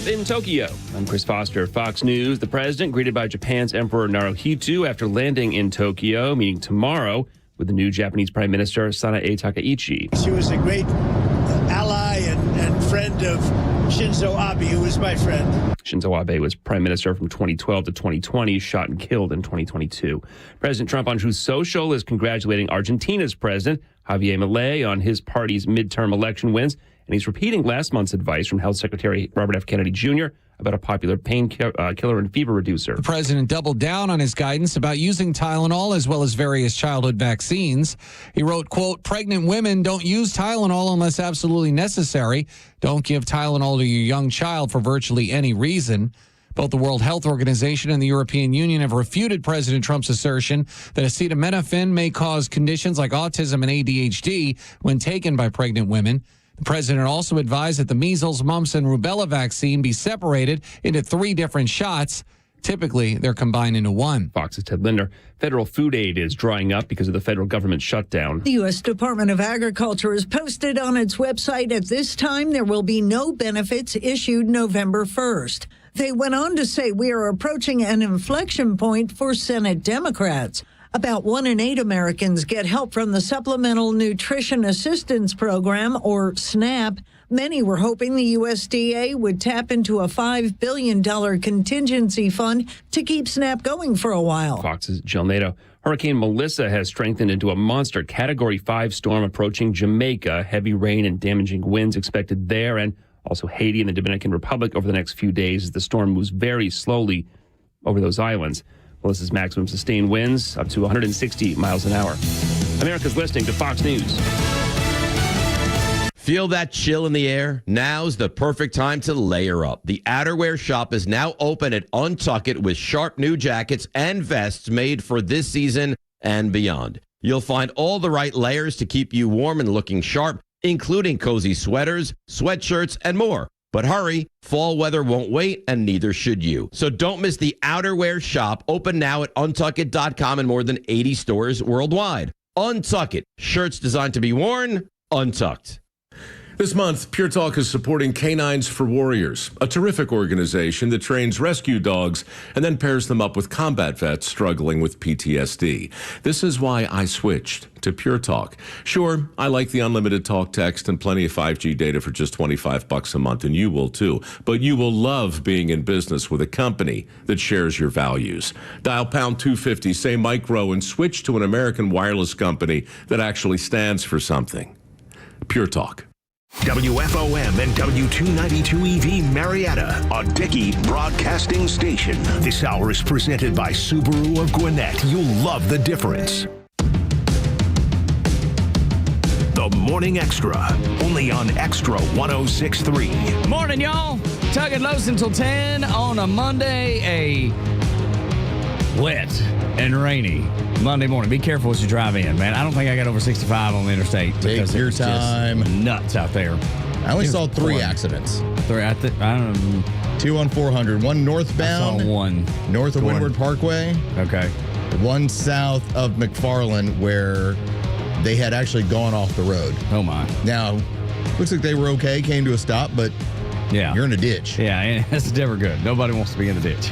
Trump in Tokyo. I'm Chris Foster, Fox News. The president greeted by Japan's Emperor Naruhito after landing in Tokyo, meeting tomorrow with the new Japanese Prime Minister Sanae Takaichi. She was a great ally and friend of Shinzo Abe, who was my friend. Shinzo Abe was prime minister from 2012 to 2020, shot and killed in 2022. President Trump on Truth Social is congratulating Argentina's president, Javier Milei, on his party's midterm election wins. And he's repeating last month's advice from Health Secretary Robert F. Kennedy Jr. about a popular painkiller and fever reducer. The president doubled down on his guidance about using Tylenol as well as various childhood vaccines. He wrote, quote, "Pregnant women don't use Tylenol unless absolutely necessary. Don't give Tylenol to your young child for virtually any reason." Both the World Health Organization and the European Union have refuted President Trump's assertion that acetaminophen may cause conditions like autism and ADHD when taken by pregnant women. The president also advised that the measles, mumps, and rubella vaccine be separated into 3 different shots. Typically, they're combined into one. Fox's Ted Linder. Federal food aid is drying up because of the federal government shutdown. The U.S. Department of Agriculture has posted on its website at this time there will be no benefits issued November 1st. They went on to say we are approaching an inflection point for Senate Democrats. About 1 in 8 Americans get help from the Supplemental Nutrition Assistance Program, or SNAP. Many were hoping the USDA would tap into a $5 billion contingency fund to keep SNAP going for a while. Fox's Jill Nato. Hurricane Melissa has strengthened into a monster Category 5 storm approaching Jamaica. Heavy rain and damaging winds expected there, and also Haiti and the Dominican Republic over the next few days as the storm moves very slowly over those islands. Melissa's maximum sustained winds up to 160 miles an hour. America's listening to Fox News. Feel that chill in the air? Now's the perfect time to layer up. The outerwear shop is now open at Untuck with sharp new jackets and vests made for this season and beyond. You'll find all the right layers to keep you warm and looking sharp, including cozy sweaters, sweatshirts, and more. But hurry, fall weather won't wait, and neither should you. So don't miss the outerwear shop, open now at untuckit.com in more than 80 stores worldwide. Untuck It, shirts designed to be worn, untucked. This month, Pure Talk is supporting Canines for Warriors, a terrific organization that trains rescue dogs and then pairs them up with combat vets struggling with PTSD. This is why I switched to Pure Talk. Sure, I like the unlimited talk, text, and plenty of 5G data for just $25 a month, and you will too. But you will love being in business with a company that shares your values. Dial pound 250, say micro, and switch to an American wireless company that actually stands for something. Pure Talk. WFOM and W292 EV Marietta, a Dickey broadcasting station. This hour is presented by Subaru of Gwinnett. You'll love the difference. The Morning Extra, only on Extra 106.3. Morning, y'all. Tug and Los until 10 on a Monday, a wet and rainy Monday morning. Be careful as you drive in, man. I don't think I got over 65 on the interstate. Take your time. Just nuts out there. I only saw 3 accidents. 3, I don't know. 2 on 400. One northbound. I saw 1. North of Windward Parkway. Okay. One south of McFarland where they had actually gone off the road. Oh, my. Now, looks like they were okay, came to a stop, but yeah, you're in a ditch. Yeah, and that's never good. Nobody wants to be in the ditch.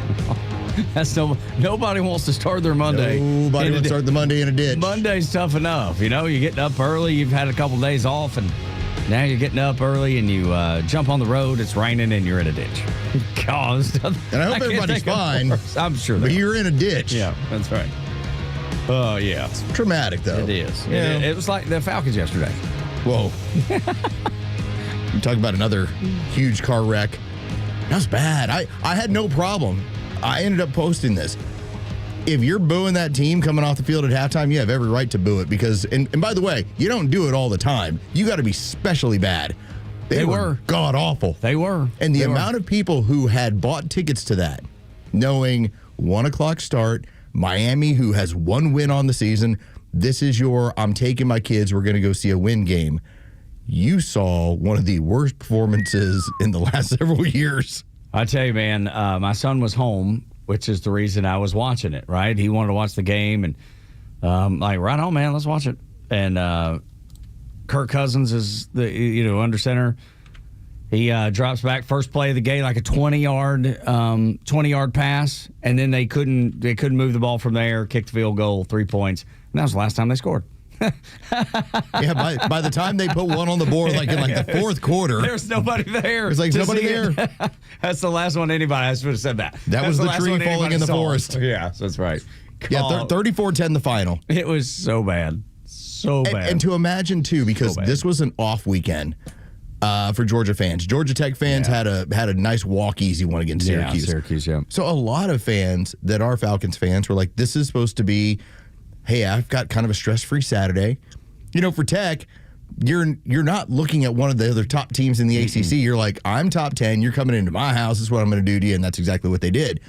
Nobody wants to start their Monday. Nobody wants to start the Monday in a ditch. Monday's tough enough. You know, you're getting up early. You've had a couple days off, and now you're getting up early, and you jump on the road. It's raining, and you're in a ditch. God, and I hope everybody's fine. I'm sure. But you're in a ditch. Yeah, that's right. Oh, yeah. It's traumatic, though. It is. Yeah. It was like the Falcons yesterday. Whoa. You talk about another huge car wreck. That was bad. I had no problem. I ended up posting this. If you're booing that team coming off the field at halftime, you have every right to boo it because, and by the way, you don't do it all the time. You got to be especially bad. They were god awful. They were. And the amount of people who had bought tickets to that, knowing 1 o'clock start, Miami, who has 1 win on the season, this is your, I'm taking my kids, we're going to go see a win game. You saw one of the worst performances in the last several years. I tell you, man, my son was home, which is the reason I was watching it, right? He wanted to watch the game, and like, right on, man, let's watch it. And Kirk Cousins is the under center. He drops back first play of the game, like a 20-yard pass, and then they couldn't move the ball from there. Kicked the field goal, 3 points, and that was the last time they scored. Yeah, by the time they put one on the board, like in the fourth quarter, there's nobody there. It's like to nobody see it. there. That's the last one anybody. I should have said that. That was the last tree one falling anybody in the saw. forest. Yeah, that's right. Yeah, 34-10 the final. It was so bad. So bad. And to imagine, too, because this was an off weekend for Georgia fans. Georgia Tech fans had a nice walk easy one against Syracuse. Yeah, Syracuse, yeah. So a lot of fans that are Falcons fans were like, this is supposed to be, hey, I've got kind of a stress-free Saturday. You know, for Tech, you're not looking at one of the other top teams in the ACC. You're like, I'm top 10. You're coming into my house. This is what I'm going to do to you. And that's exactly what they did.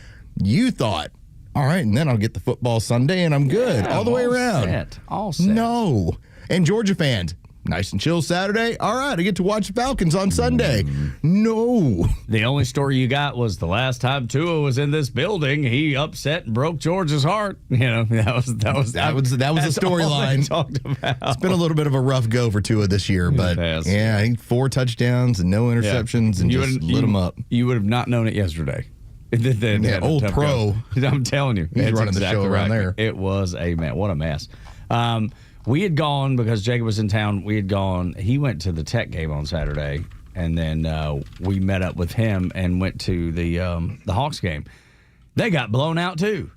You thought, all right, and then I'll get the football Sunday and I'm good all the way around. All set. No. And Georgia fans, nice and chill Saturday. All right, I get to watch the Falcons on Sunday. No. The only story you got was the last time Tua was in this building, he upset and broke George's heart. You know, that was the storyline. Talked about. It's been a little bit of a rough go for Tua this year, but yeah, I think 4 touchdowns and no interceptions and just lit him up. You would have not known it yesterday. Old pro. I'm telling you. He's running the show around there. It was a mess. What a mess. We had gone, because Jacob was in town, he went to the Tech game on Saturday, and then we met up with him and went to the Hawks game. They got blown out too.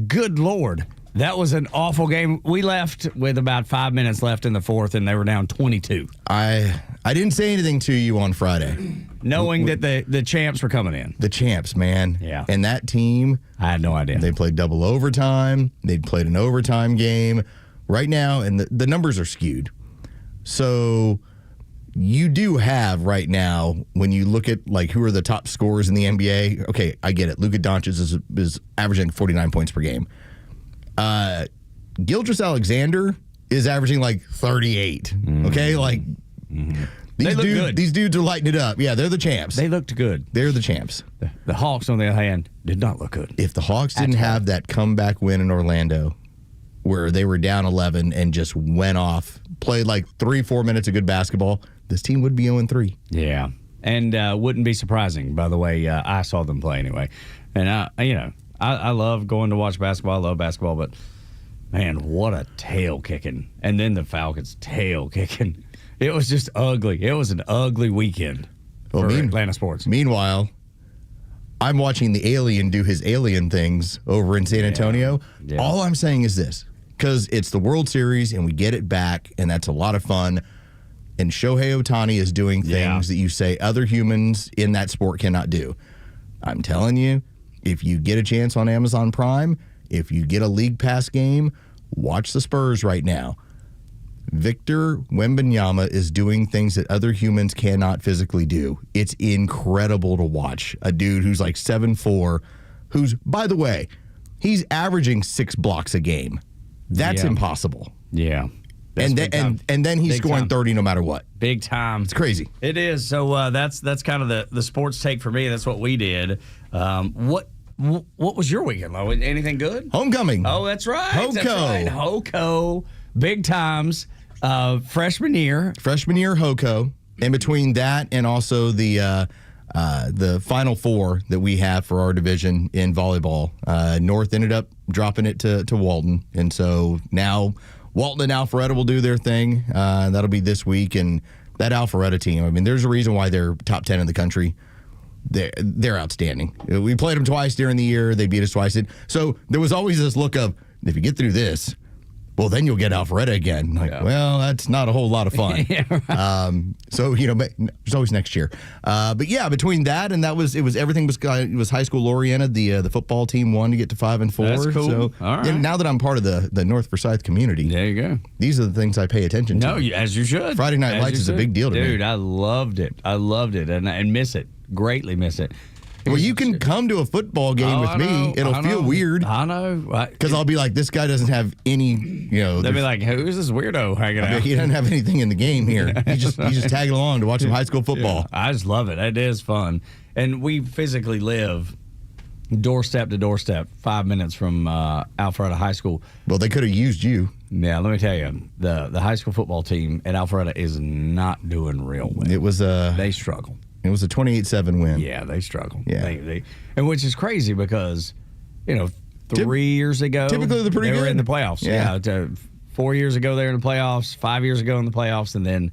Good Lord. That was an awful game. We left with about 5 minutes left in the fourth, and they were down 22. I didn't say anything to you on Friday. Knowing that the champs were coming in. The champs, man. Yeah. And that team. I had no idea. They played double overtime. They'd played an overtime game. Right now, and the numbers are skewed. So you do have right now, when you look at like who are the top scorers in the NBA, okay, I get it. Luka Doncic is averaging 49 points per game. Gilgeous Alexander is averaging like 38. Okay, like these dudes are lighting it up. Yeah, they're the champs. They looked good. They're the champs. The Hawks, on the other hand, did not look good. If the Hawks didn't have that comeback win in Orlando, where they were down 11 and just went off, played like 3-4 minutes of good basketball, this team would be 0-3. Yeah, and wouldn't be surprising, by the way. I saw them play anyway. And, I love going to watch basketball. I love basketball, but, man, what a tail kicking. And then the Falcons tail kicking. It was just ugly. It was an ugly weekend for Atlanta sports. Meanwhile, I'm watching the alien do his alien things over in San Antonio. Yeah. All I'm saying is this, because it's the World Series and we get it back, and that's a lot of fun. And Shohei Ohtani is doing things that you say other humans in that sport cannot do. I'm telling you, if you get a chance on Amazon Prime, if you get a League Pass game, watch the Spurs right now. Victor Wembanyama is doing things that other humans cannot physically do. It's incredible to watch. A dude who's like 7'4", who's, by the way, he's averaging 6 blocks a game. That's impossible. Yeah. And then he's scoring 30 no matter what. Big time. It's crazy. It is. So that's kind of the sports take for me. That's what we did. What was your weekend, Lo? Anything good? Homecoming. Oh, that's right. HoCo. That's right. HoCo. Big times. Freshman year HoCo. In between that and also the Final Four that we have for our division in volleyball, North ended up dropping it to Walton. And so now Walton and Alpharetta will do their thing. That'll be this week. And that Alpharetta team, I mean, there's a reason why they're top 10 in the country. They're outstanding. We played them twice during the year. They beat us twice. So there was always this look of, if you get through this, well, then you'll get Alpharetta again. Well, that's not a whole lot of fun. So, but there's always next year. But yeah, between that and everything was high school oriented. The football team won to get to 5-4. That's cool. So all right. Now that I'm part of the North Forsyth community, there you go. These are the things I pay attention to. No, as you should. Friday Night Lights is a big deal to me. Dude, I loved it. And miss it. Greatly miss it. Well, you can come to a football game with me. It'll feel weird. I know. Because I'll be like, this guy doesn't have any, They'll be like, who's this weirdo hanging out? He doesn't have anything in the game here. He's just tagging along to watch some high school football. Yeah, I just love it. It is fun. And we physically live doorstep to doorstep, 5 minutes from Alpharetta High School. Well, they could have used you. Yeah, let me tell you, the high school football team at Alpharetta is not doing real well. It was they struggle. It was a 28-7 win. Yeah, they struggled. Yeah. And which is crazy because, 3 years ago, typically they're pretty they were good. in the playoffs. Yeah. 4 years ago they were in the playoffs. 5 years ago in the playoffs, and then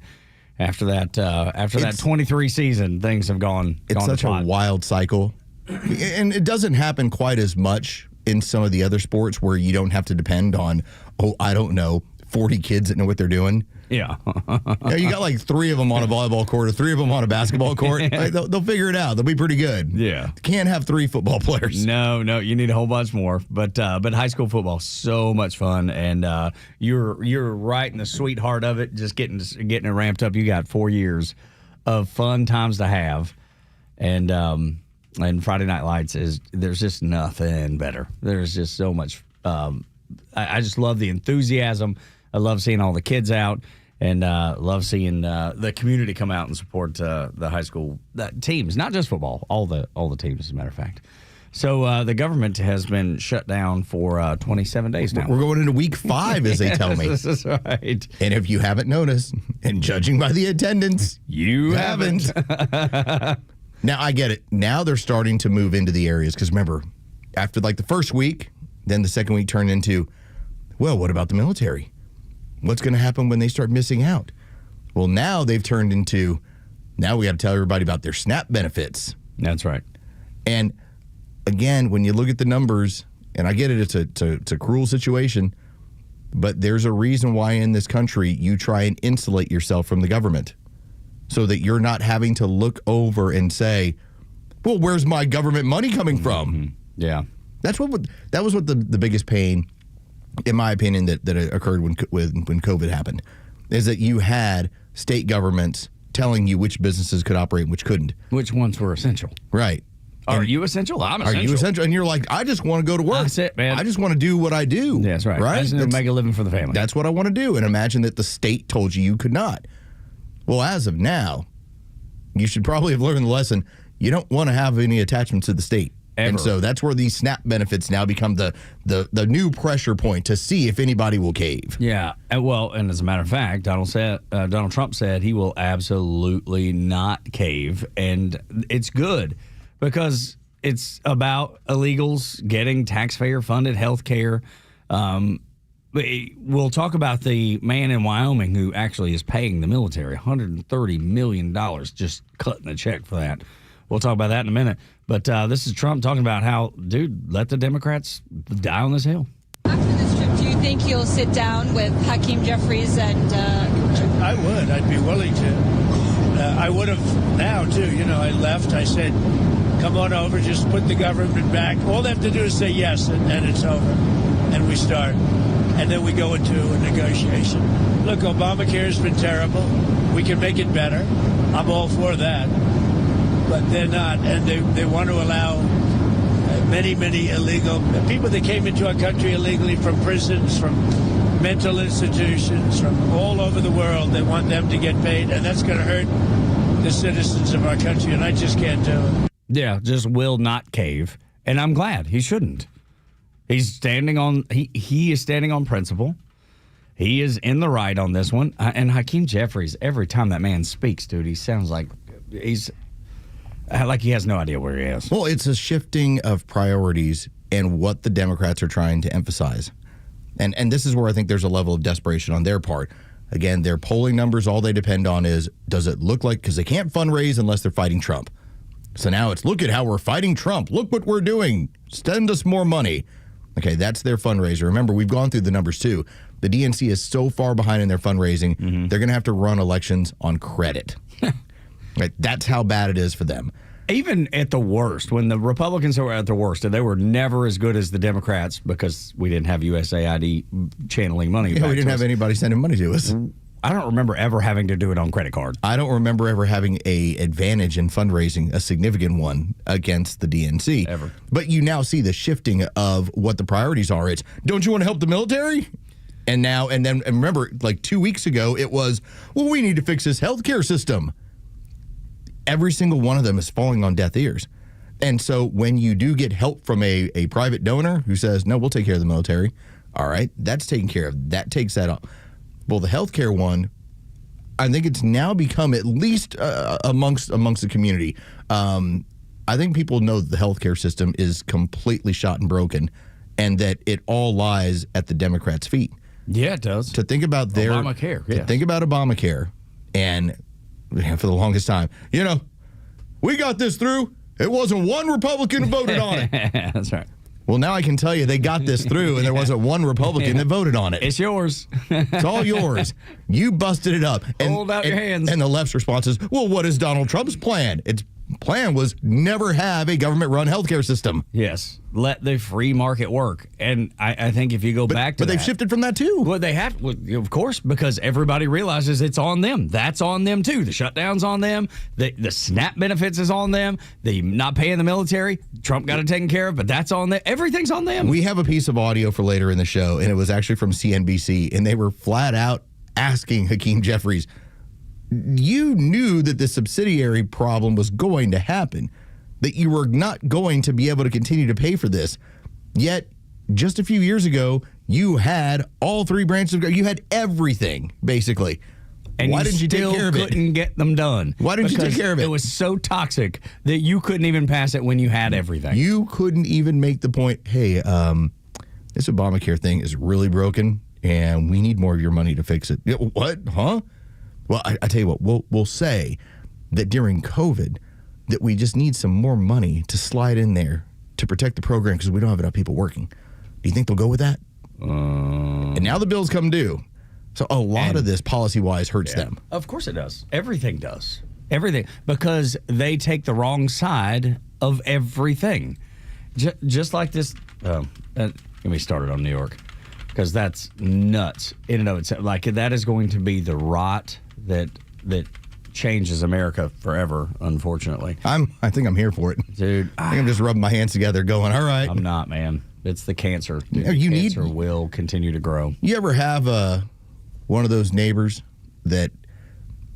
after that 23 season, things have gone. It's such a wild cycle, and it doesn't happen quite as much in some of the other sports where you don't have to depend on 40 kids that know what they're doing. Yeah. You got like 3 of them on a volleyball court or 3 of them on a basketball court. Like, they'll figure it out. They'll be pretty good. Yeah. Can't have 3 football players. No, you need a whole bunch more. But high school football, so much fun, and you're right in the sweetheart of it. Just getting it ramped up. You got 4 years of fun times to have, and Friday Night Lights there's just nothing better. There's just so much. I just love the enthusiasm. I love seeing all the kids out, and love seeing the community come out and support the high school teams, not just football, all the teams, as a matter of fact. So the government has been shut down for 27 days now. We're going into week 5, as they tell me. This is right. And if you haven't noticed, and judging by the attendance, you haven't. Now, I get it. Now they're starting to move into the areas, because remember, after like the first week, then the second week turned into, well, what about the military? What's going to happen when they start missing out? Well, now they've turned into, now we got to tell everybody about their SNAP benefits. That's right. And again, when you look at the numbers, and I get it, it's a cruel situation, but there's a reason why in this country you try and insulate yourself from the government so that you're not having to look over and say, well, where's my government money coming from? Mm-hmm. Yeah. That was what the biggest pain, in my opinion, that occurred when COVID happened, is that you had state governments telling you which businesses could operate and which couldn't. Which ones were essential. Right. Are you essential? I'm essential. Are you essential? And you're like, I just want to go to work. That's it, man. I just want to do what I do. Yeah, that's right. I just need to make a living for the family. That's what I want to do. And imagine that the state told you could not. Well, as of now, you should probably have learned the lesson. You don't want to have any attachments to the state. Ever. And so that's where these SNAP benefits now become the new pressure point to see if anybody will cave. Yeah. And as a matter of fact, Donald Trump said he will absolutely not cave. And it's good because it's about illegals getting taxpayer-funded health care. We'll talk about the man in Wyoming who actually is paying the military $130 million, just cutting a check for that. We'll talk about that in a minute. But this is Trump talking about how, dude, let the Democrats die on this hill. After this trip, do you think you'll sit down with Hakeem Jeffries and... I would. I'd be willing to. I would have now, too. I left. I said, come on over, just put the government back. All they have to do is say yes, and it's over. And we start. And then we go into a negotiation. Look, Obamacare has been terrible. We can make it better. I'm all for that. But they're not, and they want to allow many illegal people that came into our country illegally from prisons, from mental institutions, from all over the world. They want them to get paid, and that's going to hurt the citizens of our country, and I just can't do it. Yeah, just will not cave, and I'm glad he shouldn't. He's standing on he is standing on principle. He is in the right on this one, and Hakeem Jeffries. Every time that man speaks, dude, he sounds like he has no idea where he is. Well, it's a shifting of priorities and what the Democrats are trying to emphasize. And this is where I think there's a level of desperation on their part. Again, their polling numbers, all they depend on is, does it look like, because they can't fundraise unless they're fighting Trump. So now it's, look at how we're fighting Trump. Look what we're doing. Send us more money. Okay, that's their fundraiser. Remember, we've gone through the numbers too. The DNC is so far behind in their fundraising, they're going to have to run elections on credit. Right, that's how bad it is for them. Even at the worst, when the Republicans were at their worst, and they were never as good as the Democrats because we didn't have USAID channeling money. Yeah, we didn't have anybody sending money to us. I don't remember ever having to do it on credit card. I don't remember ever having a advantage in fundraising, a significant one, against the DNC. Ever. But you now see the shifting of what the priorities are. It's, don't you want to help the military? And remember, like 2 weeks ago, it was, well, we need to fix this healthcare system. Every single one of them is falling on deaf ears. And so when you do get help from a private donor who says, no, we'll take care of the military, all right, that's taken care of. That takes that up. Well, the healthcare one, I think it's now become, at least amongst the community, I think people know that the healthcare system is completely shot and broken, and that it all lies at the Democrats' feet. Yeah, it does. To think about Obamacare. To think about Obamacare, and for the longest time, we got this through. It wasn't one Republican who voted on it. That's right. Well, now I can tell you they got this through, and there wasn't one Republican that voted on it. It's yours. It's all yours. You busted it up. Hold out your hands. And the left's response is, well, what is Donald Trump's plan? Its plan was never have a government-run healthcare system. Yes. Let the free market work. And I think if you go back to But they've shifted from that, too. Well, they have, of course, because everybody realizes it's on them. That's on them, too. The shutdown's on them. The SNAP benefits is on them. The not paying the military, Trump got it taken care of, but that's on them. Everything's on them. We have a piece of audio for later in the show, and it was actually from CNBC, and they were flat out asking Hakeem Jeffries, you knew that the subsidiary problem was going to happen, that you were not going to be able to continue to pay for this. Yet, just a few years ago, you had all three branches of government. You had everything, basically. And why didn't you take care of it? Couldn't get them done. Why didn't you take care of it? It was so toxic that you couldn't even pass it when you had everything. You couldn't even make the point, hey, this Obamacare thing is really broken, and we need more of your money to fix it. What? Huh? Well, I tell you what, we'll say that during COVID that we just need some more money to slide in there to protect the program because we don't have enough people working. Do you think they'll go with that? And now the bills come due. So a lot of this policy-wise hurts them. Of course it does. Everything does. Everything. Because they take the wrong side of everything. Just like this. Get me started on New York. Because that's nuts in and of itself. Like, that is going to be the rot that changes America forever, unfortunately. I think I'm here for it. Dude. I think I'm just rubbing my hands together going, all right. I'm not, man. It's the cancer. Dude. Cancer will continue to grow. You ever have one of those neighbors that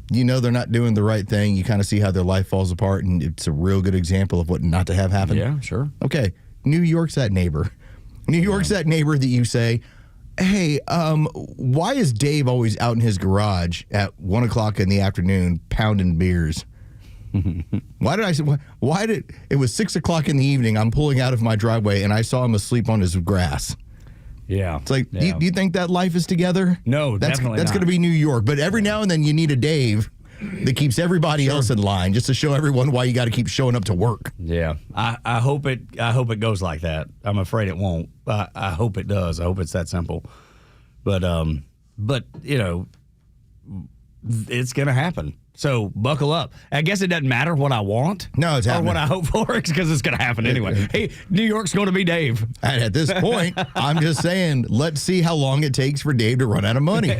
they're not doing the right thing? You kind of see how their life falls apart, and it's a real good example of what not to have happen. Yeah, sure. Okay, New York's that neighbor. New York's that neighbor that you say, hey, why is Dave always out in his garage at 1 o'clock in the afternoon pounding beers? Why did it was 6 o'clock in the evening, I'm pulling out of my driveway and I saw him asleep on his grass. Yeah. It's like, do you think that life is together? No, that's definitely going to be New York. But every now and then you need a Dave that keeps everybody else in line, just to show everyone why you got to keep showing up to work. Yeah, I hope it goes like that. I'm afraid it won't. I hope it does. I hope it's that simple. But it's gonna happen. So buckle up. I guess it doesn't matter what I want. No, it's happening. Or what I hope for, because it's gonna happen anyway. Hey, New York's going to be Dave. And at this point, I'm just saying, let's see how long it takes for Dave to run out of money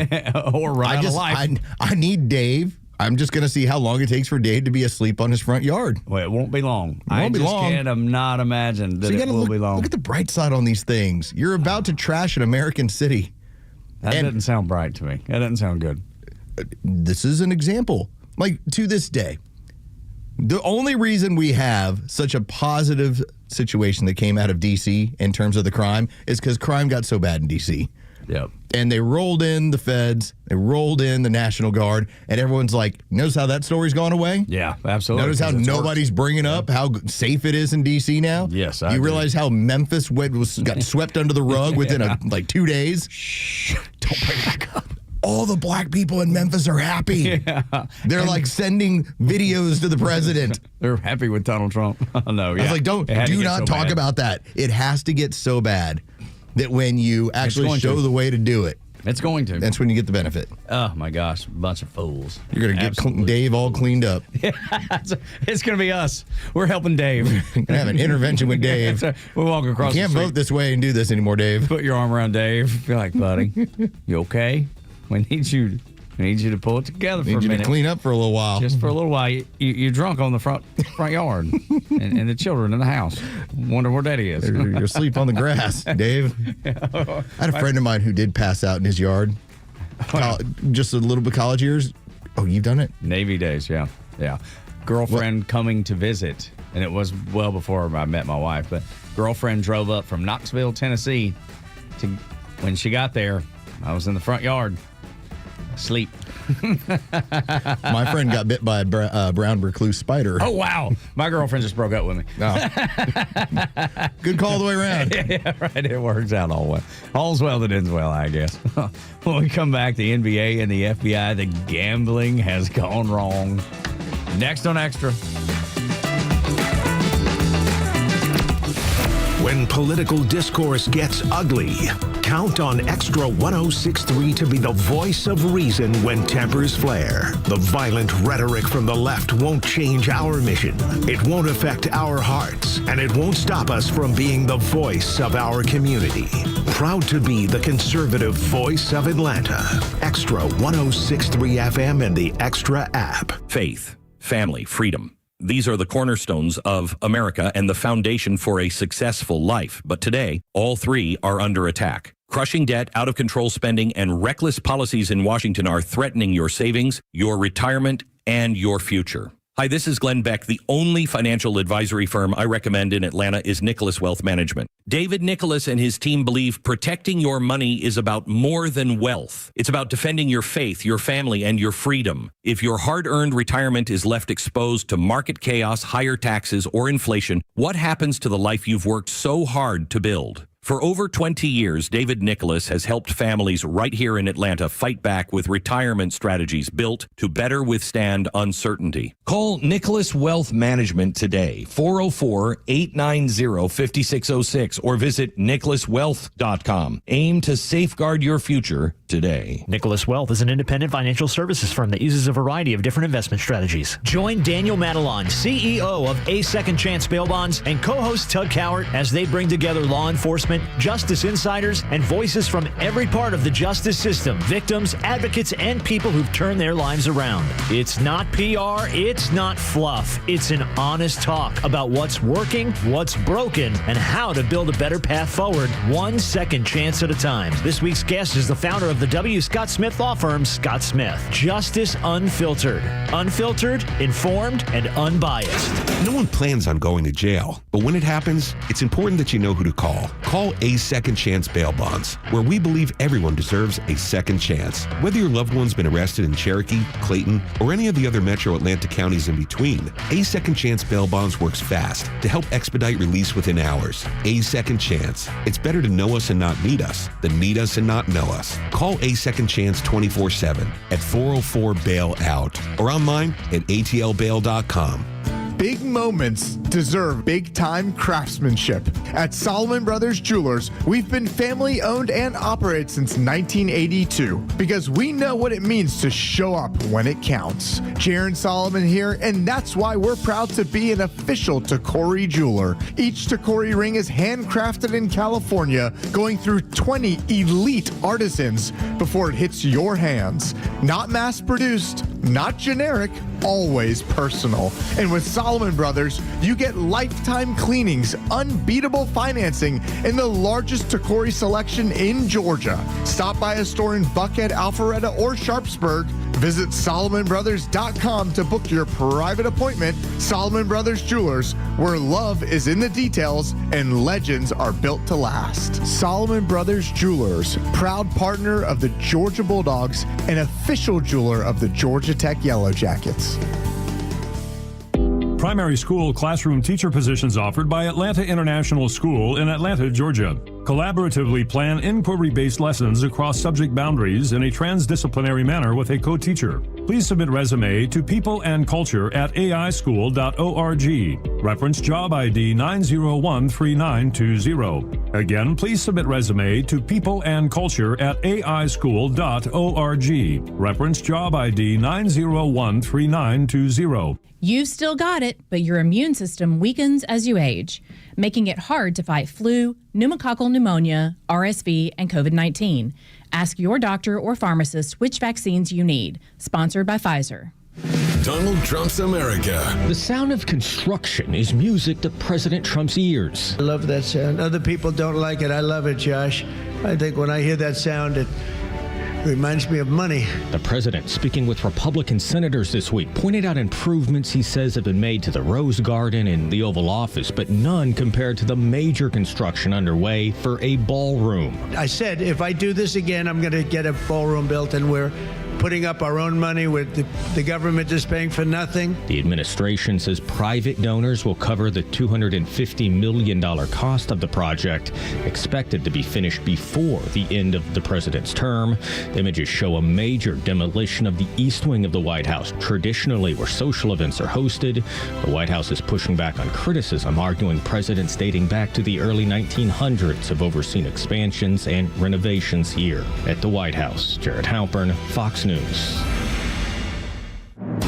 or run out of life. I need Dave. I'm just going to see how long it takes for Dave to be asleep on his front yard. Well, it won't be long. It won't be long. I cannot imagine that it will be long. Look at the bright side on these things. You're about to trash an American city. That doesn't sound bright to me. That doesn't sound good. This is an example. Like, to this day, the only reason we have such a positive situation that came out of D.C. in terms of the crime is because crime got so bad in D.C. Yep. And they rolled in the feds, they rolled in the National Guard, and everyone's like, notice how that story's gone away? Yeah, absolutely. Notice how nobody's bringing up how safe it is in D.C. now? Yes, You realize how Memphis got swept under the rug within 2 days? Shh, don't bring it back up. All the black people in Memphis are happy. Yeah. They're like sending videos to the president. They're happy with Donald Trump. No, yeah. I was like, do not talk about that. It has to get so bad that when you actually show the way to do it, it's going to. That's when you get the benefit. Oh, my gosh. Bunch of fools. You're going to get Dave all cleaned up. Yeah, it's going to be us. We're helping Dave. Going to have an intervention with Dave. We'll walk across You can't vote this way and do this anymore, Dave. Put your arm around Dave. Be like, buddy, you okay? We need you to pull it together for a minute. Need you to clean up for a little while. Just for a little while. You're drunk on the front yard, and the children in the house wonder where Daddy is. You're asleep on the grass, Dave. I had a friend of mine who did pass out in his yard. Just a little bit college years. Oh, you've done it? Navy days, yeah. Girlfriend coming to visit, and it was well before I met my wife, but girlfriend drove up from Knoxville, Tennessee. When she got there, I was in the front yard, Sleep. My friend got bit by a brown recluse spider. Oh, wow. My girlfriend just broke up with me. No. Good call all the way around. Yeah, right. It works out all well. All's well that ends well, I guess. When we come back, the NBA and the FBI, the gambling has gone wrong. Next on Extra. When political discourse gets ugly, count on Extra 106.3 to be the voice of reason when tempers flare. The violent rhetoric from the left won't change our mission. It won't affect our hearts, and it won't stop us from being the voice of our community. Proud to be the conservative voice of Atlanta. Extra 106.3 FM and the Extra app. Faith, family, freedom. These are the cornerstones of America and the foundation for a successful life. But today, all three are under attack. Crushing debt, out-of-control spending, and reckless policies in Washington are threatening your savings, your retirement, and your future. Hi, this is Glenn Beck. The only financial advisory firm I recommend in Atlanta is Nicholas Wealth Management. David Nicholas and his team believe protecting your money is about more than wealth. It's about defending your faith, your family, and your freedom. If your hard-earned retirement is left exposed to market chaos, higher taxes, or inflation, what happens to the life you've worked so hard to build? For over 20 years, David Nicholas has helped families right here in Atlanta fight back with retirement strategies built to better withstand uncertainty. Call Nicholas Wealth Management today, 404-890-5606, or visit nicholaswealth.com. Aim to safeguard your future today. Nicholas Wealth is an independent financial services firm that uses a variety of different investment strategies. Join Daniel Matalon, CEO of A Second Chance Bail Bonds, and co-host Tug Cowart as they bring together law enforcement, justice insiders, and voices from every part of the justice system, victims, advocates, and people who've turned their lives around. It's not PR, it's not fluff. It's an honest talk about what's working, what's broken, and how to build a better path forward, one second chance at a time. This week's guest is the founder of the W. Scott Smith law firm, Scott Smith. Justice Unfiltered. Unfiltered, informed, and unbiased. No one plans on going to jail, but when it happens, it's important that you know who to call. Call A Second Chance Bail Bonds, where we believe everyone deserves a second chance. Whether your loved one's been arrested in Cherokee, Clayton, or any of the other metro Atlanta counties in between, A Second Chance Bail Bonds works fast to help expedite release within hours. A Second Chance. It's better to know us and not need us than need us and not know us. Call A Second Chance 24/7 at 404-BAIL-OUT or online at atlbail.com. Big moments deserve big-time craftsmanship. At Solomon Brothers Jewelers, we've been family-owned and operated since 1982 because we know what it means to show up when it counts. Jaron Solomon here, and that's why we're proud to be an official Tacori jeweler. Each Tacori ring is handcrafted in California, going through 20 elite artisans before it hits your hands. Not mass-produced, not generic, always personal. And with Solomon Brothers, you get lifetime cleanings, unbeatable financing, and the largest Tacori selection in Georgia. Stop by a store in Buckhead, Alpharetta, or Sharpsburg. Visit SolomonBrothers.com to book your private appointment. Solomon Brothers Jewelers, where love is in the details and legends are built to last. Solomon Brothers Jewelers, proud partner of the Georgia Bulldogs and official jeweler of the Georgia Tech Yellow Jackets. Primary school classroom teacher positions offered by Atlanta International School in Atlanta, Georgia. Collaboratively plan inquiry-based lessons across subject boundaries in a transdisciplinary manner with a co-teacher. Please submit resume to peopleandculture@aischool.org. Reference job ID 9013920. Again, please submit resume to peopleandculture@aischool.org. Reference job ID 9013920. You've still got it, but your immune system weakens as you age, making it hard to fight flu, pneumococcal pneumonia, RSV, and COVID-19. Ask your doctor or pharmacist which vaccines you need. Sponsored by Pfizer. Donald Trump's America. The sound of construction is music to President Trump's ears. I love that sound. Other people don't like it. I love it, Josh. I think when I hear that sound, it reminds me of money. The president, speaking with Republican senators this week, pointed out improvements he says have been made to the Rose Garden and the Oval Office, but none compared to the major construction underway for a ballroom. I said, if I do this again, I'm going to get a ballroom built, and we're putting up our own money with the government just paying for nothing. The administration says private donors will cover the $250 million cost of the project, expected to be finished before the end of the president's term. Images show a major demolition of the east wing of the White House, traditionally where social events are hosted. The White House is pushing back on criticism, arguing presidents dating back to the early 1900s have overseen expansions and renovations here at the White House. Jared Halpern, Fox News.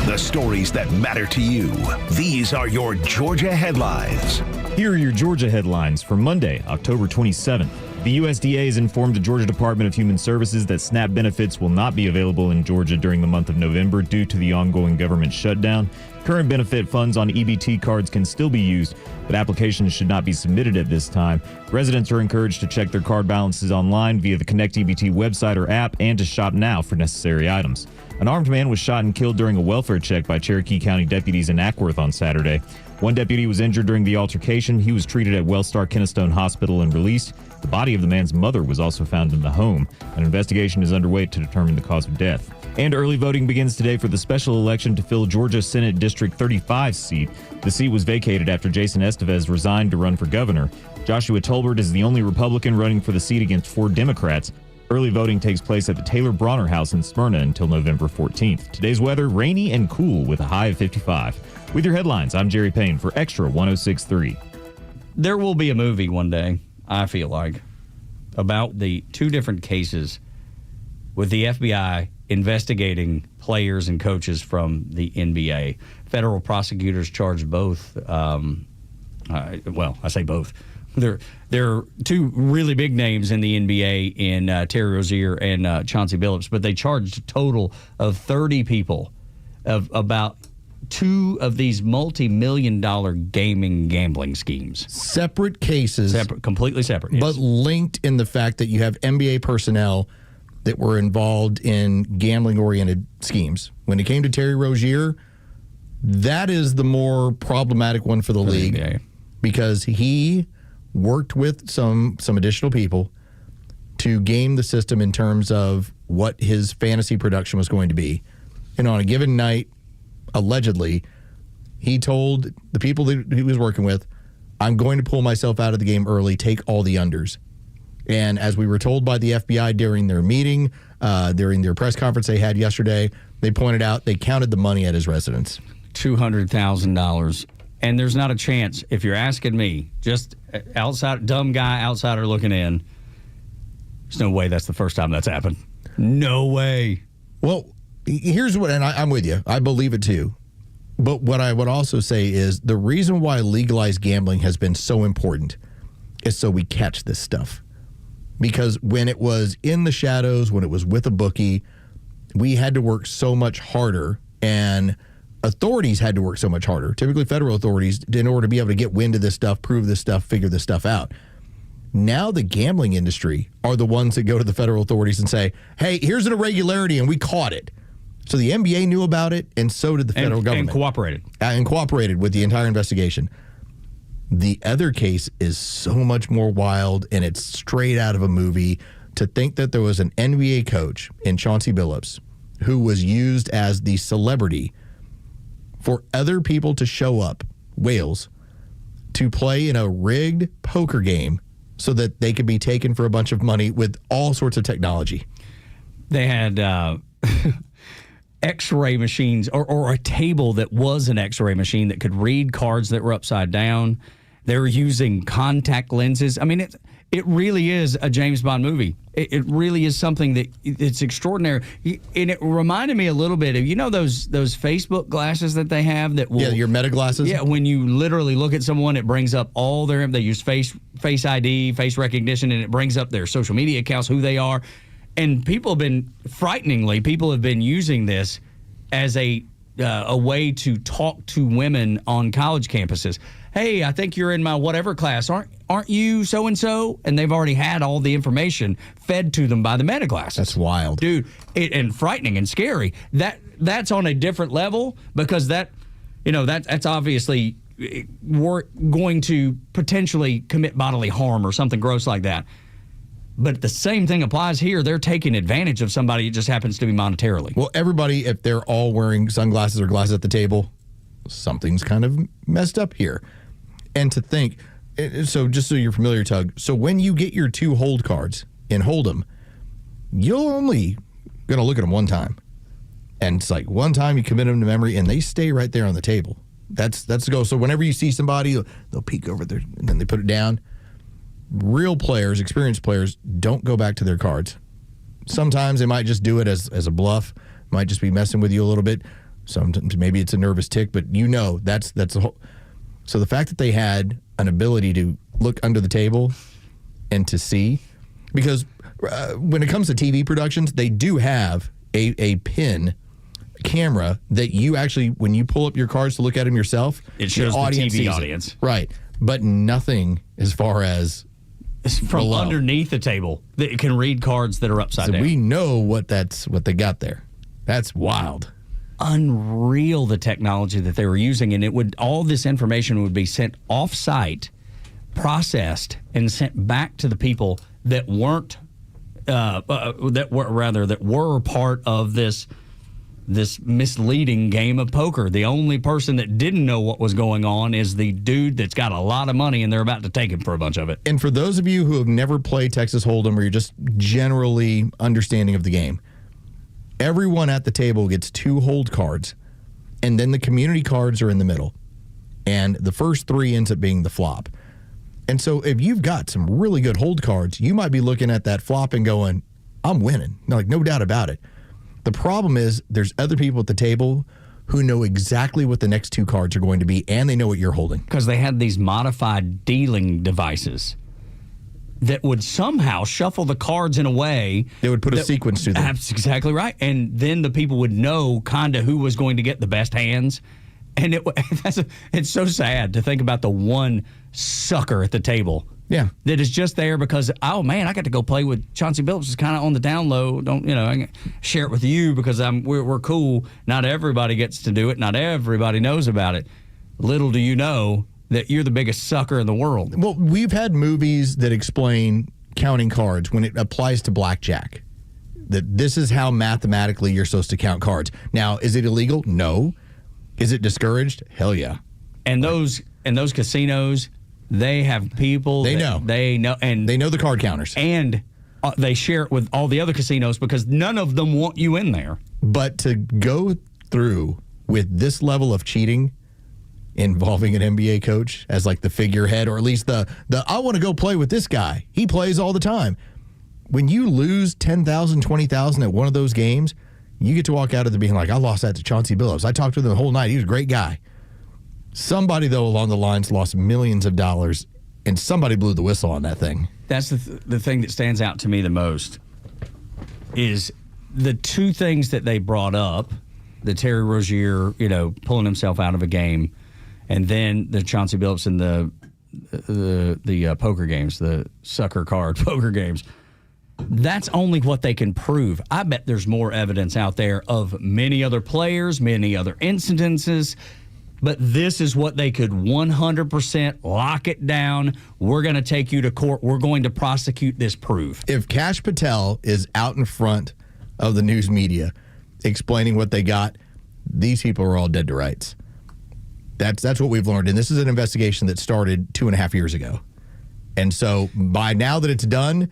The stories that matter to you. These are your Georgia headlines. Here are your Georgia headlines for Monday, October 27th. The USDA has informed the Georgia Department of Human Services that SNAP benefits will not be available in Georgia during the month of November due to the ongoing government shutdown. Current benefit funds on EBT cards can still be used, but applications should not be submitted at this time. Residents are encouraged to check their card balances online via the Connect EBT website or app and to shop now for necessary items. An armed man was shot and killed during a welfare check by Cherokee County deputies in Ackworth on Saturday. One deputy was injured during the altercation. He was treated at Wellstar Kennestone Hospital and released. The body of the man's mother was also found in the home. An investigation is underway to determine the cause of death. And early voting begins today for the special election to fill Georgia Senate District 35 seat. The seat was vacated after Jason Estevez resigned to run for governor. Joshua Tolbert is the only Republican running for the seat against 4 Democrats. Early voting takes place at the Taylor Bronner House in Smyrna until November 14th. Today's weather, rainy and cool with a high of 55. With your headlines, I'm Jerry Payne for Extra 106.3. There will be a movie one day, I feel like, about the 2 different cases with the FBI investigating players and coaches from the NBA. Federal prosecutors charged both. I say both. There are 2 really big names in the NBA in Terry Rozier and Chauncey Billups, but they charged a total of 30 people of about 2 of these multi-million-dollar gambling schemes. Separate cases. Completely separate. Yes. But linked in the fact that you have NBA personnel that were involved in gambling-oriented schemes. When it came to Terry Rozier, that is the more problematic one for the league because he worked with some additional people to game the system in terms of what his fantasy production was going to be. And on a given night, allegedly, he told the people that he was working with, I'm going to pull myself out of the game early, take all the unders. And as we were told by the FBI during their meeting, during their press conference they had yesterday, they pointed out they counted the money at his residence. $200,000. And there's not a chance, if you're asking me, just dumb guy outsider looking in, there's no way that's the first time that's happened. No way. Well, here's what, and I'm with you. I believe it too. But what I would also say is the reason why legalized gambling has been so important is so we catch this stuff. Because when it was in the shadows, when it was with a bookie, we had to work so much harder, and authorities had to work so much harder, typically federal authorities, in order to be able to get wind of this stuff, prove this stuff, figure this stuff out. Now the gambling industry are the ones that go to the federal authorities and say, hey, here's an irregularity, and we caught it. So the NBA knew about it, and so did the federal government. And cooperated. And cooperated with the entire investigation. The other case is so much more wild, and it's straight out of a movie. To think that there was an NBA coach in Chauncey Billups who was used as the celebrity for other people to show up, whales, to play in a rigged poker game so that they could be taken for a bunch of money with all sorts of technology. They had X-ray machines or a table that was an X-ray machine that could read cards that were upside down. They were using contact lenses. I mean, it really is a James Bond movie. It really is something that it's extraordinary. And it reminded me a little bit of, those Facebook glasses that they have that will... Yeah, your meta glasses? Yeah, when you literally look at someone, it brings up all their... They use face ID, face recognition, and it brings up their social media accounts, who they are. And people have been using this as a way to talk to women on college campuses. Hey, I think you're in my whatever class. Aren't you so-and-so? And they've already had all the information fed to them by the meta glasses. That's wild. Dude, and frightening and scary. That's on a different level because that's obviously we're going to potentially commit bodily harm or something gross like that. But the same thing applies here. They're taking advantage of somebody. It just happens to be monetarily. Well, everybody, if they're all wearing sunglasses or glasses at the table, something's kind of messed up here. And to think, so just so you're familiar, Tug, so when you get your 2 hold cards in Hold'em, you're only going to look at them one time. And it's like one time you commit them to memory and they stay right there on the table. That's the goal. So whenever you see somebody, they'll peek over there and then they put it down. Real players, experienced players, don't go back to their cards. Sometimes they might just do it as a bluff, might just be messing with you a little bit. Sometimes maybe it's a nervous tick, but that's the whole. So the fact that they had an ability to look under the table and to see, because when it comes to TV productions, they do have a pin camera that you actually, when you pull up your cards to look at them yourself, it shows the TV audience. Right. But nothing as far as from below. Underneath the table that it can read cards that are upside down. We know what they got there. That's wild. Unreal, the technology that they were using, and all this information would be sent off-site, processed, and sent back to the people that weren't that were part of this misleading game of poker. The only person that didn't know what was going on is the dude that's got a lot of money and they're about to take him for a bunch of it. And for those of you who have never played Texas Hold'em or you're just generally understanding of the game, everyone at the table gets 2 hold cards and then the community cards are in the middle. And the first 3 ends up being the flop. And so if you've got some really good hold cards, you might be looking at that flop and going, I'm winning. Like, no doubt about it. The problem is there's other people at the table who know exactly what the next 2 cards are going to be, and they know what you're holding. Because they had these modified dealing devices that would somehow shuffle the cards in a way. They would put a sequence to them. That's exactly right. And then the people would know kind of who was going to get the best hands. And it's so sad to think about the one sucker at the table. Yeah. That is just there because, oh, man, I got to go play with Chauncey Billups. It's kind of on the down low. I can share it with you because we're cool. Not everybody gets to do it. Not everybody knows about it. Little do you know that you're the biggest sucker in the world. Well, we've had movies that explain counting cards when it applies to blackjack. That this is how mathematically you're supposed to count cards. Now, is it illegal? No. Is it discouraged? Hell yeah. And those casinos, they have people. They know, and they know the card counters, and they share it with all the other casinos because none of them want you in there. But to go through with this level of cheating involving an NBA coach as like the figurehead, or at least the I want to go play with this guy. He plays all the time. When you lose $10,000, $20,000 at one of those games, you get to walk out of there being like, I lost that to Chauncey Billups. I talked to him the whole night. He was a great guy. Somebody, though, along the lines lost millions of dollars, and somebody blew the whistle on that thing. That's the thing that stands out to me the most is the 2 things that they brought up, the Terry Rozier, pulling himself out of a game, and then the Chauncey Billups and the poker games, the sucker card poker games. That's only what they can prove. I bet there's more evidence out there of many other players, many other incidences, but this is what they could 100% lock it down. We're going to take you to court. We're going to prosecute this proof. If Kash Patel is out in front of the news media explaining what they got, these people are all dead to rights. That's what we've learned. And this is an investigation that started 2.5 years ago. And so by now that it's done,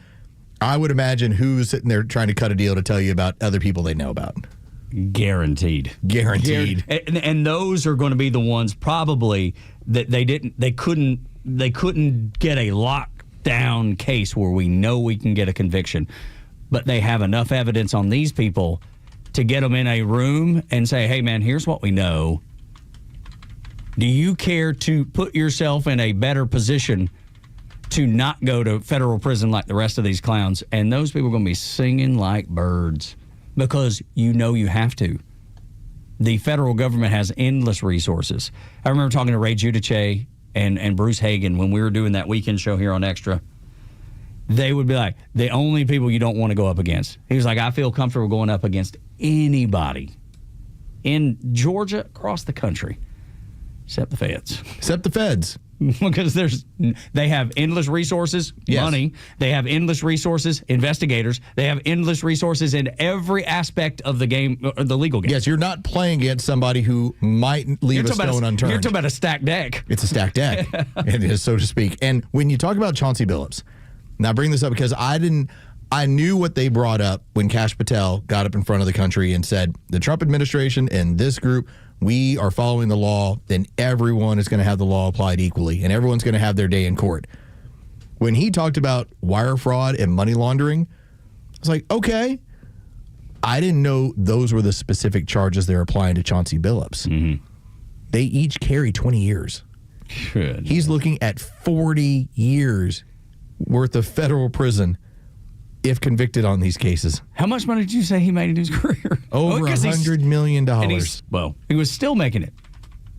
I would imagine who's sitting there trying to cut a deal to tell you about other people they know about. Guaranteed. And those are going to be the ones probably that they couldn't get a lockdown case where we know we can get a conviction. But they have enough evidence on these people to get them in a room and say, hey, man, here's what we know. Do you care to put yourself in a better position to not go to federal prison like the rest of these clowns? And those people are going to be singing like birds because you have to. The federal government has endless resources. I remember talking to Ray Giudice and Bruce Hagan when we were doing that weekend show here on Extra. They would be like, the only people you don't want to go up against. He was like, I feel comfortable going up against anybody in Georgia, across the country. Except the feds. Except the feds. Because they have endless resources, money. They have endless resources, investigators. They have endless resources in every aspect of the game, or the legal game. Yes, you're not playing against somebody who might leave a stone unturned. You're talking about a stacked deck. It's a stacked deck, it is, so to speak. And when you talk about Chauncey Billups, now I bring this up because I knew what they brought up when Kash Patel got up in front of the country and said, the Trump administration and this group, we are following the law, then everyone is going to have the law applied equally, and everyone's going to have their day in court. When he talked about wire fraud and money laundering, I was like, okay. I didn't know those were the specific charges they're applying to Chauncey Billups. Mm-hmm. They each carry 20 years. Good. He's looking at 40 years worth of federal prison if convicted on these cases. How much money did you say he made in his career? Over $100 million. Well, he was still making it.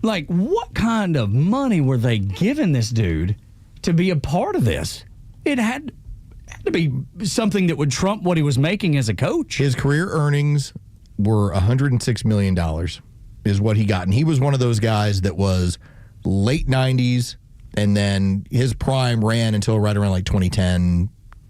Like, what kind of money were they giving this dude to be a part of this? It had to be something that would trump what he was making as a coach. His career earnings were $106 million is what he got. And he was one of those guys that was late 90s, and then his prime ran until right around like 2010,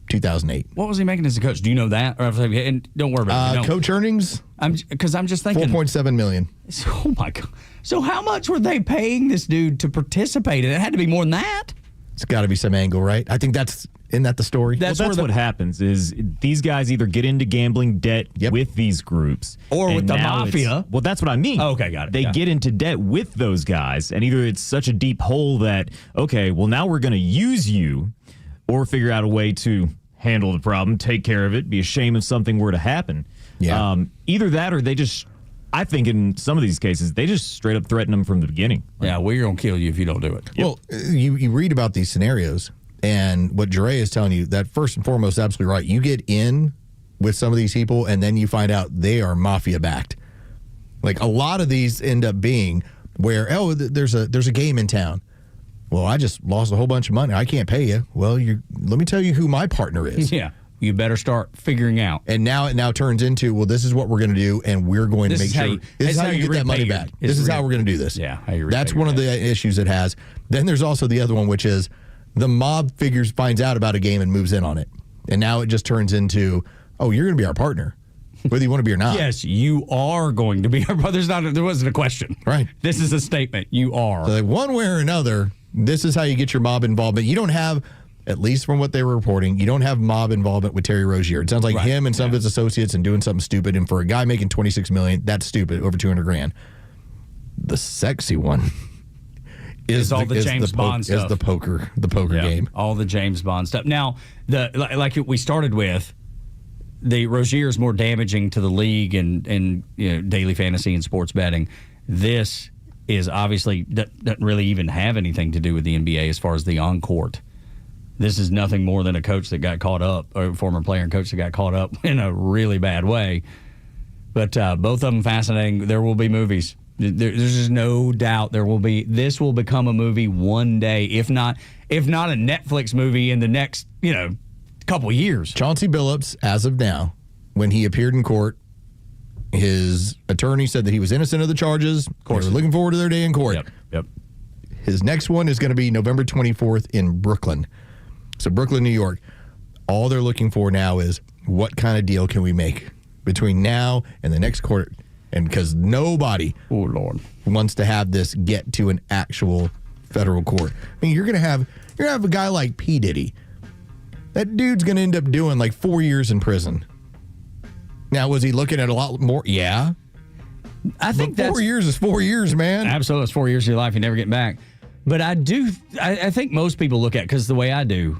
2008. What was he making as a coach? Do you know that? And don't worry about it. Coach earnings? Because I'm just thinking. $4.7 million. Oh, my God. So how much were they paying this dude to participate? It had to be more than that. It's got to be some angle, right? I think isn't that the story? That's what happens is these guys either get into gambling debt with these groups. Or with the mafia. Well, that's what I mean. Oh, okay, got it. They get into debt with those guys, and either it's such a deep hole that, okay, well, now we're going to use you, or figure out a way to handle the problem, take care of it, be ashamed if something were to happen. Yeah. Either that or they just, I think in some of these cases, they just straight up threaten them from the beginning. Yeah, we're going to kill you if you don't do it. Well, you read about these scenarios, and what Jure is telling you, that first and foremost, absolutely right. You get in with some of these people, and then you find out they are mafia-backed. Like, a lot of these end up being where, there's a game in town. Well, I just lost a whole bunch of money. I can't pay you. Well, let me tell you who my partner is. Yeah. You better start figuring out. And now it turns into, well, this is what we're going to do, and we're going to make sure. This is how you get that money back. This is how we're going to do this. Yeah. That's one of the issues it has. Then there's also the other one, which is the mob finds out about a game and moves in on it. And now it just turns into, oh, you're going to be our partner, whether you want to be or not. Yes, you are going to be our partner. There wasn't a question. Right. This is a statement. You are. So one way or another, this is how you get your mob involvement. You don't have, at least from what they were reporting, you don't have mob involvement with Terry Rozier. It sounds like him and some of his associates and doing something stupid. And for a guy making $26 million, that's stupid. Over $200,000. The sexy one is all the James Bond stuff. Is the poker game. All the James Bond stuff. Now, like we started with, the Rozier is more damaging to the league and daily fantasy and sports betting. This is obviously doesn't really even have anything to do with the NBA as far as the on-court. This is nothing more than a coach that got caught up, or a former player and coach that got caught up in a really bad way. But both of them fascinating. There will be movies. There's just no doubt there will be. This will become a movie one day, if not a Netflix movie in the next couple years. Chauncey Billups, as of now, when he appeared in court, his attorney said that he was innocent of the charges. Of course, they were looking forward to their day in court. Yep. His next one is going to be November 24th in Brooklyn. So Brooklyn, New York. All they're looking for now is what kind of deal can we make between now and the next court? And because nobody wants to have this get to an actual federal court. I mean, you're gonna have a guy like P. Diddy. That dude's gonna end up doing like 4 years in prison. Now, was he looking at a lot more? Yeah. I think 4 years is 4 years, man. Absolutely. It's 4 years of your life. You never get back. But I think most people look at, because the way I do,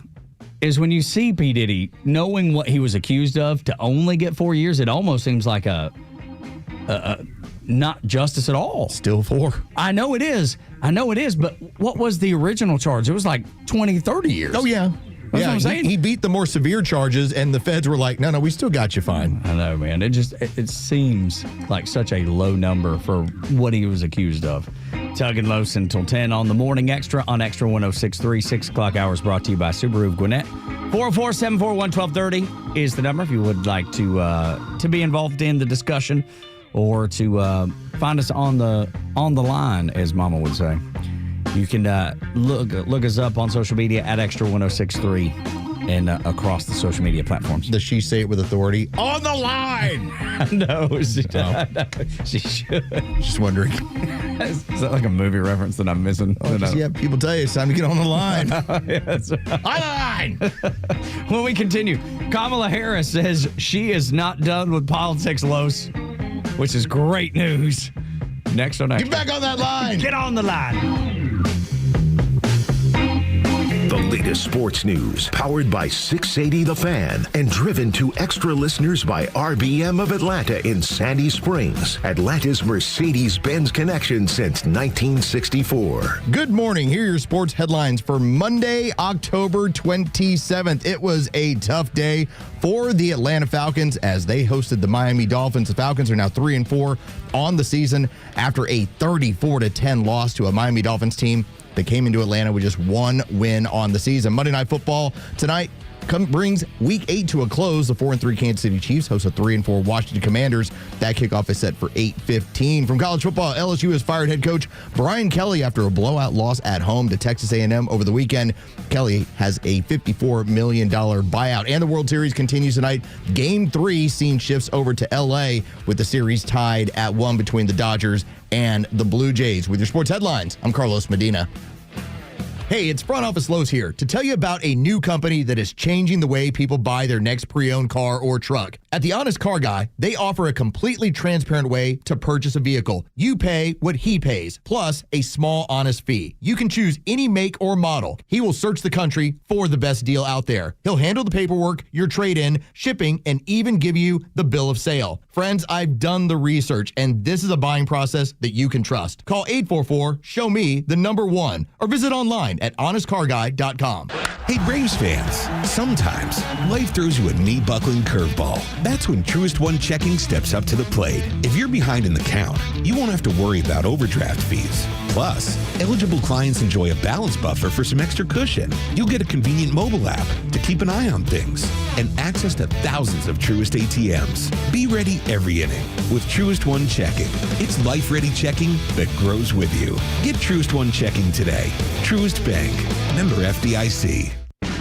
is when you see P. Diddy, knowing what he was accused of, to only get 4 years, it almost seems like a not justice at all. Still 4. I know it is. But what was the original charge? It was like 20, 30 years. Oh, yeah. That's what I'm saying. He beat the more severe charges, and the feds were like, no, we still got you fine. I know, man. It seems like such a low number for what he was accused of. Tug and Los until 10 on the Morning Extra on Extra 106.3. 6 o'clock hours brought to you by Subaru of Gwinnett. 404-741-1230 is the number if you would like to be involved in the discussion or to find us on the line, as Mama would say. You can look us up on social media at Xtra 1063 and across the social media platforms. Does she say it with authority? On the line! No, she should. Just wondering. Is that like a movie reference that I'm missing? Yeah, people tell you it's time to get on the line. Yes. On the line! When we continue, Kamala Harris says she is not done with politics, Los, which is great news. Next on Xtra. Get back on that line! Get on the line! The latest sports news, powered by 680 The Fan, and driven to Extra listeners by RBM of Atlanta in Sandy Springs, Atlanta's Mercedes-Benz connection since 1964. Good morning. Here are your sports headlines for Monday, October 27th. It was a tough day for the Atlanta Falcons as they hosted the Miami Dolphins. The Falcons are now 3-4 on the season after a 34-10 loss to a Miami Dolphins team that came into Atlanta with just one win on the season. Monday Night Football tonight brings Week 8 to a close. The 4-3 Kansas City Chiefs host a 3-4 Washington Commanders. That kickoff is set for 8:15. From college football, LSU has fired head coach Brian Kelly after a blowout loss at home to Texas A&M over the weekend. Kelly has a $54 million buyout. And the World Series continues tonight. Game 3 scene shifts over to L.A. with the series tied at 1 between the Dodgers and the Blue Jays. With your sports headlines, I'm Carlos Medina. Hey, it's Front Office Los here to tell you about a new company that is changing the way people buy their next pre-owned car or truck. At The Honest Car Guy, they offer a completely transparent way to purchase a vehicle. You pay what he pays, plus a small honest fee. You can choose any make or model. He will search the country for the best deal out there. He'll handle the paperwork, your trade-in, shipping, and even give you the bill of sale. Friends, I've done the research, and this is a buying process that you can trust. Call 844-SHOW-ME-1 or visit online at honestcarguy.com. Hey, Braves fans, sometimes life throws you a knee-buckling curveball. That's when Truist One Checking steps up to the plate. If you're behind in the count, you won't have to worry about overdraft fees. Plus, eligible clients enjoy a balance buffer for some extra cushion. You'll get a convenient mobile app to keep an eye on things and access to thousands of Truist ATMs. Be ready every inning with Truist One Checking. It's life-ready checking that grows with you. Get Truist One Checking today. Truist Bank. Member FDIC.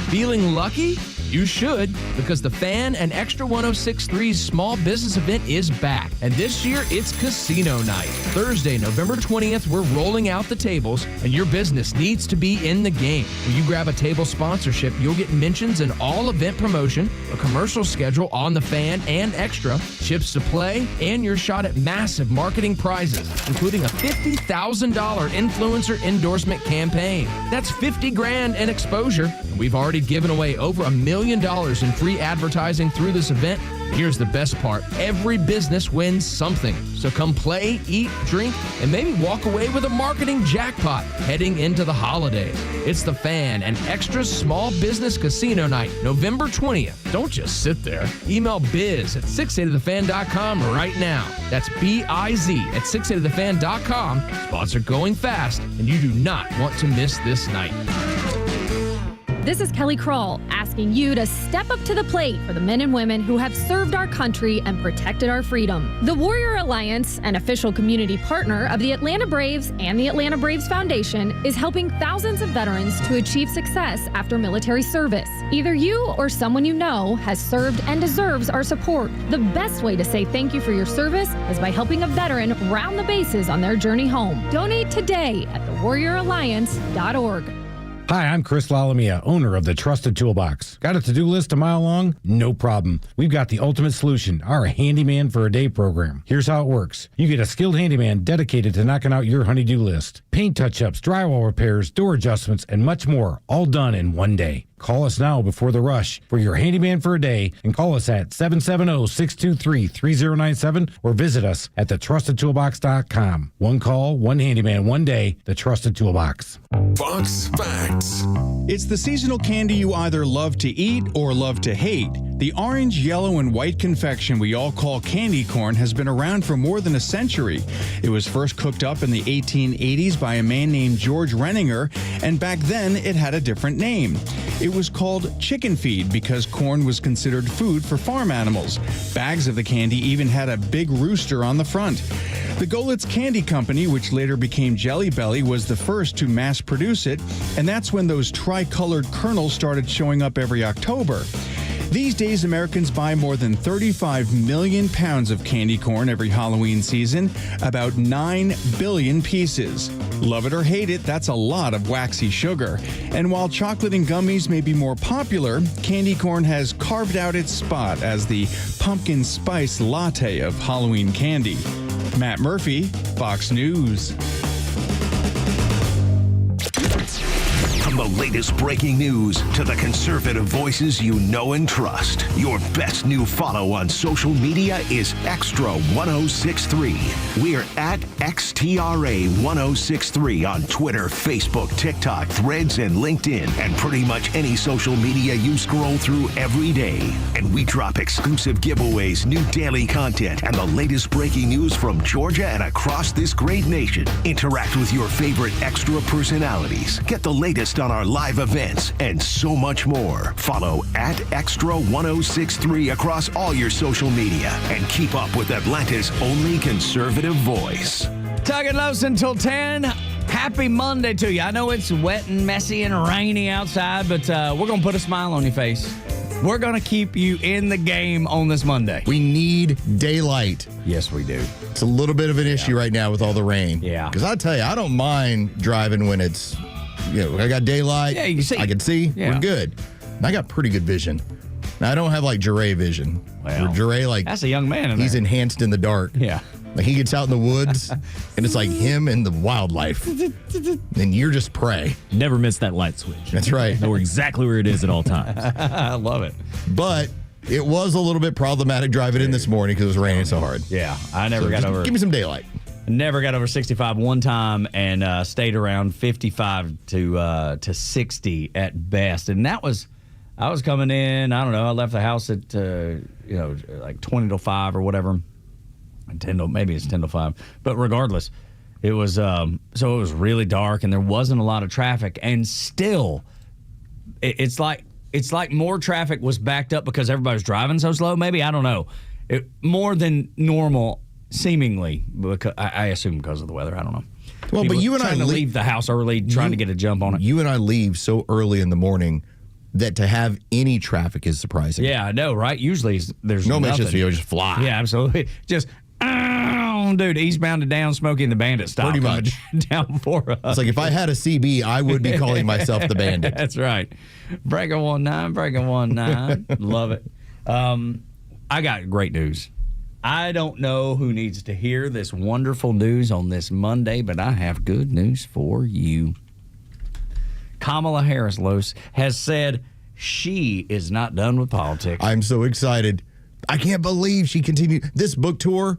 Feeling lucky? You should, because the Fan and Extra 1063's small business event is back. And this year, it's casino night. Thursday, November 20th, we're rolling out the tables, and your business needs to be in the game. When you grab a table sponsorship, you'll get mentions in all event promotion, a commercial schedule on the Fan and Extra, chips to play, and your shot at massive marketing prizes, including a $50,000 influencer endorsement campaign. That's $50,000 in exposure, and we've already given away over $1 million in free advertising through this event. Here's the best part. Every business wins something. So come play, eat, drink, and maybe walk away with a marketing jackpot heading into the holidays. It's the Fan and Extra Small Business Casino Night, November 20th. Don't just sit there. Email biz at 680thefan.com right now. That's B-I-Z at 680thefan.com. Spots are going fast, and you do not want to miss this night. This is Kelly Kroll asking you to step up to the plate for the men and women who have served our country and protected our freedom. The Warrior Alliance, an official community partner of the Atlanta Braves and the Atlanta Braves Foundation, is helping thousands of veterans to achieve success after military service. Either you or someone you know has served and deserves our support. The best way to say thank you for your service is by helping a veteran round the bases on their journey home. Donate today at thewarrioralliance.org. Hi, I'm Chris Lalamia, owner of the Trusted Toolbox. Got a to-do list a mile long? No problem. We've got the ultimate solution, our Handyman for a Day program. Here's how it works. You get a skilled handyman dedicated to knocking out your honey-do list. Paint touch-ups, drywall repairs, door adjustments, and much more, all done in one day. Call us now before the rush for your Handyman for a Day and call us at 770-623-3097 or visit us at thetrustedtoolbox.com. One call, one handyman, one day, the Trusted Toolbox. Fox Facts. gets. It's the seasonal candy you either love to eat or love to hate. The orange, yellow, and white confection we all call candy corn has been around for more than a century. It was first cooked up in the 1880s by a man named George Renninger, and back then it had a different name. It was called chicken feed because corn was considered food for farm animals. Bags of the candy even had a big rooster on the front. The Golitz Candy Company, which later became Jelly Belly, was the first to mass produce it, and that's when those tri-colored kernels started showing up every October. These days, Americans buy more than 35 million pounds of candy corn every Halloween season, about 9 billion pieces. Love it or hate it, that's a lot of waxy sugar. And while chocolate and gummies may be more popular, candy corn has carved out its spot as the pumpkin spice latte of Halloween candy. Matt Murphy, Fox News. From the latest breaking news to the conservative voices you know and trust, your best new follow on social media is Xtra 1063. We're at XTRA 1063 on Twitter, Facebook, TikTok, Threads, and LinkedIn, and pretty much any social media you scroll through every day. And we drop exclusive giveaways, new daily content, and the latest breaking news from Georgia and across this great nation. Interact with your favorite Extra personalities. Get the latest on our live events and so much more. Follow at Extra 1063 across all your social media and keep up with Atlanta's only conservative voice. Tug and Los until 10. Happy Monday to you. I know it's wet and messy and rainy outside, but we're going to put a smile on your face. We're going to keep you in the game on this Monday. We need daylight. Yes, we do. It's a little bit of an issue right now with all the rain. Yeah. Because I tell you, I don't mind driving when it's, I got daylight. Yeah, you can see. I can see. Yeah. We're good. And I got pretty good vision. Now, I don't have like Jure vision. Well, Jure, like, that's a young man in he's there. enhanced in the dark. Yeah. Like he gets out in the woods and it's like him and the wildlife. And you're just prey. Never miss that light switch. That's right. Know exactly where it is at all times. I love it. But it was a little bit problematic driving in this morning because it was raining so hard. Yeah. I never got over. Give me some daylight. Never got over 65 one time and stayed around 55 to 60 at best. And that was, I was coming in, I don't know, I left the house at, like 20 to 5 or whatever. 10 to, maybe it's 10 to 5. But regardless, it was, so it was really dark and there wasn't a lot of traffic. And still, it's like more traffic was backed up because everybody was driving so slow. Maybe, I don't know. More than normal. Seemingly, because I assume because of the weather. I don't know. Well, People but you and I trying to leave the house early, trying to get a jump on it. You and I leave so early in the morning that to have any traffic is surprising. Yeah, I know, right? Usually there's no nothing. just fly. Yeah, absolutely. Just, dude, eastbound and down, Smokey and the Bandit style. Pretty much down for us. It's like if I had a CB, I would be calling myself the Bandit. That's right. Breaker 19, breaker 19. Love it. I got great news. I don't know who needs to hear this wonderful news on this Monday, but I have good news for you. Kamala Harris, Los, has said she is not done with politics. I'm so excited. I can't believe she continued this book tour.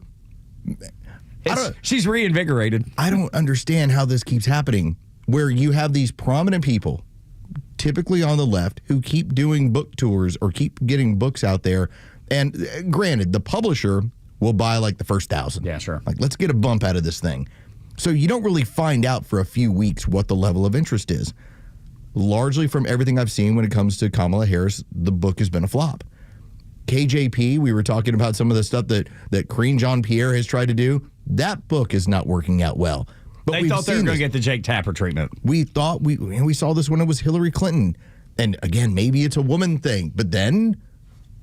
She's reinvigorated. I don't understand how this keeps happening, where you have these prominent people, typically on the left, who keep doing book tours or keep getting books out there. And granted, the publisher will buy like the first 1,000. Yeah, sure. Like, let's get a bump out of this thing. So you don't really find out for a few weeks what the level of interest is. Largely from everything I've seen when it comes to Kamala Harris, the book has been a flop. KJP, we were talking about some of the stuff that Karine Jean-Pierre has tried to do. That book is not working out well. But they thought they were going to get the Jake Tapper treatment. We thought we saw this when it was Hillary Clinton. And again, maybe it's a woman thing. But then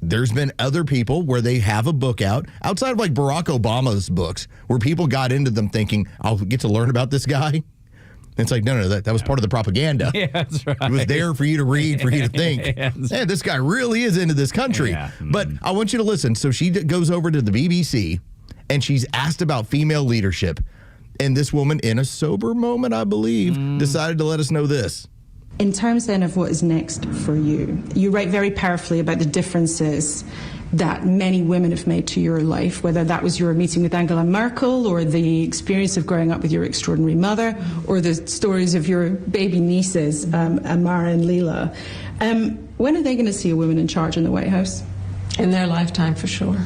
there's been other people where they have a book out outside of like Barack Obama's books where people got into them thinking, I'll get to learn about this guy. And it's like, no, that was part of the propaganda. Yeah, that's right. It was there for you to read, for you to think, Yes. hey, this guy really is into this country. Yeah. But I want you to listen. So she goes over to the BBC and she's asked about female leadership. And this woman, in a sober moment, I believe, decided to let us know this. In terms then of what is next for you, you write very powerfully about the differences that many women have made to your life, whether that was your meeting with Angela Merkel or the experience of growing up with your extraordinary mother or the stories of your baby nieces, Amara and Leela. When are they going to see a woman in charge in the White House? In their lifetime, for sure.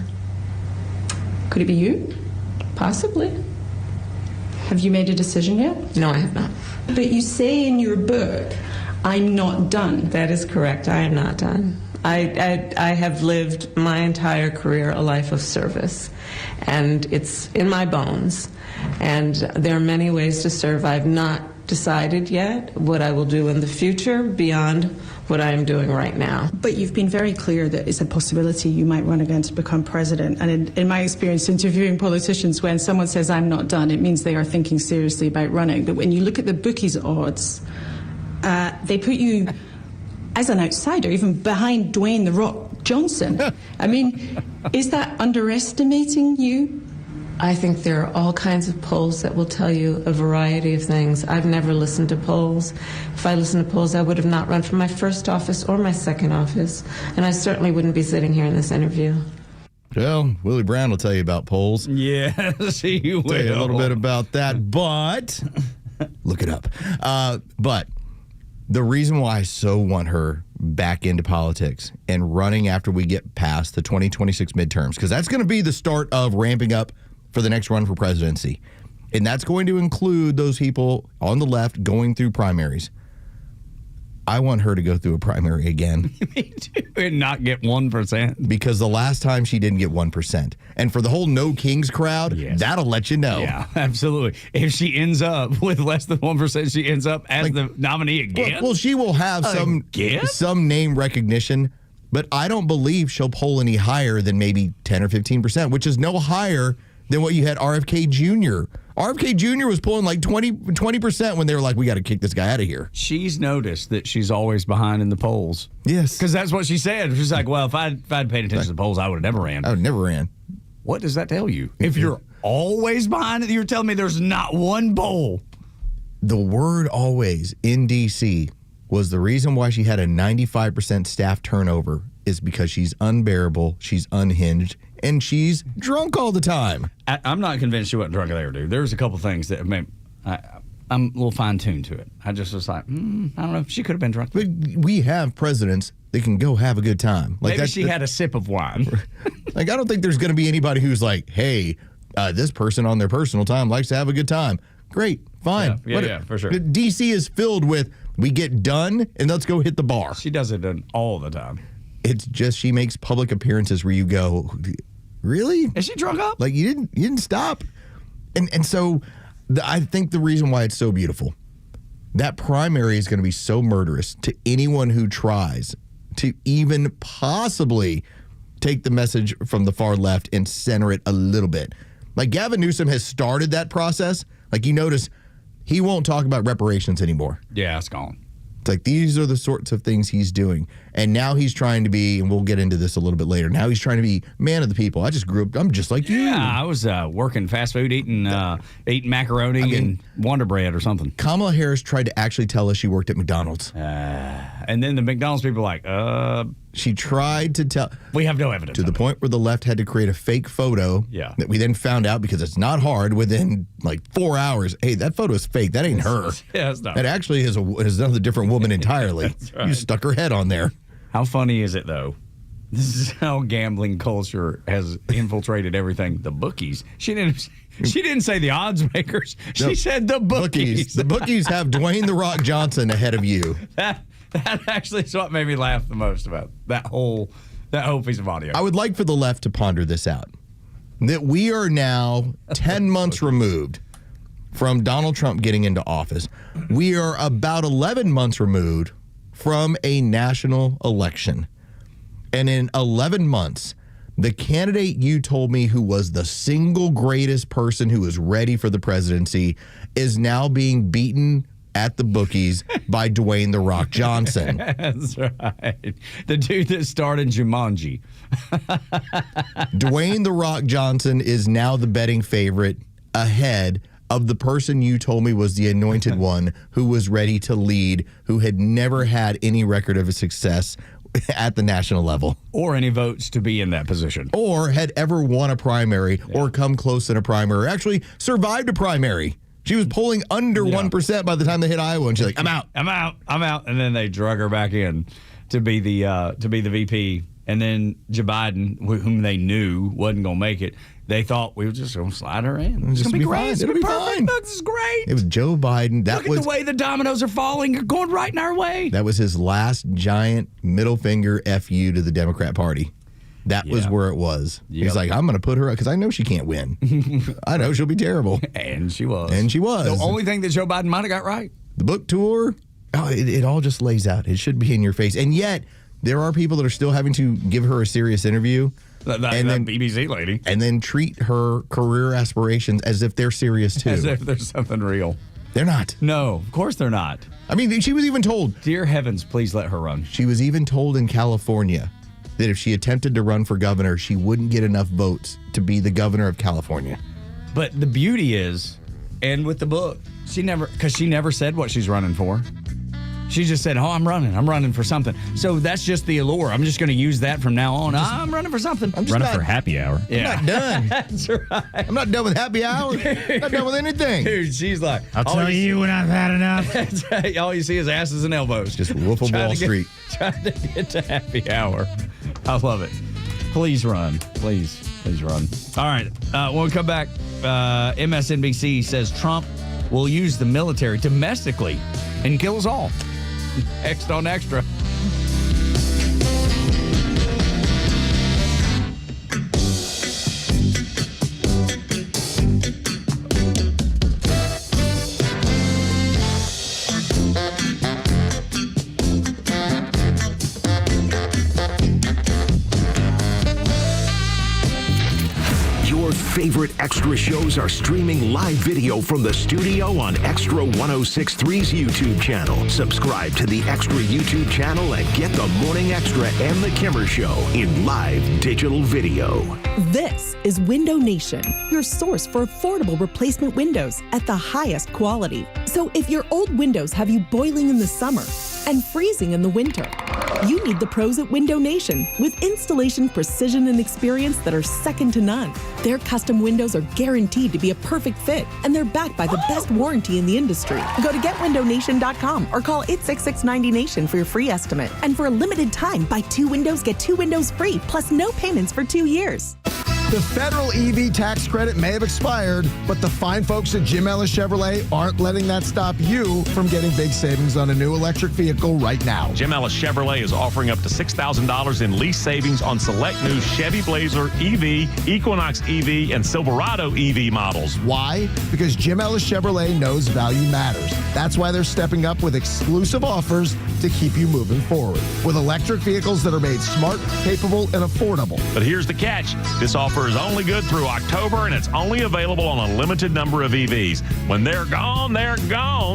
Could it be you? Possibly. Have you made a decision yet? No, I have not. But you say in your book, I'm not done. That is correct. I am not done. I have lived my entire career a life of service, and it's in my bones. And there are many ways to serve. I've not decided yet what I will do in the future beyond what I am doing right now. But you've been very clear that it's a possibility you might run again to become president. And in my experience interviewing politicians, when someone says I'm not done, it means they are thinking seriously about running. But when you look at the bookies' odds, they put you as an outsider, even behind Dwayne "The Rock" Johnson. I mean, is that underestimating you? I think there are all kinds of polls that will tell you a variety of things. I've never listened to polls. If I listened to polls, I would have not run for my first office or my second office, and I certainly wouldn't be sitting here in this interview. Well, Willie Brown will tell you about polls. Yes, he will. Tell you a little bit about that, but look it up. But the reason why I so want her back into politics and running after we get past the 2026 midterms, because that's going to be the start of ramping up for the next run for presidency. And that's going to include those people on the left going through primaries. I want her to go through a primary again. Me too. And not get 1%. Because the last time she didn't get 1%. And for the whole No Kings crowd, that'll let you know. Yeah, absolutely. If she ends up with less than 1%, she ends up as the nominee again. Well, she will have some name recognition, but I don't believe she'll poll any higher than maybe 10 or 15%, which is no higher than what you had RFK Jr. RFK Jr. was pulling like 20% when they were like, we got to kick this guy out of here. She's noticed that she's always behind in the polls. Yes. Because that's what she said. She's like, well, if I'd paid attention to the polls, I would have never ran. I would never ran. What does that tell you? If you're always behind it, you're telling me there's not one poll. The word always in D.C. was the reason why she had a 95% staff turnover is because she's unbearable, she's unhinged, and she's drunk all the time. I'm not convinced she wasn't drunk there, dude. There's a couple things that I'm a little fine-tuned to it. I just was like, I don't know. She could have been drunk. But we have presidents that can go have a good time. Like maybe she had a sip of wine. Like, I don't think there's going to be anybody who's like, hey, this person on their personal time likes to have a good time. Great, fine. Yeah, for sure. D.C. is filled with, we get done, and let's go hit the bar. She does it all the time. It's just she makes public appearances where you go, really? Is she drunk up? Like, you didn't stop. And so I think the reason why it's so beautiful, that primary is going to be so murderous to anyone who tries to even possibly take the message from the far left and center it a little bit. Like, Gavin Newsom has started that process. Like, you notice he won't talk about reparations anymore. Yeah, it's gone. It's like, these are the sorts of things he's doing. And now he's trying to be, and we'll get into this a little bit later, now he's trying to be man of the people. I just grew up, I'm just like you. Yeah, I was working fast food, eating macaroni and Wonder Bread or something. Kamala Harris tried to actually tell us she worked at McDonald's. And then the McDonald's people were like, She tried to tell. We have no evidence. To the point where the left had to create a fake photo that we then found out, because it's not hard, within like 4 hours. Hey, that photo is fake. That ain't her. Yeah, it's not. That actually is another different woman entirely. That's right. You stuck her head on there. How funny is it, though? This is how gambling culture has infiltrated everything. The bookies. She didn't say the odds makers. She said the bookies. The bookies have Dwayne "The Rock" Johnson ahead of you. That actually is what made me laugh the most about that whole piece of audio. I would like for the left to ponder this out. That we are now 10 months removed from Donald Trump getting into office. We are about 11 months removed from a national election. And in 11 months, the candidate you told me who was the single greatest person who was ready for the presidency is now being beaten at the bookies by Dwayne "The Rock" Johnson. That's right. The dude that starred in Jumanji. Dwayne "The Rock" Johnson is now the betting favorite ahead of the person you told me was the anointed one who was ready to lead, who had never had any record of success at the national level. Or any votes to be in that position. Or had ever won a primary or come close in a primary. Or actually survived a primary. She was polling under 1% by the time they hit Iowa, and she's like, I'm out. And then they drug her back in to be the VP. And then Joe Biden, whom they knew wasn't going to make it, they thought we were just going to slide her in. It's going to be great. It's going to be fine. This is great. It was Joe Biden. Look at the way the dominoes are falling. They're going right in our way. That was his last giant middle finger FU to the Democrat Party. That was where it was. Yep. He's like, I'm going to put her up because I know she can't win. I know she'll be terrible. And she was. The only thing that Joe Biden might have got right. The book tour, it all just lays out. It should be in your face. And yet, there are people that are still having to give her a serious interview. That BBC lady. And then treat her career aspirations as if they're serious, too. As if there's something real. They're not. No, of course they're not. I mean, she was even told. Dear heavens, please let her run. She was even told in California that if she attempted to run for governor, she wouldn't get enough votes to be the governor of California. But the beauty is, and with the book, she never said what she's running for. She just said, I'm running for something. So that's just the allure. I'm just going to use that from now on. I'm running for something. I'm running for happy hour. Yeah. I'm not done. That's right. I'm not done with happy hour. I'm not done with anything. Dude, she's like, I'll tell you when I've had enough. All you see is asses and elbows. Just Wolf of Wall Street. Trying to get to happy hour. I love it. Please run. Please run. All right. When we come back, MSNBC says Trump will use the military domestically and kill us all. Next on Extra. Your favorite Extra shows are streaming live video from the studio on Extra 106.3's YouTube channel. Subscribe to the Extra YouTube channel and get the Morning Extra and the Kimmer Show in live digital video. This is Window Nation, your source for affordable replacement windows at the highest quality. So if your old windows have you boiling in the summer and freezing in the winter, you need the pros at Window Nation with installation precision and experience that are second to none. Their custom windows are guaranteed to be a perfect fit, and they're backed by the best warranty in the industry. Go to getwindownation.com or call 866-90Nation for your free estimate. And for a limited time, buy 2 windows, get 2 windows free, plus no payments for 2 years. The federal EV tax credit may have expired, but the fine folks at Jim Ellis Chevrolet aren't letting that stop you from getting big savings on a new electric vehicle right now. Jim Ellis Chevrolet is offering up to $6,000 in lease savings on select new Chevy Blazer EV, Equinox EV, and Silverado EV models. Why? Because Jim Ellis Chevrolet knows value matters. That's why they're stepping up with exclusive offers to keep you moving forward. With electric vehicles that are made smart, capable, and affordable. But here's the catch. This offer is only good through October, and it's only available on a limited number of EVs. When they're gone,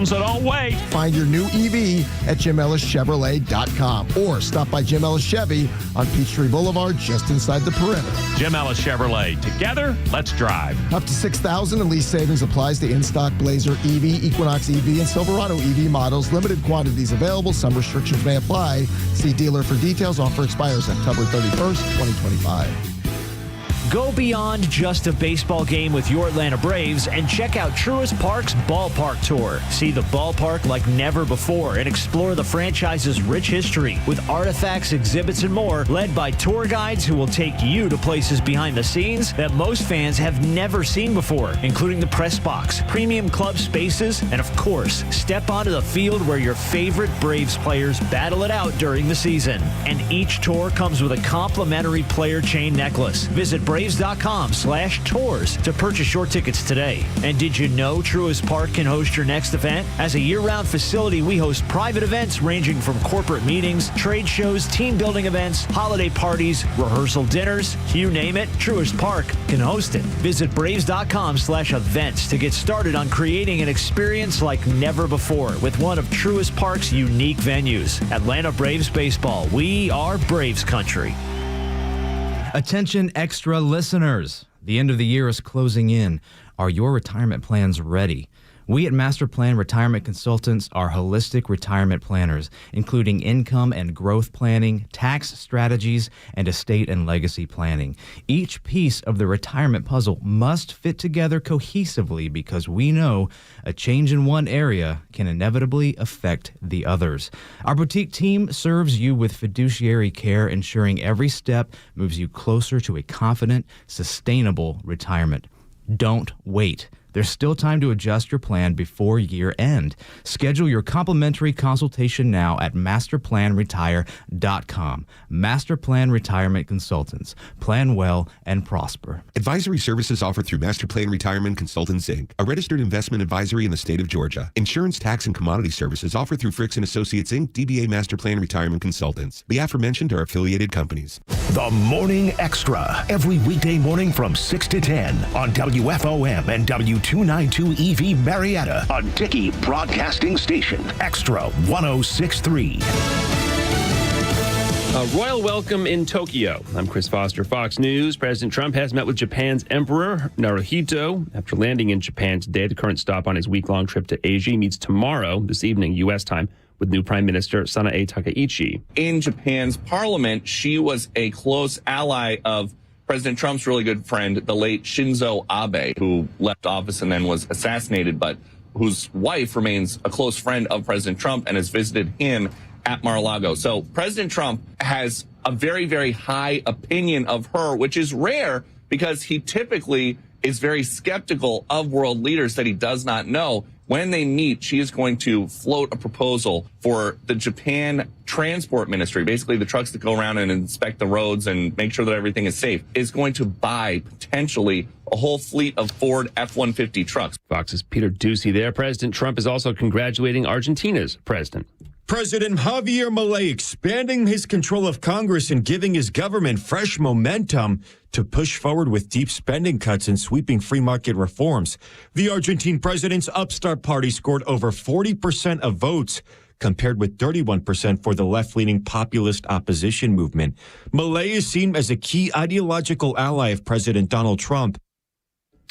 so don't wait. Find your new EV at JimEllisChevrolet.com or stop by Jim Ellis Chevy on Peachtree Boulevard just inside the perimeter. Jim Ellis Chevrolet. Together, let's drive. Up to $6,000 in lease savings applies to in-stock Blazer EV, Equinox EV, and Silverado EV models. Limited quantities available. Some restrictions may apply. See dealer for details. Offer expires October 31st, 2025. Go beyond just a baseball game with your Atlanta Braves and check out Truist Park's Ballpark Tour. See the ballpark like never before and explore the franchise's rich history with artifacts, exhibits, and more, led by tour guides who will take you to places behind the scenes that most fans have never seen before, including the press box, premium club spaces, and of course, step onto the field where your favorite Braves players battle it out during the season. And each tour comes with a complimentary player chain necklace. Visit Braves.com/tours to purchase your tickets today. And did you know Truist Park can host your next event? As a year-round facility, we host private events ranging from corporate meetings, trade shows, team building events, holiday parties, rehearsal dinners, you name it, Truist Park can host it. Visit Braves.com/events to get started on creating an experience like never before with one of Truist Park's unique venues. Atlanta Braves Baseball. We are Braves country. Attention Extra listeners. The end of the year is closing in. Are your retirement plans ready? We at Master Plan Retirement Consultants are holistic retirement planners, including income and growth planning, tax strategies, and estate and legacy planning. Each piece of the retirement puzzle must fit together cohesively because we know a change in one area can inevitably affect the others. Our boutique team serves you with fiduciary care, ensuring every step moves you closer to a confident, sustainable retirement. Don't wait. There's still time to adjust your plan before year end. Schedule your complimentary consultation now at masterplanretire.com. Master Plan Retirement Consultants. Plan well and prosper. Advisory services offered through Master Plan Retirement Consultants, Inc., a registered investment advisory in the state of Georgia. Insurance, tax, and commodity services offered through Fricks & Associates, Inc., DBA Master Plan Retirement Consultants. The aforementioned are affiliated companies. The Morning Extra, every weekday morning from 6 to 10 on WFOM and W292 EV Marietta, a Dickey Broadcasting Station. Extra 106.3. A royal welcome in Tokyo. I'm Chris Foster, Fox News. President Trump has met with Japan's Emperor Naruhito after landing in Japan today. The current stop on his week-long trip to Asia. He meets tomorrow, this evening, U.S. time, with new Prime Minister Sanae Takaichi. In Japan's parliament, she was a close ally of President Trump's really good friend, the late Shinzo Abe, who left office and then was assassinated, but whose wife remains a close friend of President Trump and has visited him at Mar-a-Lago. So President Trump has a very, very high opinion of her, which is rare because he typically is very skeptical of world leaders that he does not know. When they meet, she is going to float a proposal for the Japan Transport Ministry, basically the trucks that go around and inspect the roads and make sure that everything is safe, is going to buy potentially a whole fleet of Ford F-150 trucks. Fox's Peter Ducey there. President Trump is also congratulating Argentina's president. President Javier Milei expanding his control of Congress and giving his government fresh momentum to push forward with deep spending cuts and sweeping free market reforms. The Argentine president's upstart party scored over 40% of votes, compared with 31% for the left-leaning populist opposition movement. Milei is seen as a key ideological ally of President Donald Trump.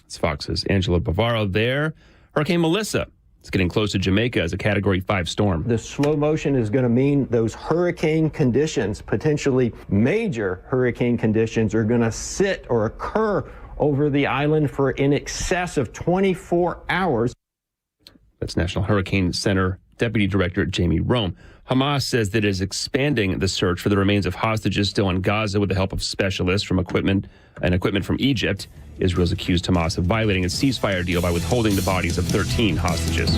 It's Fox's Angela Bavaro there. Hurricane Melissa. It's getting close to Jamaica as a Category 5 storm. The slow motion is going to mean those hurricane conditions, potentially major hurricane conditions, are going to sit or occur over the island for in excess of 24 hours. That's National Hurricane Center Deputy Director Jamie Rome. Hamas says that it is expanding the search for the remains of hostages still in Gaza with the help of specialists from equipment from Egypt. Israel's accused Hamas of violating a ceasefire deal by withholding the bodies of 13 hostages.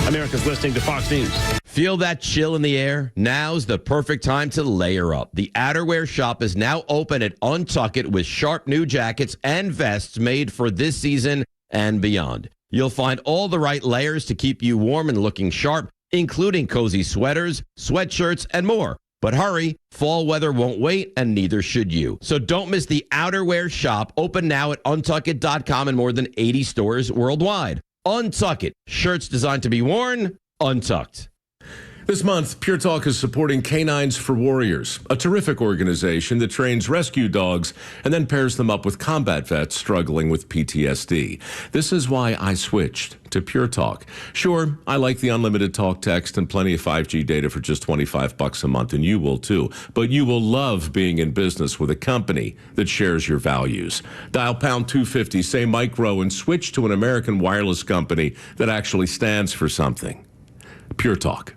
America's listening to Fox News. Feel that chill in the air? Now's the perfect time to layer up. The outerwear shop is now open at Untuckit with sharp new jackets and vests made for this season and beyond. You'll find all the right layers to keep you warm and looking sharp, including cozy sweaters, sweatshirts, and more. But hurry, fall weather won't wait, and neither should you. So don't miss the outerwear shop, open now at untuckit.com in more than 80 stores worldwide. Untuckit, shirts designed to be worn, untucked. This month, Pure Talk is supporting Canines for Warriors, a terrific organization that trains rescue dogs and then pairs them up with combat vets struggling with PTSD. This is why I switched to Pure Talk. Sure, I like the unlimited talk, text, and plenty of 5G data for just $25 a month, and you will too. But you will love being in business with a company that shares your values. Dial pound 250, say micro, and switch to an American wireless company that actually stands for something. Pure Talk.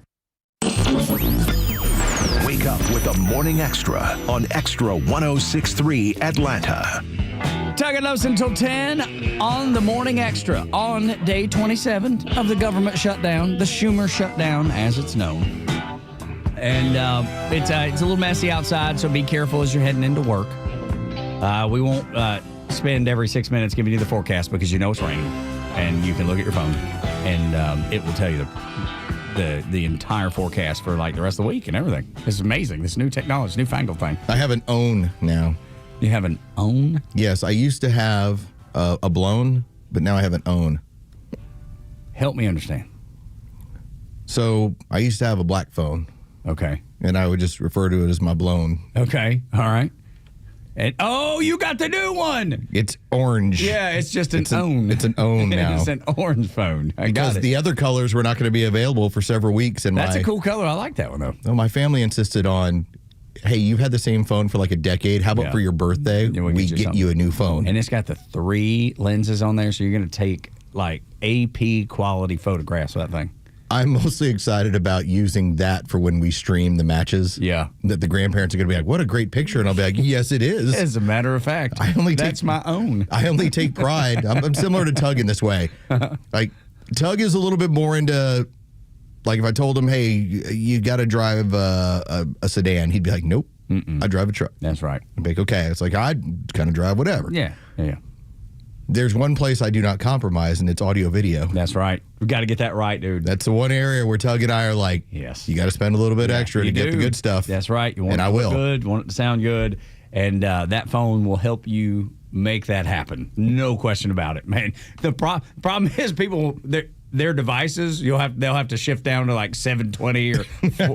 Wake up with the Morning Extra on Extra 106.3 Atlanta. Tug and Los until 10 on the Morning Extra on day 27 of the government shutdown, the Schumer shutdown as it's known. And it's a little messy outside, so be careful as you're heading into work. We won't spend every 6 minutes giving you the forecast because you know it's raining, and you can look at your phone, and it will tell you the entire forecast for like the rest of the week and everything. It's amazing. This new technology, newfangled thing. I have an OWN now. You have an OWN? Yes, I used to have a blown, but now I have an OWN. Help me understand. So I used to have a black phone. Okay. And I would just refer to it as my blown. Okay. All right. And you got the new one. It's orange. Yeah, it's just an own. It's an own now. It's an orange phone. Because the other colors were not going to be available for several weeks. And That's a cool color. I like that one, though. No, my family insisted on, hey, you've had the same phone for like a decade. How about for your birthday, we get you a new phone? And it's got the 3 lenses on there, so you're going to take like AP quality photographs of that thing. I'm mostly excited about using that for when we stream the matches. Yeah. That the grandparents are going to be like, what a great picture. And I'll be like, yes, it is. As a matter of fact, that's my own. I only take pride. I'm similar to Tug in this way. Like, Tug is a little bit more into, like, if I told him, hey, you got to drive a sedan, he'd be like, nope, I drive a truck. That's right. I'd be like, okay. It's like, I kind of drive whatever. Yeah. There's one place I do not compromise, and it's audio video. That's right. We got to get that right, dude. That's the one area where Tug and I are like, yes, you got to spend a little bit extra to get the good stuff. That's right. You want it to look good, you want it to sound good, and that phone will help you make that happen. No question about it, man. The problem is people, their devices, they'll have to shift down to like 720 or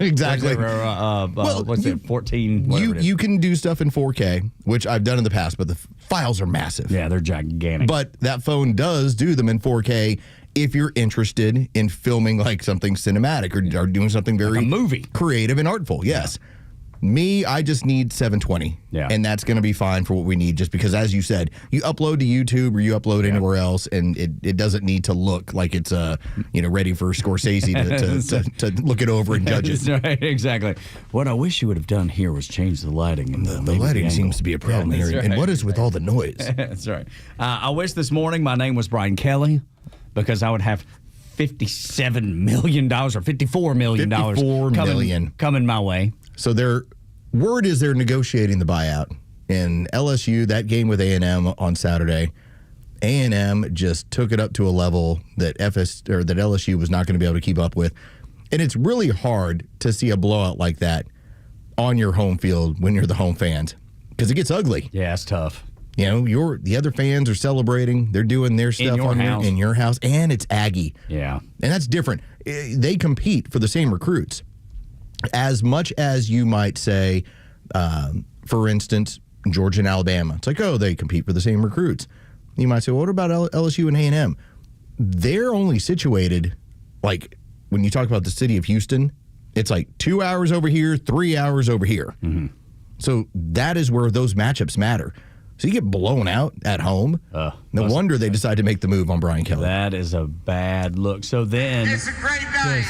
exactly. What's it, 14? You can do stuff in 4K, which I've done in the past, but the files are massive. Yeah, they're gigantic. But that phone does do them in 4K if you're interested in filming like something cinematic or doing something very like a movie, creative and artful. Yes. Yeah. Me, I just need 720. Yeah. And that's going to be fine for what we need, just because, as you said, you upload to YouTube or you upload anywhere else, and it doesn't need to look like it's ready for Scorsese to look it over and judge it. That's right, exactly. What I wish you would have done here was change the lighting. And the lighting seems to be a problem here. Right. And what is with all the noise? That's right. I wish this morning my name was Brian Kelly, because I would have $57 million or $54 million coming my way. So their word is they're negotiating the buyout. And LSU, that game with A&M on Saturday, A&M just took it up to a level that that LSU was not going to be able to keep up with. And it's really hard to see a blowout like that on your home field when you're the home fans, because it gets ugly. Yeah, it's tough. You know, the other fans are celebrating. They're doing their stuff in your house, and it's Aggie. Yeah. And that's different. They compete for the same recruits. As much as you might say, for instance, Georgia and Alabama. It's like, they compete for the same recruits. You might say, well, what about LSU and A&M? They're only situated, like, when you talk about the city of Houston, it's like 2 hours over here, 3 hours over here. Mm-hmm. So that is where those matchups matter. So you get blown out at home. No wonder they decide to make the move on Brian Kelly. That is a bad look. So then... It's a great night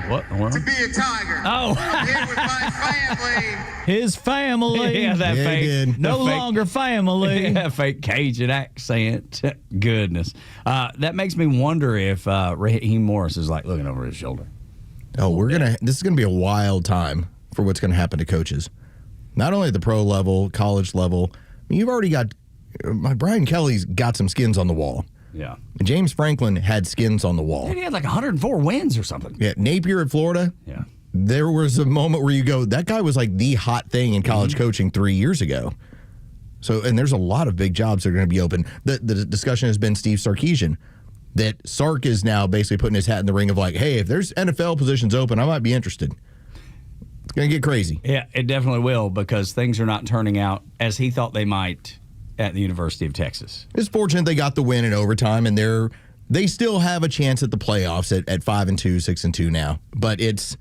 to be a Tiger. Oh. I'm here with my family. His family. Yeah, that fake. Longer family. Yeah, fake Cajun accent. Goodness. That makes me wonder if Raheem Morris is like looking over his shoulder. Oh, this is going to be a wild time for what's going to happen to coaches. Not only at the pro level, college level. You've already got Brian Kelly's got some skins on the wall. Yeah. James Franklin had skins on the wall. And he had like 104 wins or something. Yeah. Napier at Florida. Yeah. There was a moment where you go, that guy was like the hot thing in college coaching 3 years ago. So, and there's a lot of big jobs that are going to be open. The discussion has been Steve Sarkisian, that Sark is now basically putting his hat in the ring of like, hey, if there's NFL positions open, I might be interested. It's going to get crazy. Yeah, it definitely will, because things are not turning out as he thought they might at the University of Texas. It's fortunate they got the win in overtime, and they still have a chance at the playoffs at 5-2, 6-2 now. But it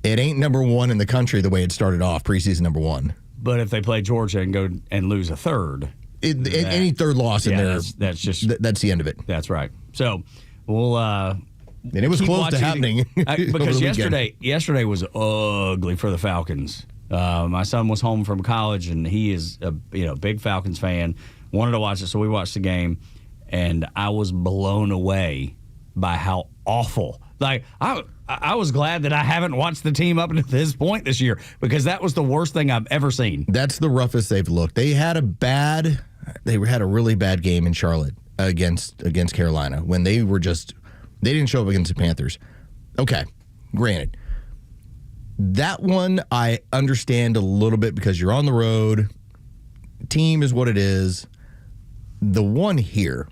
ain't number one in the country the way it started off, preseason number one. But if they play Georgia and go and lose a third, any third loss in there, that's the end of it. That's right. So we'll. And it was close to happening because yesterday was ugly for the Falcons. My son was home from college, and he is a big Falcons fan. Wanted to watch it, so we watched the game, and I was blown away by how awful. Like I was glad that I haven't watched the team up to this point this year, because that was the worst thing I've ever seen. That's the roughest they've looked. They had a really bad game in Charlotte against Carolina when they didn't show up against the Panthers. Okay, granted. That one I understand a little bit because you're on the road. Team is what it is. The one here,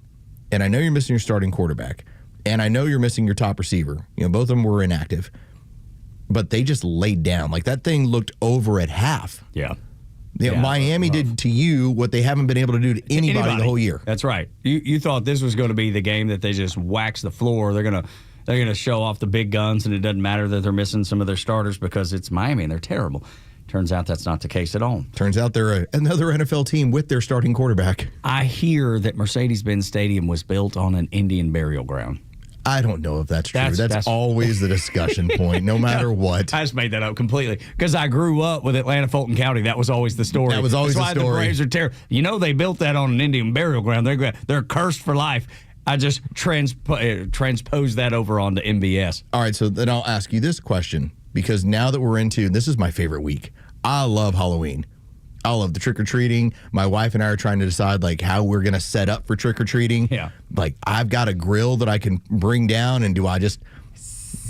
and I know you're missing your starting quarterback, and I know you're missing your top receiver. Both of them were inactive. But they just laid down. Like, that thing looked over at half. Yeah. Miami did to you what they haven't been able to do to anybody the whole year. That's right. You thought this was going to be the game that they just wax the floor. They're gonna show off the big guns, and it doesn't matter that they're missing some of their starters because it's Miami and they're terrible. Turns out that's not the case at all. Turns out they're another NFL team with their starting quarterback. I hear that Mercedes-Benz Stadium was built on an Indian burial ground. I don't know if that's true. That's always the discussion point, no matter what. I just made that up completely because I grew up with Atlanta, Fulton County. That was always the story. That was always That's the story. Why the Braves are terrible. You know, they built that on an Indian burial ground. They're cursed for life. I just transposed that over onto MBS. All right, so then I'll ask you this question because now that we're into, this is my favorite week. I love Halloween. I love the trick-or-treating. My wife and I are trying to decide like how we're going to set up for trick-or-treating. Yeah. Like I've got a grill that I can bring down, and do I just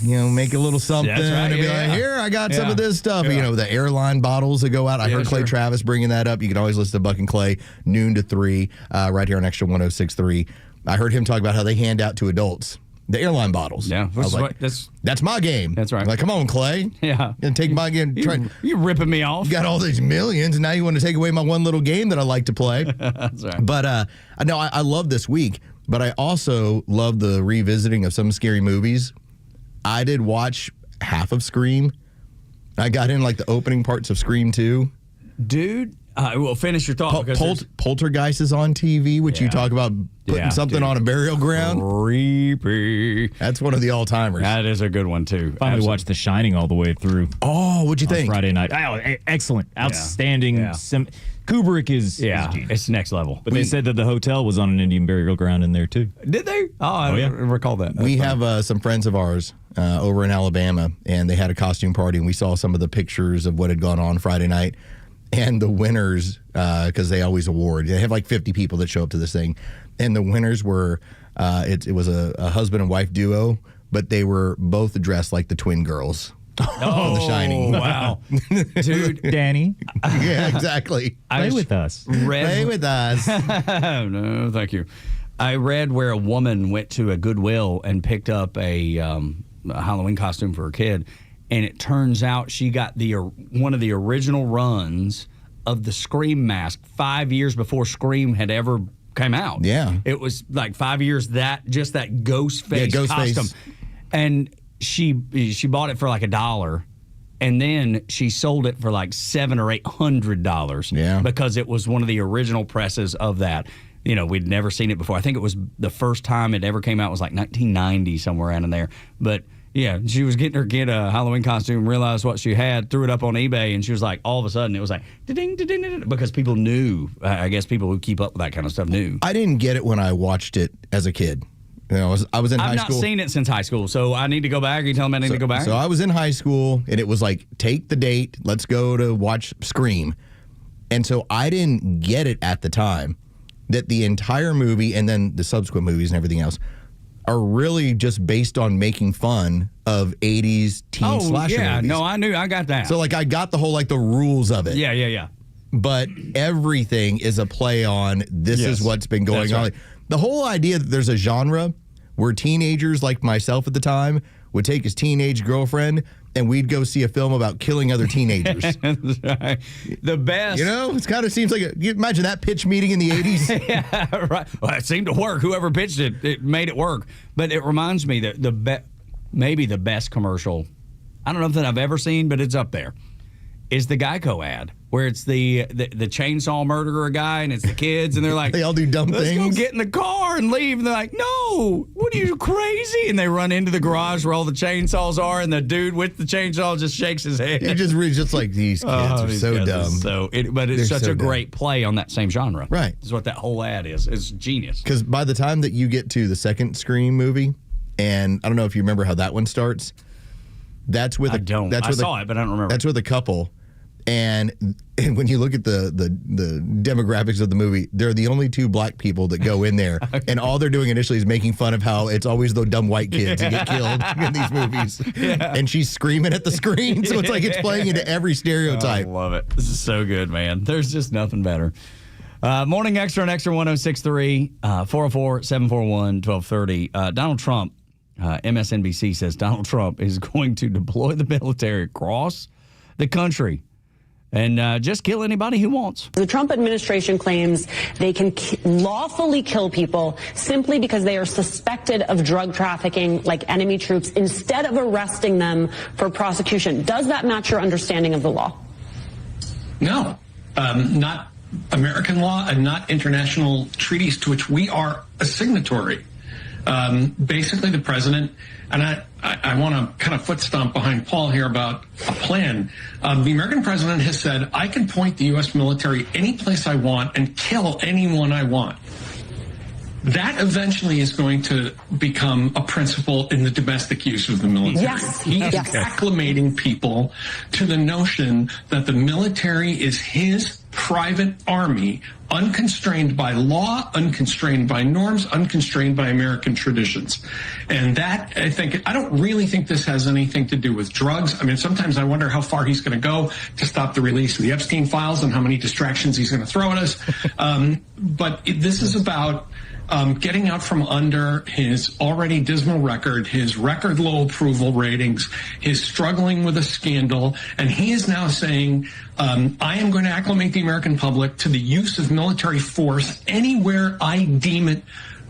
make a little something and be like, here, I got some of this stuff. Yeah. The airline bottles that go out. I heard Clay Travis bringing that up. You can always listen to Buck and Clay, noon to 3, right here on Extra 106.3. I heard him talk about how they hand out to adults the airline bottles. Yeah. I was like, that's my game. That's right. I'm like, come on, Clay. Yeah. And take my game. You're ripping me off. You got all these millions, and now you want to take away my one little game that I like to play. That's right. But I love this week, but I also love the revisiting of some scary movies. I did watch half of Scream. I got in like the opening parts of Scream 2. Dude, well, finish your thought. Poltergeist is on TV, which you talk about putting something on a burial ground. Creepy. That's one of the all-timers. That is a good one, too. Finally watched The Shining all the way through. Oh, what'd you think? Friday night. Oh, excellent. Outstanding. Yeah. Kubrick is it's next level. But they said that the hotel was on an Indian burial ground in there, too. Did they? Oh, I don't recall that. We have some friends of ours over in Alabama, and they had a costume party, and we saw some of the pictures of what had gone on Friday night. And the winners, because they always award, they have like 50 people that show up to this thing. And the winners were, it was a husband and wife duo, but they were both dressed like the twin girls. Oh, The Shining. Wow. Dude. Danny. Yeah, exactly. Play with us. Play with us. No, thank you. I read where a woman went to a Goodwill and picked up a Halloween costume for her kid. And it turns out she got one of the original runs of the Scream mask 5 years before Scream had ever came out. Yeah. It was like 5 years that ghost face costume. And she bought it for like $1. And then she sold it for like $700 or $800. Yeah. Because it was one of the original presses of that. We'd never seen it before. I think it was the first time it ever came out was like 1990, somewhere around in there. But yeah, she was getting her kid a Halloween costume, realized what she had, threw it up on eBay, and she was like, all of a sudden, it was like, ding, ding, ding, ding, because people knew. I guess people who keep up with that kind of stuff knew. I didn't get it when I watched it as a kid. I was in high school. I've not seen it since high school, so I need to go back. Are you telling me I need to go back? So I was in high school, and it was like, take the date, let's go to watch Scream. And so I didn't get it at the time that the entire movie and then the subsequent movies and everything else are really just based on making fun of 80s teen slasher movies. No, I got that. So, like, I got the whole, like, the rules of it. Yeah. But everything is a play on this is what's been going on. Right. The whole idea that there's a genre where teenagers like myself at the time would take his teenage girlfriend and we'd go see a film about killing other teenagers. That's right. The best. It kind of seems like you imagine that pitch meeting in the 80s. Yeah, right. Well, it seemed to work. Whoever pitched it, it made it work. But it reminds me that maybe the best commercial, I don't know that I've ever seen, but it's up there, is the Geico ad where it's the chainsaw murderer guy and it's the kids and they're like, they all do dumb Let's things. Go get in the car and leave. And they're like, no, what are you, crazy? And they run into the garage where all the chainsaws are and the dude with the chainsaw just shakes his head. He just like, these kids are so dumb. But it's They're such so a dumb. great play on that same genre. Right. Is what that whole ad is. It's genius. Because by the time that you get to the second Scream movie, and I don't know if you remember how that one starts, that's with I saw it, but I don't remember. That's with a couple. And when you look at the demographics of the movie, they're the only two black people that go in there. And all they're doing initially is making fun of how it's always the dumb white kids who get killed in these movies. Yeah. And she's screaming at the screen. So it's like it's playing into every stereotype. I love it. This is so good, man. There's just nothing better. Morning Xtra and Extra 106.3, 404-741-1230. Donald Trump, MSNBC says Donald Trump is going to deploy the military across the country and just kill anybody who wants. The Trump administration claims they can lawfully kill people simply because they are suspected of drug trafficking like enemy troops instead of arresting them for prosecution. Does that match your understanding of the law? No, not American law and not international treaties to which we are a signatory. Basically, the president, and I want to kind of foot stomp behind Paul here about a plan. The American president has said, I can point the U.S. military any place I want and kill anyone I want. That eventually is going to become a principle in the domestic use of the military. Yes. He is acclimating people to the notion that the military is his private army, unconstrained by law, unconstrained by norms, unconstrained by American traditions. And that, I don't really think this has anything to do with drugs. I mean, sometimes I wonder how far he's going to go to stop the release of the Epstein files and how many distractions he's going to throw at us. But this is about getting out from under his already dismal record, his record low approval ratings, his struggling with a scandal, and he is now saying, I am going to acclimate the American public to the use of military force anywhere I deem it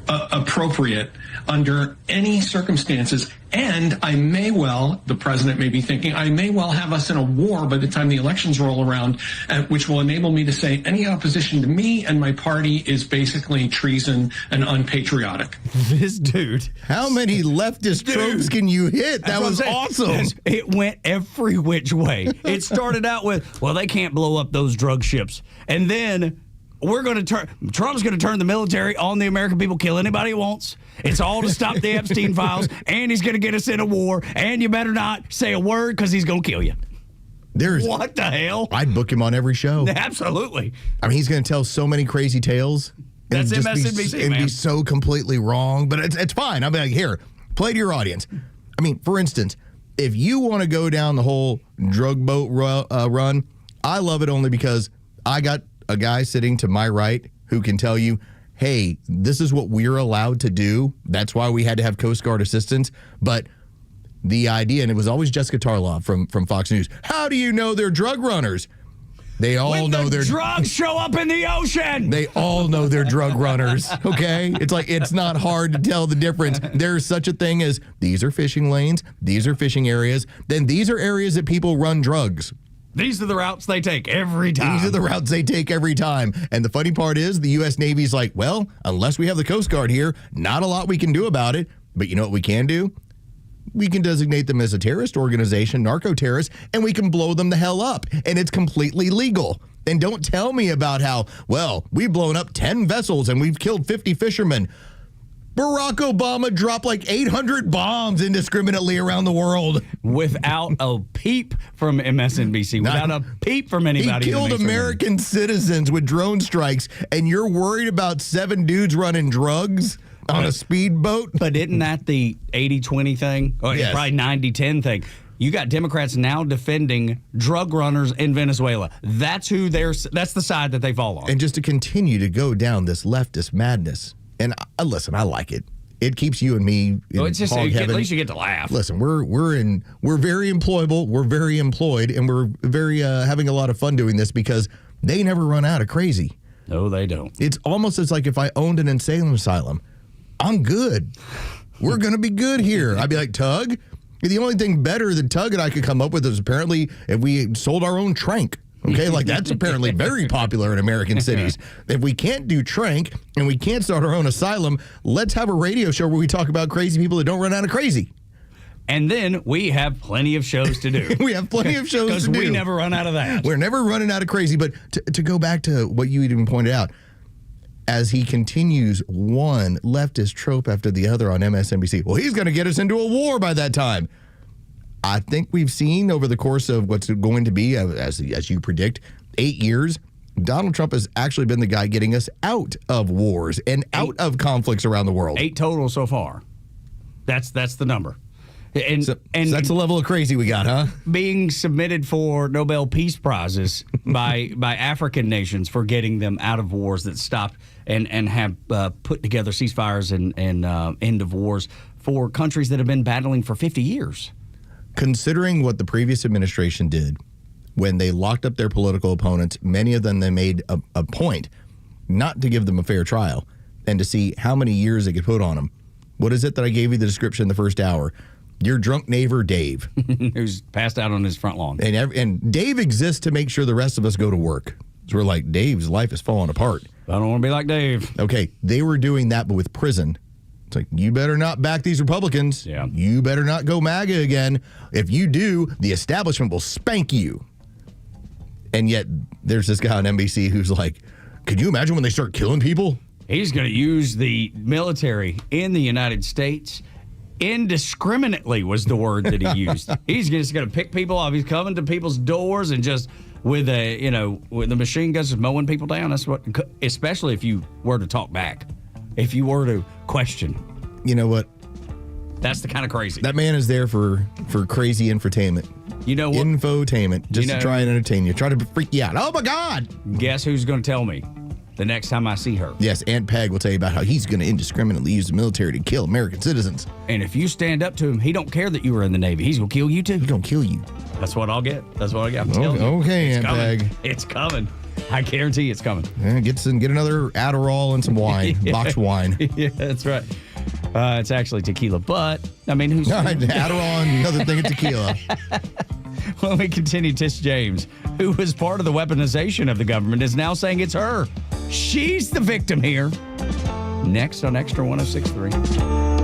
appropriate under any circumstances. And I may well, the president may be thinking, I may well have us in a war by the time the elections roll around, which will enable me to say any opposition to me and my party is basically treason and unpatriotic. This dude. How many leftist tropes can you hit? That was awesome. It went every which way. It started out with, well, they can't blow up those drug ships. And then Trump's going to turn the military on the American people, kill anybody he wants. It's all to stop the Epstein files, and he's going to get us in a war, and you better not say a word because he's going to kill you. What the hell? I'd book him on every show. Absolutely. I mean, he's going to tell so many crazy tales. That's and MSNBC, be man. so completely wrong, but it's fine. I'll be like, here, play to your audience. I mean, for instance, if you want to go down the whole drug boat run, I love it only because I got a guy sitting to my right who can tell you, hey, this is what we're allowed to do. That's why we had to have Coast Guard assistance. But the idea, and it was always Jessica Tarlov from Fox News, how do you know they're drug runners? They all know they're drugs show up in the ocean. They all know they're drug runners, okay? It's like, it's not hard to tell the difference. There's such a thing as these are fishing lanes, these are fishing areas, then these are areas that people run drugs. These are the routes they take every time. These are the routes they take every time. And the funny part is the U.S. Navy's like, well, unless we have the Coast Guard here, not a lot we can do about it. But you know what we can do? We can designate them as a terrorist organization, narco-terrorists, and we can blow them the hell up. And it's completely legal. And don't tell me about how, well, we've blown up 10 vessels and we've killed 50 fishermen. Barack Obama dropped like 800 bombs indiscriminately around the world. Without a peep from MSNBC, without a peep from anybody. He killed American citizens with drone strikes, and you're worried about 7 dudes running drugs on a speedboat? But isn't that the 80-20 thing? Or Yes. probably 90-10 thing. You got Democrats now defending drug runners in Venezuela. That's that's the side that they fall on. And just to continue to go down this leftist madness. And listen, I like it. It keeps you and me in It's just, hog at heaven. least you get to laugh. Listen, we're very employable, we're very employed, and we're very having a lot of fun doing this because they never run out of crazy. No, they don't. It's almost as like if I owned an insane asylum, I'm good. We're going to be good here. I'd be like, Tug, the only thing better than Tug and I could come up with is apparently if we sold our own trank. Okay, like that's apparently very popular in American cities. If we can't do trank and we can't start our own asylum, let's have a radio show where we talk about crazy people that don't run out of crazy. And then we have plenty of shows to do. We have plenty of shows to do. Because we never run out of that. We're never running out of crazy. But to go back to what you even pointed out, as he continues one leftist trope after the other on MSNBC, well, he's going to get us into a war by that time. I think we've seen over the course of what's going to be, as you predict, 8 years, Donald Trump has actually been the guy getting us out of wars and out of conflicts around the world. 8 total so far. That's the number. And so that's the level of crazy we got, huh? Being submitted for Nobel Peace Prizes by African nations for getting them out of wars that stopped and have put together ceasefires and end of wars for countries that have been battling for 50 years. Considering what the previous administration did when they locked up their political opponents, many of them, they made a point not to give them a fair trial and to see how many years they could put on them. What is it that I gave you the description in the first hour? Your drunk neighbor, Dave. Who's passed out on his front lawn. And Dave exists to make sure the rest of us go to work. So we're like, Dave's life is falling apart. I don't want to be like Dave. Okay, they were doing that, but with prison. It's like, you better not back these Republicans. Yeah. You better not go MAGA again. If you do, the establishment will spank you. And yet, there's this guy on NBC who's like, could you imagine when they start killing people? He's going to use the military in the United States indiscriminately was the word that he used. He's just going to pick people off. He's coming to people's doors and just with the machine guns just mowing people down. That's what, especially if you were to talk back, if you were to question. You know what? That's the kind of crazy. That man is there for crazy infotainment. You know what? Infotainment, just to try and entertain you, try to freak you out. Oh my God! Guess who's going to tell me the next time I see her? Yes, Aunt Peg will tell you about how he's going to indiscriminately use the military to kill American citizens. And if you stand up to him, he don't care that you were in the Navy. He's going to kill you too. He's going to kill you. That's what I'll get. That's what I got. I'm telling you. Okay, It's Aunt coming. Peg. It's coming. I guarantee it's coming. Yeah, get another Adderall and some wine, boxed wine. Yeah, that's right. It's actually tequila, but I mean, who's Adderall and another thing of tequila. When we continue, Tish James, who was part of the weaponization of the government, is now saying it's her. She's the victim here. Next on Extra 106.3.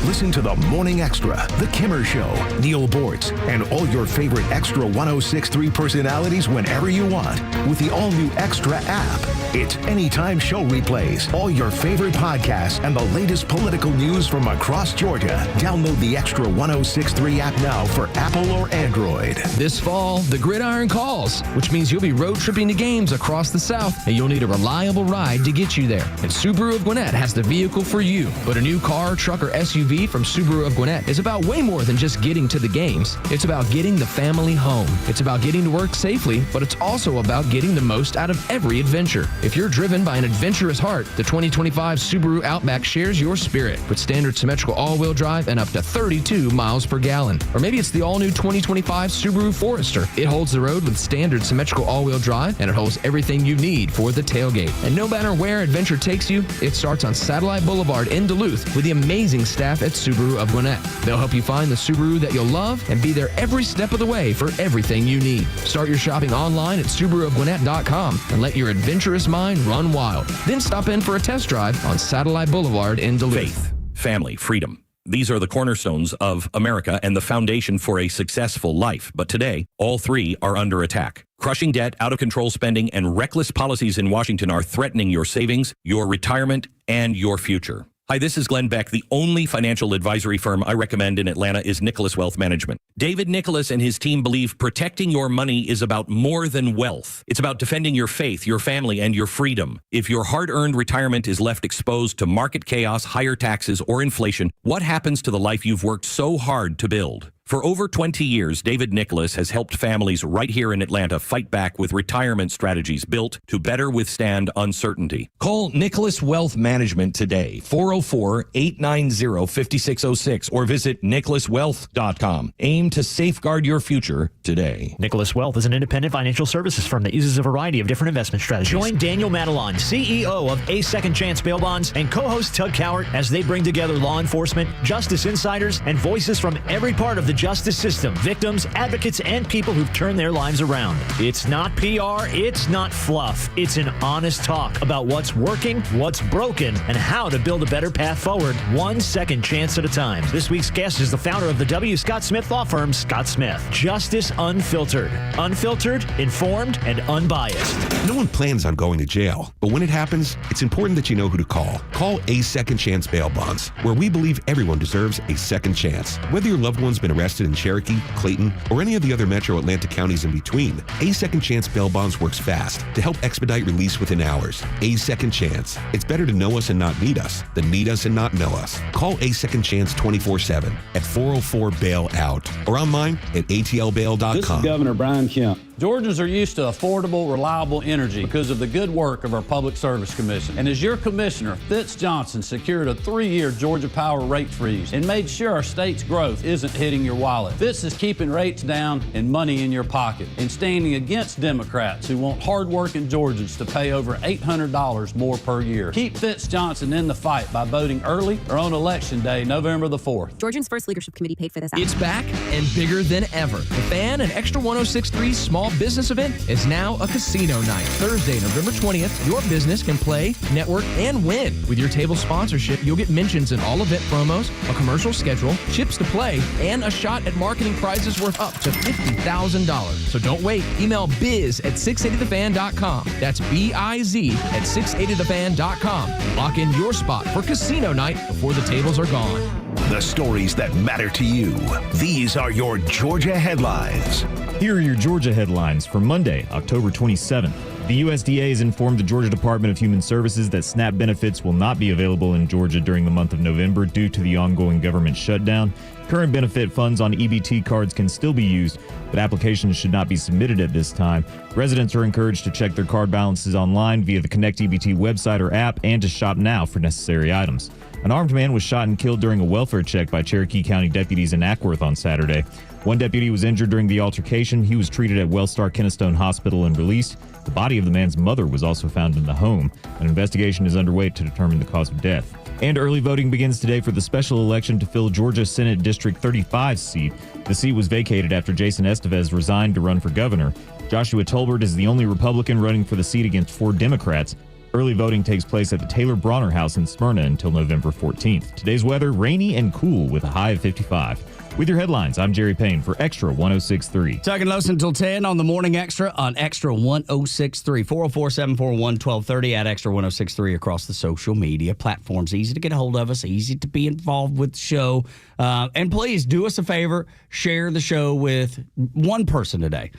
Listen to the Morning Extra, The Kimmer Show, Neil Bortz, and all your favorite Extra 106.3 personalities whenever you want with the all-new Extra app. It's anytime show replays, all your favorite podcasts, and the latest political news from across Georgia. Download the Extra 106.3 app now for Apple or Android. This fall, the gridiron calls, which means you'll be road tripping to games across the South, and you'll need a reliable ride to get you there. And Subaru of Gwinnett has the vehicle for you. But a new car, truck, or SUV from Subaru of Gwinnett is about way more than just getting to the games. It's about getting the family home. It's about getting to work safely, but it's also about getting the most out of every adventure. If you're driven by an adventurous heart, the 2025 Subaru Outback shares your spirit with standard symmetrical all-wheel drive and up to 32 miles per gallon. Or maybe it's the all-new 2025 Subaru Forester. It holds the road with standard symmetrical all-wheel drive, and it holds everything you need for the tailgate. And no matter where adventure takes you, it starts on Satellite Boulevard in Duluth with the amazing staff at Subaru of Gwinnett. They'll help you find the Subaru that you'll love and be there every step of the way for everything you need. Start your shopping online at SubaruofGwinnett.com and let your adventurous mind run wild. Then stop in for a test drive on Satellite Boulevard in Duluth. Faith, family, freedom. These are the cornerstones of America and the foundation for a successful life. But today, all three are under attack. Crushing debt, out-of-control spending, and reckless policies in Washington are threatening your savings, your retirement, and your future. Hi, this is Glenn Beck. The only financial advisory firm I recommend in Atlanta is Nicholas Wealth Management. David Nicholas and his team believe protecting your money is about more than wealth. It's about defending your faith, your family, and your freedom. If your hard-earned retirement is left exposed to market chaos, higher taxes, or inflation, what happens to the life you've worked so hard to build? For over 20 years, David Nicholas has helped families right here in Atlanta fight back with retirement strategies built to better withstand uncertainty. Call Nicholas Wealth Management today, 404-890-5606, or visit nicholaswealth.com. Aim to safeguard your future today. Nicholas Wealth is an independent financial services firm that uses a variety of different investment strategies. Join Daniel Matalon, CEO of A Second Chance Bail Bonds, and co-host Tug Cowart as they bring together law enforcement, justice insiders, and voices from every part of the justice system, victims, advocates, and people who've turned their lives around. It's not PR, it's not fluff. It's an honest talk about what's working, what's broken, and how to build a better path forward, one second chance at a time. This week's guest is the founder of the W. Scott Smith law firm, Scott Smith. Justice Unfiltered. Unfiltered, informed, and unbiased. No one plans on going to jail, but when it happens, it's important that you know who to call. Call A Second Chance Bail Bonds, where we believe everyone deserves a second chance. Whether your loved one's been arrested in Cherokee, Clayton, or any of the other metro Atlanta counties in between, A Second Chance Bail Bonds works fast to help expedite release within hours. A Second Chance. It's better to know us and not need us than need us and not know us. Call A Second Chance 24/7 at 404-BAIL-OUT or online at atlbail.com. This is Governor Brian Kemp. Georgians are used to affordable, reliable energy because of the good work of our Public Service Commission. And as your commissioner, Fitz Johnson secured a 3-year Georgia Power rate freeze and made sure our state's growth isn't hitting your wallet. Fitz is keeping rates down and money in your pocket and standing against Democrats who want hardworking Georgians to pay over $800 more per year. Keep Fitz Johnson in the fight by voting early or on Election Day, November the 4th. Georgians First Leadership Committee paid for this. It's back and bigger than ever. The Fan and Extra 106.3 small business event is now a casino night. Thursday, November 20th, your business can play, network, and win. With your table sponsorship, you'll get mentions in all event promos, a commercial schedule, chips to play, and a shot at marketing prizes worth up to $50,000. So don't wait. Email biz@680thefan.com. That's BIZ at 680thefan.com. Lock in your spot for casino night before the tables are gone. The stories that matter to you. These are your Georgia headlines. Here are your Georgia headlines for Monday, October 27th. The USDA has informed the Georgia Department of Human Services that SNAP benefits will not be available in Georgia during the month of November due to the ongoing government shutdown. Current benefit funds on EBT cards can still be used, but applications should not be submitted at this time. Residents are encouraged to check their card balances online via the Connect EBT website or app and to shop now for necessary items. An armed man was shot and killed during a welfare check by Cherokee County deputies in Ackworth on Saturday. One deputy was injured during the altercation. He was treated at Wellstar Kennestone Hospital and released. The body of the man's mother was also found in the home. An investigation is underway to determine the cause of death. And early voting begins today for the special election to fill Georgia Senate District 35 seat. The seat was vacated after Jason Estevez resigned to run for governor. Joshua Tolbert is the only Republican running for the seat against 4 Democrats. Early voting takes place at the Taylor Bronner House in Smyrna until November 14th. Today's weather, rainy and cool with a high of 55. With your headlines, I'm Jerry Payne for Extra 106.3. Tug and Los until 10 on the Morning Extra on Extra 106.3. 404-741-1230 at Extra 106.3 across the social media platforms. Easy to get a hold of us, easy to be involved with the show. And please do us a favor, share the show with one person today.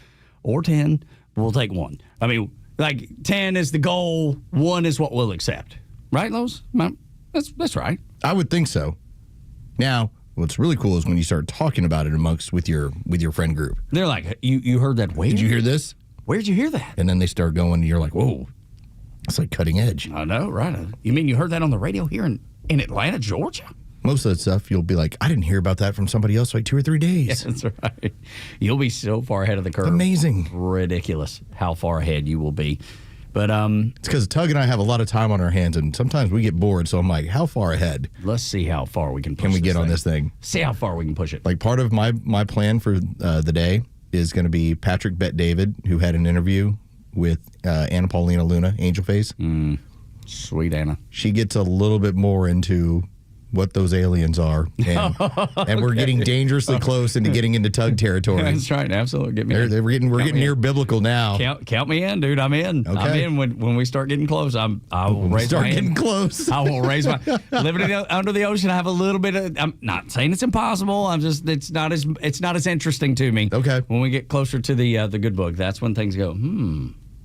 Or 10, we'll take one. I mean, like 10 is the goal, 1 is what we'll accept. Right, Los? That's right. I would think so. Now, what's really cool is when you start talking about it with your friend group. They're like, you heard that where? Did you hear this? Where'd you hear that? And then they start going, and you're like, whoa, it's like cutting edge. I know, right? You mean you heard that on the radio here in Atlanta, Georgia? Most of that stuff, you'll be like, I didn't hear about that from somebody else for like 2 or 3 days. Yeah, that's right. You'll be so far ahead of the curve. Amazing. Ridiculous how far ahead you will be. But it's because Tug and I have a lot of time on our hands, and sometimes we get bored. So I'm like, how far ahead? Let's see how far we can push. Can we get on this thing? See how far we can push it. Like part of my plan for the day is going to be Patrick Bet-David, who had an interview with Anna Paulina Luna, Angel Face. Sweet Anna. She gets a little bit more into what those aliens are, and we're getting dangerously close into getting into Tug territory. That's right, absolutely. Get me. We're getting near biblical now. Count me in, dude. I'm in. Okay. I'm in when we start getting close. I will raise my hand. Getting close. I will raise my living under the ocean. I have a little bit of. I'm not saying it's impossible. I'm just it's not as interesting to me. Okay. When we get closer to the good book, that's when things go.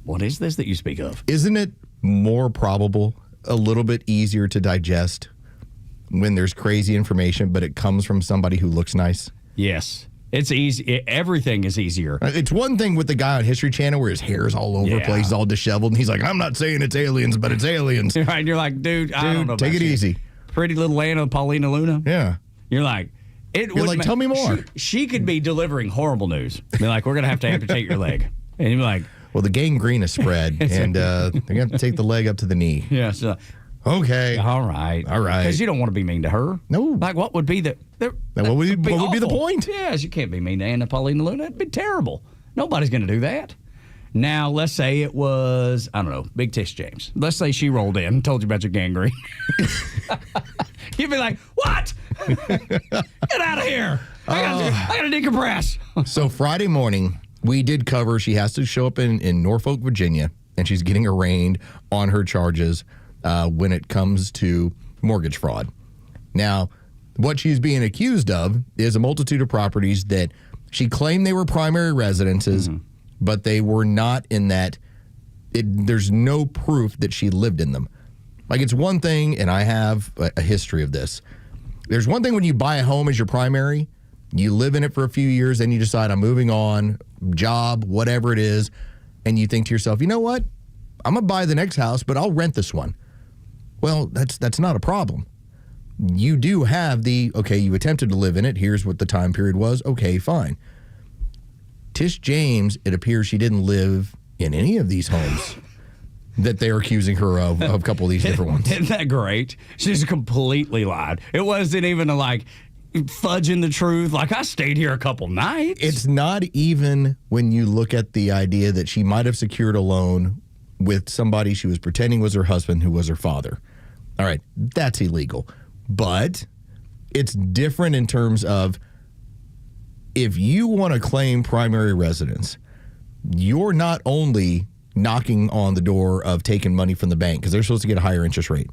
What is this that you speak of? Isn't it more probable, a little bit easier to digest when there's crazy information, but it comes from somebody who looks nice? Yes. It's easy. Everything is easier. It's one thing with the guy on History Channel where his hair is all over the place, he's all disheveled, and he's like, I'm not saying it's aliens, but it's aliens. Right, and you're like, dude, I don't know. Take it easy. Pretty Little Anna, Paulina Luna. Yeah. You're like, tell me more. She could be delivering horrible news. Be like, we're going to have to amputate your leg. And you're like, well, the gangrene is spread, and they're going to have to take the leg up to the knee. Yeah, so. Okay. All right. Because you don't want to be mean to her. No. Like, what would be what would be the point? Yes, you can't be mean to Anna Paulina Luna. It'd be terrible. Nobody's going to do that. Now, let's say it was, I don't know, Big Tish James. Let's say she rolled in and told you about your gangrene. You'd be like, what? Get out of here. I got to decompress. So Friday morning, we did cover she has to show up in Norfolk, Virginia, and she's getting arraigned on her charges when it comes to mortgage fraud. Now, what she's being accused of is a multitude of properties that she claimed they were primary residences, but they were not in that. There's no proof that she lived in them. Like, it's one thing, and I have a history of this. There's one thing when you buy a home as your primary, You live in it for a few years, then you decide I'm moving on, job, whatever it is, and you think to yourself, you know what? I'm going to buy the next house, but I'll rent this one. Well, that's not a problem. You do have you attempted to live in it. Here's what the time period was. Okay, fine. Tish James, it appears she didn't live in any of these homes that they're accusing her of a couple of these different ones. Isn't that great? She's completely lied. It wasn't even fudging the truth. Like, I stayed here a couple nights. It's not even when you look at the idea that she might have secured a loan with somebody she was pretending was her husband who was her father. All right, that's illegal. But it's different in terms of if you want to claim primary residence, you're not only knocking on the door of taking money from the bank because they're supposed to get a higher interest rate,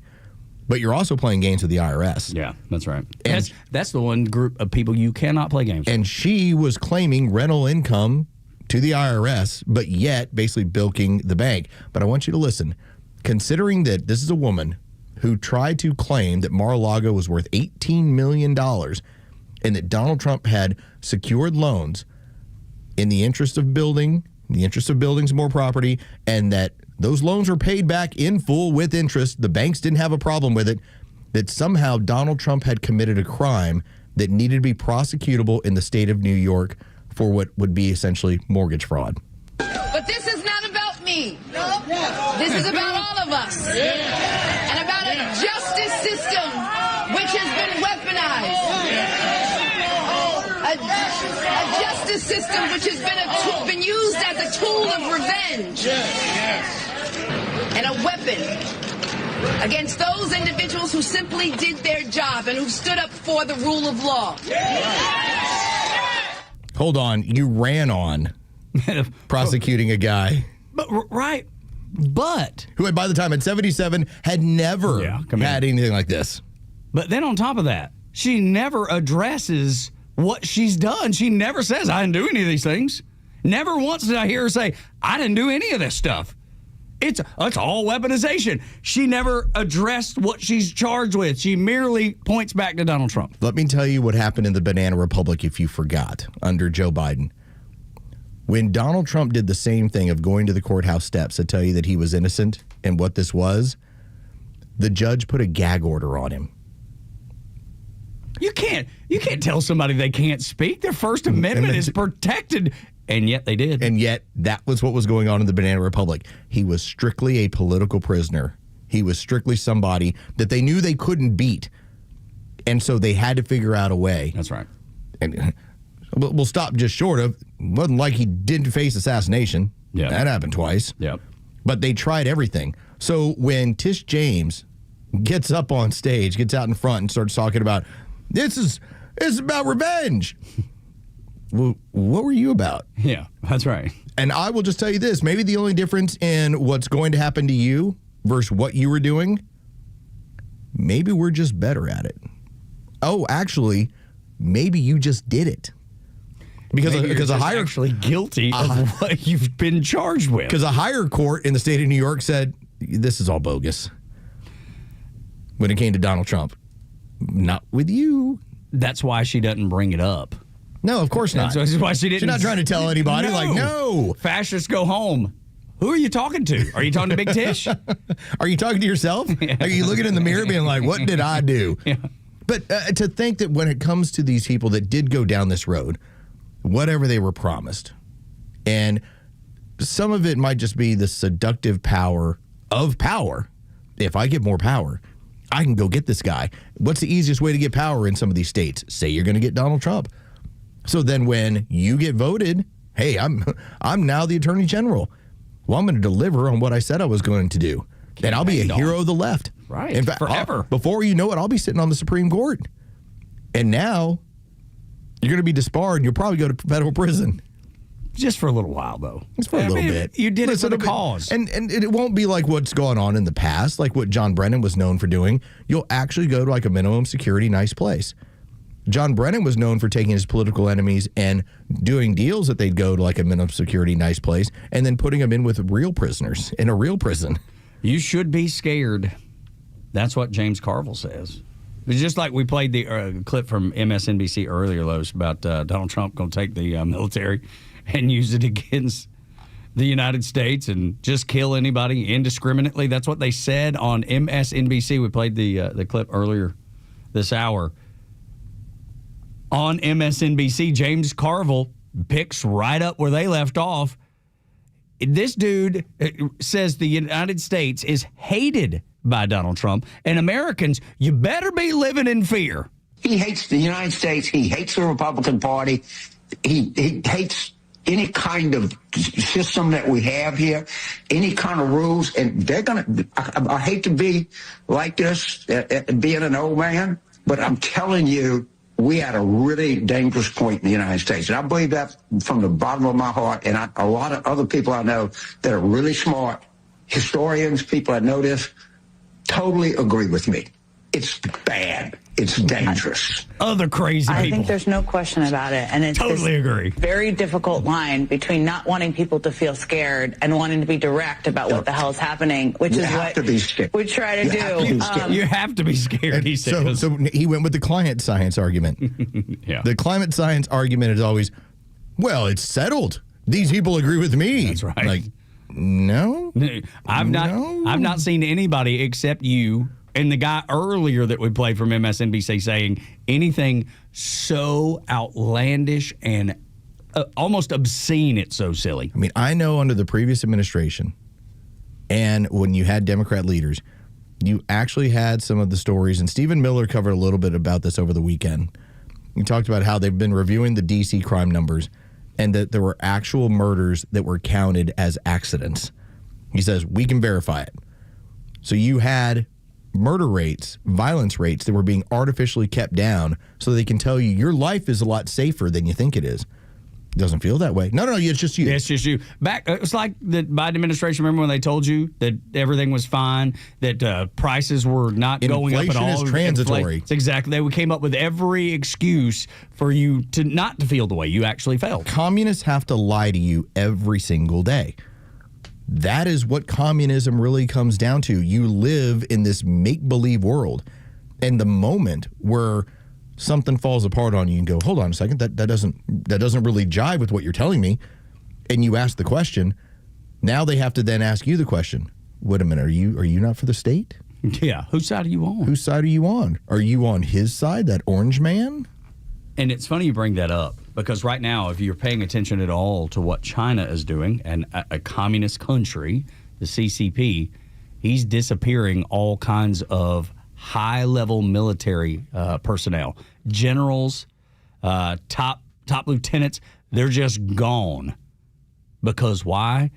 but you're also playing games with the IRS. Yeah, that's right. And that's the one group of people you cannot play games with. And she was claiming rental income to the IRS, but yet basically bilking the bank. But I want you to listen. Considering that this is a woman who tried to claim that Mar-a-Lago was worth $18 million and that Donald Trump had secured loans in the interest of building some more property, and that those loans were paid back in full with interest, the banks didn't have a problem with it, that somehow Donald Trump had committed a crime that needed to be prosecutable in the state of New York for what would be essentially mortgage fraud. But this is not about me. This is about all of us. And about a justice system which has been weaponized. A justice system which has been used as a tool of revenge. And a weapon against those individuals who simply did their job and who stood up for the rule of law. Hold on, you ran on prosecuting a guy. But who by the time at 77 had never had anything like this. But then on top of that, she never addresses what she's done. She never says, I didn't do any of these things. Never once did I hear her say, I didn't do any of this stuff. It's all weaponization. She never addressed what she's charged with. She merely points back to Donald Trump. Let me tell you what happened in the Banana Republic if you forgot, under Joe Biden. When Donald Trump did the same thing of going to the courthouse steps to tell you that he was innocent and what this was, the judge put a gag order on him. You can't tell somebody they can't speak. Their First Amendment is protected. And yet they did. And yet that was what was going on in the Banana Republic. He was strictly a political prisoner. He was strictly somebody that they knew they couldn't beat. And so they had to figure out a way. That's right. And we'll stop just short of, it wasn't like he didn't face assassination. Yeah. That happened twice. Yeah. But they tried everything. So when Tish James gets up on stage, gets out in front and starts talking about, it's about revenge. Well, what were you about? Yeah, that's right. And I will just tell you this. Maybe the only difference in what's going to happen to you versus what you were doing, maybe we're just better at it. Oh, actually, maybe you just did it. Because a higher actually guilty of what you've been charged with. Because a higher court in the state of New York said, this is all bogus. When it came to Donald Trump. Not with you. That's why she doesn't bring it up. No, of course not. So this is why she didn't. She's not trying to tell anybody. No. Fascists go home. Who are you talking to? Are you talking to Big Tish? Are you talking to yourself? Yeah. Are you looking in the mirror being like, what did I do? Yeah. But to think that when it comes to these people that did go down this road, whatever they were promised, and some of it might just be the seductive power of power. If I get more power, I can go get this guy. What's the easiest way to get power in some of these states? Say you're going to get Donald Trump. So then when you get voted, hey, I'm now the attorney general. Well, I'm going to deliver on what I said I was going to do. And I'll be a hero of the left. Right. In fact, forever. Before you know it, I'll be sitting on the Supreme Court. And now you're going to be disbarred and you'll probably go to federal prison. Just for a little while, though. Just for a little bit. You did it for the cause. And it won't be like what's gone on in the past, like what John Brennan was known for doing. You'll actually go to like a minimum security nice place. John Brennan was known for taking his political enemies and doing deals that they'd go to like a minimum security nice place and then putting them in with real prisoners in a real prison. You should be scared. That's what James Carville says. But just like we played the clip from MSNBC earlier, Los, about Donald Trump going to take the military and use it against the United States and just kill anybody indiscriminately. That's what they said on MSNBC. We played the clip earlier this hour. On MSNBC, James Carville picks right up where they left off. This dude says the United States is hated by Donald Trump, and Americans, you better be living in fear. He hates the United States. He hates the Republican Party. He hates any kind of system that we have here, any kind of rules. And they're going to, I hate to be like this, being an old man, but I'm telling you, we at a really dangerous point in the United States. And I believe that from the bottom of my heart. And a lot of other people I know that are really smart, historians, people that know this, totally agree with me. It's bad. It's dangerous. Other crazy people. I think there's no question about it. And it's totally agree. Very difficult line between not wanting people to feel scared and wanting to be direct about what the hell is happening, which is what we try to do. You have to be scared, he said. So he went with the climate science argument. Yeah. The climate science argument is always, well, it's settled. These people agree with me. That's right. Like, no. I've not seen anybody except you and the guy earlier that we played from MSNBC saying anything so outlandish and almost obscene. It's so silly. I mean, I know under the previous administration and when you had Democrat leaders, you actually had some of the stories, and Stephen Miller covered a little bit about this over the weekend. He talked about how they've been reviewing the D.C. crime numbers and that there were actual murders that were counted as accidents. He says, we can verify it. So you had murder rates, violence rates that were being artificially kept down so they can tell you your life is a lot safer than you think it is. It doesn't feel that way. No, it's just you. It's just you. It's like the Biden administration. Remember when they told you that everything was fine, that prices were not going up at all? Inflation is transitory. It's exactly. They came up with every excuse for you to not to feel the way you actually felt. Communists have to lie to you every single day. That is what communism really comes down to. You live in this make-believe world. And the moment where something falls apart on you and go, hold on a second, that doesn't really jive with what you're telling me, and you ask the question, now they have to then ask you the question. Wait a minute, are you not for the state? Yeah, whose side are you on? Whose side are you on? Are you on his side, that orange man? And it's funny you bring that up, because right now, if you're paying attention at all to what China is doing, and a communist country, the CCP, he's disappearing all kinds of high-level military personnel, generals, top lieutenants. They're just gone. Because why?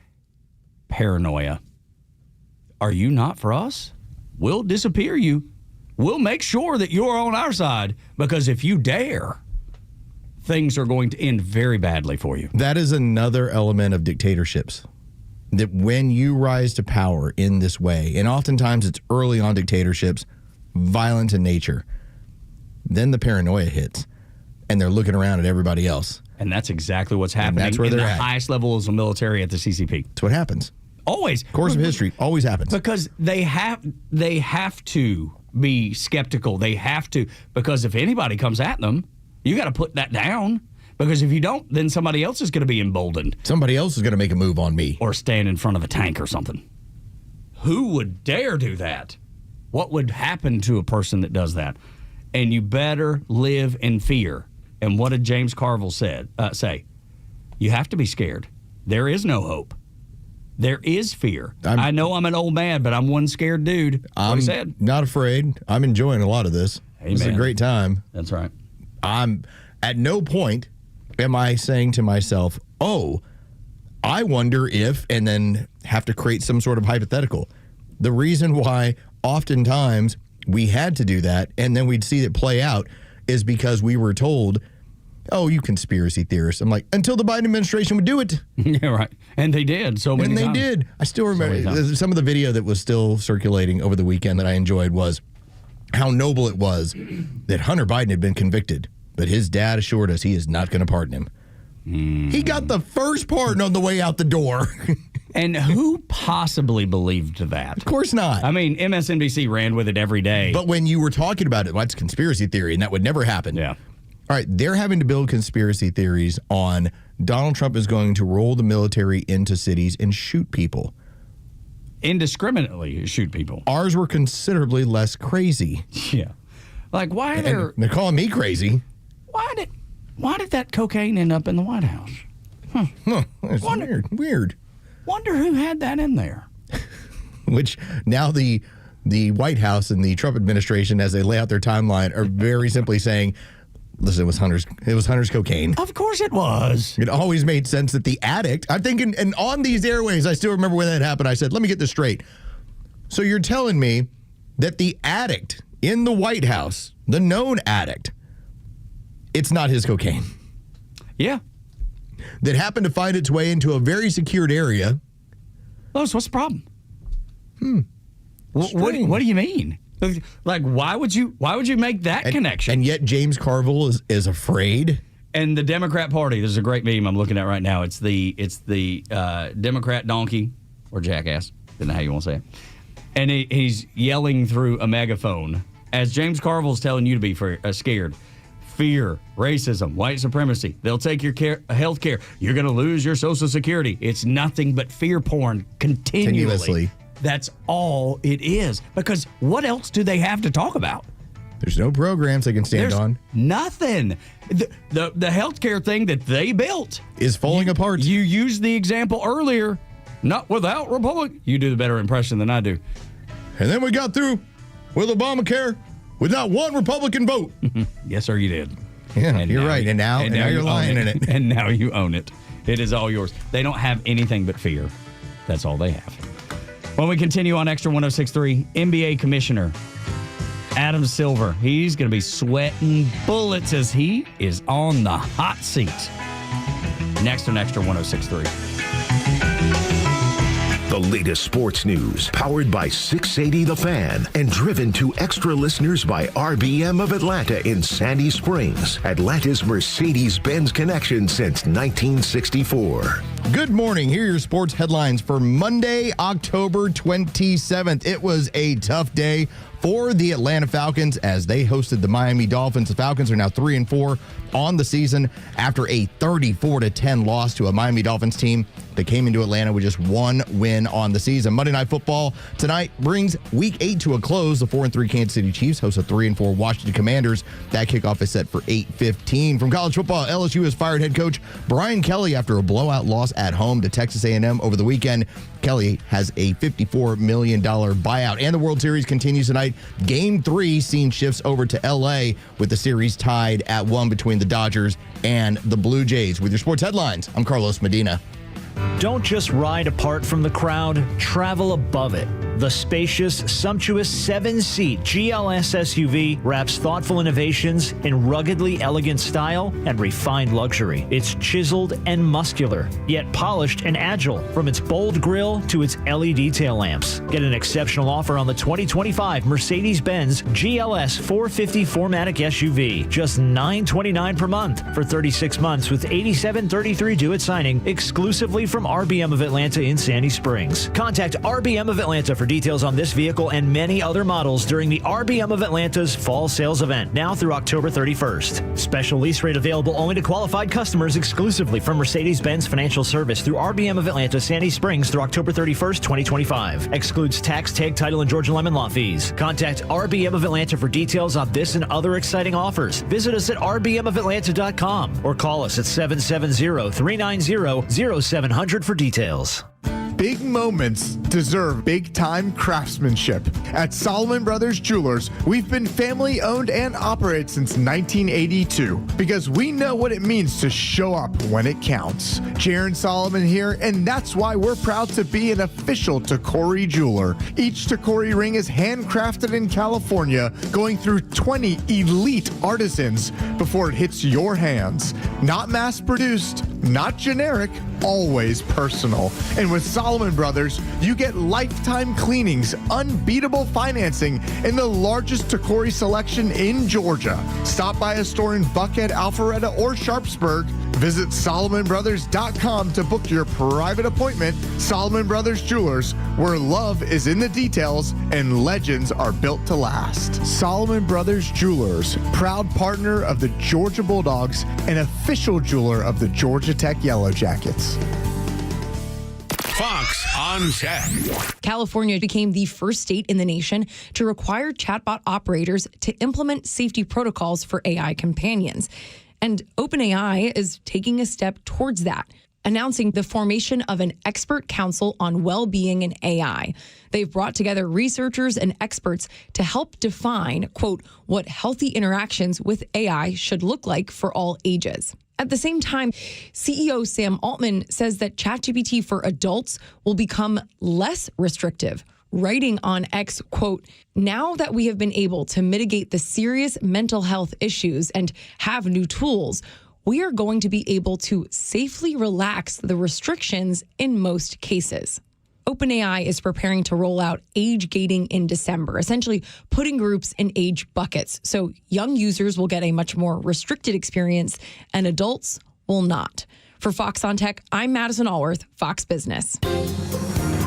Paranoia. Are you not for us? We'll disappear you. We'll make sure that you're on our side, because if you dare, things are going to end very badly for you. That is another element of dictatorships. That when you rise to power in this way, and oftentimes it's early on dictatorships, violent in nature, then the paranoia hits, and they're looking around at everybody else. And that's exactly what's happening. That's where in they're the at. highest levels of military at the CCP. That's what happens. Always. Course of history always happens. Because they have to be skeptical. They have to, because if anybody comes at them, you got to put that down, because if you don't, then somebody else is going to be emboldened. Somebody else is going to make a move on me. Or stand in front of a tank or something. Who would dare do that? What would happen to a person that does that? And you better live in fear. And what did James Carville say? You have to be scared. There is no hope. There is fear. I know I'm an old man, but I'm one scared dude. I'm not afraid. I'm enjoying a lot of this. Amen. It's a great time. That's right. I'm at no point am I saying to myself, oh, I wonder if, and then have to create some sort of hypothetical. The reason why oftentimes we had to do that and then we'd see it play out is because we were told, oh, you conspiracy theorists. I'm like, until the Biden administration would do it. Yeah, right. And they did so many times. And they did. I still remember some of the video that was still circulating over the weekend that I enjoyed was how noble it was that Hunter Biden had been convicted, but his dad assured us he is not going to pardon him. He got the first pardon on the way out the door. And who possibly believed that? Of course not. I mean, MSNBC ran with it every day. But when you were talking about it, that's conspiracy theory, and that would never happen. Yeah. All right, they're having to build conspiracy theories on Donald Trump is going to roll the military into cities and shoot people. Indiscriminately shoot people. Ours were considerably less crazy. Yeah. Like, why are there... They're calling me crazy. Why did that cocaine end up in the White House? It's weird. Wonder who had that in there. Which now the White House and the Trump administration, as they lay out their timeline, are very simply saying, listen, it was Hunter's cocaine. Of course it was. It always made sense that the addict, I'm thinking, and on these airways, I still remember when that happened, I said, let me get this straight. So you're telling me that the addict in the White House, the known addict, it's not his cocaine. Yeah. That happened to find its way into a very secured area. Los, what's the problem? What do you mean? Like, why would you make that connection? And yet James Carville is afraid. And the Democrat Party, there's a great meme I'm looking at right now. It's the Democrat donkey or jackass, didn't know how you want to say it. And he's yelling through a megaphone as James Carville's telling you to be scared. Fear, racism, white supremacy. They'll take your health care. You're going to lose your Social Security. It's nothing but fear porn continuously. That's all it is. Because what else do they have to talk about? There's no programs they can stand on. Nothing. The healthcare thing that they built is falling apart. You used the example earlier. Not without Republic. You do the better impression than I do. And then we got through with Obamacare with not one Republican vote. Yes, sir, you did. Yeah, and you're right. And now you're lying in it. And now you own it. It is all yours. They don't have anything but fear. That's all they have. When we continue on Extra 106.3, NBA Commissioner Adam Silver, he's going to be sweating bullets as he is on the hot seat. Next on Extra 106.3. The latest sports news, powered by 680 The Fan, and driven to extra listeners by RBM of Atlanta in Sandy Springs, Atlanta's Mercedes-Benz connection since 1964. Good morning. Here are your sports headlines for Monday, October 27th. It was a tough day for the Atlanta Falcons as they hosted the Miami Dolphins. The Falcons are now 3-4 on the season after a 34-10 loss to a Miami Dolphins team that came into Atlanta with just one win on the season. Monday Night Football tonight brings Week 8 to a close. The 4-3 Kansas City Chiefs host a 3-4 Washington Commanders. That kickoff is set for 8:15. From college football, LSU has fired head coach Brian Kelly after a blowout loss at home to Texas A&M over the weekend. Kelly has a $54 million buyout. And the World Series continues tonight. Game 3 scene shifts over to L.A. with the series tied at 1 between the Dodgers and the Blue Jays. With your sports headlines, I'm Carlos Medina. Don't just ride apart from the crowd, travel above it. The spacious, sumptuous 7-seat GLS SUV wraps thoughtful innovations in ruggedly elegant style and refined luxury. It's chiseled and muscular, yet polished and agile, from its bold grille to its LED tail lamps. Get an exceptional offer on the 2025 Mercedes-Benz GLS 450 4MATIC SUV. Just $929 per month for 36 months with $87.33 due at signing, exclusively from RBM of Atlanta in Sandy Springs. Contact RBM of Atlanta for details on this vehicle and many other models during the RBM of Atlanta's fall sales event, now through October 31st. Special lease rate available only to qualified customers exclusively from Mercedes-Benz Financial Service through RBM of Atlanta, Sandy Springs through October 31st, 2025. Excludes tax, tag, title, and Georgia Lemon law fees. Contact RBM of Atlanta for details on this and other exciting offers. Visit us at rbmofAtlanta.com or call us at 770-390-0700 for details. Big moments deserve big-time craftsmanship. At Solomon Brothers Jewelers, we've been family-owned and operated since 1982 because we know what it means to show up when it counts. Jaron Solomon here, and that's why we're proud to be an official Tacori jeweler. Each Tacori ring is handcrafted in California, going through 20 elite artisans before it hits your hands. Not mass-produced, not generic, always personal. And with Solomon Brothers, you get lifetime cleanings, unbeatable financing, and the largest Tacori selection in Georgia. Stop by a store in Buckhead, Alpharetta, or Sharpsburg. Visit SolomonBrothers.com to book your private appointment. Solomon Brothers Jewelers, where love is in the details and legends are built to last. Solomon Brothers Jewelers, proud partner of the Georgia Bulldogs and official jeweler of the Georgia Tech Yellow Jackets. Fox on Tech. California became the first state in the nation to require chatbot operators to implement safety protocols for AI companions. And OpenAI is taking a step towards that, announcing the formation of an expert council on well-being in AI. They've brought together researchers and experts to help define, quote, what healthy interactions with AI should look like for all ages. At the same time, CEO Sam Altman says that ChatGPT for adults will become less restrictive, writing on X, quote, now that we have been able to mitigate the serious mental health issues and have new tools, we are going to be able to safely relax the restrictions in most cases. OpenAI is preparing to roll out age gating in December, essentially putting groups in age buckets. So young users will get a much more restricted experience and adults will not. For Fox on Tech, I'm Madison Allworth, Fox Business.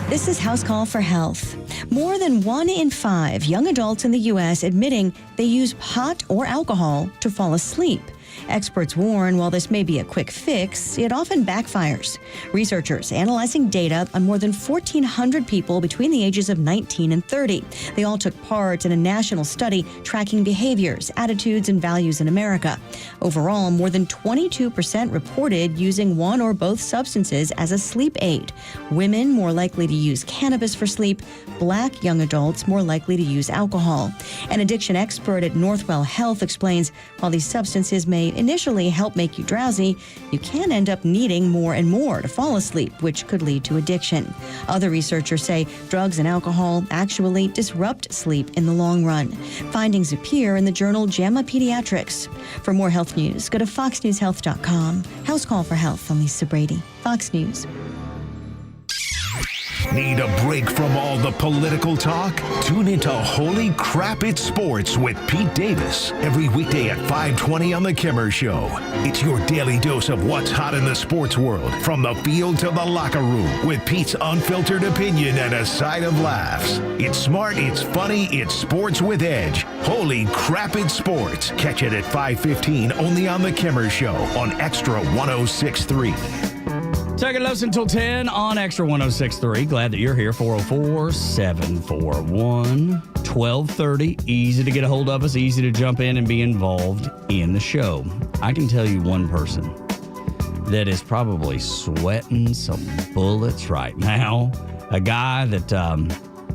This is House Call for Health. More than 1 in 5 young adults in the U.S. admitting they use pot or alcohol to fall asleep. Experts warn while this may be a quick fix, it often backfires. Researchers analyzing data on more than 1,400 people between the ages of 19 and 30. They all took part in a national study tracking behaviors, attitudes, and values in America. Overall, more than 22% reported using one or both substances as a sleep aid. Women more likely to use cannabis for sleep. Black young adults more likely to use alcohol. An addiction expert at Northwell Health explains while these substances may initially help make you drowsy, you can end up needing more and more to fall asleep, which could lead to addiction. Other researchers say drugs and alcohol actually disrupt sleep in the long run. Findings appear in the journal JAMA Pediatrics. For more health news, go to foxnewshealth.com. House Call for Health. I'm Lisa Brady, Fox News. Need a break from all the political talk? Tune into Holy Crap It's Sports with Pete Davis every weekday at 5:20 on The Kimmer Show. It's your daily dose of what's hot in the sports world, from the field to the locker room, with Pete's unfiltered opinion and a side of laughs. It's smart, it's funny, it's sports with edge. Holy Crap It's Sports. Catch it at 5:15 only on The Kimmer Show on Extra 106.3. Tug and Los until 10 on Extra 106.3. Glad that you're here. 404-741-1230. Easy to get a hold of us. Easy to jump in and be involved in the show. I can tell you one person that is probably sweating some bullets right now. A guy that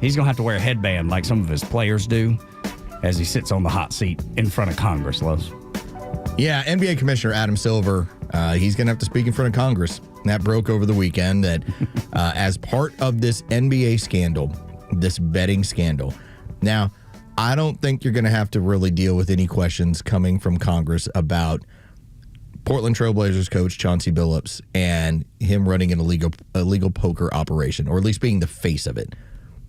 he's going to have to wear a headband like some of his players do as he sits on the hot seat in front of Congress, Los. Yeah, NBA Commissioner Adam Silver, he's going to have to speak in front of Congress. That broke over the weekend that as part of this NBA scandal, this betting scandal. Now, I don't think you're going to have to really deal with any questions coming from Congress about Portland Trailblazers coach Chauncey Billups and him running an illegal poker operation, or at least being the face of it.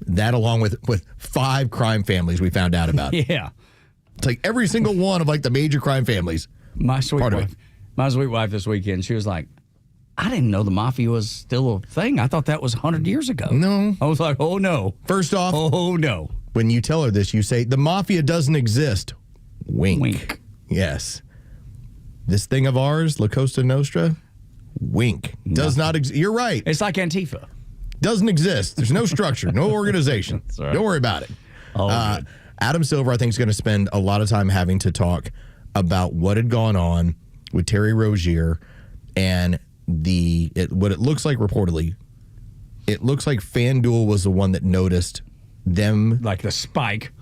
That along with 5 crime families we found out about. Yeah. It's like every single one of like the major crime families. My sweet wife this weekend, she was like, I didn't know the mafia was still a thing. I thought that was 100 years ago. No. I was like, oh, no. First off, oh, no. When you tell her this, you say, the mafia doesn't exist. Wink. Wink. Yes. This thing of ours, La Costa Nostra, wink. Does not exist. You're right. It's like Antifa. Doesn't exist. There's no structure, no organization. Right. Don't worry about it. Oh, Adam Silver, I think, is going to spend a lot of time having to talk about what had gone on with Terry Rozier and what it looks like reportedly. It looks like FanDuel was the one that noticed them. Like the spike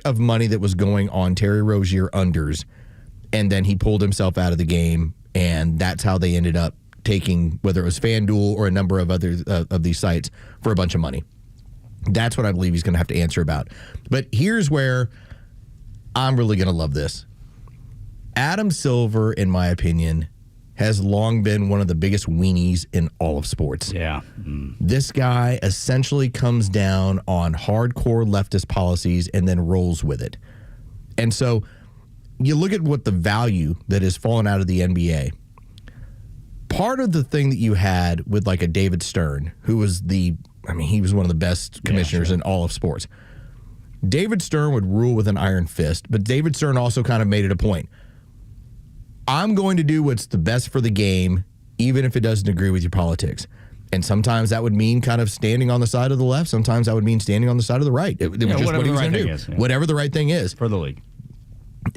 of money that was going on Terry Rozier unders. And then he pulled himself out of the game. And that's how they ended up taking, whether it was FanDuel or a number of other of these sites, for a bunch of money. That's what I believe he's going to have to answer about. But here's where I'm really going to love this. Adam Silver, in my opinion, has long been one of the biggest weenies in all of sports. Yeah. This guy essentially comes down on hardcore leftist policies and then rolls with it. And so you look at what the value that has fallen out of the NBA. part of the thing that you had with like a David Stern, who was he was one of the best commissioners in all of sports. David Stern would rule with an iron fist, but David Stern also kind of made it a point. I'm going to do what's the best for the game, even if it doesn't agree with your politics. And sometimes that would mean kind of standing on the side of the left. Sometimes that would mean standing on the side of the right. It was just what he was going to do. Whatever the right thing is. For the league.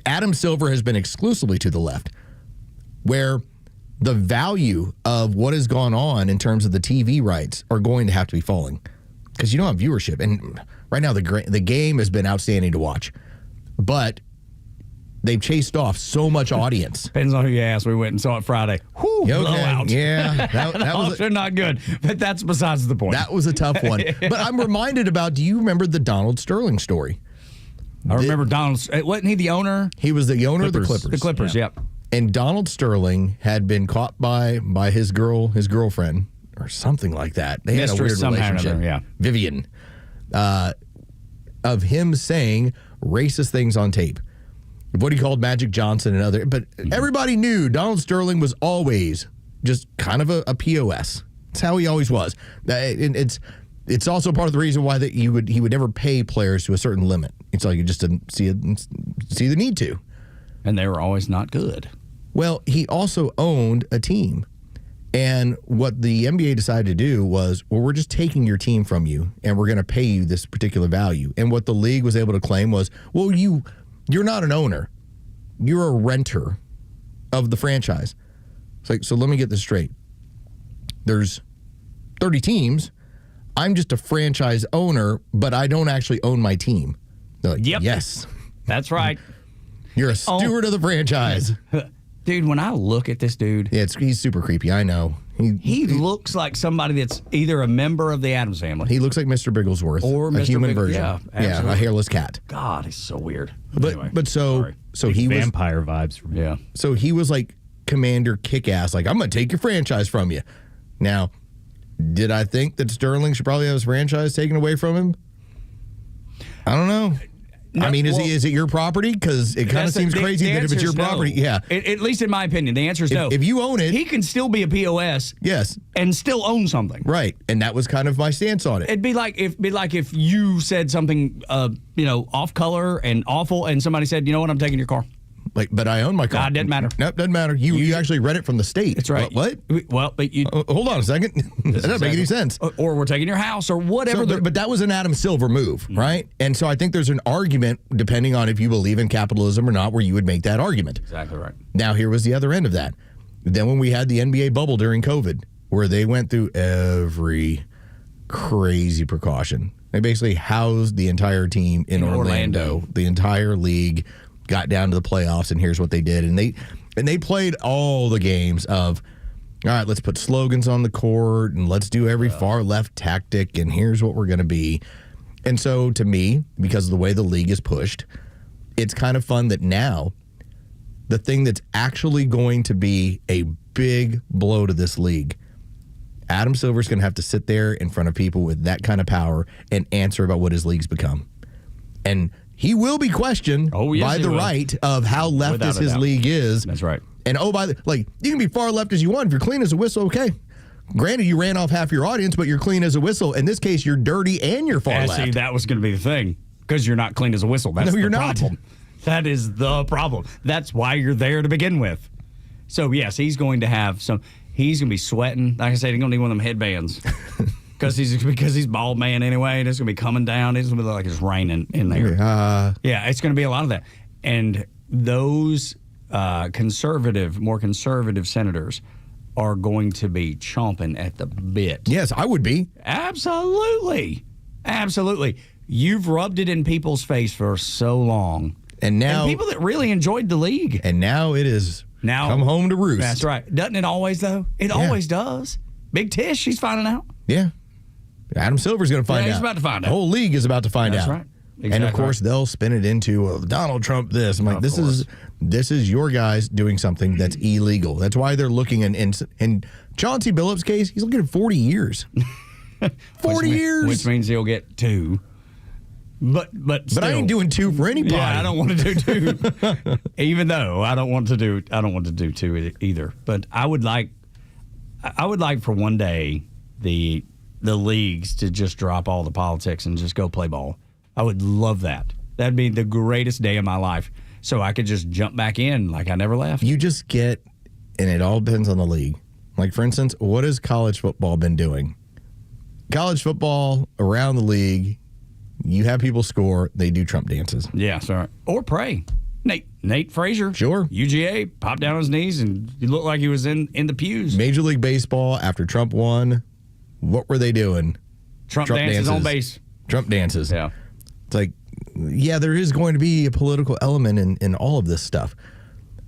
Adam Silver has been exclusively to the left, where the value of what has gone on in terms of the TV rights are going to have to be falling because you don't have viewership. And right now, the game has been outstanding to watch, but they've chased off so much audience. Depends on who you ask. We went and saw it Friday. Whew, blowout. Yeah, that was they're not good, but that's besides the point. That was a tough one. But I'm reminded about. Do you remember the Donald Sterling story? I remember Donald. Wasn't he the owner? He was the owner of the Clippers. The Clippers, yep. And Donald Sterling had been caught by his girlfriend, or something like that. They had a weird relationship. Vivian, of him saying racist things on tape. What he called Magic Johnson and other, but everybody knew Donald Sterling was always just kind of a POS. That's how he always was. It's also part of the reason why he would never pay players to a certain limit. It's like you just didn't see the need to. And they were always not good. Well, he also owned a team. And what the NBA decided to do was, well, we're just taking your team from you and we're going to pay you this particular value. And what the league was able to claim was, well, you're not an owner. You're a renter of the franchise. It's like, so let me get this straight. There's 30 teams. I'm just a franchise owner, but I don't actually own my team. They're like, yep. Yes. That's right. You're a steward of the franchise. Dude, when I look at this dude. Yeah, he's super creepy. I know. He looks like somebody that's either a member of the Addams Family. He looks like Mr. Bigglesworth. Or a human version. Yeah, a hairless cat. God, he's so weird. But so he was vampire vibes from him. Yeah. So he was like Commander Kick-Ass, like, I'm going to take your franchise from you. Now, did I think that Sterling should probably have his franchise taken away from him? I don't know. No, I mean, is it your property? Because it kind of seems crazy that if it's your property, At least in my opinion, the answer is no. If you own it, he can still be a POS. Yes, and still own something. Right, and that was kind of my stance on it. It'd be like if you said something, off color and awful, and somebody said, you know what, I'm taking your car. Like, but I own my car. Doesn't matter. Nope, doesn't matter. You actually read it from the state. That's right. What? Well, but you hold on a second. That doesn't make any sense. Or we're taking your house or whatever. But that was an Adam Silver move, right? And so I think there's an argument, depending on if you believe in capitalism or not, where you would make that argument. Exactly right. Now, here was the other end of that. Then when we had the NBA bubble during COVID, where they went through every crazy precaution. They basically housed the entire team in Orlando, the entire league. Got down to the playoffs, and here's what they did. And they played all the games of, all right, let's put slogans on the court, and let's do every far left tactic, and here's what we're going to be. And so, to me, because of the way the league is pushed, it's kind of fun that now the thing that's actually going to be a big blow to this league, Adam Silver's going to have to sit there in front of people with that kind of power and answer about what his league's become. And he will be questioned by the right of how leftist his league is. That's right. And you can be far left as you want. If you're clean as a whistle, okay. Granted, you ran off half your audience, but you're clean as a whistle. In this case, you're dirty and you're far left. See, that was going to be the thing. Because you're not clean as a whistle. That's the problem. That is the problem. That's why you're there to begin with. So, yes, he's going to have some. He's going to be sweating. Like I said, he's going to need one of them headbands. Because he's bald man anyway, and it's going to be coming down. It's going to be like it's raining in there. Yeah, it's going to be a lot of that. And those more conservative senators are going to be chomping at the bit. Yes, I would be. Absolutely. You've rubbed it in people's face for so long. And now people that really enjoyed the league. And now it is come home to roost. That's right. Doesn't it always, though? It always does. Big Tish, she's finding out. Yeah. Adam Silver's going to find out. He's about to find out. The whole league is about to find out. That's right. Exactly. And of course, they'll spin it into Donald Trump this. I'm like, this is your guys doing something that's illegal. That's why they're looking in Chauncey Billups' case, he's looking at 40 years. 40 years. Which means he'll get 2. But I ain't doing 2 for anybody. Yeah, I don't want to do 2. Even though I don't want to do 2 either. But I would like I would like for one day the leagues to just drop all the politics and just go play ball. I would love that. That'd be the greatest day of my life. So I could just jump back in like I never left. You just get, and it all depends on the league. Like, for instance, what has college football been doing? College football around the league, you have people score, they do Trump dances. Yeah, sorry. Or pray. Nate Frazier. Sure. UGA, popped down on his knees, and he looked like he was in the pews. Major League Baseball, after Trump won, what were they doing? Trump dances on base. Trump dances. Yeah. It's like, yeah, there is going to be a political element in all of this stuff.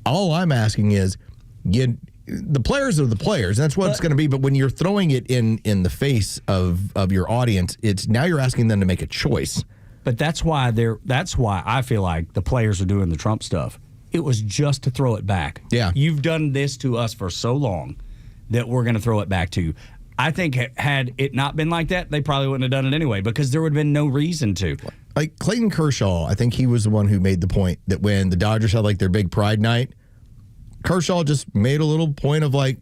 All I'm asking is, the players are the players. That's what it's going to be. But when you're throwing it in the face of your audience, it's now you're asking them to make a choice. But that's why I feel like the players are doing the Trump stuff. It was just to throw it back. Yeah. You've done this to us for so long that we're going to throw it back to you. I think had it not been like that, they probably wouldn't have done it anyway because there would have been no reason to. Like Clayton Kershaw, I think he was the one who made the point that when the Dodgers had like their big pride night, Kershaw just made a little point of like,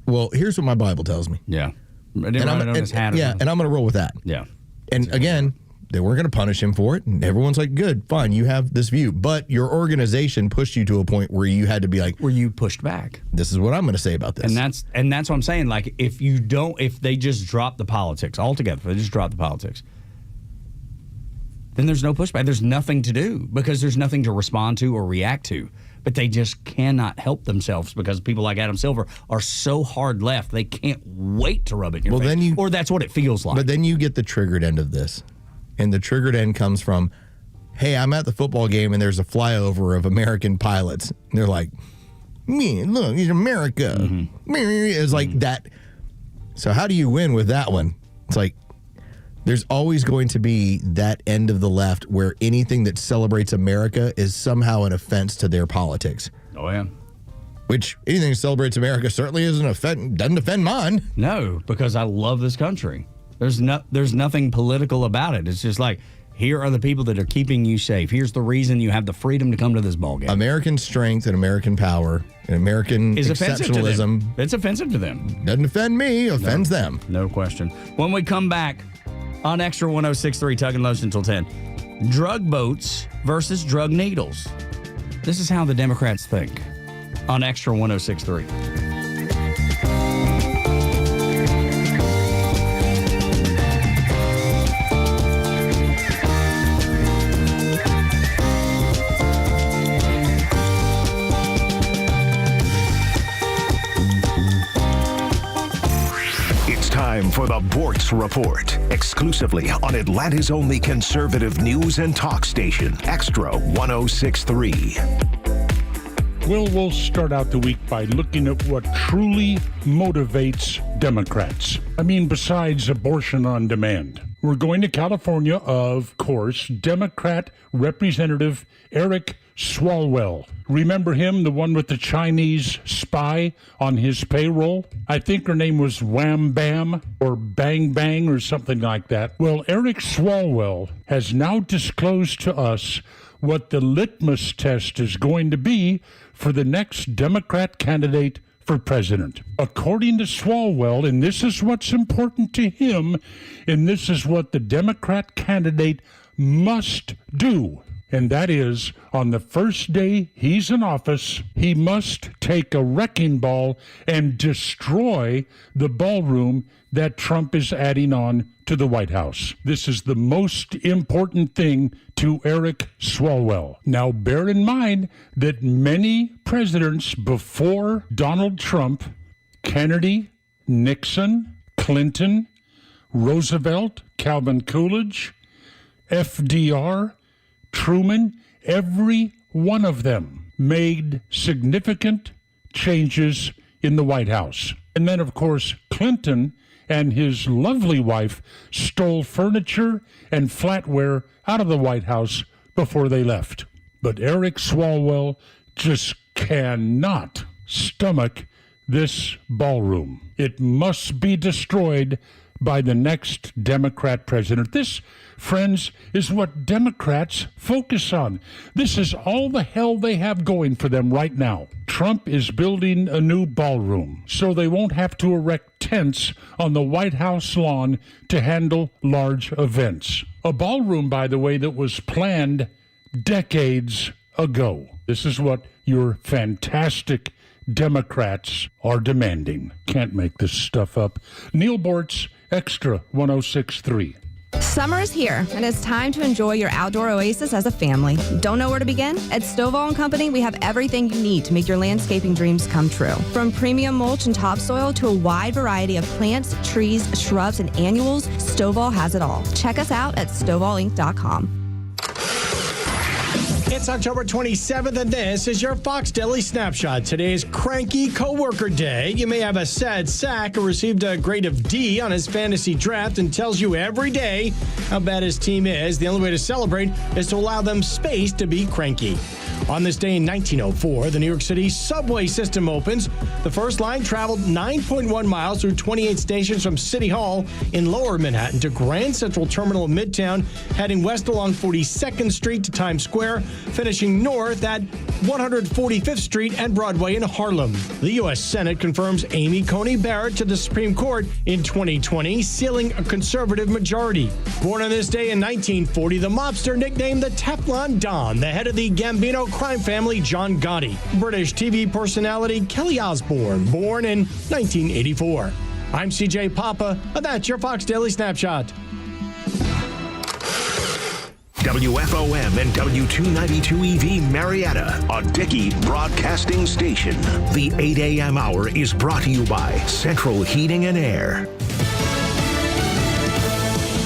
well, here's what my Bible tells me. Yeah. And I'm going to roll with that. Yeah. And again, they weren't going to punish him for it. And everyone's like, good, fine, you have this view. But your organization pushed you to a point where you had to be like, where you pushed back. This is what I'm going to say about this. And that's what I'm saying. Like, if they just drop the politics altogether, if they just drop the politics, then there's no pushback. There's nothing to do because there's nothing to respond to or react to. But they just cannot help themselves because people like Adam Silver are so hard left, they can't wait to rub it in your face. Or that's what it feels like. But then you get the triggered end of this. And the triggered end comes from, hey, I'm at the football game and there's a flyover of American pilots. And they're like, man, look, it's America. Mm-hmm. It's like that. So how do you win with that one? It's like, there's always going to be that end of the left where anything that celebrates America is somehow an offense to their politics. Oh, yeah. Which anything that celebrates America certainly doesn't offend mine. No, because I love this country. There's nothing political about it. It's just like, here are the people that are keeping you safe. Here's the reason you have the freedom to come to this ballgame. American strength and American power and American exceptionalism. It's offensive to them. Doesn't offend me, offends them. No question. When we come back on Extra 106.3 Tug and Los until 10, drug boats versus drug needles. This is how the Democrats think on Extra 106.3. Time for the Bortz Report, exclusively on Atlanta's only conservative news and talk station, Extra 106.3. Well, we'll start out the week by looking at what truly motivates Democrats. I mean, besides abortion on demand. We're going to California, of course. Democrat Representative Eric Swalwell. Remember him, the one with the Chinese spy on his payroll? I think her name was Wham Bam or Bang Bang or something like that. Well, Eric Swalwell has now disclosed to us what the litmus test is going to be for the next Democrat candidate for president. According to Swalwell, and this is what's important to him, and this is what the Democrat candidate must do, and that is, on the first day he's in office, he must take a wrecking ball and destroy the ballroom that Trump is adding on to the White House. This is the most important thing to Eric Swalwell. Now, bear in mind that many presidents before Donald Trump, Kennedy, Nixon, Clinton, Roosevelt, Calvin Coolidge, FDR, Truman, every one of them made significant changes in the White House. And then, of course, Clinton and his lovely wife stole furniture and flatware out of the White House before they left. But Eric Swalwell just cannot stomach this ballroom. It must be destroyed by the next Democrat president. This, friends, is what Democrats focus on. This is all the hell they have going for them right now. Trump is building a new ballroom so they won't have to erect tents on the White House lawn to handle large events. A ballroom, by the way, that was planned decades ago. This is what your fantastic Democrats are demanding. Can't make this stuff up. Neil Bortz, Extra 106.3. Summer is here, and it's time to enjoy your outdoor oasis as a family. Don't know where to begin? At Stovall & Company, we have everything you need to make your landscaping dreams come true. From premium mulch and topsoil to a wide variety of plants, trees, shrubs, and annuals, Stovall has it all. Check us out at StovallInc.com. It's October 27th, and this is your Fox Daily Snapshot. Today is Cranky Coworker Day. You may have a sad sack who received a grade of D on his fantasy draft and tells you every day how bad his team is. The only way to celebrate is to allow them space to be cranky. On this day in 1904, the New York City subway system opens. The first line traveled 9.1 miles through 28 stations from City Hall in Lower Manhattan to Grand Central Terminal in Midtown, heading west along 42nd Street to Times Square, finishing north at 145th Street and Broadway in Harlem. The U.S. Senate confirms Amy Coney Barrett to the Supreme Court in 2020, sealing a conservative majority. Born on this day in 1940, the mobster nicknamed the Teflon Don, the head of the Gambino crime family John Gotti. British TV personality Kelly Osbourne, born in 1984. I'm CJ Papa, and that's your Fox Daily Snapshot. WFOM and W292 EV Marietta, a Dickey broadcasting station. The 8 a.m. hour is brought to you by Central Heating and Air.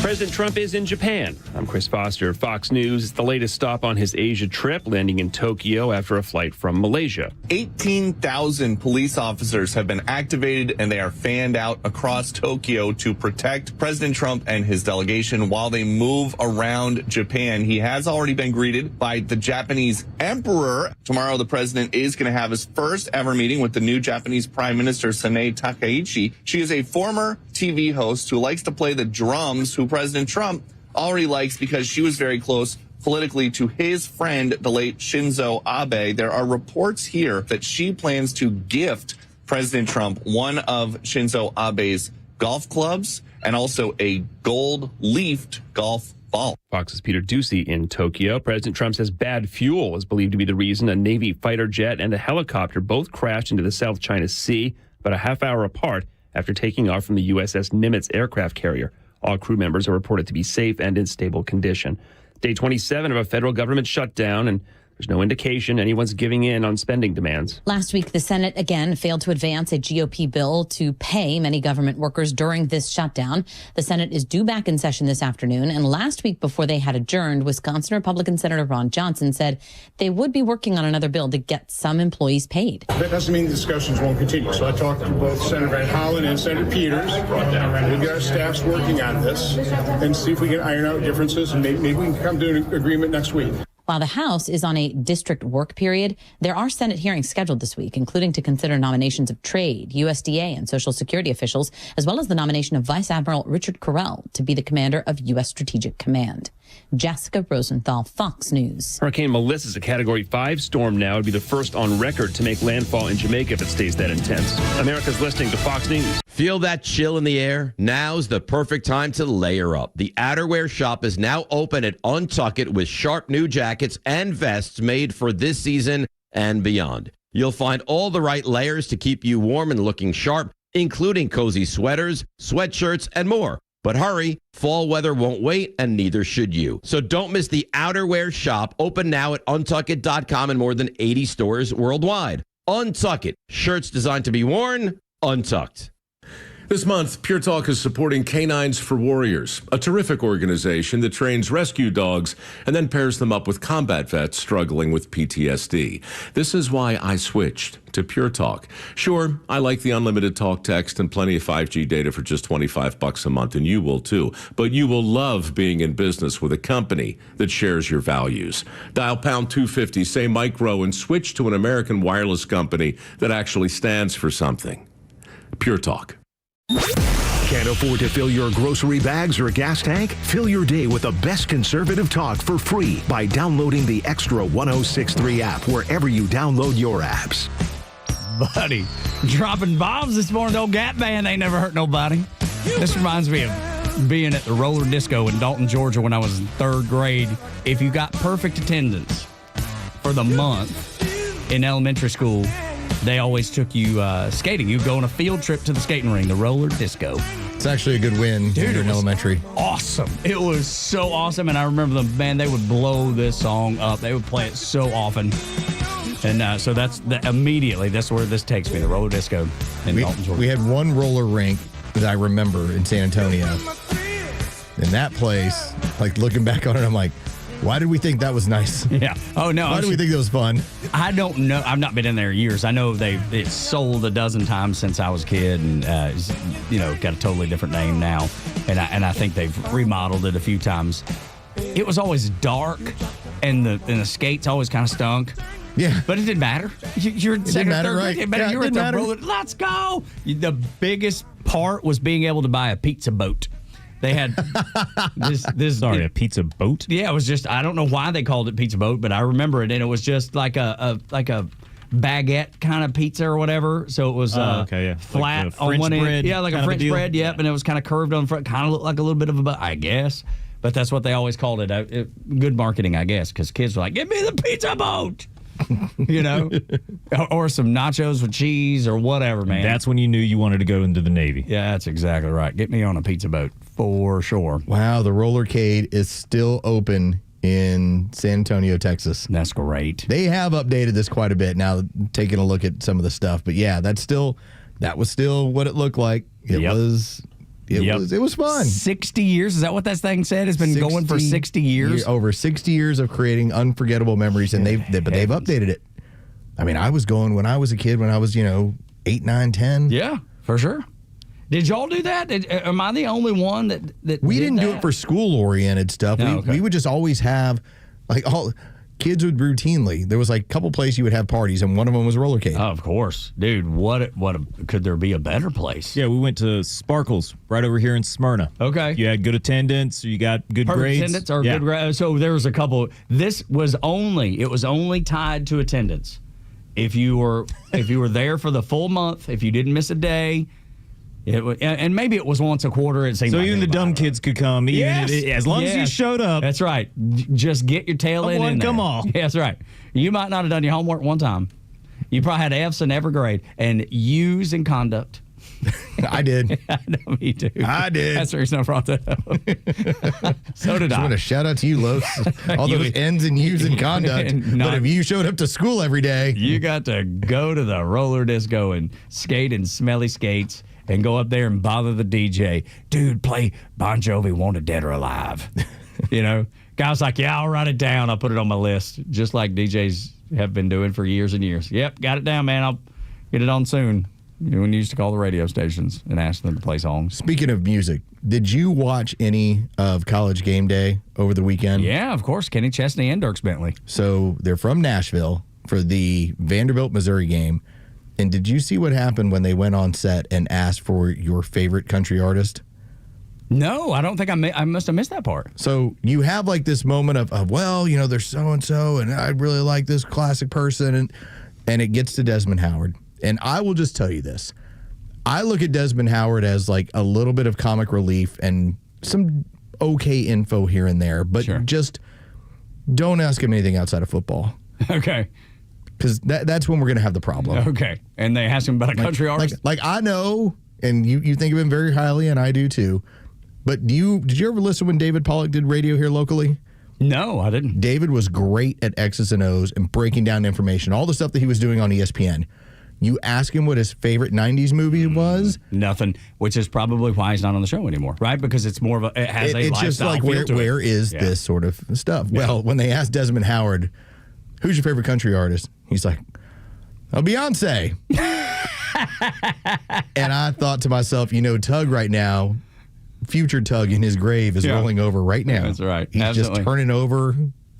President Trump is in Japan. I'm Chris Foster, Fox News. It's the latest stop on his Asia trip, landing in Tokyo after a flight from Malaysia. 18,000 police officers have been activated, and they are fanned out across Tokyo to protect President Trump and his delegation while they move around Japan. He has already been greeted by the Japanese emperor. Tomorrow, the president is going to have his first ever meeting with the new Japanese Prime Minister, Sanae Takaichi. She is a former TV host who likes to play the drums, who President Trump already likes because she was very close politically to his friend, the late Shinzo Abe. There are reports here that she plans to gift President Trump one of Shinzo Abe's golf clubs and also a gold-leafed golf ball. Fox's Peter Ducey in Tokyo. President Trump says bad fuel is believed to be the reason a Navy fighter jet and a helicopter both crashed into the South China Sea about a half hour apart after taking off from the USS Nimitz aircraft carrier. All crew members are reported to be safe and in stable condition. Day 27 of a federal government shutdown, and there's no indication anyone's giving in on spending demands. Last week, the Senate again failed to advance a GOP bill to pay many government workers during this shutdown. The Senate is due back in session this afternoon, and last week before they had adjourned, Wisconsin Republican Senator Ron Johnson said they would be working on another bill to get some employees paid. That doesn't mean the discussions won't continue. So I talked to both Senator Van Hollen and Senator Peters. We've got our staffs working on this and see if we can iron out differences, and maybe we can come to an agreement next week. While the House is on a district work period, there are Senate hearings scheduled this week, including to consider nominations of trade, USDA, and Social Security officials, as well as the nomination of Vice Admiral Richard Correll to be the commander of U.S. Strategic Command. Jessica Rosenthal, Fox News. Hurricane Melissa is a Category 5 storm now. It'd be the first on record to make landfall in Jamaica if it stays that intense. America's listening to Fox News. Feel that chill in the air? Now's the perfect time to layer up. The outerwear shop is now open at Untuckit with sharp new jackets and vests made for this season and beyond. You'll find all the right layers to keep you warm and looking sharp, including cozy sweaters, sweatshirts, and more. But hurry, fall weather won't wait, and neither should you. So don't miss the outerwear shop, open now at untuckit.com in more than 80 stores worldwide. Untuckit, shirts designed to be worn, untucked. This month, Pure Talk is supporting Canines for Warriors, a terrific organization that trains rescue dogs and then pairs them up with combat vets struggling with PTSD. This is why I switched to Pure Talk. Sure, I like the unlimited talk, text, and plenty of 5G data for just $25 a month, and you will too. But you will love being in business with a company that shares your values. Dial pound 250, say micro, and switch to an American wireless company that actually stands for something. Pure Talk. Can't afford to fill your grocery bags or gas tank? Fill your day with the best conservative talk for free by downloading the Extra 106.3 app wherever you download your apps. buddy. Dropping bombs this morning. The old Gap Band ain't never hurt nobody. This reminds me of being at the roller disco in Dalton, Georgia when I was in 3rd grade. If you got perfect attendance for the month in elementary school, they always took you skating. You'd go on a field trip to the skating ring, the roller disco. It's actually a good win when you're in elementary. Awesome. It was so awesome. And I remember they would blow this song up. They would play it so often. And so immediately, that's where this takes me, the roller disco in Dalton, Georgia. We had one roller rink that I remember in San Antonio. In that place, like looking back on it, I'm like, why did we think that was nice? Yeah. Oh, no. Why did we think it was fun? I don't know. I've not been in there in years. I know it's sold a dozen times since I was a kid and, got a totally different name now. And I think they've remodeled it a few times. It was always dark and the skates always kind of stunk. Yeah. But it didn't matter. You're in second or third grade. It didn't matter. You were at the roller. Let's go. The biggest part was being able to buy a pizza boat. They had a pizza boat? Yeah, it was just, I don't know why they called it pizza boat, but I remember it, and it was just like a baguette kind of pizza or whatever. So it was flat like on one bread end. Yeah, like a French bread, yep, and it was kind of curved on the front, kind of looked like a little bit of a, I guess. But that's what they always called it. Good marketing, I guess, because kids were like, give me the pizza boat. or some nachos with cheese or whatever, man. That's when you knew you wanted to go into the Navy. Yeah, that's exactly right. Get me on a pizza boat for sure. Wow, the Rollercade is still open in San Antonio, Texas. That's great. They have updated this quite a bit now, taking a look at some of the stuff. But yeah, that was still what it looked like. It was fun. 60 years. Is that what that thing said? It's been going for 60 years? Over 60 years of creating unforgettable memories, and they've updated it. I mean, I was going when I was a kid, when I was, 8, 9, 10. Yeah, for sure. Did y'all do that? Am I the only one that we didn't do it for school-oriented stuff. We would just always have, kids would routinely. There was a couple places you would have parties, and one of them was Rollercade. Oh, of course, dude. Could there be a better place? Yeah, we went to Sparkles right over here in Smyrna. Okay, you had good attendance, or you got good grades. Attendance or good grades. So there was a couple. It was only tied to attendance. If you were there for the full month, if you didn't miss a day. And maybe it was once a quarter. It seemed so like even the dumb kids could come, as long as you showed up. That's right. Just get your tail in there. Come on. Yeah, that's right. You might not have done your homework one time. You probably had F's in every grade and U's in conduct. I did. I know, me too. I did. That's the reason I brought that up. So did I. Want to shout out to you, Los. All those N's and U's in conduct. But if you showed up to school every day, you got to go to the roller disco and skate in smelly skates. And go up there and bother the DJ. Dude, play Bon Jovi, Wanted Dead or Alive. Guy's like, yeah, I'll write it down. I'll put it on my list. Just like DJs have been doing for years and years. Yep, got it down, man. I'll get it on soon. When you used to call the radio stations and ask them to play songs. Speaking of music, did you watch any of College Game Day over the weekend? Yeah, of course. Kenny Chesney and Dierks Bentley. So they're from Nashville for the Vanderbilt, Missouri game. And did you see what happened when they went on set and asked for your favorite country artist? No, I don't think I must have missed that part. So you have this moment of there's so-and-so, and I really like this classic person, and it gets to Desmond Howard. And I will just tell you this. I look at Desmond Howard as a little bit of comic relief and some okay info here and there, but just don't ask him anything outside of football. Okay. Because that's when we're going to have the problem. Okay. And they ask him about a country artist? I know, and you think of him very highly, and I do too. But did you ever listen when David Pollock did radio here locally? No, I didn't. David was great at X's and O's and breaking down information, all the stuff that he was doing on ESPN. You ask him what his favorite 90s movie was? Nothing, which is probably why he's not on the show anymore, right? Because it's more of it has a it's lifestyle just like, where is this sort of stuff? Yeah. Well, when they asked Desmond Howard, who's your favorite country artist? He's like, Beyonce. And I thought to myself, Tug right now, future Tug in his grave is rolling over right now. That's right. He's Absolutely. just turning over.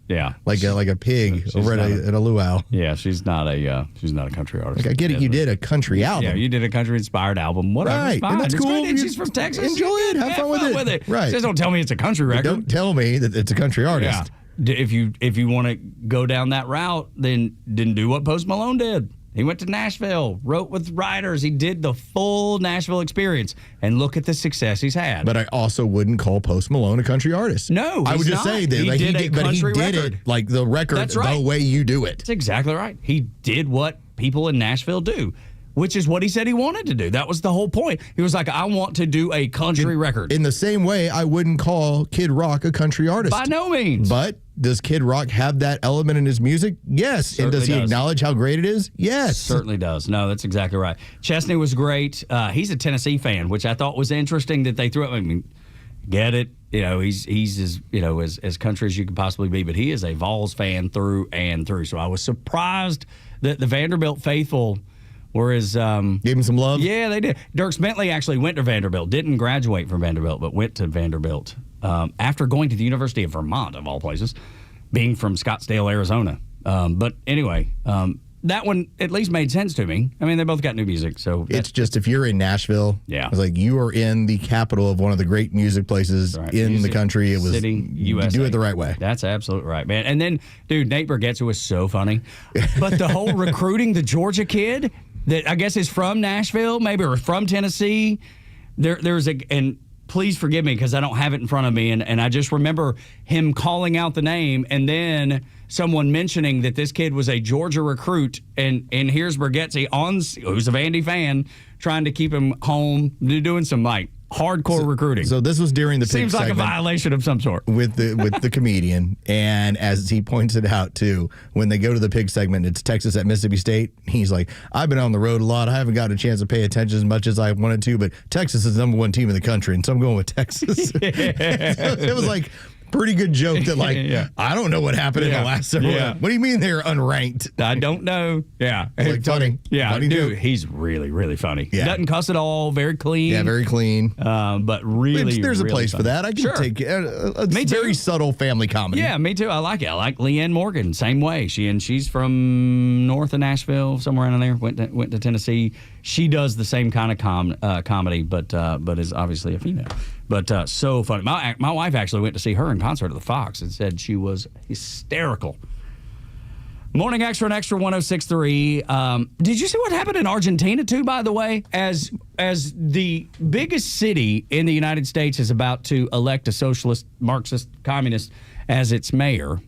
Yeah, like a pig over at a luau. Yeah, she's not a country artist. I get it. You did a country album. Yeah, you did a country inspired album. Whatever, right? fine. And that's it's cool. Good. She's from Texas. Enjoy it. Have fun with it. Right. Just don't tell me it's a country record. Don't tell me that it's a country artist. Yeah. If you want to go down that route, then do what Post Malone did. He went to Nashville, wrote with writers. He did the full Nashville experience. And look at the success he's had. But I also wouldn't call Post Malone a country artist. No, I would just say that he did a country record. It like the record, That's right. the way you do it. That's exactly right. He did what people in Nashville do, which is what he said he wanted to do. That was the whole point. He was like, I want to do a country record. In the same way, I wouldn't call Kid Rock a country artist. By no means. But does Kid Rock have that element in his music? Yes. Certainly and does he does. acknowledge how great it is? Yes. Certainly does. No, that's exactly right. Chesney was great. He's a Tennessee fan, which I thought was interesting that they threw up. I mean, get it. He's as country as you could possibly be, but he is a Vols fan through and through. So I was surprised that the Vanderbilt faithful were as gave him some love. Yeah, they did. Dirk Bentley actually went to Vanderbilt, didn't graduate from Vanderbilt, but went to Vanderbilt after going to the University of Vermont, of all places, being from Scottsdale, Arizona. But anyway, that one at least made sense to me. I mean, they both got new music, so it's just if you're in Nashville, yeah, it's like you are in the capital of one of the great music places in the country. It was City, USA. You do it the right way. That's absolutely right, man. And then, dude, Nate Bargatze was so funny, but the whole recruiting the Georgia kid that I guess is from Nashville, maybe, or from Tennessee. There's and please forgive me because I don't have it in front of me, and I just remember him calling out the name and then someone mentioning that this kid was a Georgia recruit, and here's Bargatze who's a Vandy fan, trying to keep him home, doing some hardcore recruiting. So this was during the pig seems like segment a violation of some sort with the comedian, and as he points it out too, when they go to the pig segment, it's Texas at Mississippi State. He's like, I've been on the road a lot. I haven't gotten a chance to pay attention as much as I wanted to, but Texas is the number one team in the country, and so I'm going with Texas. So it was like pretty good joke that I don't know what happened in the last several. Yeah. What do you mean they're unranked? I don't know. Yeah. Like funny. Yeah. Funny dude, joke. he's really, really funny. Yeah. Doesn't cuss at all. Very clean. Yeah, very clean. But really, there's really a place funny. for that. I can take a very subtle family comedy. Yeah, me too. I like it. I like Leanne Morgan. Same way. She's from north of Nashville, somewhere in there. Went to Tennessee. She does the same kind of comedy, but is obviously a female. But so funny. My wife actually went to see her in concert at the Fox and said she was hysterical. Morning Xtra and Xtra 106.3. Did you see what happened in Argentina too, by the way? As the biggest city in the United States is about to elect a socialist, Marxist, communist as its mayor,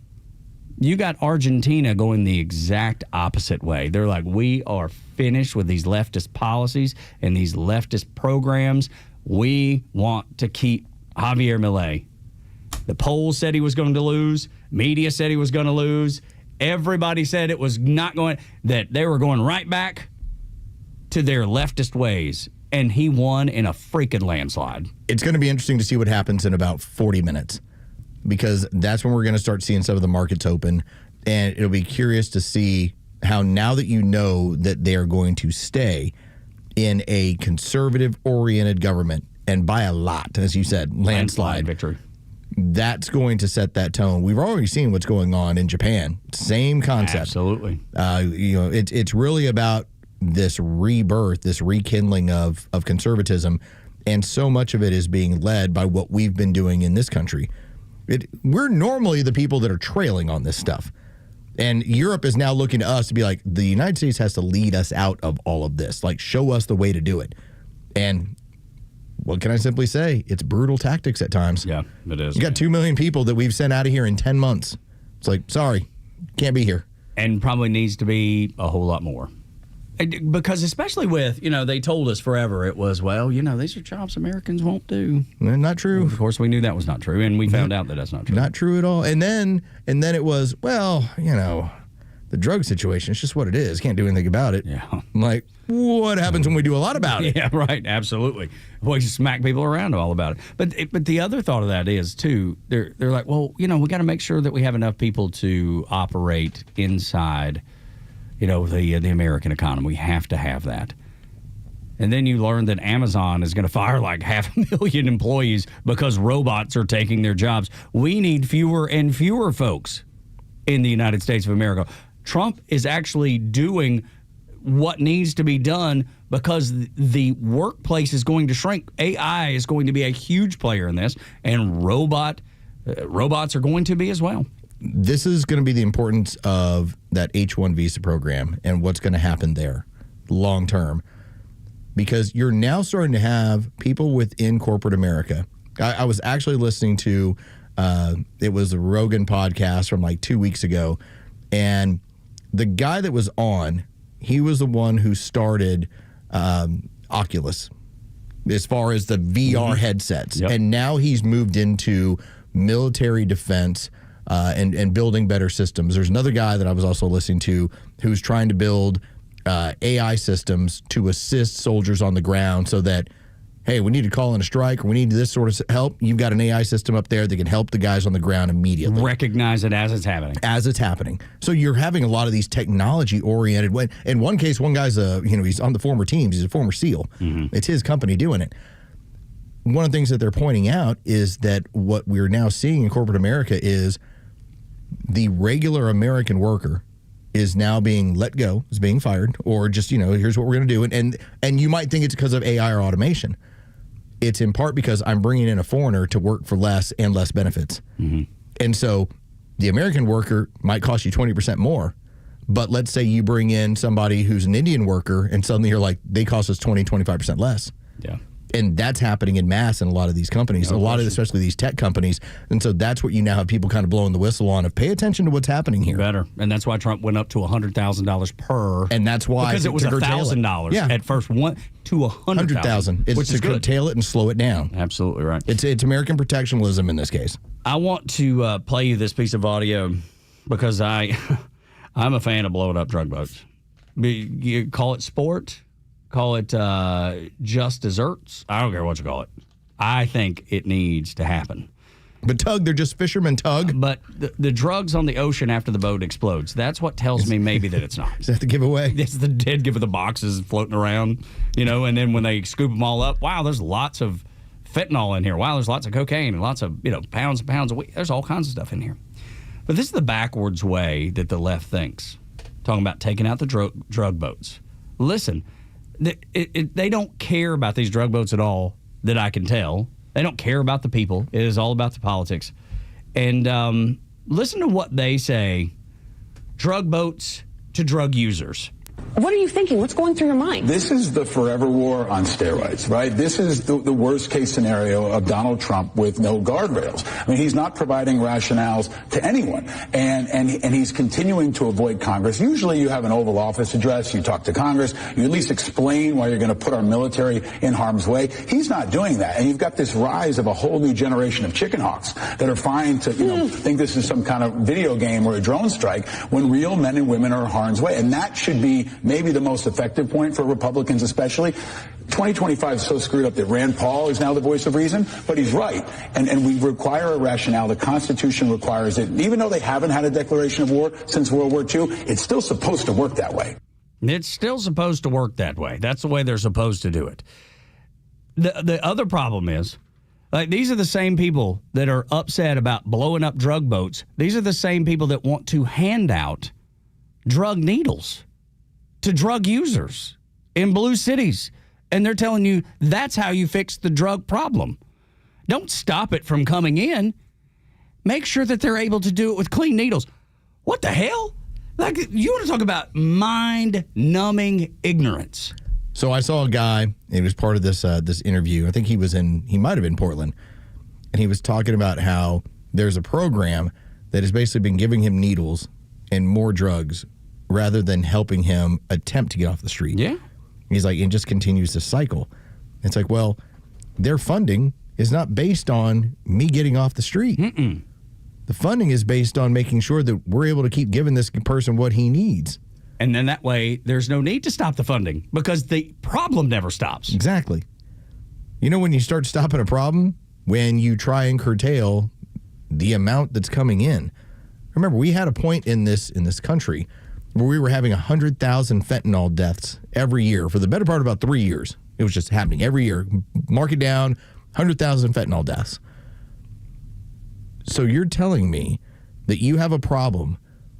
you got Argentina going the exact opposite way. They're like, we are finished with these leftist policies and these leftist programs. We want to keep Javier Milei. The polls said he was going to lose. Media said he was going to lose. Everybody said it was not going, that they were going right back to their leftist ways. And he won in a freaking landslide. It's going to be interesting to see what happens in about 40 minutes because that's when we're going to start seeing some of the markets open. And it'll be curious to see how now that you know that they are going to stay in a conservative-oriented government, and by a lot, as you said, landslide victory. That's going to set that tone. We've already seen what's going on in Japan. Same concept. Absolutely. It's really about this rebirth, this rekindling of conservatism, and so much of it is being led by what we've been doing in this country. We're normally the people that are trailing on this stuff. And Europe is now looking to us to be like, the United States has to lead us out of all of this, like show us the way to do it. And what can I simply say? It's brutal tactics at times. Yeah, it is. You got 2 million people that we've sent out of here in 10 months. It's like, sorry, can't be here. And probably needs to be a whole lot more. Because especially with, they told us forever it was, these are jobs Americans won't do. Not true. Well, of course, we knew that was not true, and we found out that that's not true. Not true at all. And then it was, the drug situation, it's just what it is. Can't do anything about it. Yeah. I'm like, what happens when we do a lot about it? Yeah, right. Absolutely. We smack people around all about it. But the other thought of that is, too, they're like, well, we got to make sure that we have enough people to operate inside the American economy. We have to have that. And then you learn that Amazon is going to fire like 500,000 employees because robots are taking their jobs. We need fewer and fewer folks in the United States of America. Trump is actually doing what needs to be done because the workplace is going to shrink. AI is going to be a huge player in this, and robots are going to be as well. this is going to be the importance of that H-1 visa program and what's going to happen there long term. Because you're now starting to have people within corporate America. I was actually listening to, it was a Rogan podcast from like 2 weeks ago. And the guy that was on, he was the one who started Oculus as far as the VR headsets. Yep. And now he's moved into military defense and building better systems. There's another guy that I was also listening to who's trying to build AI systems to assist soldiers on the ground so that, hey, we need to call in a strike or we need this sort of help. You've got an AI system up there that can help the guys on the ground immediately. Recognize it as it's happening. As it's happening. So you're having a lot of these technology-oriented. In one case, one guy's he's on the former teams. He's a former SEAL. Mm-hmm. It's his company doing it. One of the things that they're pointing out is that what we're now seeing in corporate America is the regular American worker is now being let go, is being fired, or just, here's what we're going to do. And you might think it's because of AI or automation. It's in part because I'm bringing in a foreigner to work for less and less benefits. Mm-hmm. And so the American worker might cost you 20% more. But let's say you bring in somebody who's an Indian worker and suddenly you're like, they cost us 20, 25% less. Yeah. And that's happening in mass in a lot of these companies, especially these tech companies. And so that's what you now have people kind of blowing the whistle on of pay attention to what's happening here. Better. And that's why Trump went up to $100,000 per. And that's why. Because it was $1,000 at first, to $100,000. It's which is to curtail it and slow it down. Absolutely right. It's American protectionism in this case. I want to play you this piece of audio because I'm a fan of blowing up drug boats. You call it sport. Call it just desserts. I don't care what you call it. I think it needs to happen. But Tug, they're just fishermen, Tug. But the drugs on the ocean after the boat explodes, that's what tells me maybe that it's not. Is that the giveaway? It's the dead give of the boxes floating around, and then when they scoop them all up, wow, there's lots of fentanyl in here. Wow, there's lots of cocaine and lots of, pounds and pounds of weed. There's all kinds of stuff in here. But this is the backwards way that the left thinks, talking about taking out the drug boats. Listen. They don't care about these drug boats at all, that I can tell. They don't care about the people. It is all about the politics. And listen to what they say. Drug boats to drug users. What are you thinking? What's going through your mind? This is the forever war on steroids, right? This is the worst case scenario of Donald Trump with no guardrails. I mean, he's not providing rationales to anyone, and he's continuing to avoid Congress. Usually you have an Oval Office address, you talk to Congress, you at least explain why you're going to put our military in harm's way. He's not doing that, and you've got this rise of a whole new generation of chicken hawks that are fine to, think this is some kind of video game or a drone strike when real men and women are in harm's way, and that should be maybe the most effective point for Republicans especially. 2025 is so screwed up that Rand Paul is now the voice of reason, but he's right. And we require a rationale. The Constitution requires it. Even though they haven't had a declaration of war since World War II, it's still supposed to work that way. It's still supposed to work that way. That's the way they're supposed to do it. The other problem is, these are the same people that are upset about blowing up drug boats. These are the same people that want to hand out drug needles to drug users in blue cities. And they're telling you that's how you fix the drug problem. Don't stop it from coming in. Make sure that they're able to do it with clean needles. What the hell? You want to talk about mind-numbing ignorance. So I saw a guy, he was part of this interview. I think he might have been Portland. And he was talking about how there's a program that has basically been giving him needles and more drugs rather than helping him attempt to get off the street. Yeah. He's like, it just continues to cycle. It's like, well, their funding is not based on me getting off the street. Mm-mm. The funding is based on making sure that we're able to keep giving this person what he needs. And then that way, there's no need to stop the funding because the problem never stops. Exactly. When you start stopping a problem, when you try and curtail the amount that's coming in. Remember, we had a point in this country where we were having 100,000 fentanyl deaths every year for the better part of about 3 years. It was just happening every year. Mark it down, 100,000 fentanyl deaths. So you're telling me that you have a problem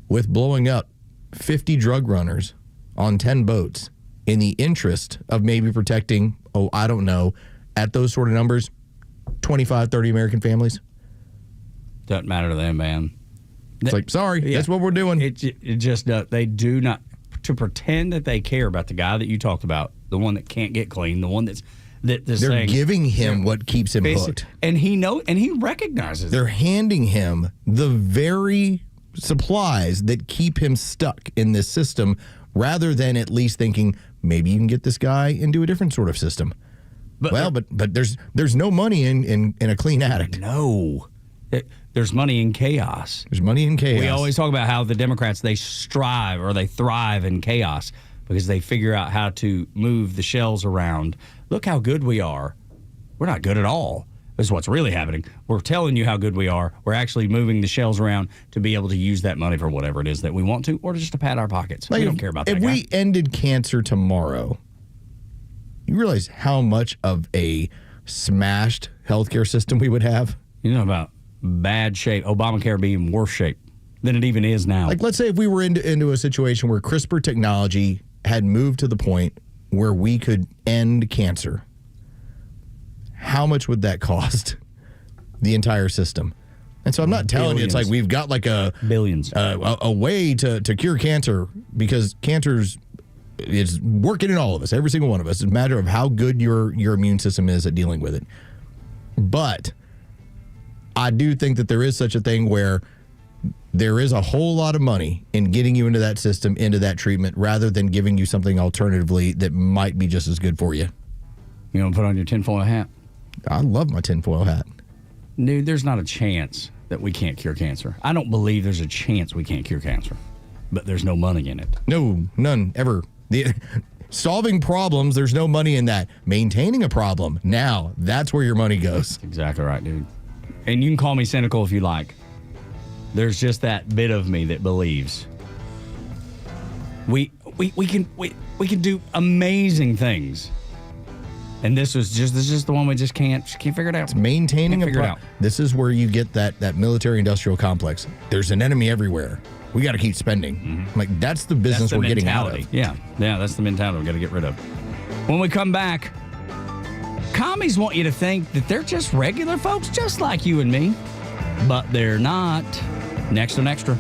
with blowing up 50 drug runners on 10 boats in the interest of maybe protecting, I don't know, at those sort of numbers, 25, 30 American families? Doesn't matter to them, man. It's like, sorry, that's what we're doing. It just they do not, to pretend that they care about the guy that you talked about, the one that can't get clean, the one that's They're saying, giving him what keeps him hooked. And he recognizes They're it. handing him the very supplies that keep him stuck in this system, rather than at least thinking maybe you can get this guy into a different sort of system. But there's no money in a clean addict. No. There's money in chaos. There's money in chaos. We always talk about how the Democrats, they strive or they thrive in chaos because they figure out how to move the shells around. Look how good we are. We're not good at all. This is what's really happening. We're telling you how good we are. We're actually moving the shells around to be able to use that money for whatever it is that we want to, or just to pad our pockets. We don't care about that. If we ended cancer tomorrow, you realize how much of a smashed healthcare system we would have? You know about bad shape. Obamacare being worse shape than it even is now. Like, let's say if we were into a situation where CRISPR technology had moved to the point where we could end cancer, how much would that cost the entire system? And so I'm not telling you it's like we've got like billions a way to cure cancer, because cancer's it's working in all of us, every single one of us. It's a matter of how good your immune system is at dealing with it. But I do think that there is such a thing where there is a whole lot of money in getting you into that system, into that treatment, rather than giving you something alternatively that might be just as good for you. You want to put on your tinfoil hat? I love my tinfoil hat. Dude, there's not a chance that we can't cure cancer. I don't believe there's a chance we can't cure cancer, but there's no money in it. No, none, ever. Solving problems, there's no money in that. Maintaining a problem, now, that's where your money goes. That's exactly right, dude. And you can call me cynical if you like. There's just that bit of me that believes we can do amazing things. And this is just the one we just can't figure it out. It's maintaining This is where you get that military-industrial complex. There's an enemy everywhere. We got to keep spending. Mm-hmm. Like, that's the business we're getting out of. Yeah, that's the mentality we got to get rid of. When we come back, commies want you to think that they're just regular folks, just like you and me, but they're not. Next on Extra.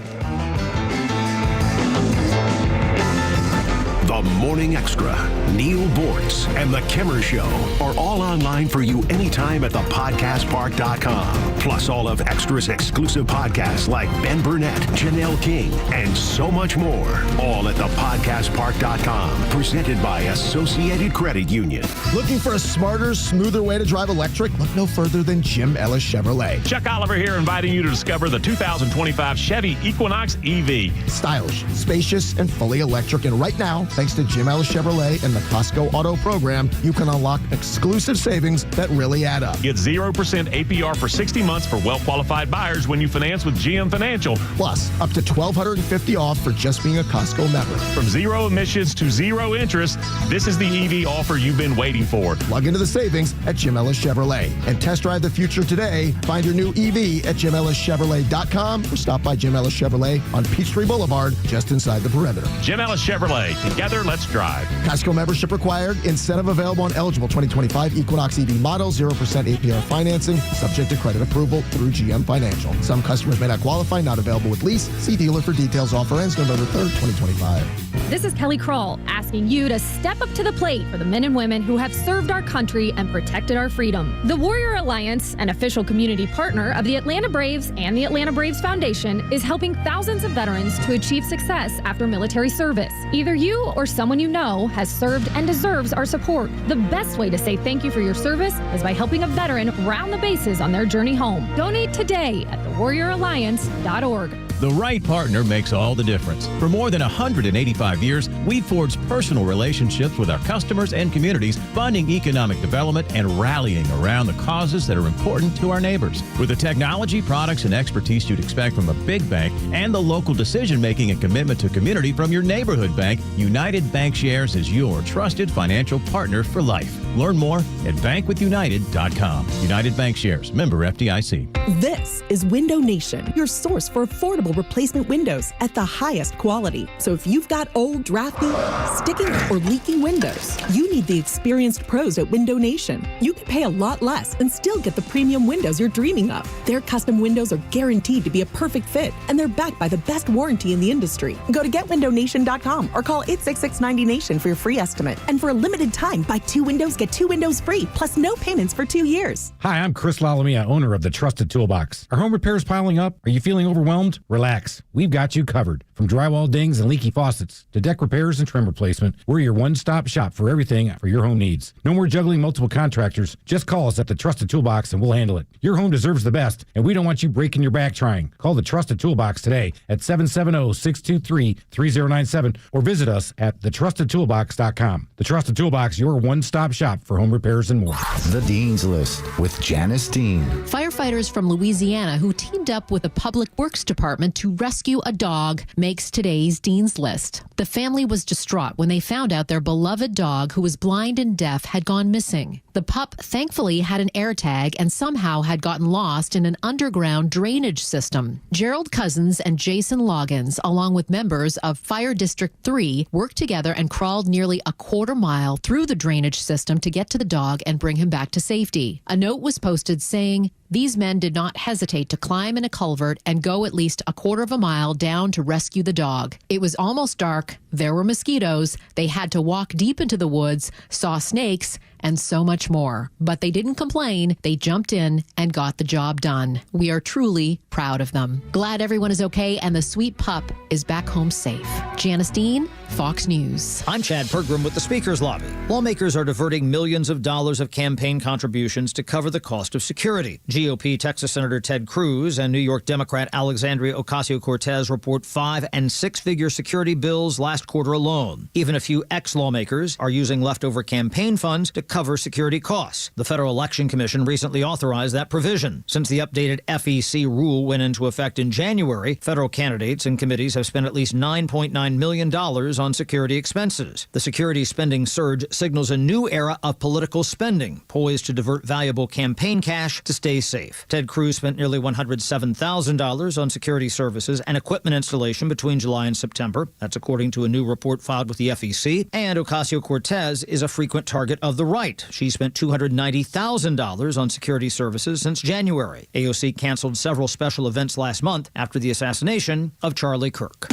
The Morning Extra, Neil Bortz, and The Kimmer Show are all online for you anytime at thepodcastpark.com. Plus all of Extra's exclusive podcasts like Ben Burnett, Janelle King, and so much more. All at thepodcastpark.com. Presented by Associated Credit Union. Looking for a smarter, smoother way to drive electric? Look no further than Jim Ellis Chevrolet. Chuck Oliver here, inviting you to discover the 2025 Chevy Equinox EV. Stylish, spacious, and fully electric. And right now, thanks to Jim Ellis Chevrolet and the Costco Auto Program, you can unlock exclusive savings that really add up. Get 0% APR for 60 months for well-qualified buyers when you finance with GM Financial. Plus, up to $1,250 off for just being a Costco member. From zero emissions to zero interest, this is the EV offer you've been waiting for. Plug into the savings at Jim Ellis Chevrolet and test drive the future today. Find your new EV at JimEllisChevrolet.com or stop by Jim Ellis Chevrolet on Peachtree Boulevard, just inside the perimeter. Jim Ellis Chevrolet. Together, let's drive. Costco membership required. Incentive available on eligible 2025 Equinox EV model. 0% APR financing. Subject to credit approval through GM Financial. Some customers may not qualify. Not available with lease. See dealer for details. Offer ends November 3rd, 2025. This is Kelly Kroll asking you to step up to the plate for the men and women who have served our country and protected our freedom. The Warrior Alliance, an official community partner of the Atlanta Braves and the Atlanta Braves Foundation, is helping thousands of veterans to achieve success after military service. Either you or someone you know has served and deserves our support. The best way to say thank you for your service is by helping a veteran round the bases on their journey home. Donate today at thewarrioralliance.org. The right partner makes all the difference. For more than 185 years, we've forged personal relationships with our customers and communities, funding economic development and rallying around the causes that are important to our neighbors. With the technology, products, and expertise you'd expect from a big bank and the local decision-making and commitment to community from your neighborhood bank, United Bankshares is your trusted financial partner for life. Learn more at bankwithunited.com. United Bankshares, member FDIC. This is Window Nation, your source for affordable replacement windows at the highest quality. So if you've got old, drafty, sticking, or leaking windows, you need the experienced pros at Window Nation. You can pay a lot less and still get the premium windows you're dreaming of. Their custom windows are guaranteed to be a perfect fit, and they're backed by the best warranty in the industry. Go to getwindownation.com or call 866-90Nation for your free estimate. And for a limited time, buy 2 windows, get 2 windows free, plus no payments for 2 years. Hi, I'm Chris Lalamia, owner of the Trusted Toolbox. Are home repairs piling up? Are you feeling overwhelmed? Relax. We've got you covered. From drywall dings and leaky faucets to deck repairs and trim replacement, we're your one-stop shop for everything for your home needs. No more juggling multiple contractors. Just call us at the Trusted Toolbox and we'll handle it. Your home deserves the best, and we don't want you breaking your back trying. Call the Trusted Toolbox today at 770-623-3097 or visit us at thetrustedtoolbox.com. The Trusted Toolbox, your one-stop shop for home repairs and more. The Dean's List with Janice Dean. Firefighters from Louisiana who teamed up with the Public Works Department to rescue a dog makes today's Dean's List. The family was distraught when they found out their beloved dog, who was blind and deaf, had gone missing. The pup thankfully had an air tag and somehow had gotten lost in an underground drainage system. Gerald Cousins and Jason Loggins, along with members of Fire District 3, worked together and crawled nearly a quarter mile through the drainage system to get to the dog and bring him back to safety. A note was posted saying, "These men did not hesitate to climb in a culvert and go at least a quarter of a mile down to rescue the dog. It was almost dark. There were mosquitoes. They had to walk deep into the woods, saw snakes, and so much more. But they didn't complain. They jumped in and got the job done. We are truly proud of them. Glad everyone is okay and the sweet pup is back home safe." Janice Dean, Fox News. I'm Chad Pergram with the Speaker's Lobby. Lawmakers are diverting millions of dollars of campaign contributions to cover the cost of security. GOP Texas Senator Ted Cruz and New York Democrat Alexandria Ocasio-Cortez report 5- and 6-figure security bills last quarter alone. Even a few ex-lawmakers are using leftover campaign funds to cover security costs. The Federal Election Commission recently authorized that provision. Since the updated FEC rule went into effect in January, federal candidates and committees have spent at least $9.9 million on security expenses. The security spending surge signals a new era of political spending, poised to divert valuable campaign cash to stay safe. Ted Cruz spent nearly $107,000 on security services and equipment installation between July and September. That's according to a new report filed with the FEC. And Ocasio-Cortez is a frequent target of the right. She spent $290,000 on security services since January. AOC canceled several special events last month after the assassination of Charlie Kirk.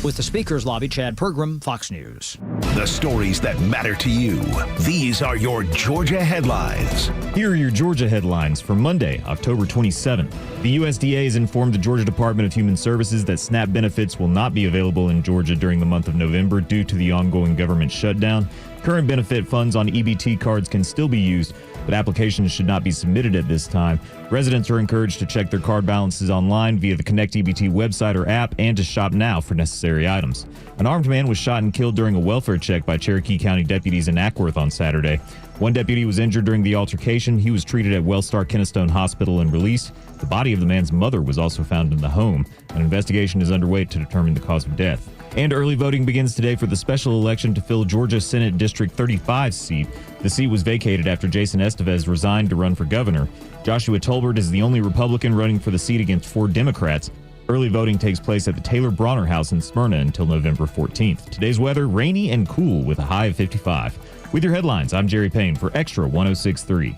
With the Speaker's Lobby, Chad Pergram, Fox News. The stories that matter to you. These are your Georgia headlines. Here are your Georgia headlines for Monday, October 27th. The USDA has informed the Georgia Department of Human Services that SNAP benefits will not be available in Georgia during the month of November due to the ongoing government shutdown. Current benefit funds on EBT cards can still be used, but applications should not be submitted at this time. Residents are encouraged to check their card balances online via the Connect EBT website or app and to shop now for necessary items. An armed man was shot and killed during a welfare check by Cherokee County deputies in Ackworth on Saturday. One deputy was injured during the altercation. He was treated at Wellstar Kennestone Hospital and released. The body of the man's mother was also found in the home. An investigation is underway to determine the cause of death. And early voting begins today for the special election to fill Georgia Senate District 35 seat. The seat was vacated after Jason Estevez resigned to run for governor. Joshua Tolbert is the only Republican running for the seat against 4 Democrats. Early voting takes place at the Taylor Bronner House in Smyrna until November 14th. Today's weather, rainy and cool with a high of 55. With your headlines, I'm Jerry Payne for Extra 106.3.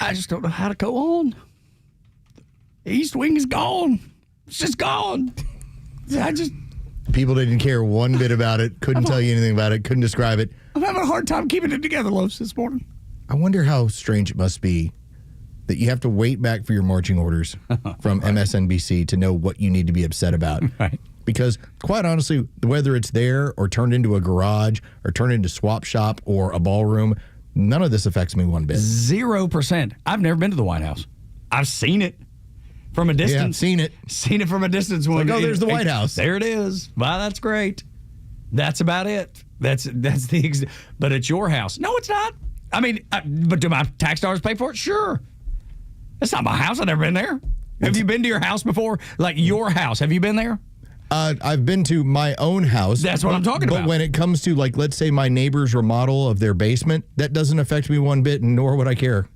I just don't know how to go on. East Wing is gone. It's just gone. People didn't care one bit about it, couldn't tell you anything about it, couldn't describe it. I'm having a hard time keeping it together, Los, this morning. I wonder how strange it must be that you have to wait back for your marching orders from MSNBC to know what you need to be upset about. Right. Because, quite honestly, whether it's there or turned into a garage or turned into swap shop or a ballroom, none of this affects me one bit. 0%. I've never been to the White House. I've seen it. From a distance. Yeah, seen it. Seen it from a distance. There's the White House. There it is. Wow, that's great. That's about it. But it's your house. No, it's not. I mean, but do my tax dollars pay for it? Sure. It's not my house. I've never been there. Have you been to your house before? Like your house. Have you been there? I've been to my own house. That's what I'm talking about. But when it comes to, like, let's say my neighbor's remodel of their basement, that doesn't affect me one bit, nor would I care.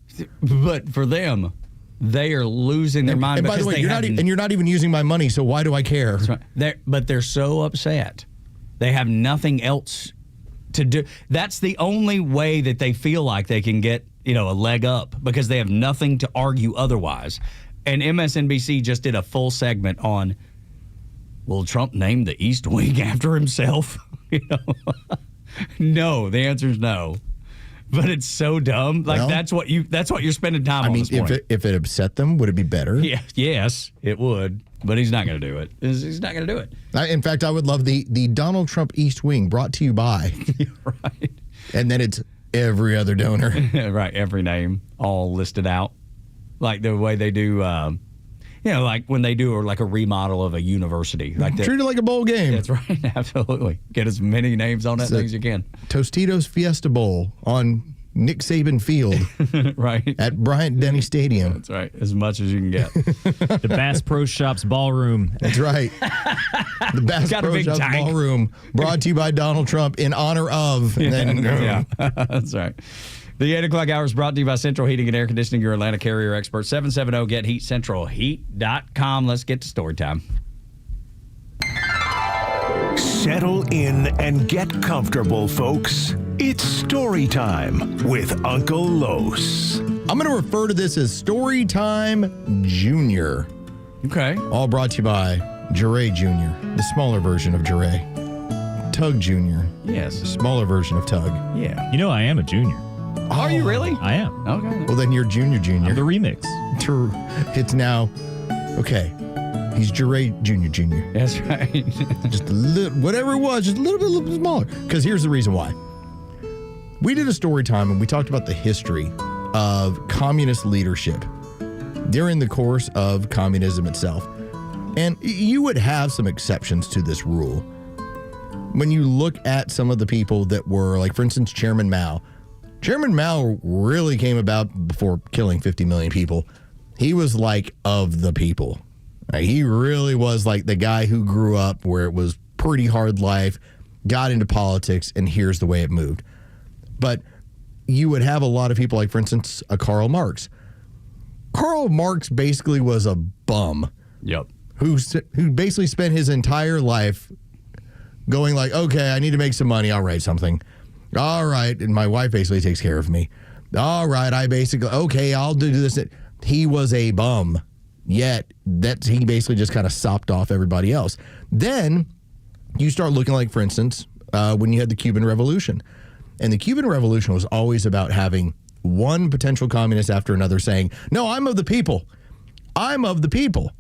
But for them, They are losing their mind. And by the way, you're not even using my money, so why do I care? That's right. But they're so upset. They have nothing else to do. That's the only way that they feel like they can get, a leg up, because they have nothing to argue otherwise. And MSNBC just did a full segment on, will Trump name the East Wing after himself? No, the answer is no. But it's so dumb. Like, that's what you're spending time on this morning. If it upset them, would it be better? Yeah, yes, it would. But he's not going to do it. He's not going to do it. In fact, I would love the Donald Trump East Wing brought to you by. Right. And then it's every other donor. Right, every name all listed out. Like the way they do, like when they do like a remodel of a university. Treat it like a bowl game. That's right, absolutely. Get as many names on that thing as you can. Tostitos Fiesta Bowl on Nick Saban Field. Right. At Bryant-Denny Stadium. That's right, as much as you can get. The Bass Pro Shops Ballroom. That's right. The Bass Pro Shops Ballroom, brought to you by Donald Trump in honor of. Yeah, that's right. The 8 o'clock hour is brought to you by Central Heating and Air Conditioning, your Atlanta carrier expert. 770-GET-HEAT, centralheat.com. Let's get to story time. Settle in and get comfortable, folks. It's story time with Uncle Los. I'm going to refer to this as Story Time Junior. Okay. All brought to you by Jure Jr., the smaller version of Jure. Tug Jr. Yes. The smaller version of Tug. Yeah. I am a junior. Are you really? I am. Okay. Well, then you're Junior. I'm the remix. It's now, okay. He's Jure Jr. That's right. Just a little, whatever it was, just a little bit smaller. Because here's the reason why. We did a story time and we talked about the history of communist leadership during the course of communism itself. And you would have some exceptions to this rule. When you look at some of the people that were, like, for instance, Chairman Mao. Chairman Mao really came about before killing 50 million people. He was like of the people. He really was like the guy who grew up where it was pretty hard life, got into politics, and here's the way it moved. But you would have a lot of people like, for instance, Karl Marx. Karl Marx basically was a bum. Yep. Who basically spent his entire life going like, okay, I need to make some money. I'll write something. All right. And my wife basically takes care of me. All right. Okay, I'll do this. He was a bum. Yet he basically just kind of sopped off everybody else. Then you start looking like, for instance, when you had the Cuban Revolution. And the Cuban Revolution was always about having one potential communist after another saying, no, I'm of the people. I'm of the people.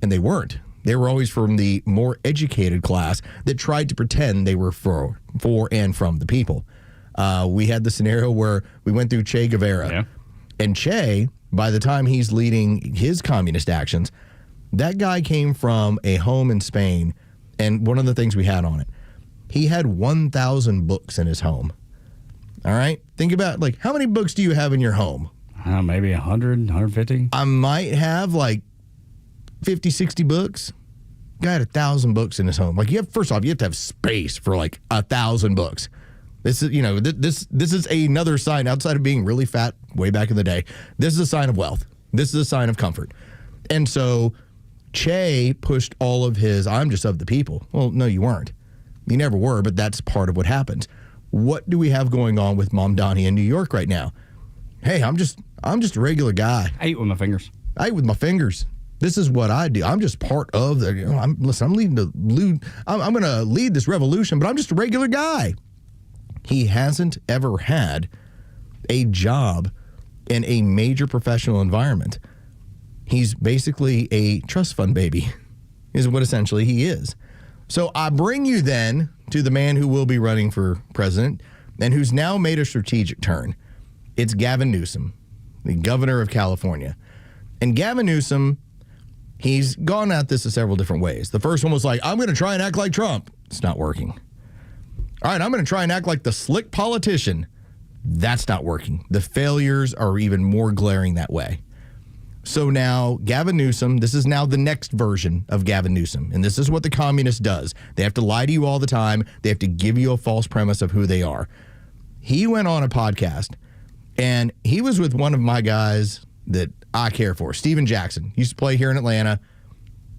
And they weren't. They were always from the more educated class that tried to pretend they were for and from the people. We had the scenario where we went through Che Guevara. Yeah. And Che, by the time he's leading his communist actions, that guy came from a home in Spain. And one of the things we had on it, he had 1,000 books in his home. All right? Think about, like, how many books do you have in your home? Maybe 100, 150. I might have, like, 50, 60 books. Guy had 1,000 books in his home. Like, first off, you have to have space for, like, 1,000 books. This is, this is another sign outside of being really fat way back in the day. This is a sign of wealth. This is a sign of comfort. And so Che pushed all of his, I'm just of the people. Well, no, you weren't. You never were, but that's part of what happens. What do we have going on with Mamdani in New York right now? Hey, I'm just a regular guy. I eat with my fingers. This is what I do. I'm just part of the, I'm going to lead this revolution, but I'm just a regular guy. He hasn't ever had a job in a major professional environment. He's basically a trust fund baby, is what essentially he is. So I bring you then to the man who will be running for president and who's now made a strategic turn. It's Gavin Newsom, the governor of California. And Gavin Newsom, he's gone at this in several different ways. The first one was like, I'm going to try and act like Trump. It's not working. All right, I'm going to try and act like the slick politician. That's not working. The failures are even more glaring that way. So now Gavin Newsom, this is now the next version of Gavin Newsom. And this is what the communist does. They have to lie to you all the time. They have to give you a false premise of who they are. He went on a podcast and he was with one of my guys that I care for. Steven Jackson. Used to play here in Atlanta.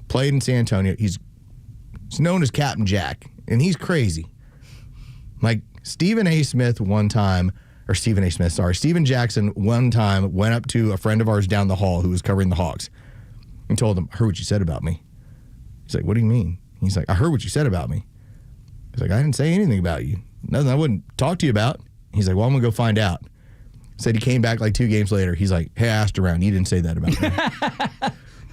Played in San Antonio. He's known as Captain Jack. And he's crazy. Like, Stephen Jackson one time went up to a friend of ours down the hall who was covering the Hawks and told him, I heard what you said about me. He's like, what do you mean? He's like, I heard what you said about me. He's like, I didn't say anything about you. Nothing I wouldn't talk to you about. He's like, well, I'm going to go find out. Said he came back like 2 games later. He's like, hey, I asked around. You didn't say that about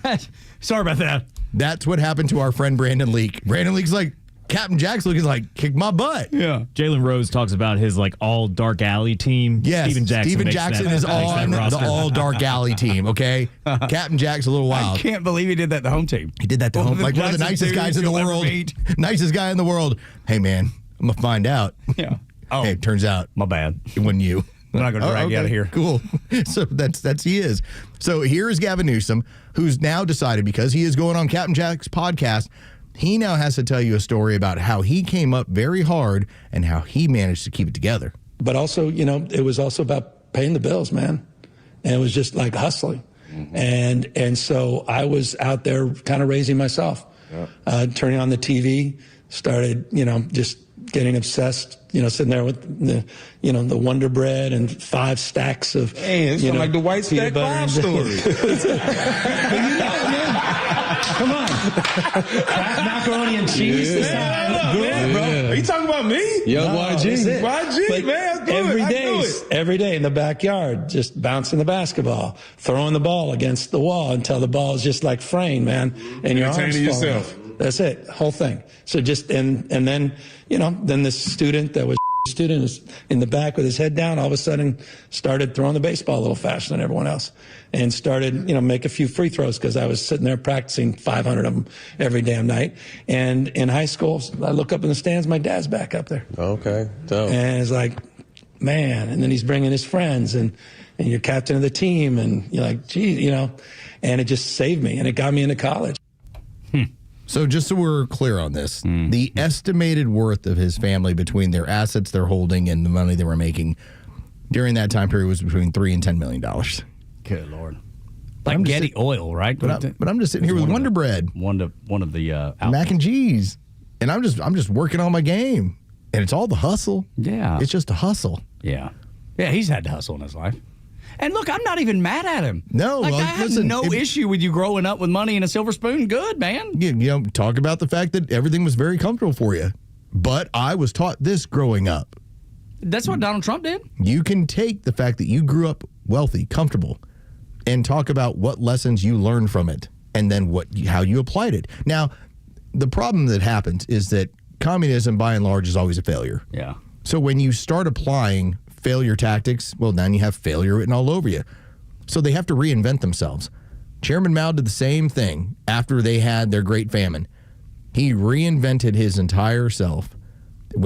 me. Sorry about that. That's what happened to our friend Brandon Leak. Brandon Leak's like, Captain Jack's looking like, kick my butt. Yeah. Jalen Rose talks about his like all dark alley team. Yes, Steven Jackson is on the all dark alley team, okay? Captain Jack's a little wild. I can't believe he did that to the home team. He did that to home. Like one of the nicest guys in the world. Nicest guy in the world. Hey, man, I'm going to find out. Yeah. Oh. Hey, it turns out. My bad. It wasn't you. I'm not going to drag you out of here. Cool. So that's he is. So here is Gavin Newsom, who's now decided, because he is going on Captain Jack's podcast, he now has to tell you a story about how he came up very hard and how he managed to keep it together. But also, it was also about paying the bills, man. And it was just like hustling. Mm-hmm. And so I was out there kind of raising myself, turning on the TV, started, just getting obsessed, sitting there with the Wonder Bread and 5 stacks of, it's like the White Stack Bob story. Come on. Macaroni and cheese. Bro. Are you talking about me? Yo, YG. YG, man. Every day in the backyard, just bouncing the basketball, throwing the ball against the wall until the ball is just like fraying, man. And your arms fall yourself. off. That's it. Whole thing. So just, and then, then this student that was student is in the back with his head down, all of a sudden started throwing the baseball a little faster than everyone else and started, make a few free throws because I was sitting there practicing 500 of them every damn night. And in high school, I look up in the stands, my dad's back up there. Okay. Dope. And it's like, man, and then he's bringing his friends and you're captain of the team and you're like, gee, and it just saved me and it got me into college. So just so we're clear on this, the estimated worth of his family between their assets they're holding and the money they were making during that time period was between $3 and $10 million. Good Lord. Like Getty Oil, right? But I'm just sitting here with Wonder Bread. One of the mac and cheese. And I'm just working on my game. And it's all the hustle. Yeah. It's just a hustle. Yeah. Yeah, he's had to hustle in his life. And look, I'm not even mad at him. No, I have no issue with you growing up with money and a silver spoon. Good, man. Talk about the fact that everything was very comfortable for you. But I was taught this growing up. That's what Donald Trump did? You can take the fact that you grew up wealthy, comfortable, and talk about what lessons you learned from it and then how you applied it. Now, the problem that happens is that communism, by and large, is always a failure. Yeah. So when you start applying failure tactics, well, then you have failure written all over you. So they have to reinvent themselves. Chairman Mao did the same thing after they had their great famine. He reinvented his entire self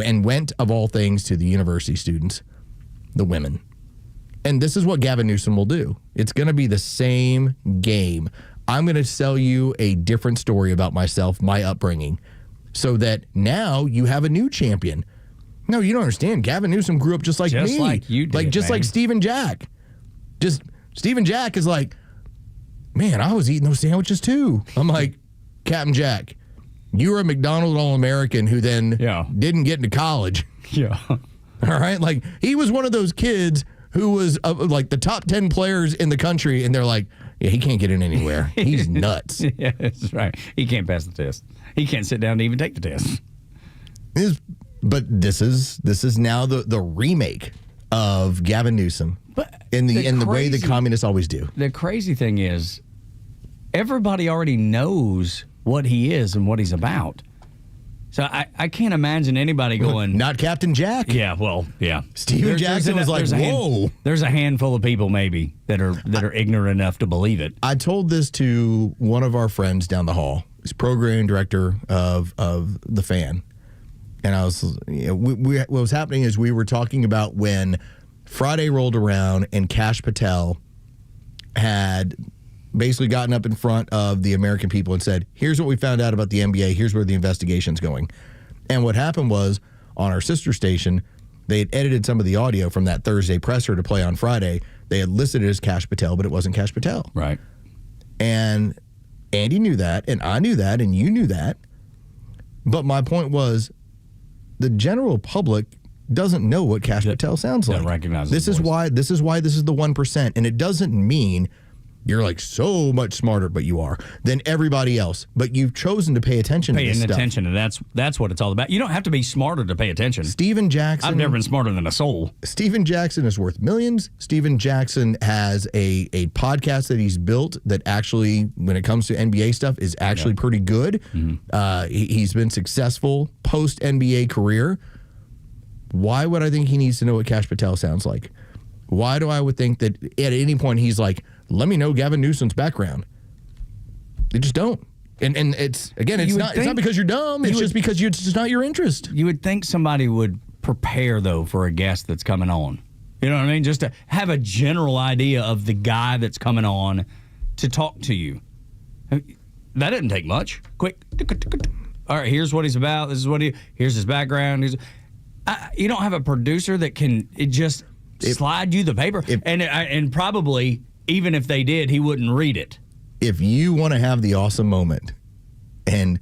and went, of all things, to the university students, the women. And this is what Gavin Newsom will do. It's going to be the same game. I'm going to sell you a different story about myself, my upbringing, so that now you have a new champion. No, you don't understand. Gavin Newsom grew up just like me. Just like you did, like Steven Jack. Just Steven Jack is like, man, I was eating those sandwiches too. I'm like, Captain Jack, you were a McDonald's All-American who then didn't get into college. Yeah. All right? Like, he was one of those kids who was like the top 10 players in the country, and they're like, yeah, he can't get in anywhere. He's nuts. Yeah, that's right. He can't pass the test. He can't sit down to even take the test. But this is now the remake of Gavin Newsom, but in the way the communists always do. The crazy thing is, everybody already knows what he is and what he's about. So I can't imagine anybody going, not Captain Jack. Yeah, well, yeah. Steven Jackson was like, whoa. There's a handful of people maybe that are ignorant enough to believe it. I told this to one of our friends down the hall. He's program director of The Fan. And I was, what was happening is we were talking about when Friday rolled around and Kash Patel had basically gotten up in front of the American people and said, here's what we found out about the NBA. Here's where the investigation's going. And what happened was, on our sister station, they had edited some of the audio from that Thursday presser to play on Friday. They had listed it as Kash Patel, but it wasn't Kash Patel. Right. And Andy knew that, and I knew that, and you knew that. But my point was, the general public doesn't know what Kash Patel sounds like. Recognize this is why this is the 1%, and it doesn't mean you're like so much smarter, but you are, than everybody else. But you've chosen to pay attention to this stuff. Paying attention, and that's what it's all about. You don't have to be smarter to pay attention. Steven Jackson. I've never been smarter than a soul. Steven Jackson is worth millions. Steven Jackson has a podcast that he's built that actually, when it comes to NBA stuff, is actually pretty good. Mm-hmm. He's been successful post-NBA career. Why would I think he needs to know what Kash Patel sounds like? Why do I would think that at any point he's like, let me know Gavin Newsom's background? They just don't. And it's, again, it's not because you're dumb. It's just because it's just not your interest. You would think somebody would prepare, though, for a guest that's coming on. You know what I mean? Just to have a general idea of the guy that's coming on to talk to you. That didn't take much. Quick. All right, here's what he's about. Here's his background. You don't have a producer that can slide you the paper. And probably, even if they did, he wouldn't read it. If you want to have the awesome moment, and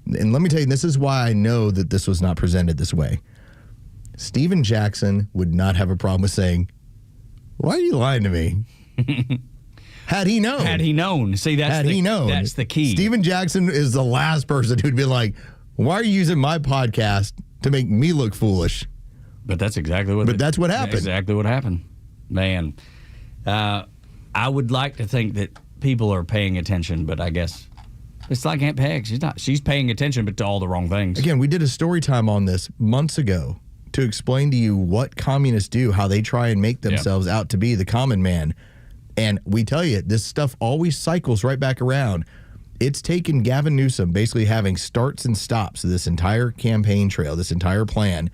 let me tell you, this is why I know that this was not presented this way. Steven Jackson would not have a problem with saying, why are you lying to me? Had he known. Had he known. See, that's the key. Steven Jackson is the last person who'd be like, why are you using my podcast to make me look foolish? But that's exactly what that's what happened. Exactly what happened. Man, I would like to think that people are paying attention, but I guess it's like Aunt Peg. She's not. She's paying attention, but to all the wrong things. Again, we did a story time on this months ago to explain to you what communists do, how they try and make themselves out to be the common man. And we tell you, this stuff always cycles right back around. It's taken Gavin Newsom basically having starts and stops of this entire campaign trail, this entire plan,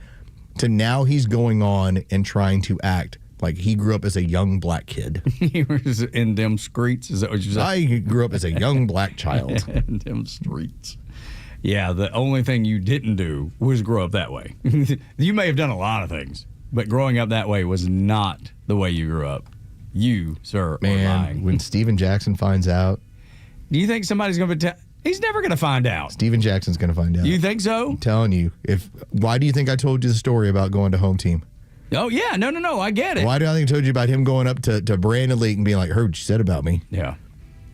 to now he's going on and trying to act like he grew up as a young black kid. He was in them streets? Is that what you said? I grew up as a young black child. In them streets. Yeah, the only thing you didn't do was grow up that way. You may have done a lot of things, but growing up that way was not the way you grew up. You, sir, are lying. When Steven Jackson finds out. Do you think somebody's going to he's never going to find out. Steven Jackson's going to find out. You think so? I'm telling you. Why do you think I told you the story about going to home team? Oh, yeah. No. I get it. Why do I think I told you about him going up to Brandon Leak and being like, heard what you said about me? Yeah.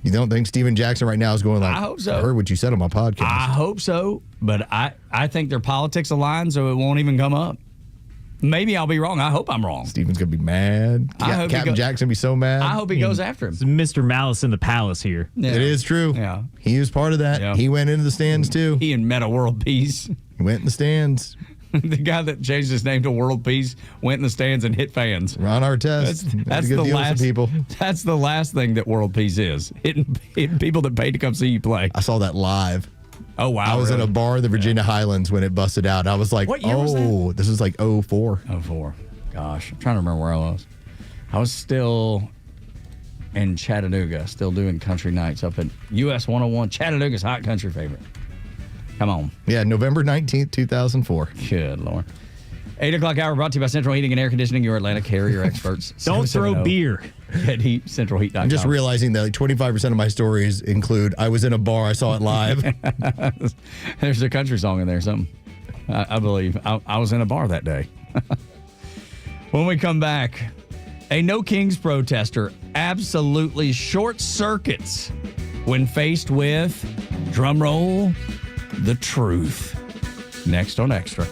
You don't think Steven Jackson right now is going like, I hope so. I heard what you said on my podcast. I hope so. But I think their politics align, so it won't even come up. Maybe I'll be wrong. I hope I'm wrong. Steven's going to be mad. Captain Jackson be so mad. I hope he goes after him. It's Mr. Malice in the Palace here. Yeah. It is true. Yeah. He was part of that. Yeah. He went into the stands, too. He and Meta World Peace. He went in the stands. The guy that changed his name to World Peace went in the stands and hit fans. Ron Artest. That's the last people. That's the last thing that World Peace is. Hitting people that paid to come see you play. I saw that live. Oh, wow. I was at a bar in the Virginia Highlands when it busted out. I was like, what year was that? This is like 04. 04. Gosh, I'm trying to remember where I was. I was still in Chattanooga, still doing country nights up at US 101, Chattanooga's hot country favorite. Come on. Yeah, November 19th, 2004. Good Lord. 8 o'clock hour brought to you by Central Heating and Air Conditioning, your Atlanta carrier experts. Don't throw beer. Get heat, centralheat.com. I'm just realizing that like 25% of my stories include I was in a bar, I saw it live. There's a country song in there, something. I believe. I was in a bar that day. When we come back, a No Kings protester absolutely short circuits when faced with, drumroll, the truth. Next on Extra.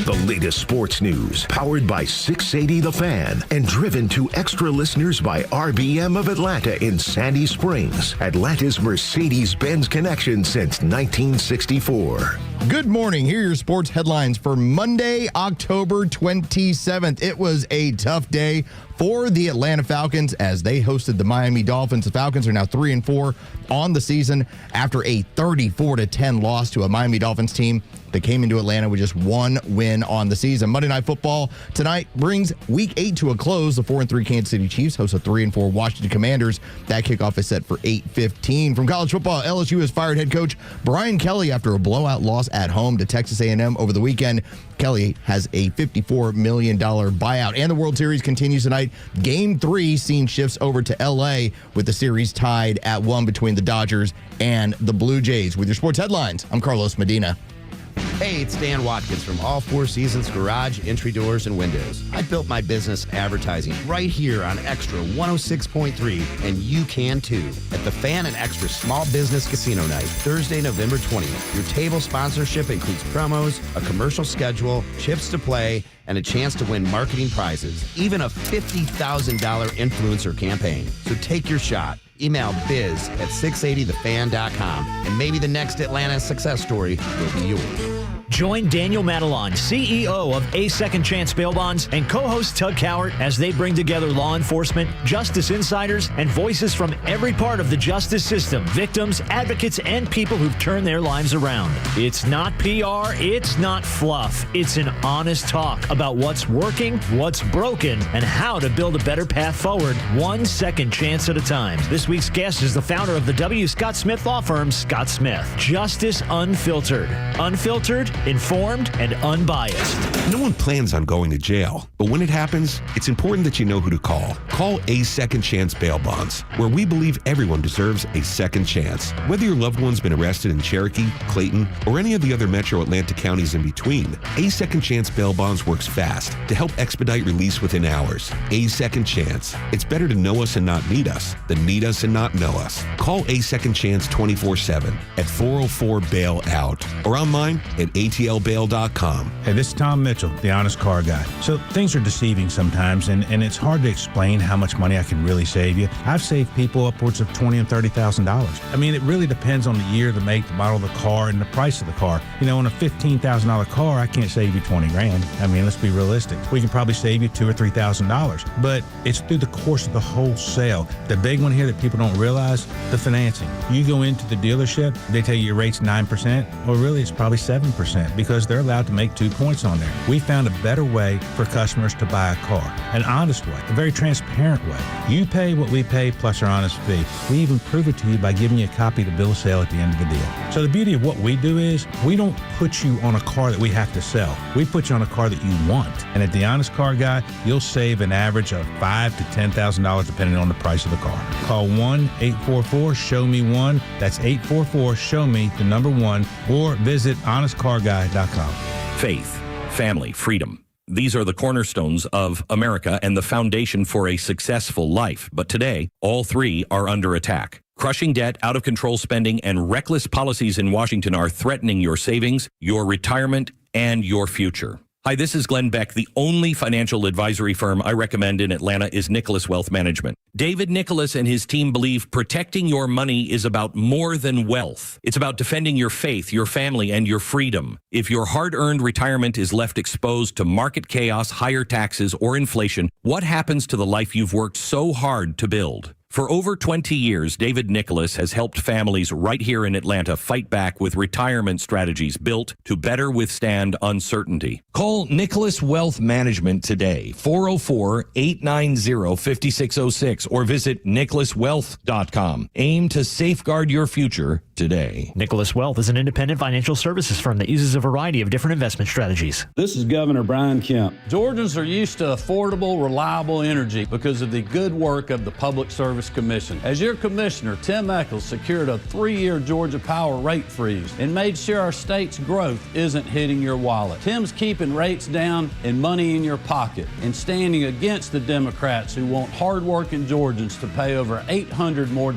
The latest sports news, powered by 680 The Fan, and driven to Extra listeners by RBM of Atlanta in Sandy Springs, Atlanta's Mercedes-Benz connection since 1964. Good morning. Here are your sports headlines for Monday, October 27th. It was a tough day for the Atlanta Falcons as they hosted the Miami Dolphins. The Falcons are now 3-4 on the season after a 34-10 loss to a Miami Dolphins team They came into Atlanta with just one win on the season. Monday Night Football tonight brings Week 8 to a close. The 4-3 Kansas City Chiefs host a 3-4 Washington Commanders. That kickoff is set for 8:15. From college football, LSU has fired head coach Brian Kelly after a blowout loss at home to Texas A&M over the weekend. Kelly has a $54 million buyout. And the World Series continues tonight. Game 3 scene shifts over to L.A. with the series tied at 1 between the Dodgers and the Blue Jays. With your sports headlines, I'm Carlos Medina. Hey, it's Dan Watkins from All Four Seasons Garage, Entry Doors, and Windows. I built my business advertising right here on Extra 106.3, and you can too. At the Fan and Extra Small Business Casino Night, Thursday, November 20th. Your table sponsorship includes promos, a commercial schedule, chips to play, and a chance to win marketing prizes, even a $50,000 influencer campaign. So take your shot. Email biz@680thefan.com, and maybe the next Atlanta success story will be yours. Join Daniel Madelon, CEO of A Second Chance Bail Bonds, and co-host Tug Cowart as they bring together law enforcement, justice insiders, and voices from every part of the justice system, victims, advocates, and people who've turned their lives around. It's not PR, it's not fluff. It's an honest talk about what's working, what's broken, and how to build a better path forward, one second chance at a time. This week's guest is the founder of the W. Scott Smith law firm, Scott Smith. Justice Unfiltered. Unfiltered, informed, and unbiased. No one plans on going to jail, but when it happens, it's important that you know who to call. Call A Second Chance Bail Bonds, where we believe everyone deserves a second chance. Whether your loved one's been arrested in Cherokee, Clayton, or any of the other metro Atlanta counties in between, A Second Chance Bail Bonds works fast to help expedite release within hours. A Second Chance. It's better to know us and not need us than need us and not know us. Call A Second Chance 24/7 at 404-BAIL-OUT or online at atlbail.com. Hey, this is Tom Mitchell, the Honest Car Guy. So things are deceiving sometimes, and it's hard to explain how much money I can really save you. I've saved people upwards of $20,000 and $30,000. I mean, it really depends on the year, the make, the model of the car, and the price of the car. You know, on a $15,000 car, I can't save you $20,000. I mean, let's be realistic. We can probably save you $2,000 or $3,000, but it's through the course of the whole sale. The big one here that people don't realize, the financing. You go into the dealership, they tell you your rate's 9%, or really it's probably 7% because they're allowed to make 2 points on there. We found a better way for customers to buy a car, an honest way, a very transparent way. You pay what we pay plus our honest fee. We even prove it to you by giving you a copy of the bill of sale at the end of the deal. So the beauty of what we do is we don't put you on a car that we have to sell. We put you on a car that you want. And at the Honest Car Guy, you'll save an average of $5,000 to $10,000 depending on the price of the car. Call 1-844-SHOW-ME-1. That's 844-SHOW-ME1, or visit honestcarguy.com. Faith, family, freedom. These are the cornerstones of America and the foundation for a successful life. But today, all three are under attack. Crushing debt, out-of-control spending, and reckless policies in Washington are threatening your savings, your retirement, and your future. Hi, this is Glenn Beck. The only financial advisory firm I recommend in Atlanta is Nicholas Wealth Management. David Nicholas and his team believe protecting your money is about more than wealth. It's about defending your faith, your family, and your freedom. If your hard-earned retirement is left exposed to market chaos, higher taxes, or inflation, what happens to the life you've worked so hard to build? For over 20 years, David Nicholas has helped families right here in Atlanta fight back with retirement strategies built to better withstand uncertainty. Call Nicholas Wealth Management today, 404-890-5606, or visit nicholaswealth.com. Aim to safeguard your future today. Nicholas Wealth is an independent financial services firm that uses a variety of different investment strategies. This is Governor Brian Kemp. Georgians are used to affordable, reliable energy because of the good work of the Public Service Commission. As your commissioner, Tim Echols secured a 3-year Georgia Power rate freeze and made sure our state's growth isn't hitting your wallet. Tim's keeping rates down and money in your pocket and standing against the Democrats who want hardworking Georgians to pay over $800 more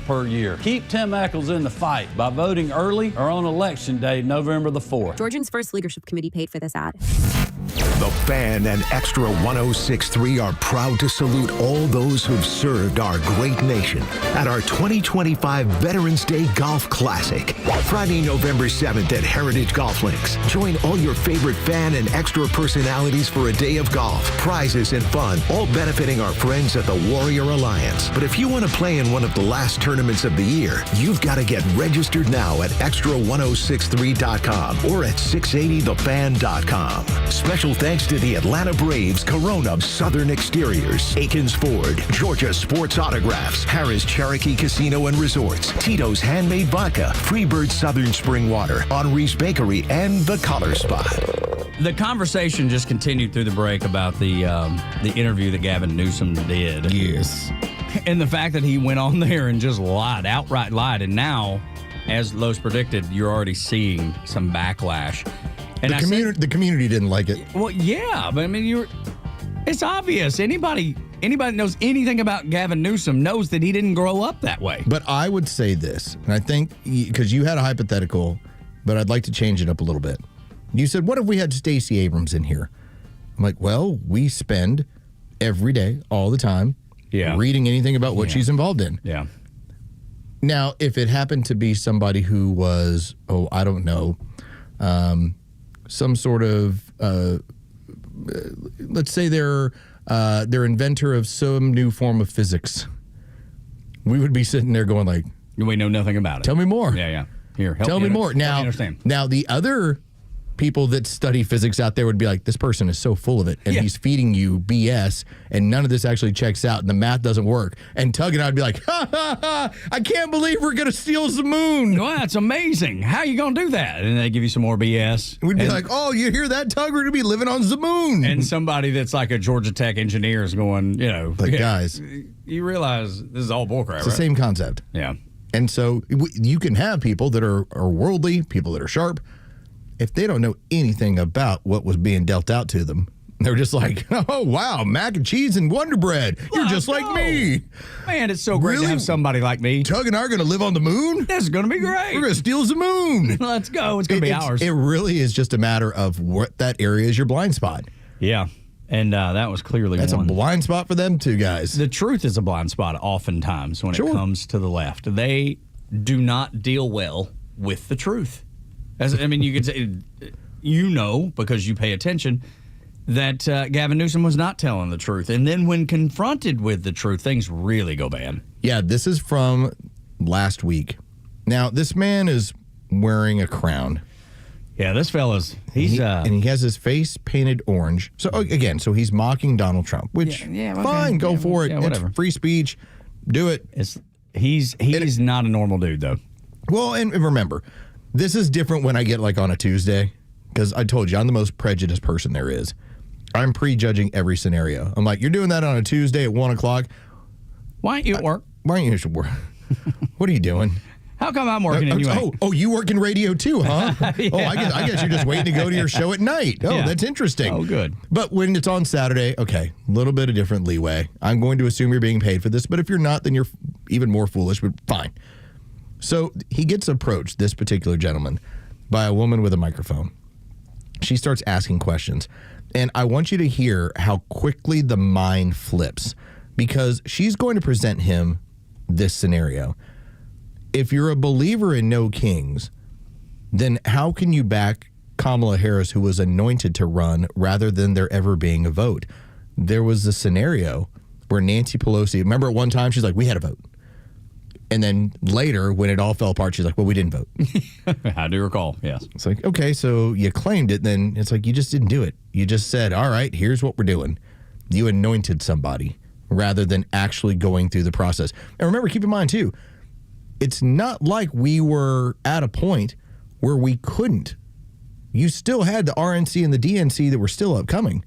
per year. Keep Tim Echols in the fight by voting early or on Election Day, November the 4th. Georgians First Leadership Committee paid for this ad. The Fan and Extra 106.3 are proud to salute all those who've served our great nation at our 2025 Veterans Day Golf Classic. Friday, November 7th at Heritage Golf Links. Join all your favorite fan and Extra personalities for a day of golf, prizes, and fun, all benefiting our friends at the Warrior Alliance. But if you want to play in one of the last tournaments of the year, you've got to get registered now at extra1063.com or at 680thefan.com. Special thanks to the Atlanta Braves, Corona Southern Exteriors, Aikens Ford, Georgia Sports Autographs, Harris Cherokee Casino and Resorts, Tito's Handmade Vodka, Freebird Southern Spring Water, Henri's Bakery, and The Color Spot. The conversation just continued through the break about the interview that Gavin Newsom did. Yes. And the fact that he went on there and just outright lied. And now, as Los predicted, you're already seeing some backlash. And the community didn't like it. Well, yeah, but I mean, it's obvious. Anybody that knows anything about Gavin Newsom knows that he didn't grow up that way. But I would say this, and I think, because you had a hypothetical, but I'd like to change it up a little bit. You said, what if we had Stacey Abrams in here? I'm like, well, we spend every day, all the time, reading anything about what she's involved in. Yeah. Now, if it happened to be somebody who was, I don't know, some sort of, let's say they're inventor of some new form of physics, we would be sitting there going like, we know nothing about it. Tell me more. Yeah. Here, tell me more. Now, understand. Now the other people that study physics out there would be like, this person is so full of it, and he's feeding you BS, and none of this actually checks out, and the math doesn't work. And Tug and I would be like, I can't believe we're going to steal the moon. Well, that's amazing. How are you going to do that? And they give you some more BS. We'd be like, oh, you hear that, Tug? We're going to be living on the moon. And somebody that's like a Georgia Tech engineer is going, guys, you realize this is all bullcrap, It's the same concept. Yeah. And so you can have people that are worldly, people that are sharp. If they don't know anything about what was being dealt out to them, they're just like, oh, wow, mac and cheese and Wonder Bread. You're just like me. Man, it's so great to have somebody like me. Tug and I are going to live on the moon? This is going to be great. We're going to steal the moon. Let's go. It's going to be ours. It really is just a matter of what that area is your blind spot. Yeah. And that was clearly That's one. a blind spot for them too, guys. The truth is a blind spot oftentimes when it comes to the left. They do not deal well with the truth. You could say, because you pay attention, that Gavin Newsom was not telling the truth. And then when confronted with the truth, things really go bad. Yeah, this is from last week. Now, this man is wearing a crown. Yeah, this fella's, and he has his face painted orange. So, again, he's mocking Donald Trump, which, fine, go for it. Whatever. It's free speech. Do it. He's not a normal dude, though. Well, and remember, this is different when I get like on a Tuesday, because I told you I'm the most prejudiced person there is. I'm prejudging every scenario. I'm like, you're doing that on a Tuesday at 1 o'clock. Why aren't you at work? Why aren't you at work? What are you doing? How come I'm working and you ain't? Oh, you work in radio too, huh? Yeah. Oh, I guess you're just waiting to go to your show at night. Oh, that's interesting. Oh, good. But when it's on Saturday, okay, a little bit of different leeway. I'm going to assume you're being paid for this, but if you're not, then you're even more foolish, but fine. So he gets approached, this particular gentleman, by a woman with a microphone. She starts asking questions. And I want you to hear how quickly the mind flips, because she's going to present him this scenario. If you're a believer in no kings, then how can you back Kamala Harris, who was anointed to run, rather than there ever being a vote? There was a scenario where Nancy Pelosi, remember at one time, she's like, we had a vote. And then later, when it all fell apart, she's like, well, we didn't vote. I do recall, yes. It's like, okay, so you claimed it, then it's like, you just didn't do it. You just said, all right, here's what we're doing. You anointed somebody rather than actually going through the process. And remember, keep in mind, too, it's not like we were at a point where we couldn't. You still had the RNC and the DNC that were still upcoming.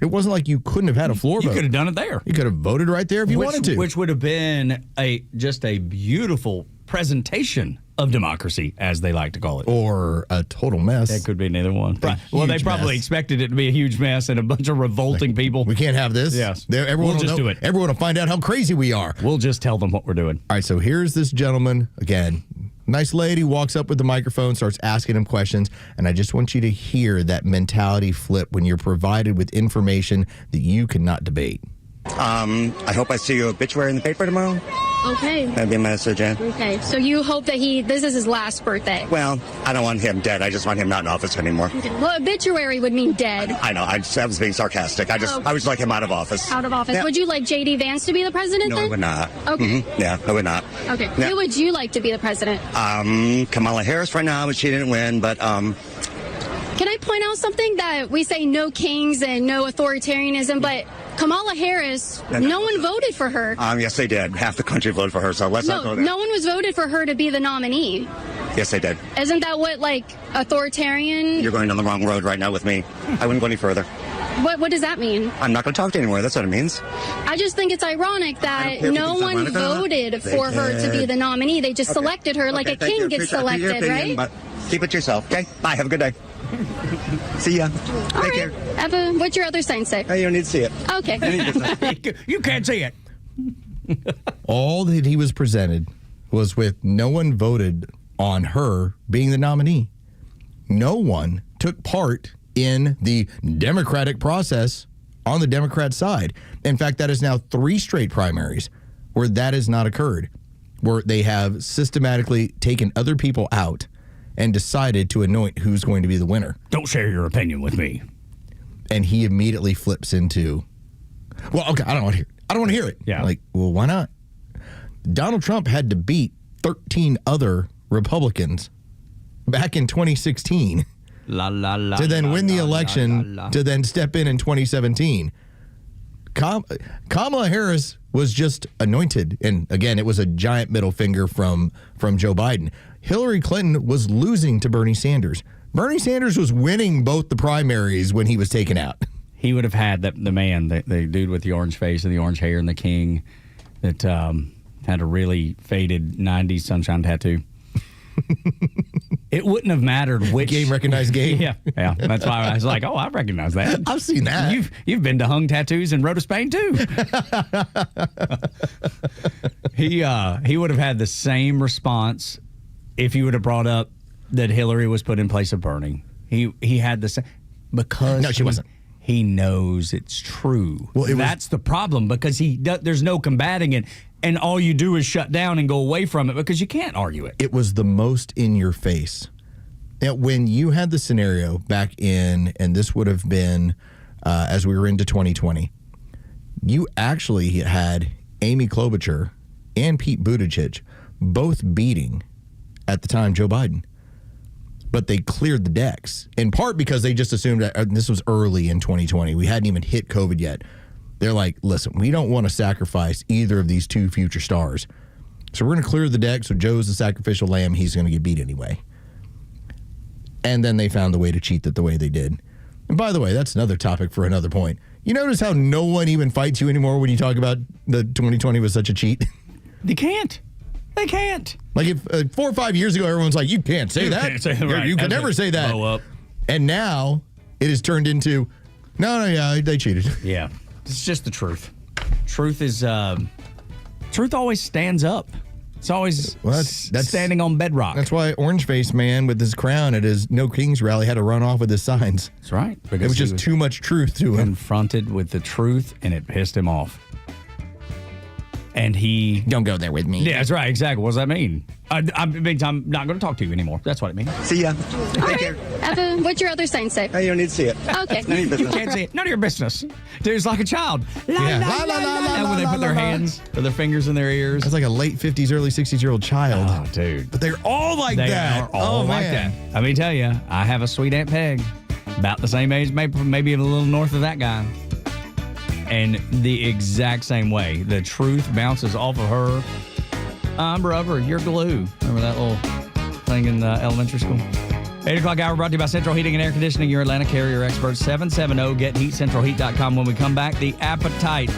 It wasn't like you couldn't have had a floor vote. You could have done it there. You could have voted right there if you wanted to. Which would have been just a beautiful presentation of democracy, as they like to call it. Or a total mess. That could be neither one. Well, they probably expected it to be a huge mess and a bunch of revolting people. We can't have this. Yes. Everyone we'll just do it. Everyone will find out how crazy we are. We'll just tell them what we're doing. All right, so here's this gentleman, again, Nice lady walks up with the microphone, starts asking him questions, and I just want you to hear that mentality flip when you're provided with information that you cannot debate. I hope I see your obituary in the paper tomorrow. Okay. That'd be a message, yeah. Okay. So you hope that this is his last birthday? Well, I don't want him dead. I just want him not in office anymore. Okay. Well, obituary would mean dead. I know. I was being sarcastic. I would like him out of office. Out of office. Yeah. Would you like J.D. Vance to be the president No, then? I would not. Okay. Yeah, I would not. Okay. Yeah. Who would you like to be the president? Kamala Harris right now, but she didn't win. But Can I point out something that we say no kings and no authoritarianism, but Kamala Harris, no one voted for her. yes, they did. Half the country voted for her, so let's not go there. No one was voted for her to be the nominee. Yes, they did. Isn't that what, authoritarian? You're going down the wrong road right now with me. I wouldn't go any further. What does that mean? I'm not going to talk to you anymore. That's what it means. I just think it's ironic that no one voted for her to be the nominee. They just selected her like a king gets selected, right? But keep it to yourself, okay? Bye. Have a good day. See ya. Take care. Eva, what's your other sign say? Oh, you don't need to see it. Okay. You can't see it. All that he was presented was with no one voted on her being the nominee. No one took part in the Democratic process on the Democrat side. In fact, that is now 3 straight primaries where that has not occurred, where they have systematically taken other people out and decided to anoint who's going to be the winner. Don't share your opinion with me. And he immediately flips into, well, okay, I don't want to hear it. Yeah. Like, well, why not? Donald Trump had to beat 13 other Republicans back in 2016 to then win the election to then step in 2017. Kamala Harris was just anointed. And again, it was a giant middle finger from Joe Biden. Hillary Clinton was losing to Bernie Sanders. Bernie Sanders was winning both the primaries when he was taken out. He would have had the dude with the orange face and the orange hair and the king that had a really faded 90s sunshine tattoo. It wouldn't have mattered which game recognized game. Yeah. That's why I was like, oh, I recognize that. I've seen that. You've been to Hung Tattoos in Rhoda, Spain too. He would have had the same response if you would have brought up that Hillary was put in place of Bernie. He had the same because no, she wasn't. He knows it's true. Well, that's the problem because there's no combating it. And all you do is shut down and go away from it because you can't argue it. It was the most in your face. Now, when you had the scenario back in, and this would have been as we were into 2020, you actually had Amy Klobuchar and Pete Buttigieg both beating, at the time, Joe Biden. But they cleared the decks, in part because they just assumed that this was early in 2020. We hadn't even hit COVID yet. They're like, listen, we don't want to sacrifice either of these 2 future stars. So we're going to clear the deck. So Joe's the sacrificial lamb. He's going to get beat anyway. And then they found the way to cheat it the way they did. And by the way, that's another topic for another point. You notice how no one even fights you anymore when you talk about the 2020 was such a cheat? They can't. They can't. Like if 4 or 5 years ago, everyone's like, you can't say that. Can't say, right. You can never say that. Blow up. And now it has turned into, no, they cheated. Yeah. It's just the truth. Truth is, truth always stands up. It's always that's standing on bedrock. That's why Orange Face Man with his crown at his No Kings rally had to run off with his signs. That's right. It was just too much truth to him. Confronted with the truth, and it pissed him off. And he... Don't go there with me. Yeah, that's right. Exactly. What does that mean? I'm not going to talk to you anymore. That's what it means. See ya. Take care. Eva, what's your other sign say? Oh, you don't need to see it. Okay. None of your You business. can't see it. None of your business. Dude, it's like a child. La, Yeah. la, la, la, la, and when they put their hands or their fingers in their ears. That's like a late 50s, early 60s-year-old child. Oh, dude. But they're all like They that. are all like that. Let me tell you, I have a sweet Aunt Peg, about the same age, maybe a little north of that guy. And the exact same way. The truth bounces off of her. I'm rubber, you're glue. Remember that little thing in elementary school? 8 o'clock hour brought to you by Central Heating and Air Conditioning, your Atlanta carrier experts. 770-GET-HEAT, centralheat.com. When we come back, the appetite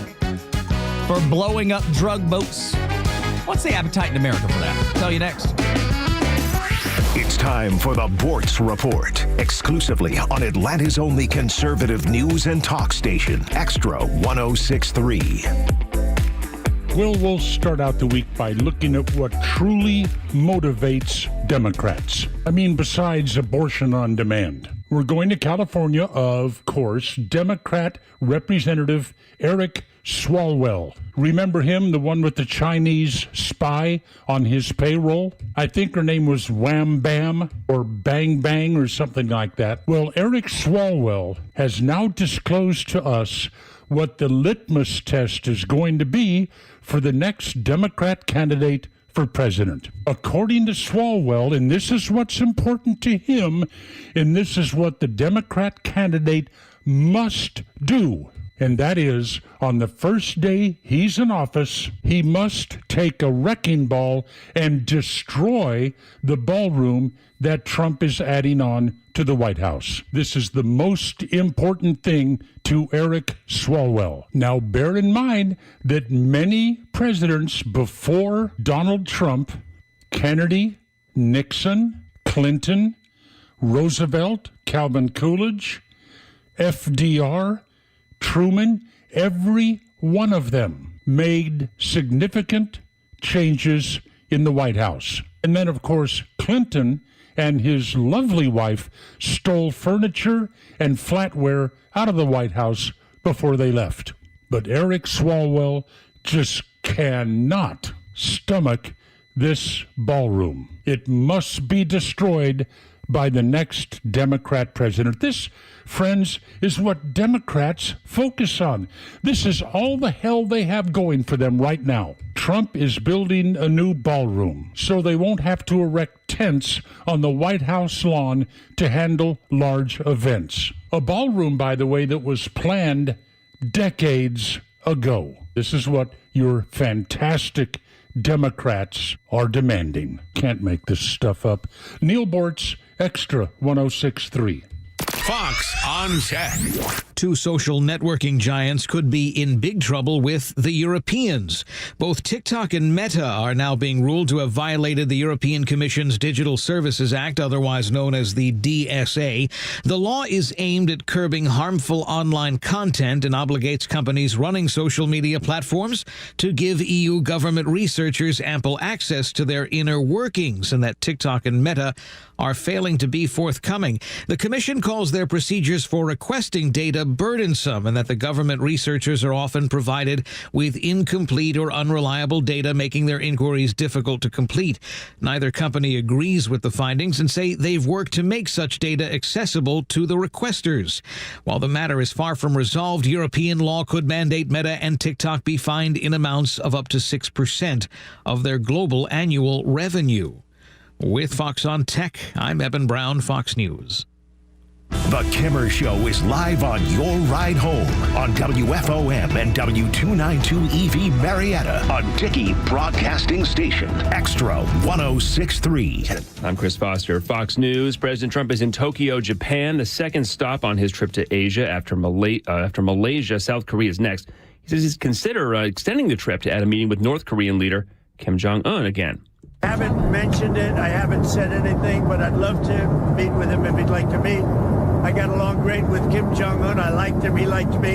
for blowing up drug boats. What's the appetite in America for that? I'll tell you next. It's time for the Bortz Report, exclusively on Atlanta's only conservative news and talk station, Xtra 106.3. Well, we'll start out the week by looking at what truly motivates Democrats. I mean, besides abortion on demand. We're going to California, of course. Democrat Representative Eric Swalwell. Remember him, the one with the Chinese spy on his payroll? I think her name was Wham Bam or Bang Bang or something like that. Well, Eric Swalwell has now disclosed to us what the litmus test is going to be for the next Democrat candidate for president. According to Swalwell, and this is what's important to him, and this is what the Democrat candidate must do, and that is, on the first day he's in office, he must take a wrecking ball and destroy the ballroom that Trump is adding on to the White House. This is the most important thing to Eric Swalwell. Now, bear in mind that many presidents before Donald Trump, Kennedy, Nixon, Clinton, Roosevelt, Calvin Coolidge, FDR, Truman, every one of them made significant changes in the White House. And then, of course, Clinton and his lovely wife stole furniture and flatware out of the White House before they left. But Eric Swalwell just cannot stomach this ballroom. It must be destroyed by the next Democrat president. This, friends, is what Democrats focus on. This is all the hell they have going for them right now. Trump is building a new ballroom so they won't have to erect tents on the White House lawn to handle large events. A ballroom, by the way, that was planned decades ago. This is what your fantastic Democrats are demanding. Can't make this stuff up. Neil Bortz, Extra 106.3. Fox on Tech. Two social networking giants could be in big trouble with the Europeans. Both TikTok and Meta are now being ruled to have violated the European Commission's Digital Services Act, otherwise known as the DSA. The law is aimed at curbing harmful online content and obligates companies running social media platforms to give EU government researchers ample access to their inner workings, and that TikTok and Meta are failing to be forthcoming. The Commission calls their procedures for requesting data burdensome, and that the government researchers are often provided with incomplete or unreliable data, making their inquiries difficult to complete. Neither company agrees with the findings and say they've worked to make such data accessible to the requesters. While the matter is far from resolved, European law could mandate Meta and TikTok be fined in amounts of up to 6% of their global annual revenue. With Fox on Tech, I'm Eben Brown, Fox News. The Kimmer Show is live on your ride home on WFOM and W292 EV Marietta, a Dickey Broadcasting Station. Extra 106.3. I'm Chris Foster, Fox News. President Trump is in Tokyo, Japan, the second stop on his trip to Asia after Malaysia. South Korea is next. He says he's consider extending the trip to add a meeting with North Korean leader Kim Jong-un again. I haven't mentioned it. I haven't said anything, but I'd love to meet with him if he'd like to meet. I got along great with Kim Jong-un. I liked him. He liked me.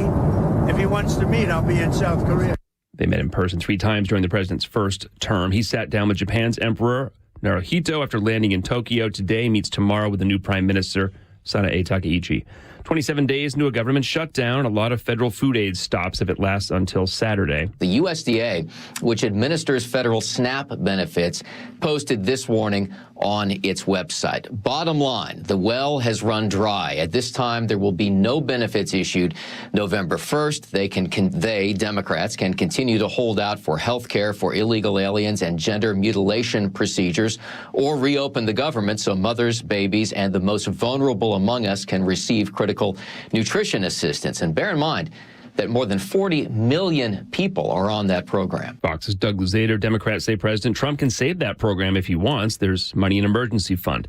If he wants to meet, I'll be in South Korea. They met in person 3 times during the president's first term. He sat down with Japan's Emperor Naruhito after landing in Tokyo. Today meets tomorrow with the new Prime Minister, Sanae Takaichi. 27 days into a government shutdown. A lot of federal food aid stops if it lasts until Saturday. The USDA, which administers federal SNAP benefits, posted this warning on its website. Bottom line, the well has run dry. At this time, there will be no benefits issued November 1st. They, Democrats, can continue to hold out for health care for illegal aliens and gender mutilation procedures, or reopen the government so mothers, babies, and the most vulnerable among us can receive critical nutrition assistance. And bear in mind that more than 40 million people are on that program. Fox's Doug Luzader. Democrats say President Trump can save that program if he wants. There's money in an emergency fund.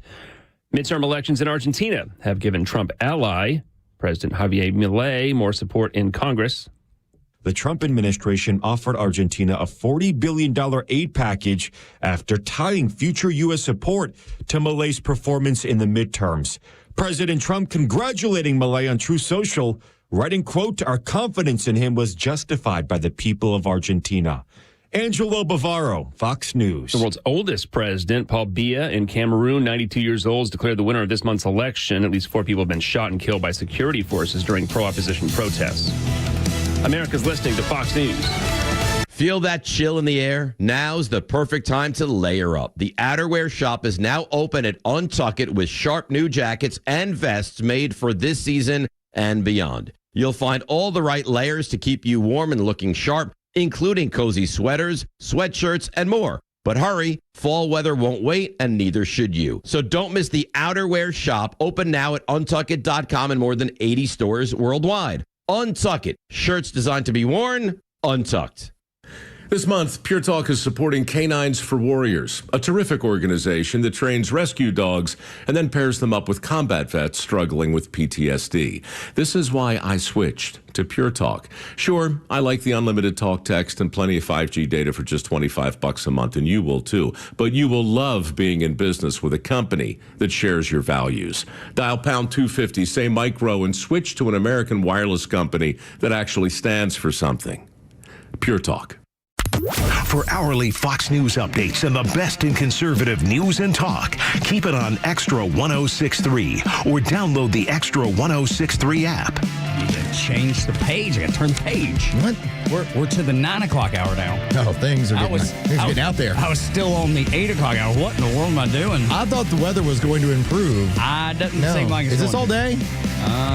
Midterm elections in Argentina have given Trump ally President Javier Milei more support in Congress. The Trump administration offered Argentina a $40 billion aid package after tying future U.S. support to Milei's performance in the midterms. President Trump congratulating Milei on Truth Social, writing, quote, "Our confidence in him was justified by the people of Argentina." Angelo Bavaro, Fox News. The world's oldest president, Paul Biya, in Cameroon, 92 years old, is declared the winner of this month's election. At least 4 people have been shot and killed by security forces during pro-opposition protests. America's listening to Fox News. Feel that chill in the air? Now's the perfect time to layer up. The outerwear shop is now open at Untuck It with sharp new jackets and vests made for this season and beyond. You'll find all the right layers to keep you warm and looking sharp, including cozy sweaters, sweatshirts, and more. But hurry, fall weather won't wait, and neither should you. So don't miss the outerwear shop, open now at untuckit.com in more than 80 stores worldwide. Untuck It, shirts designed to be worn, untucked. This month, Pure Talk is supporting Canines for Warriors, a terrific organization that trains rescue dogs and then pairs them up with combat vets struggling with PTSD. This is why I switched to Pure Talk. Sure, I like the unlimited talk, text, and plenty of 5G data for just $25 a month, and you will too. But you will love being in business with a company that shares your values. Dial pound 250, say micro, and switch to an American wireless company that actually stands for something. Pure Talk. For hourly Fox News updates and the best in conservative news and talk, keep it on Extra 1063 or download the Extra 1063 app. I need to change the page. I got to turn the page. What? We're to the 9 o'clock hour now. Oh, things are getting out there. I was still on the 8 o'clock hour. What in the world am I doing? I thought the weather was going to improve. Doesn't seem like it's Is this all going day?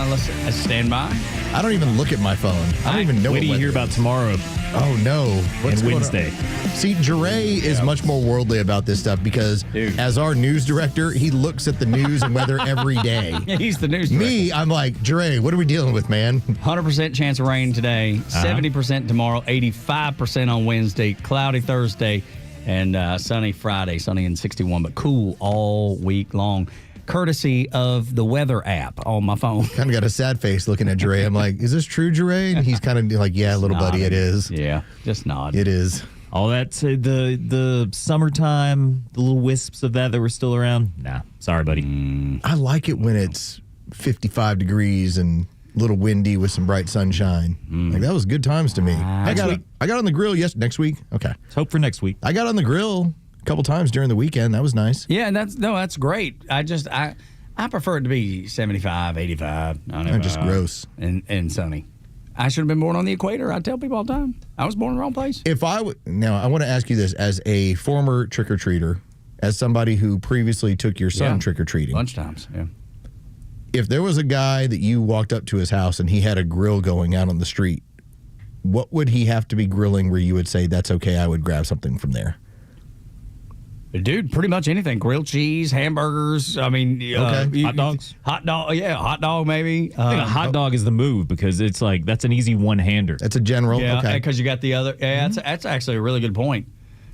Let's stand by. I don't even look at my phone. I don't even know. What do you hear about tomorrow? Oh, no. What's and going Wednesday. on? See, Jeray is much more worldly about this stuff because as our news director, he looks at the news and weather every day. He's the news director. Me, I'm like, Jeray, what are we dealing with, man? 100% chance of rain today, 70% tomorrow, 85% on Wednesday, cloudy Thursday, and sunny Friday, sunny and 61, but cool all week long. Courtesy of the weather app on my phone. Kind of got a sad face looking at Jeray. I'm like, is this true, Jeray? And he's kind of like, yeah, little buddy, it is. Yeah, just nod. It is. All that, the summertime, the little wisps of that were still around? Nah, sorry, buddy. I like it when it's 55 degrees and a little windy with some bright sunshine. Like, that was good times to me. I got on the grill next week. Okay. Let's hope for next week. I got on the grill a couple times during the weekend. That was nice. Yeah, that's great. I prefer it to be 75, 85. Just gross. And sunny. I should have been born on the equator. I tell people all the time. I was born in the wrong place. Now, I want to ask you this as a former trick-or-treater, as somebody who previously took your son trick-or-treating. Bunch of times, yeah. If there was a guy that you walked up to his house and he had a grill going out on the street, what would he have to be grilling where you would say, that's okay, I would grab something from there? Dude, pretty much anything. Grilled cheese, hamburgers. I mean, hot dogs. Hot dog maybe. I think a hot dog is the move because it's like that's an easy one-hander. That's a general. Yeah, okay. Because you got the other. Yeah, that's actually a really good point.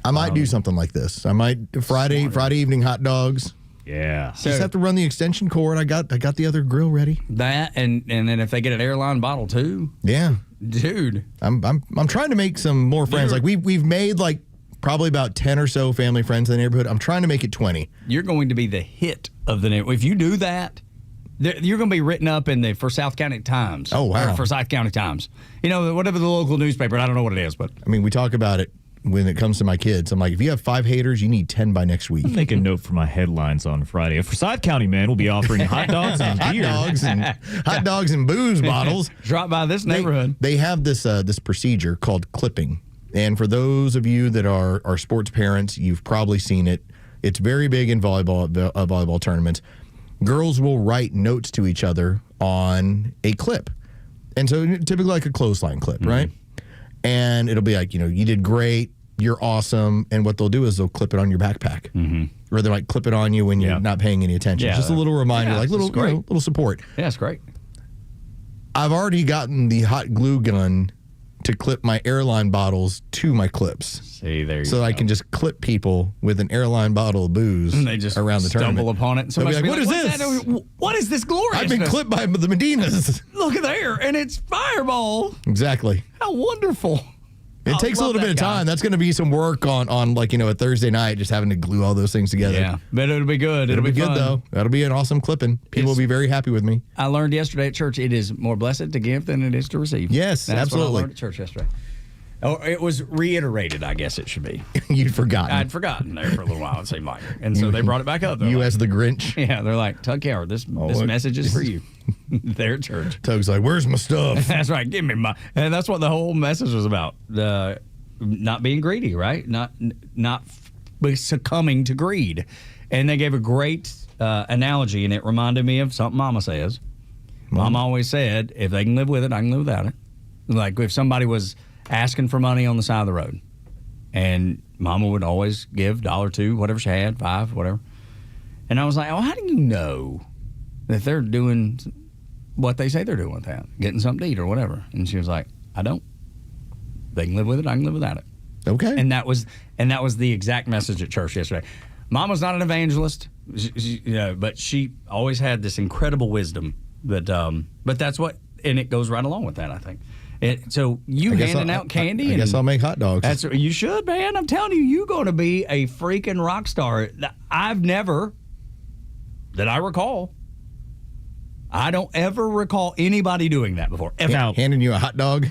I might do something like this. I might Friday evening hot dogs. Yeah. So, just have to run the extension cord. I got the other grill ready. That and then if they get an airline bottle too. Yeah, dude. I'm trying to make some more friends. Like we've made like probably about 10 or so family friends in the neighborhood. I'm trying to make it 20. You're going to be the hit of the neighborhood. If you do that, you're going to be written up in the Forsyth County Times. Oh, wow. Or Forsyth County Times. You know, whatever the local newspaper. I don't know what it is, but. I mean, we talk about it when it comes to my kids. I'm like, if you have 5 haters, you need 10 by next week. I'll make a note for my headlines on Friday. A Forsyth County man will be offering hot dogs and beer. Hot dogs and booze bottles. Drop by this neighborhood. They have this procedure called clipping. And for those of you that are sports parents, you've probably seen it. It's very big in volleyball tournaments. Girls will write notes to each other on a clip. And so typically like a clothesline clip, right? And it'll be like, you did great, you're awesome. And what they'll do is they'll clip it on your backpack. Or they might clip it on you when you're not paying any attention. Yeah. Just a little reminder, like little support. Yeah, it's great. I've already gotten the hot glue gun to clip my airline bottles to my clips. See, there you go. So I can just clip people with an airline bottle of booze and they just around the tournament. stumble upon it. And They'll be somebody's like, what is this? What is this gloriousness? I've been clipped by the Medinas. Look at there, and it's Fireball. Exactly. How wonderful. It takes a little bit of time. That's going to be some work on like, a Thursday night, just having to glue all those things together. Yeah, but it'll be good. It'll be good, fun. though. That'll be an awesome clipping. People will be very happy with me. I learned yesterday at church, it is more blessed to give than it is to receive. Yes, That's absolutely. what I learned at church yesterday. Or it was reiterated, I guess it should be. You'd forgotten. I'd forgotten there for a little while, it seemed like. And so they brought it back up. You as the Grinch? Yeah, they're like, Tug Coward, this message is for you. They're at church. Tug's like, where's my stuff? That's right. Give me my... And that's what the whole message was about. Not being greedy, right? Not succumbing to greed. And they gave a great analogy, and it reminded me of something Mama says. Mom always said, if they can live with it, I can live without it. Like if somebody was asking for money on the side of the road, and Mama would always give $1, $2, whatever she had, $5, whatever. And I was like, oh, how do you know that they're doing what they say they're doing with that, getting something to eat or whatever? And she was like, I don't. They can live with it, I can live without it. Okay. And that was the exact message at church yesterday. Mama's not an evangelist, but she always had this incredible wisdom. But that's what, and it goes right along with that, I think. So you handing out candy? I guess I'll make hot dogs. You should, man. I'm telling you, you're going to be a freaking rock star. I've never, that I recall, I don't ever recall anybody doing that before. Ever. Now, handing you a hot dog?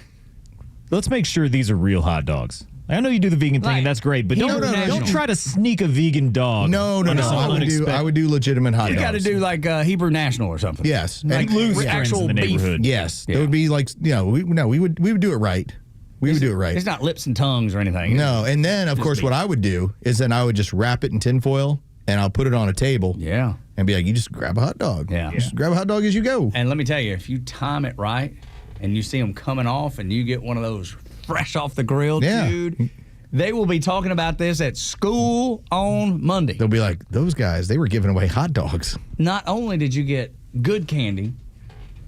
Let's make sure these are real hot dogs. I know you do the vegan thing, and that's great, but don't try to sneak a vegan dog. No. I would do legitimate hot dogs. You got to do like Hebrew National or something. Yes, like lose actual in the beef. neighborhood. Yes, it would be like we would do it right. We would do it right. It's not lips and tongues or anything. No, and then of course what I would do is then I would just wrap it in tinfoil and I'll put it on a table. Yeah, and be like, you just grab a hot dog. Yeah, just grab a hot dog as you go. And let me tell you, if you time it right and you see them coming off and you get one of those fresh off the grill, dude. They will be talking about this at school on Monday. They'll be like, those guys, they were giving away hot dogs. Not only did you get good candy,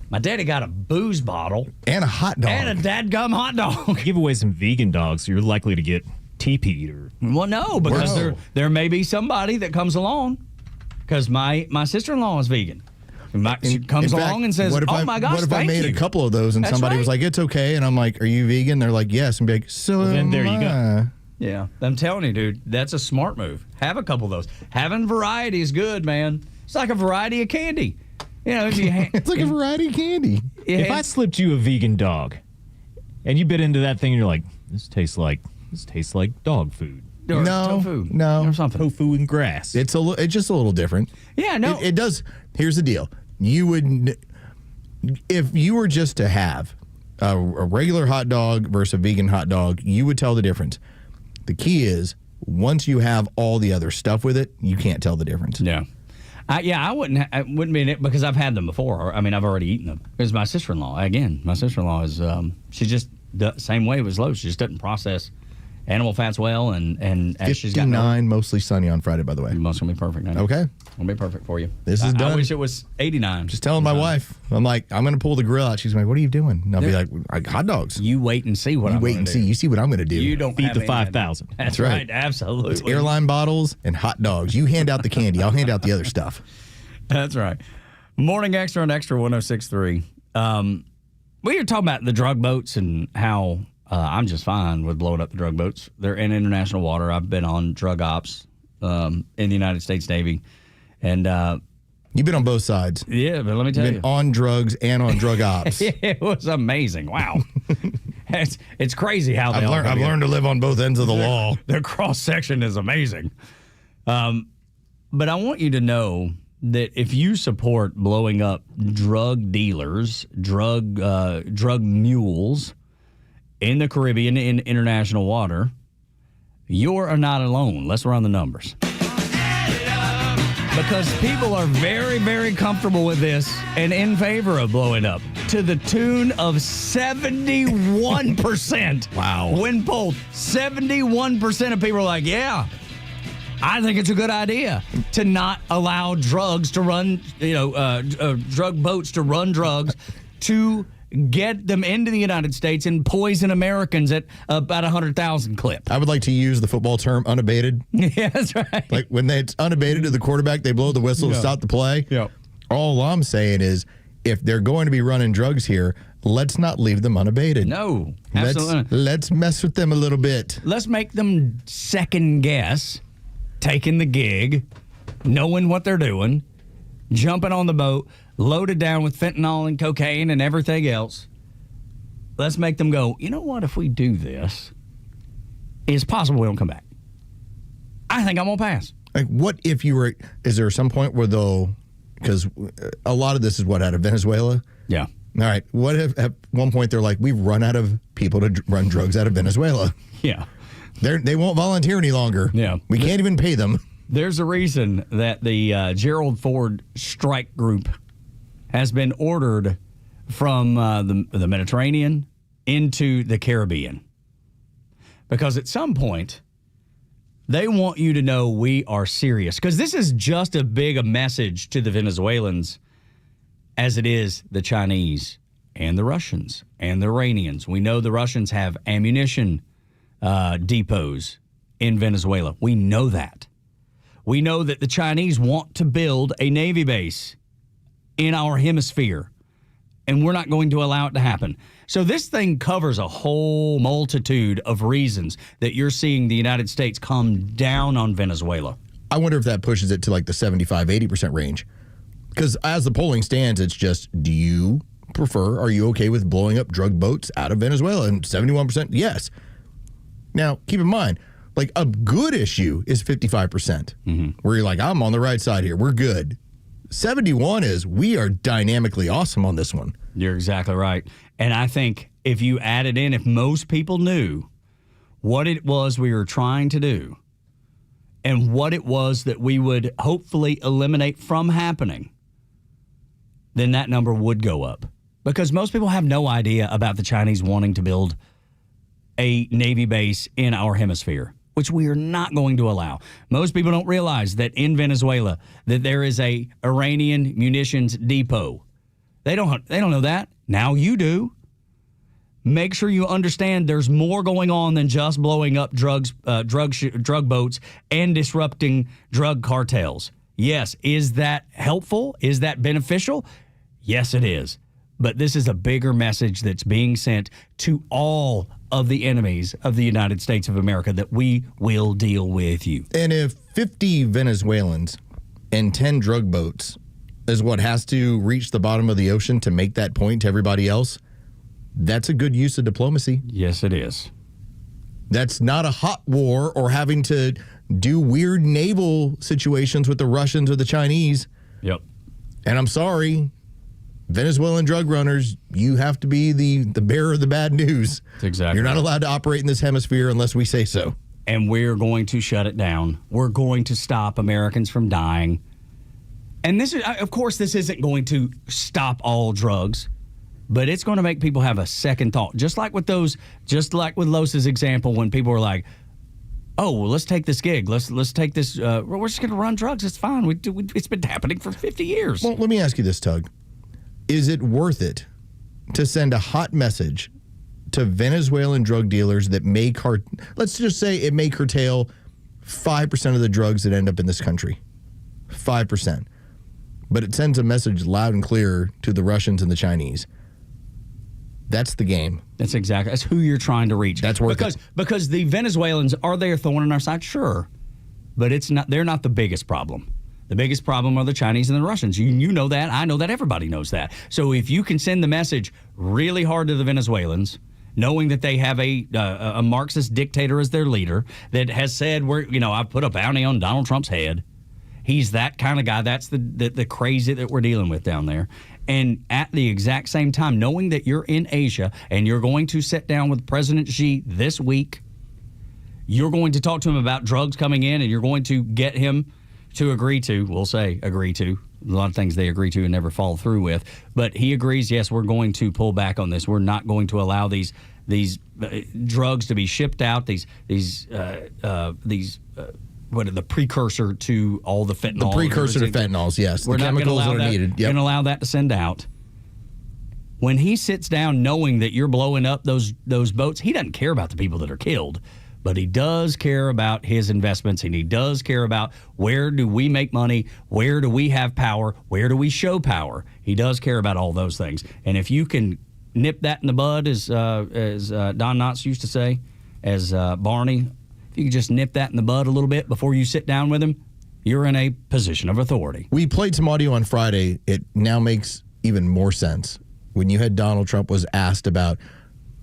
my daddy got a booze bottle. And a hot dog. And a dadgum hot dog. Give away some vegan dogs, so you're likely to get TP'd or... Well, no, because there may be somebody that comes along, because my sister-in-law is vegan. She comes along and says, oh my gosh, what if I made a couple of those and somebody was like, it's okay, and I'm like, are you vegan? They're like, yes. And be like, so then there you go. Yeah, I'm telling you, dude, that's a smart move. Have a couple of those. Having variety is good, man. It's like a variety of candy. You know, it's like a variety of candy. If I slipped you a vegan dog, and you bit into that thing, and you're like, this tastes like dog food. Or tofu. Or something. Tofu and grass. It's just a little different. Yeah, no. It does. Here's the deal. You would, if you were just to have a regular hot dog versus a vegan hot dog, you would tell the difference. The key is, once you have all the other stuff with it, you can't tell the difference. Yeah. I wouldn't be in it because I've had them before. I mean, I've already eaten them. Because my sister-in-law, is, she's just the same way as Lowe's. She just doesn't process animal fats well, and 59, mostly sunny on Friday, by the way. Most gonna be perfect. Okay, gonna be perfect for you. This is done. I wish it was 89. Just telling my wife, I'm like, I'm gonna pull the grill out. She's like, what are you doing? And I'll be like, hot dogs. You wait and see what I'm wait and see. You see what I'm gonna do. You don't feed the 5,000. That's right. Absolutely. It's airline bottles and hot dogs. You hand out the candy. I'll hand out the other stuff. That's right. Morning Extra on Extra 106.3. We were talking about the drug boats and how. I'm just fine with blowing up the drug boats. They're in international water. I've been on drug ops in the United States Navy. And you've been on both sides. Yeah, but let me tell you. You've been on drugs and on drug ops. It was amazing. Wow. it's crazy how they I've learned to live on both ends of the law. Their cross-section is amazing. But I want you to know that if you support blowing up drug dealers, drug mules, in the Caribbean, in international water, you are not alone. Let's run the numbers. Because people are very, very comfortable with this and in favor of blowing up to the tune of 71%. Wow. When polled, 71% of people are like, yeah, I think it's a good idea to not allow drugs to run, drug boats to run drugs to get them into the United States and poison Americans at about 100,000 clip. I would like to use the football term unabated. Yeah, that's right. Like when it's unabated to the quarterback, they blow the whistle to stop the play. Yeah. All I'm saying is, if they're going to be running drugs here, let's not leave them unabated. No, absolutely. Let's mess with them a little bit. Let's make them second guess taking the gig, knowing what they're doing, jumping on the boat, loaded down with fentanyl and cocaine and everything else. let's make them go, you know what, if we do this, it's possible we don't come back. I think I'm going to pass. Like, what if you were, is there some point where they'll, because a lot of this is what, out of Venezuela? Yeah. All right. What if at one point they're like, we've run out of people to run drugs out of Venezuela? Yeah. They won't volunteer any longer. Yeah. We can't even pay them. There's a reason that the Gerald Ford strike group has been ordered from the Mediterranean into the Caribbean. Because at some point, they want you to know we are serious. Because this is just as big a message to the Venezuelans as it is the Chinese and the Russians and the Iranians. We know the Russians have ammunition depots in Venezuela. We know that. We know that the Chinese want to build a Navy base in our hemisphere, and we're not going to allow it to happen. So this thing covers a whole multitude of reasons that you're seeing the United States come down on Venezuela. I wonder if that pushes it to like the 75-80% range. Because as the polling stands, it's just, do you prefer, are you okay with blowing up drug boats out of Venezuela? And 71%, yes. Now, keep in mind, like a good issue is 55%, where you're like, I'm on the right side here. We're good. 71 is, we are dynamically awesome on this one. You're exactly right. And I think if you added in, if most people knew what it was we were trying to do and what it was that we would hopefully eliminate from happening, then that number would go up. Because most people have no idea about the Chinese wanting to build a Navy base in our hemisphere, which we are not going to allow. Most people don't realize that in Venezuela that there is a Iranian munitions depot. They don't know that. Now you do. Make sure you understand there's more going on than just blowing up drug boats and disrupting drug cartels. Yes, is that helpful? Is that beneficial? Yes, it is. But this is a bigger message that's being sent to all of the enemies of the United States of America that we will deal with you. And if 50 Venezuelans and 10 drug boats is what has to reach the bottom of the ocean to make that point to everybody else, that's a good use of diplomacy. Yes, it is. That's not a hot war or having to do weird naval situations with the Russians or the Chinese. Yep. And I'm sorry, Venezuelan drug runners, you have to be the bearer of the bad news. That's exactly. You're not allowed to operate in this hemisphere unless we say so. And we're going to shut it down. We're going to stop Americans from dying. And this is, of course, this isn't going to stop all drugs, but it's going to make people have a second thought. Just like with Los's example, when people were like, "Oh, well, let's take this gig. Let's take this. We're just going to run drugs. It's fine. It's been happening for 50 years." Well, let me ask you this, Tug. Is it worth it to send a hot message to Venezuelan drug dealers that may let's just say it may curtail 5% of the drugs that end up in this country? 5%. But it sends a message loud and clear to the Russians and the Chinese. That's the game. That's who you're trying to reach. That's worth it. Because the Venezuelans, are they a thorn in our side? Sure. But they're not the biggest problem. The biggest problem are the Chinese and the Russians. You know that. I know that. Everybody knows that. So if you can send the message really hard to the Venezuelans, knowing that they have a Marxist dictator as their leader that has said, I put a bounty on Donald Trump's head. He's that kind of guy. That's the crazy that we're dealing with down there. And at the exact same time, knowing that you're in Asia and you're going to sit down with President Xi this week, you're going to talk to him about drugs coming in, and you're going to get him to agree to, a lot of things they agree to and never follow through with. But he agrees, yes, we're going to pull back on this. We're not going to allow these drugs to be shipped out, what are the precursor to all the fentanyl? The precursor to fentanyls, yes. We're the chemicals that are needed. We're going to allow that to send out. When he sits down knowing that you're blowing up those boats, he doesn't care about the people that are killed, but he does care about his investments, and he does care about where do we make money, where do we have power, where do we show power. He does care about all those things. And if you can nip that in the bud, as Don Knotts used to say, as Barney, if you can just nip that in the bud a little bit before you sit down with him, you're in a position of authority. We played some audio on Friday. It now makes even more sense. When you had Donald Trump was asked about,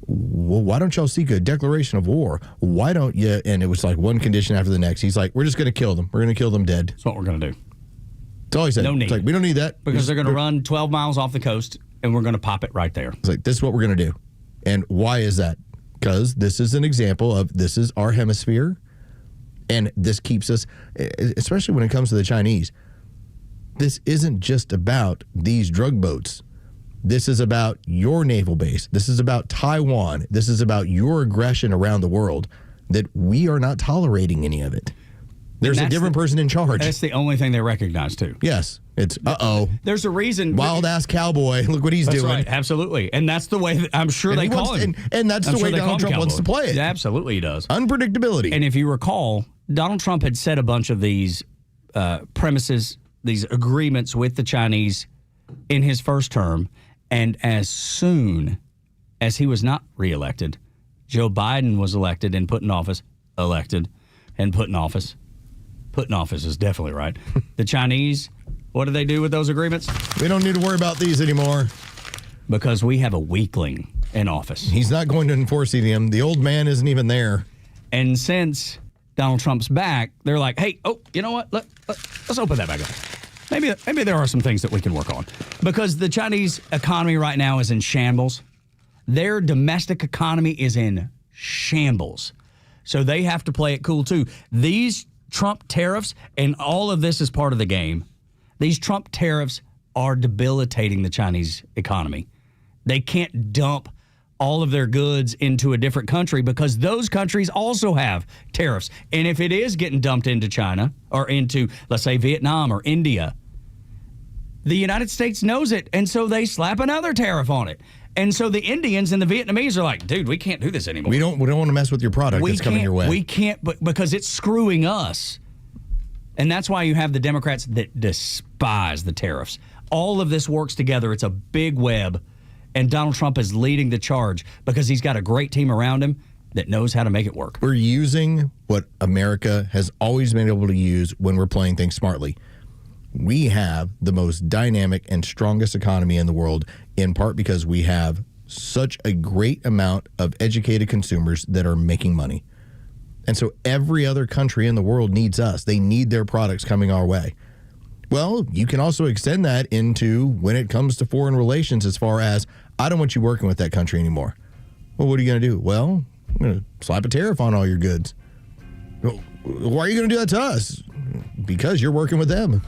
well, why don't y'all seek a declaration of war? Why don't you? And it was like one condition after the next. He's like, we're just going to kill them. We're going to kill them dead. That's what we're going to do. That's all he said. No need. It's like, we don't need that. Because they're going to run 12 miles off the coast, and we're going to pop it right there. It's like, this is what we're going to do. And why is that? Because this is an example of this is our hemisphere, and this keeps us, especially when it comes to the Chinese, this isn't just about these drug boats. This is about your naval base. This is about Taiwan. This is about your aggression around the world, that we are not tolerating any of it. There's a different person in charge. That's the only thing they recognize, too. Yes. It's, There's a reason. Wild-ass cowboy. Look what he's doing. Right. Absolutely. And that's the way I'm sure they call him. And that's the way Donald Trump wants to play it. Yeah, absolutely he does. Unpredictability. And if you recall, Donald Trump had set a bunch of these premises, these agreements with the Chinese in his first term. And as soon as he was not reelected, Joe Biden was elected and put in office. Elected and put in office. Put in office is definitely right. The Chinese, what do they do with those agreements? We don't need to worry about these anymore. Because we have a weakling in office. He's not going to enforce them. The old man isn't even there. And since Donald Trump's back, they're like, hey, you know what? Let's open that back up. Maybe there are some things that we can work on. Because the Chinese economy right now is in shambles. Their domestic economy is in shambles. So they have to play it cool, too. These Trump tariffs, and all of this is part of the game, these Trump tariffs are debilitating the Chinese economy. They can't dump all of their goods into a different country because those countries also have tariffs. And if it is getting dumped into China or into, let's say, Vietnam or India, the United States knows it, and so they slap another tariff on it. And so the Indians and the Vietnamese are like, dude, we can't do this anymore. We don't want to mess with your product that's coming your way. We can't, because it's screwing us. And that's why you have the Democrats that despise the tariffs. All of this works together. It's a big web. And Donald Trump is leading the charge because he's got a great team around him that knows how to make it work. We're using what America has always been able to use when we're playing things smartly. We have the most dynamic and strongest economy in the world, in part because we have such a great amount of educated consumers that are making money. And so every other country in the world needs us. They need their products coming our way. Well, you can also extend that into when it comes to foreign relations, as far as, I don't want you working with that country anymore. Well, what are you going to do? Well, I'm going to slap a tariff on all your goods. Well, why are you going to do that to us? Because you're working with them.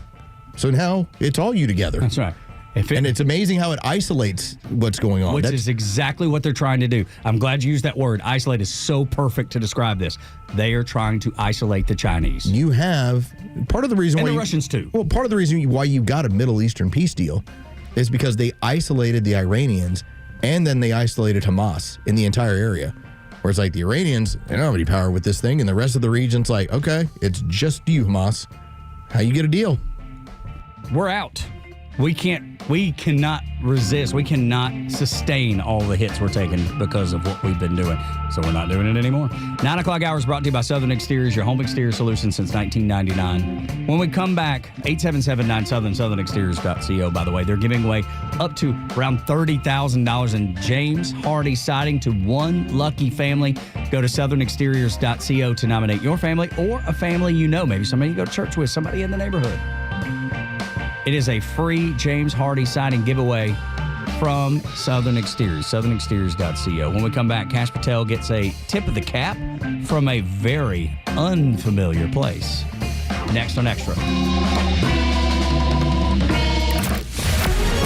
So now it's all you together. That's right. And it's amazing how it isolates what's going on. Which is exactly what they're trying to do. I'm glad you used that word. Isolate is so perfect to describe this. They are trying to isolate the Chinese. You have part of the reason and why the Russians too. Well, part of the reason why you got a Middle Eastern peace deal is because they isolated the Iranians and then they isolated Hamas in the entire area. Where it's like the Iranians, they don't have any power with this thing, and the rest of the region's like, okay, it's just you, Hamas. How you get a deal? We're out. We cannot resist. We cannot sustain all the hits we're taking because of what we've been doing. So we're not doing it anymore. 9 o'clock hour is brought to you by Southern Exteriors, your home exterior solution since 1999. When we come back, 877-9-SOUTHERN, southernexteriors.co, by the way. They're giving away up to around $30,000 in James Hardy siding to one lucky family. Go to southernexteriors.co to nominate your family or a family you know, maybe somebody you go to church with, somebody in the neighborhood. It is a free James Hardy siding giveaway from Southern Exteriors, southernexteriors.co. When we come back, Cash Patel gets a tip of the cap from a very unfamiliar place. Next on Extra.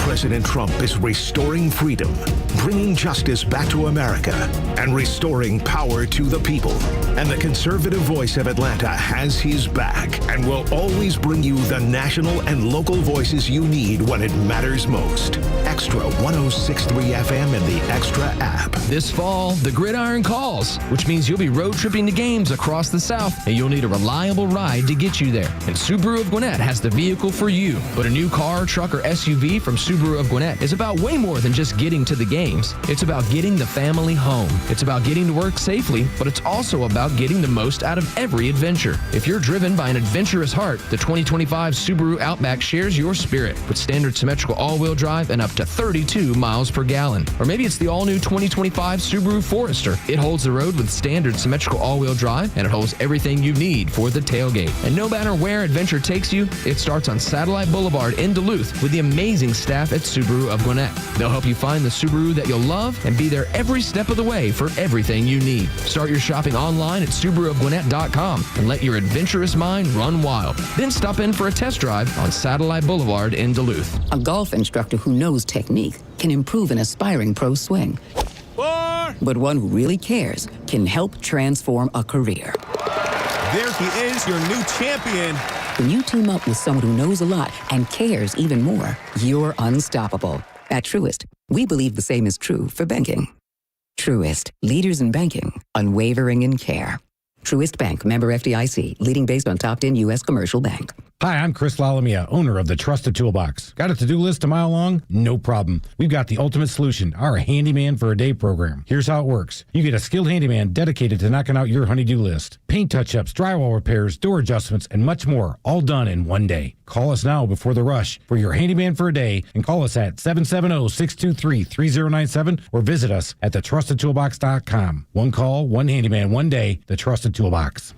President Trump is restoring freedom, bringing justice back to America, and restoring power to the people. And the conservative voice of Atlanta has his back and will always bring you the national and local voices you need when it matters most. Extra 106.3 FM and the Extra app. This fall, the gridiron calls, which means you'll be road tripping to games across the South, and you'll need a reliable ride to get you there. And Subaru of Gwinnett has the vehicle for you. But a new car, truck, or SUV from Subaru of Gwinnett is about way more than just getting to the game. teams. It's about getting the family home. It's about getting to work safely, but it's also about getting the most out of every adventure. If you're driven by an adventurous heart, the 2025 Subaru Outback shares your spirit with standard symmetrical all-wheel drive and up to 32 miles per gallon. Or maybe it's the all-new 2025 Subaru Forester. It holds the road with standard symmetrical all-wheel drive, and it holds everything you need for the tailgate. And no matter where adventure takes you, it starts on Satellite Boulevard in Duluth with the amazing staff at Subaru of Gwinnett. They'll help you find the Subaru that you'll love and be there every step of the way for everything you need. Start your shopping online at SubaruofGwinnett.com and let your adventurous mind run wild. Then stop in for a test drive on Satellite Boulevard in Duluth. A golf instructor who knows technique can improve an aspiring pro swing. But one who really cares can help transform a career. There he is, your new champion. When you team up with someone who knows a lot and cares even more, you're unstoppable. At Truist, we believe the same is true for banking. Truist, leaders in banking, unwavering in care. Truist Bank, member FDIC, leading based on top 10 U.S. commercial bank. Hi, I'm Chris Lalamia, owner of the Trusted Toolbox. Got a to-do list a mile long? No problem. We've got the ultimate solution, our Handyman for a Day program. Here's how it works. You get a skilled handyman dedicated to knocking out your honey-do list. Paint touch-ups, drywall repairs, door adjustments, and much more, all done in one day. Call us now before the rush for your Handyman for a Day and call us at 770-623-3097 or visit us at thetrustedtoolbox.com. One call, one handyman, one day, the Trusted Toolbox.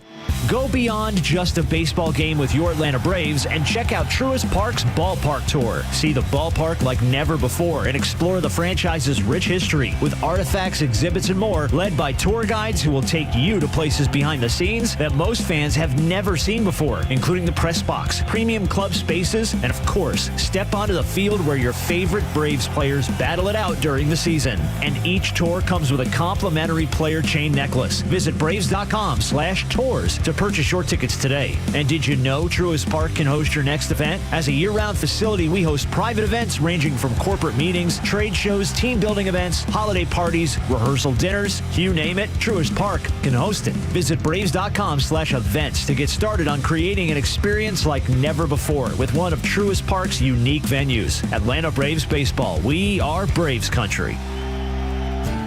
Go beyond just a baseball game with your Atlanta Braves and check out Truist Park's Ballpark Tour. See the ballpark like never before and explore the franchise's rich history with artifacts, exhibits, and more, led by tour guides who will take you to places behind the scenes that most fans have never seen before, including the press box, premium club spaces, and of course, step onto the field where your favorite Braves players battle it out during the season. And each tour comes with a complimentary player chain necklace. Visit Braves.com/tours to purchase your tickets today. And did you know Truist Park can host your next event? As a year-round facility, we host private events ranging from corporate meetings, trade shows, team building events, holiday parties, rehearsal dinners, you name it, Truist Park can host it. Visit Braves.com/events to get started on creating an experience like never before with one of Truist Park's unique venues. Atlanta Braves Baseball. We are Braves country.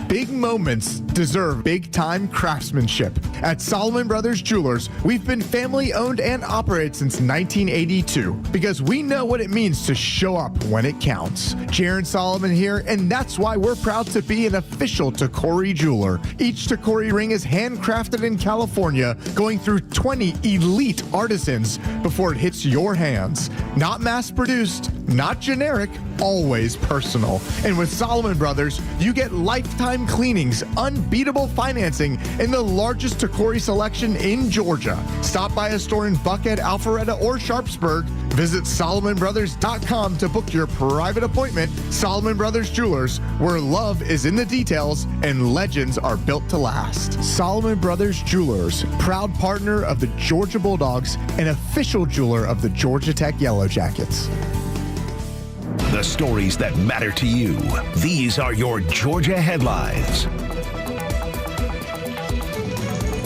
Big moments deserve big-time craftsmanship. At Solomon Brothers Jewelers, we've been family-owned and operated since 1982 because we know what it means to show up when it counts. Jaron Solomon here, and that's why we're proud to be an official Tacori jeweler. Each Tacori ring is handcrafted in California, going through 20 elite artisans before it hits your hands. Not mass-produced, not generic, always personal. And with Solomon Brothers, you get lifetime cleanings, unbeatable financing, and the largest Tacori selection in Georgia. Stop by a store in Buckhead, Alpharetta, or Sharpsburg. Visit SolomonBrothers.com to book your private appointment. Solomon Brothers Jewelers, where love is in the details and legends are built to last. Solomon Brothers Jewelers, proud partner of the Georgia Bulldogs and official jeweler of the Georgia Tech Yellow Jackets. The stories that matter to you. These are your Georgia headlines.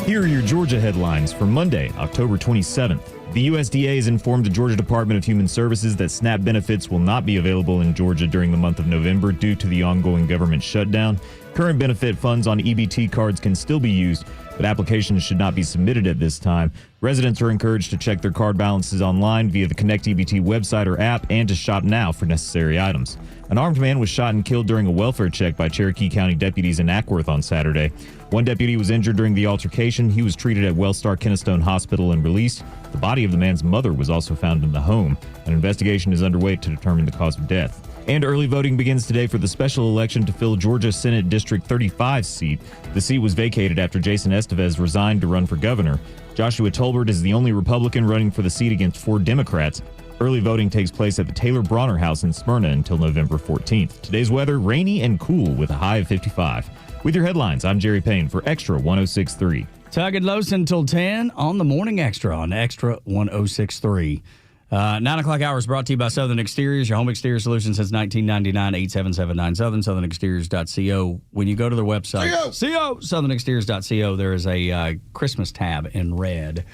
Here are your Georgia headlines for Monday, October 27th. The USDA has informed the Georgia Department of Human Services that SNAP benefits will not be available in Georgia during the month of November due to the ongoing government shutdown. Current benefit funds on EBT cards can still be used, but applications should not be submitted at this time. Residents are encouraged to check their card balances online via the Connect EBT website or app and to shop now for necessary items. An armed man was shot and killed during a welfare check by Cherokee County deputies in Ackworth on Saturday. One deputy was injured during the altercation. He was treated at Wellstar Kennestone Hospital and released. The body of the man's mother was also found in the home. An investigation is underway to determine the cause of death. And early voting begins today for the special election to fill Georgia Senate District 35 seat. The seat was vacated after Jason Estevez resigned to run for governor. Joshua Tolbert is the only Republican running for the seat against 4 Democrats. Early voting takes place at the Taylor Bronner House in Smyrna until November 14th. Today's weather, rainy and cool with a high of 55. With your headlines, I'm Jerry Payne for Extra 106.3. Tug and Los until 10 on the Morning Extra on Extra 106.3. 9 o'clock hour is brought to you by Southern Exteriors, your home exterior solution since 1999, 8779 Southern, southernexteriors.co. When you go to their website, southernexteriors.co, there is a Christmas tab in red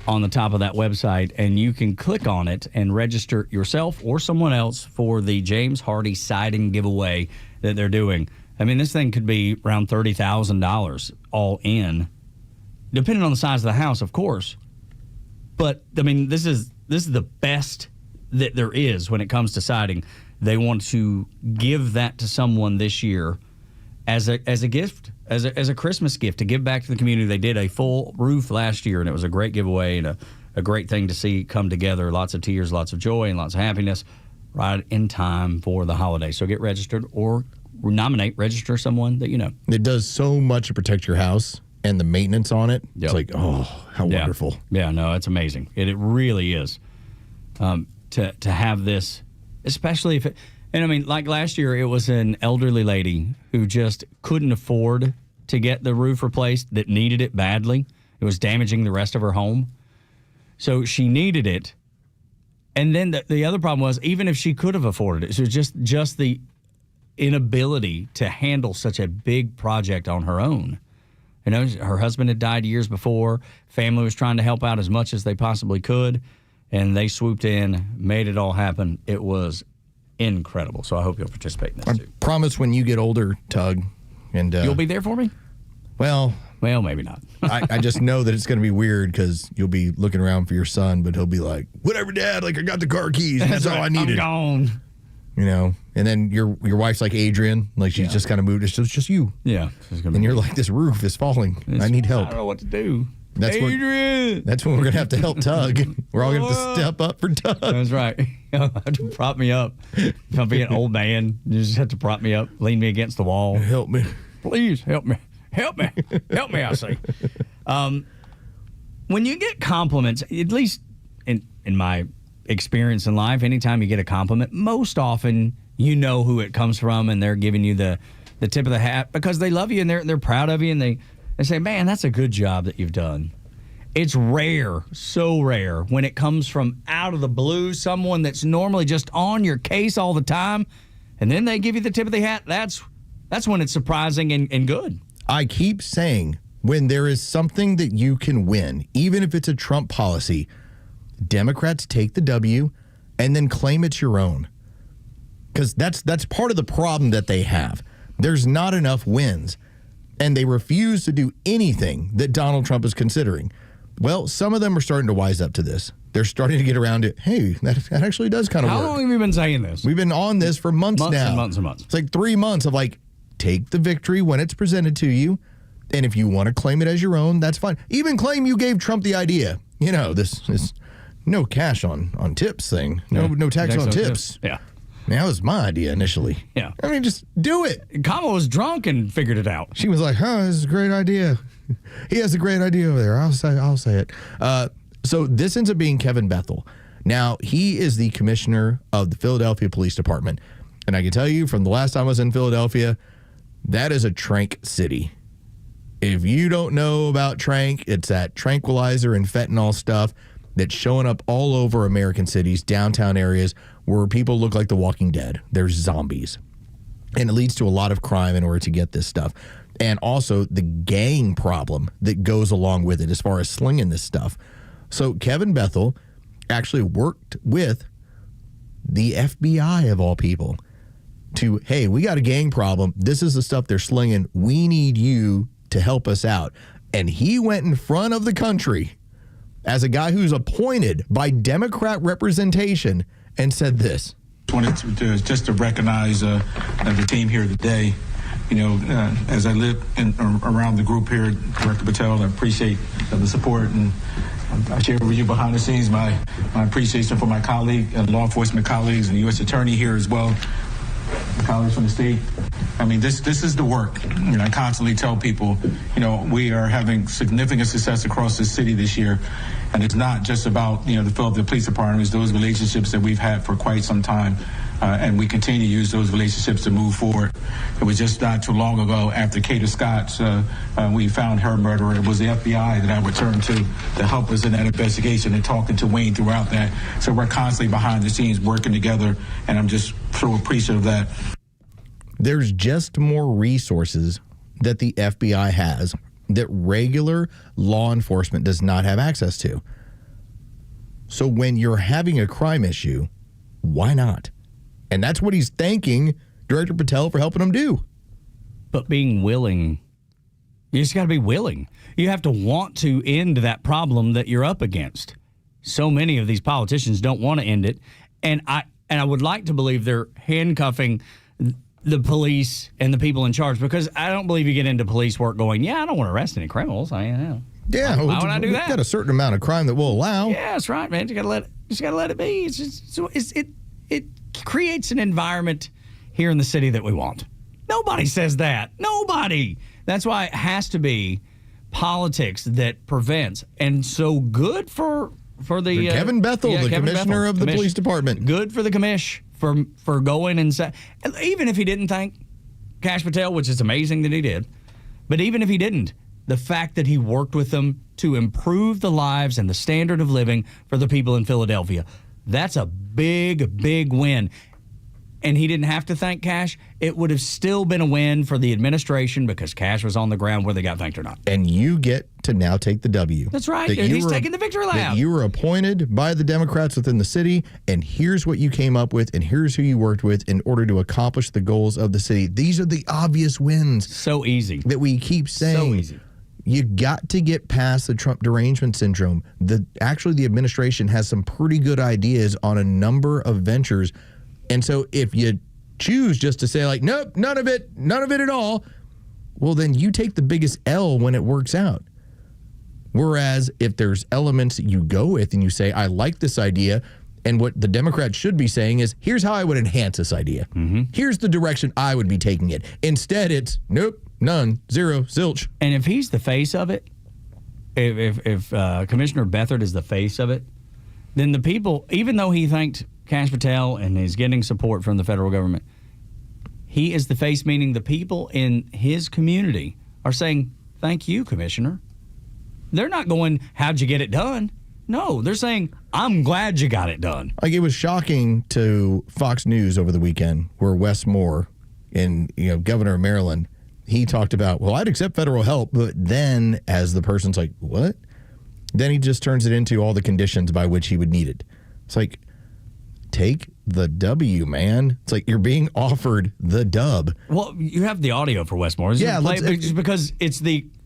on the top of that website, and you can click on it and register yourself or someone else for the James Hardy siding giveaway that they're doing. I mean, this thing could be around $30,000 all in, depending on the size of the house, of course. But I mean, this is the best that there is when it comes to siding. They want to give that to someone this year as a gift, as a Christmas gift, to give back to the community. They did a full roof last year, and it was a great giveaway and a great thing to see come together. Lots of tears, lots of joy, and lots of happiness right in time for the holiday. So get registered or register someone that you know. It does so much to protect your house and the maintenance on it. Yep. It's like, oh, how wonderful. Yeah, no, it's amazing. It really is. To have this, especially if it, and I mean, like last year, it was an elderly lady who just couldn't afford to get the roof replaced, that needed it badly. It was damaging the rest of her home. So she needed it. And then the other problem was, even if she could have afforded it, it was just the inability to handle such a big project on her own. You know, her husband had died years before. Family was trying to help out as much as they possibly could, and they swooped in, made it all happen. It was incredible. So I hope you'll participate in this too. I promise when you get older, Tug, and you'll be there for me? Well, maybe not. I just know that it's going to be weird because you'll be looking around for your son, but he'll be like, whatever, Dad, like I got the car keys. And that's all I needed. I'm gone. You know, and then your wife's like Adrian, like she's just kind of moved. It's just you. Yeah. And you're like, this roof is falling. I need help. I don't know what to do. Adrian! That's when we're going to have to help Tug. We're all going to have to step up for Tug. That's right. You'll have to prop me up. If I'm being an old man, you just have to prop me up, lean me against the wall. Help me. Please help me. Help me. Help me, I say. When you get compliments, at least in my experience in life, anytime you get a compliment, most often you know who it comes from, and they're giving you the tip of the hat because they love you and they're proud of you, and they say, man, that's a good job that you've done. It's rare, so rare, when it comes from out of the blue, someone that's normally just on your case all the time, and then they give you the tip of the hat. That's when it's surprising and good. I keep saying, when there is something that you can win, even if it's a Trump policy, Democrats take the W and then claim it's your own. Because that's part of the problem that they have. There's not enough wins, and they refuse to do anything that Donald Trump is considering. Well, some of them are starting to wise up to this. They're starting to get around it. Hey, that actually does kind of work. How long have we been saying this? We've been on this for months now. And months and months. It's like 3 months of like, take the victory when it's presented to you, and if you want to claim it as your own, that's fine. Even claim you gave Trump the idea. You know, this is no cash on tips thing. No tax on tips. Yeah. That was my idea initially. Yeah. I mean, just do it. Kamala was drunk and figured it out. She was like, this is a great idea. He has a great idea over there. I'll say it. So this ends up being Kevin Bethel. Now, he is the commissioner of the Philadelphia Police Department. And I can tell you from the last time I was in Philadelphia, that is a trank city. If you don't know about trank, it's that tranquilizer and fentanyl stuff that's showing up all over American cities, downtown areas, where people look like the Walking Dead. They're zombies. And it leads to a lot of crime in order to get this stuff. And also the gang problem that goes along with it as far as slinging this stuff. So Kevin Bethel actually worked with the FBI, of all people, to, hey, we got a gang problem. This is the stuff they're slinging. We need you to help us out. And he went in front of the country as a guy who's appointed by Democrat representation and said this. Wanted to recognize the team here today. You know, as I live around the group here, Director Patel, I appreciate the support, and I share with you behind the scenes my appreciation for my colleague and law enforcement colleagues and the U.S. Attorney here as well, colleagues from the state. I mean, this is the work. And I constantly tell people, you know, we are having significant success across the city this year. And it's not just about, you know, the Philadelphia Police Department. It's those relationships that we've had for quite some time. And we continue to use those relationships to move forward. It was just not too long ago after Kata Scott, we found her murderer. It was the FBI that I returned to help us in that investigation and talking to Wayne throughout that. So we're constantly behind the scenes working together, and I'm just so appreciative of that. There's just more resources that the FBI has that regular law enforcement does not have access to. So when you're having a crime issue, why not? And that's what he's thanking Director Patel for helping him do. but being willing. You just got to be willing. You have to want to end that problem that you're up against. So many of these politicians don't want to end it, and I would like to believe they're handcuffing the police and the people in charge, because I don't believe you get into police work going, I don't want to arrest any criminals. Why would I do that? We've got a certain amount of crime that we'll allow. Yeah, that's right, man. You got to let it be. It creates an environment here in the city that we want. Nobody says that. Nobody. That's why it has to be politics that prevents. And so good for the Kevin Bethel, the Kevin commissioner Bethel, of the police department. Good for the commish for going and say, even if he didn't thank Kash Patel, which is amazing that he did, but even if he didn't, the fact that he worked with them to improve the lives and the standard of living for the people in Philadelphia, that's a big, big win. And he didn't have to thank Kash. It would have still been a win for the administration because Kash was on the ground whether they got thanked or not. And you get to now take the W. That's right. He's taking the victory lap. That you were appointed by the Democrats within the city, and here's what you came up with, and here's who you worked with in order to accomplish the goals of the city. These are the obvious wins. So easy. That we keep saying. So easy. You got to get past the Trump derangement syndrome. The administration has some pretty good ideas on a number of ventures. And so if you choose just to say, like, nope, none of it at all, well, then you take the biggest L when it works out. Whereas if there's elements that you go with and you say, I like this idea, and what the Democrats should be saying is, here's how I would enhance this idea. Mm-hmm. Here's the direction I would be taking it. Instead, it's nope, none, zero, zilch. And if he's the face of it, if Commissioner Bethard is the face of it, then the people, even though he thanked Kash Patel and is getting support from the federal government, he is the face, meaning the people in his community are saying, thank you, Commissioner. They're not going, how'd you get it done? No, they're saying, I'm glad you got it done. Like, it was shocking to Fox News over the weekend where Wes Moore, governor of Maryland, he talked about, well, I'd accept federal help, but then as the person's like, what? Then he just turns it into all the conditions by which he would need it. It's like, take the W, man. It's like you're being offered the dub. Well, you have the audio for Wes Moore. Because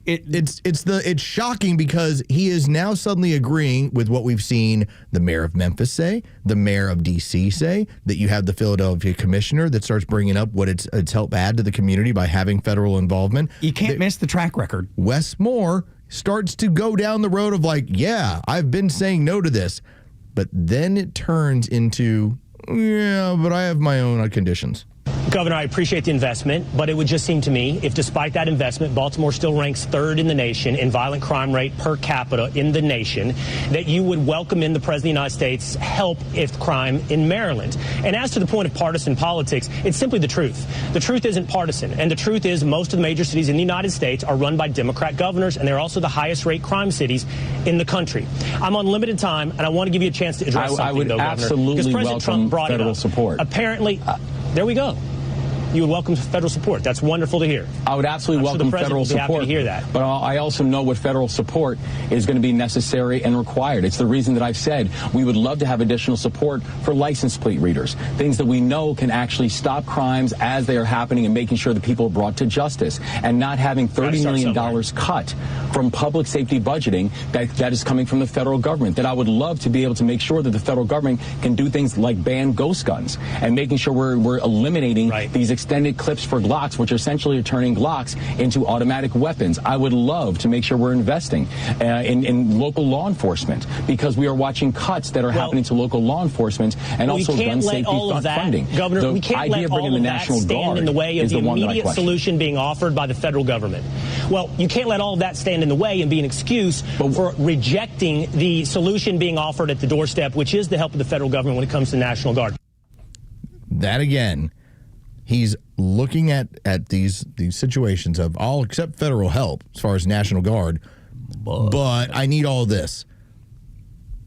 it's shocking because he is now suddenly agreeing with what we've seen the mayor of Memphis say, the mayor of D.C. say, that you have the Philadelphia commissioner that starts bringing up what it's helped add to the community by having federal involvement. You can't miss the track record. Wes Moore starts to go down the road of like, yeah, I've been saying no to this. But then it turns into, but I have my own conditions. Governor, I appreciate the investment, but it would just seem to me if despite that investment, Baltimore still ranks third in the nation in violent crime rate per capita in the nation, that you would welcome in the President of the United States help if crime in Maryland. And as to the point of partisan politics, it's simply the truth. The truth isn't partisan. And the truth is most of the major cities in the United States are run by Democrat governors, and they're also the highest rate crime cities in the country. I'm on limited time, and I want to give you a chance to address something, I would though, Governor. absolutely because President Trump welcome brought federal it up. support. Apparently, there we go. You would welcome federal support. That's wonderful to hear. I would absolutely welcome federal support. Happy to hear that. But I also know what federal support is going to be necessary and required. It's the reason that I've said we would love to have additional support for license plate readers, things that we know can actually stop crimes as they are happening and making sure that people are brought to justice, and not having $30 million cut from public safety budgeting that is coming from the federal government. That I would love to be able to make sure that the federal government can do things like ban ghost guns and making sure we're eliminating these extended clips for Glocks, which essentially are turning Glocks into automatic weapons. I would love to make sure we're investing in local law enforcement, because we are watching cuts that are happening to local law enforcement and also gun safety funding. Governor, we can't let all of that stand in the way of the immediate solution being offered by the federal government. Well, you can't let all of that stand in the way and be an excuse for rejecting the solution being offered at the doorstep, which is the help of the federal government when it comes to National Guard. That again, he's looking at these situations of, I'll accept federal help as far as National Guard, but I need all this.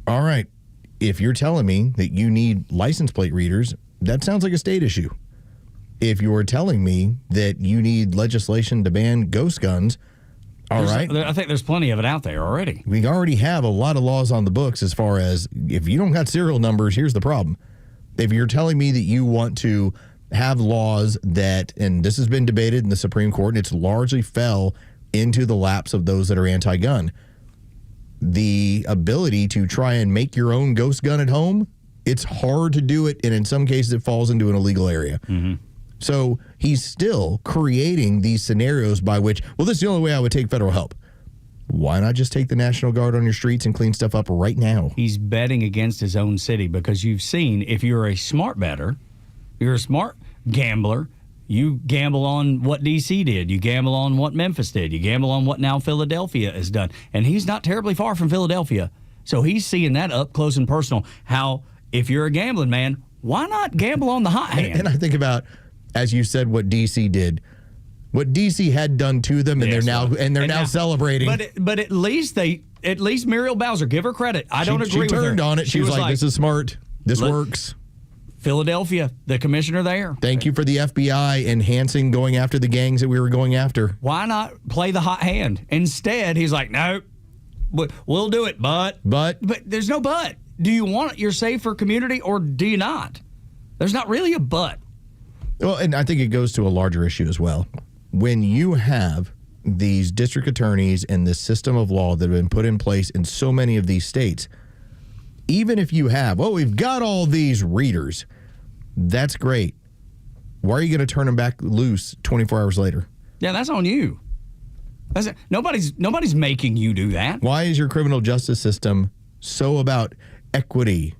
All right, if you're telling me that you need license plate readers, that sounds like a state issue. If you're telling me that you need legislation to ban ghost guns, all right. I think there's plenty of it out there already. We already have a lot of laws on the books as far as if you don't got serial numbers, here's the problem. If you're telling me that you want to have laws that, and this has been debated in the Supreme Court, and it's largely fell into the laps of those that are anti-gun. The ability to try and make your own ghost gun at home, it's hard to do it, and in some cases it falls into an illegal area. Mm-hmm. So he's still creating these scenarios by which, well, this is the only way I would take federal help. Why not just take the National Guard on your streets and clean stuff up right now? He's betting against his own city because you've seen, if you're a smart bettor, you're a smart gambler, you gamble on what D.C. did. You gamble on what Memphis did. You gamble on what now Philadelphia has done. And he's not terribly far from Philadelphia. So he's seeing that up close and personal. How, if you're a gambling man, why not gamble on the hot hand? And I think about, as you said, what D.C. did. What D.C. had done to them, and they're now celebrating. But at least Muriel Bowser, give her credit. I don't agree with her. She turned on it. She was like, this is smart. This works. Philadelphia, the commissioner there. Thank you for the FBI enhancing going after the gangs that we were going after. Why not play the hot hand? Instead, he's like, no, we'll do it, but there's no but. Do you want your safer community or do you not? There's not really a but. Well, and I think it goes to a larger issue as well. When you have these district attorneys and this system of law that have been put in place in so many of these states, even if you have, we've got all these readers, that's great. Why are you going to turn them back loose 24 hours later? Yeah, that's on you. Nobody's making you do that. Why is your criminal justice system so about equity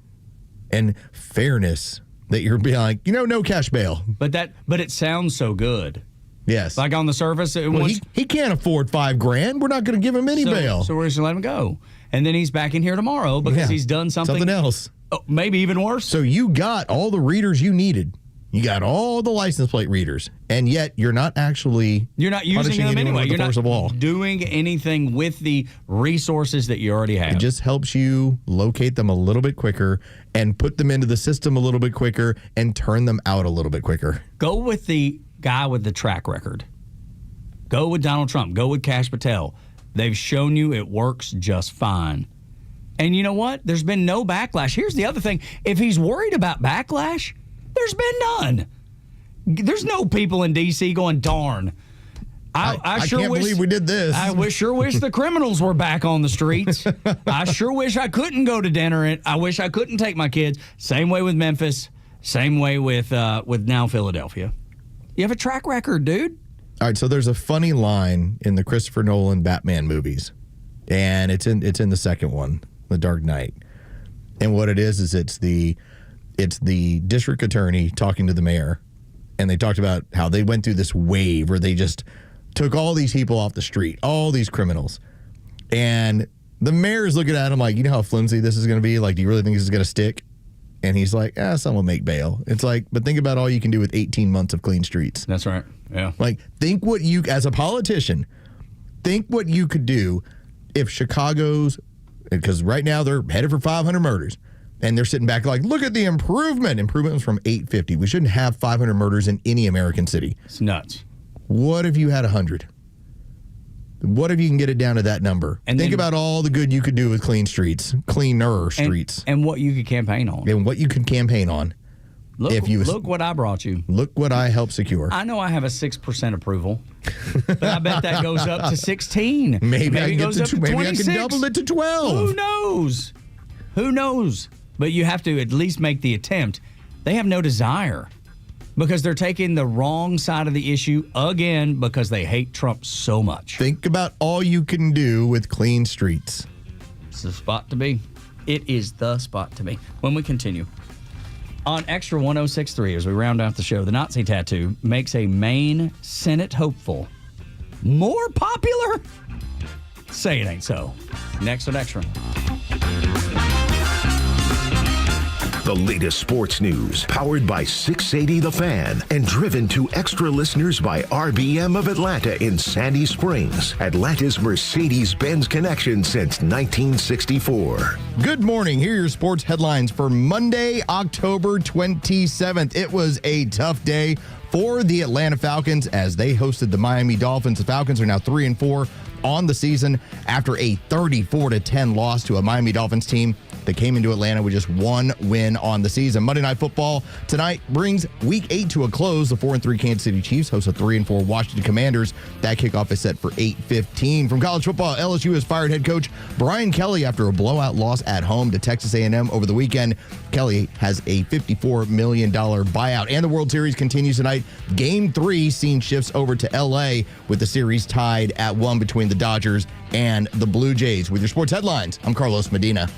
and fairness that you're being like, no cash bail? But it sounds so good. Yes. Like on the surface. He can't afford $5,000. We're not going to give him any bail. So we're just going to let him go. And then he's back in here tomorrow because he's done something else. Oh, maybe even worse. So you got all the readers you needed. You got all the license plate readers. And yet you're not using them anyway. You're not doing anything with the resources that you already have. It just helps you locate them a little bit quicker and put them into the system a little bit quicker and turn them out a little bit quicker. Go with the guy with the track record. Go with Donald Trump. Go with Kash Patel. They've shown you it works just fine. And you know what? There's been no backlash. Here's the other thing. If he's worried about backlash, there's been none. There's no people in D.C. going, darn. I sure can't believe we did this. I sure wish the criminals were back on the streets. I sure wish I couldn't go to dinner. I wish I couldn't take my kids. Same way with Memphis. Same way with now Philadelphia. You have a track record, dude. All right, so there's a funny line in the Christopher Nolan Batman movies, and it's in the second one, The Dark Knight. And what it is it's the district attorney talking to the mayor, and they talked about how they went through this wave where they just took all these people off the street, all these criminals. And the mayor is looking at him like, you know how flimsy this is going to be? Like, do you really think this is going to stick? And he's like, some will make bail. It's like, but think about all you can do with 18 months of clean streets. That's right. Yeah. Like, think what you, as a politician, think what you could do if Chicago's, because right now they're headed for 500 murders. And they're sitting back like, look at the improvement. Improvement was from 850. We shouldn't have 500 murders in any American city. It's nuts. What if you had 100? What if you can get it down to that number? And think about all the good you could do with clean streets, cleaner streets. And what you could campaign on. And what you could campaign on. Look what I brought you. Look what I helped secure. I know I have a 6% approval, but I bet that goes up to 16. Maybe I can goes up to 26. Maybe I can double it to 12. Who knows? Who knows? But you have to at least make the attempt. They have no desire because they're taking the wrong side of the issue again because they hate Trump so much. Think about all you can do with clean streets. It's the spot to be. It is the spot to be. When we continue. On Extra 106.3, as we round out the show, the Nazi tattoo makes a Maine Senate hopeful more popular? Say it ain't so. Next on Extra. The latest sports news, powered by 680 The Fan, and driven to extra listeners by RBM of Atlanta in Sandy Springs, Atlanta's Mercedes-Benz connection since 1964. Good morning. Here are your sports headlines for Monday, October 27th. It was a tough day for the Atlanta Falcons as they hosted the Miami Dolphins. The Falcons are now 3-4 on the season after a 34-10 loss to a Miami Dolphins team that came into Atlanta with just one win on the season. Monday Night Football tonight brings Week 8 to a close. The 4-3 Kansas City Chiefs host a 3-4 Washington Commanders. That kickoff is set for 8:15. From college football, LSU has fired head coach Brian Kelly after a blowout loss at home to Texas A&M over the weekend. Kelly has a $54 million buyout. And the World Series continues tonight. Game 3 scene shifts over to L.A. with the series tied at 1 between the Dodgers and the Blue Jays. With your sports headlines, I'm Carlos Medina.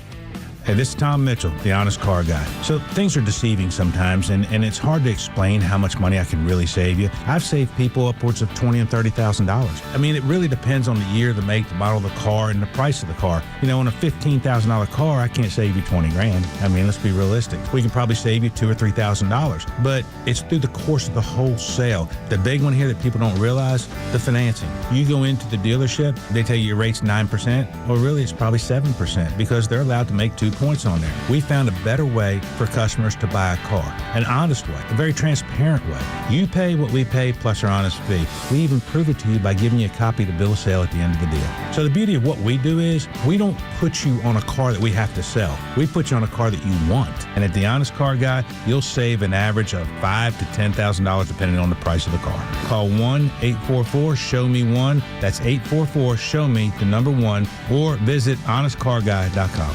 Hey, this is Tom Mitchell, the Honest Car Guy. So things are deceiving sometimes, and it's hard to explain how much money I can really save you. I've saved people upwards of $20,000 and $30,000. I mean, it really depends on the year, the make, the model of the car, and the price of the car. You know, on a $15,000 car, I can't save you $20,000. I mean, let's be realistic. We can probably save you $2,000 or $3,000, but it's through the course of the whole sale. The big one here that people don't realize, the financing. You go into the dealership, they tell you your rate's 9%, or really it's probably 7% because they're allowed to make 2 points on there. We found a better way for customers to buy a car, an honest way, a very transparent way. You pay what we pay plus our honest fee. We even prove it to you by giving you a copy of the bill of sale at the end of the deal. So the beauty of what we do is we don't put you on a car that we have to sell. We put you on a car that you want. And at the Honest Car Guy, you'll save an average of $5,000 to $10,000 depending on the price of the car. Call 1-844-SHOW-ME-1. That's 844-SHOW-ME, the number 1, or visit honestcarguy.com.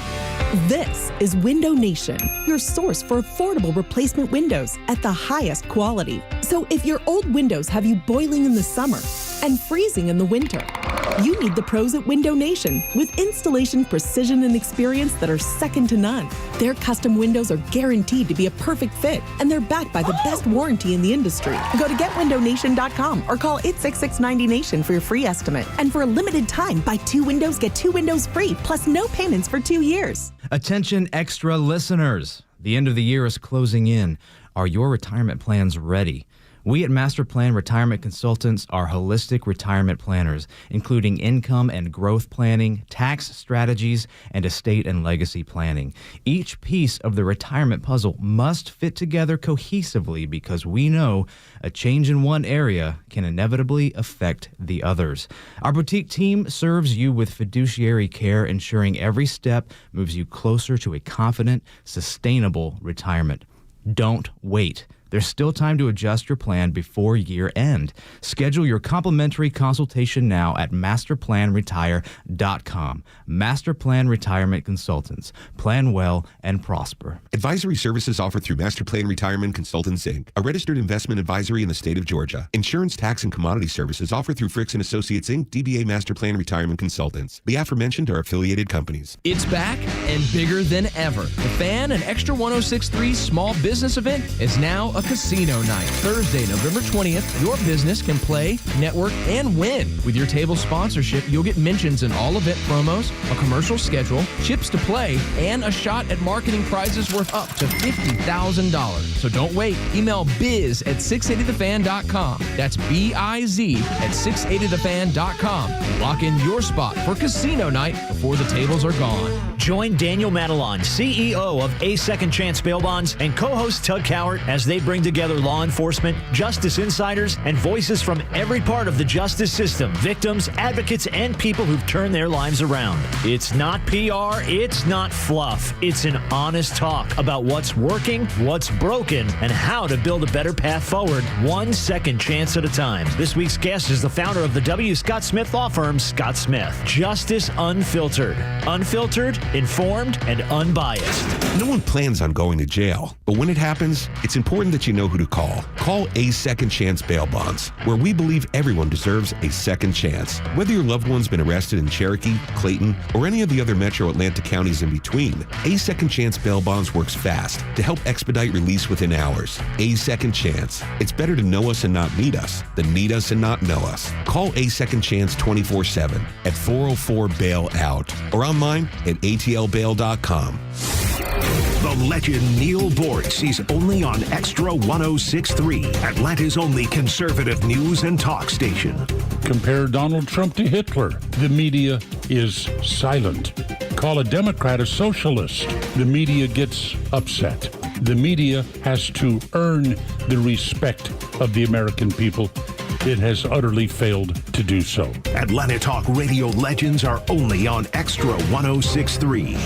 This is Window Nation, your source for affordable replacement windows at the highest quality. So if your old windows have you boiling in the summer and freezing in the winter, you need the pros at Window Nation with installation precision and experience that are second to none. Their custom windows are guaranteed to be a perfect fit, and they're backed by the best warranty in the industry. Go to getwindownation.com or call 866-90NATION for your free estimate. And for a limited time, buy 2 windows, get 2 windows free, plus no payments for 2 years. Attention extra listeners. The end of the year is closing in. Are your retirement plans ready? We at Master Plan Retirement Consultants are holistic retirement planners, including income and growth planning, tax strategies, and estate and legacy planning. Each piece of the retirement puzzle must fit together cohesively because we know a change in one area can inevitably affect the others. Our boutique team serves you with fiduciary care, ensuring every step moves you closer to a confident, sustainable retirement. Don't wait. There's still time to adjust your plan before year end. Schedule your complimentary consultation now at masterplanretire.com. Master Plan Retirement Consultants. Plan well and prosper. Advisory services offered through Master Plan Retirement Consultants, Inc., a registered investment advisory in the state of Georgia. Insurance, tax, and commodity services offered through Fricks & Associates, Inc., DBA Master Plan Retirement Consultants. The aforementioned are affiliated companies. It's back and bigger than ever. The Fan and Extra 106.3 small business event is now a casino night. Thursday, November 20th, your business can play, network, and win. With your table sponsorship, you'll get mentions in all event promos, a commercial schedule, chips to play, and a shot at marketing prizes worth up to $50,000. So don't wait. Email biz@680thefan.com. That's BIZ at 680thefan.com. Lock in your spot for casino night before the tables are gone. Join Daniel Matalon, CEO of A Second Chance Bail Bonds, and co-host Tug Cowart as they bring together law enforcement, justice insiders, and voices from every part of the justice system, victims, advocates, and people who've turned their lives around. It's not PR, it's not fluff. It's an honest talk about what's working, what's broken, and how to build a better path forward, one second chance at a time. This week's guest is the founder of the W. Scott Smith law firm, Scott Smith. Justice Unfiltered. Unfiltered, informed, and unbiased. No one plans on going to jail, but when it happens, it's important that you know who to call. Call A Second Chance Bail Bonds, where we believe everyone deserves a second chance. Whether your loved one's been arrested in Cherokee, Clayton, or any of the other metro Atlanta counties in between, A Second Chance Bail Bonds works fast to help expedite release within hours. A Second Chance. It's better to know us and not need us than need us and not know us. Call A Second Chance 24/7 at 404-BAIL-OUT or online at atlbail.com. The legend Neil Bortz is only on Extra 106.3, Atlanta's only conservative news and talk station. Compare Donald Trump to Hitler. The media is silent. Call a Democrat a socialist. The media gets upset. The media has to earn the respect of the American people. It has utterly failed to do so. Atlanta Talk Radio legends are only on Extra 106.3.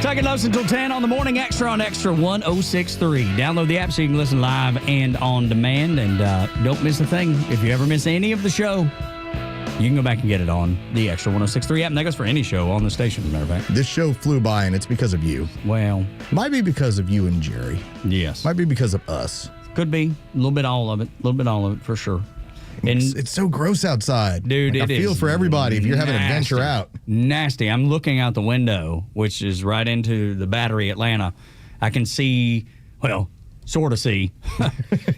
Tug and Los until 10 on the Morning Extra on Extra 106.3. Download the app so you can listen live and on demand. And don't miss a thing. If you ever miss any of the show, you can go back and get it on the Extra 106.3 app. And that goes for any show on the station, as a matter of fact. This show flew by, and it's because of you. Well. Might be because of you and Jerry. Yes. Might be because of us. Could be. A little bit all of it. A little bit all of it, for sure. And it's so gross outside. Dude, I feel for everybody if you're having an adventure out. Nasty. I'm looking out the window, which is right into the Battery, Atlanta. I can see, well, sort of see.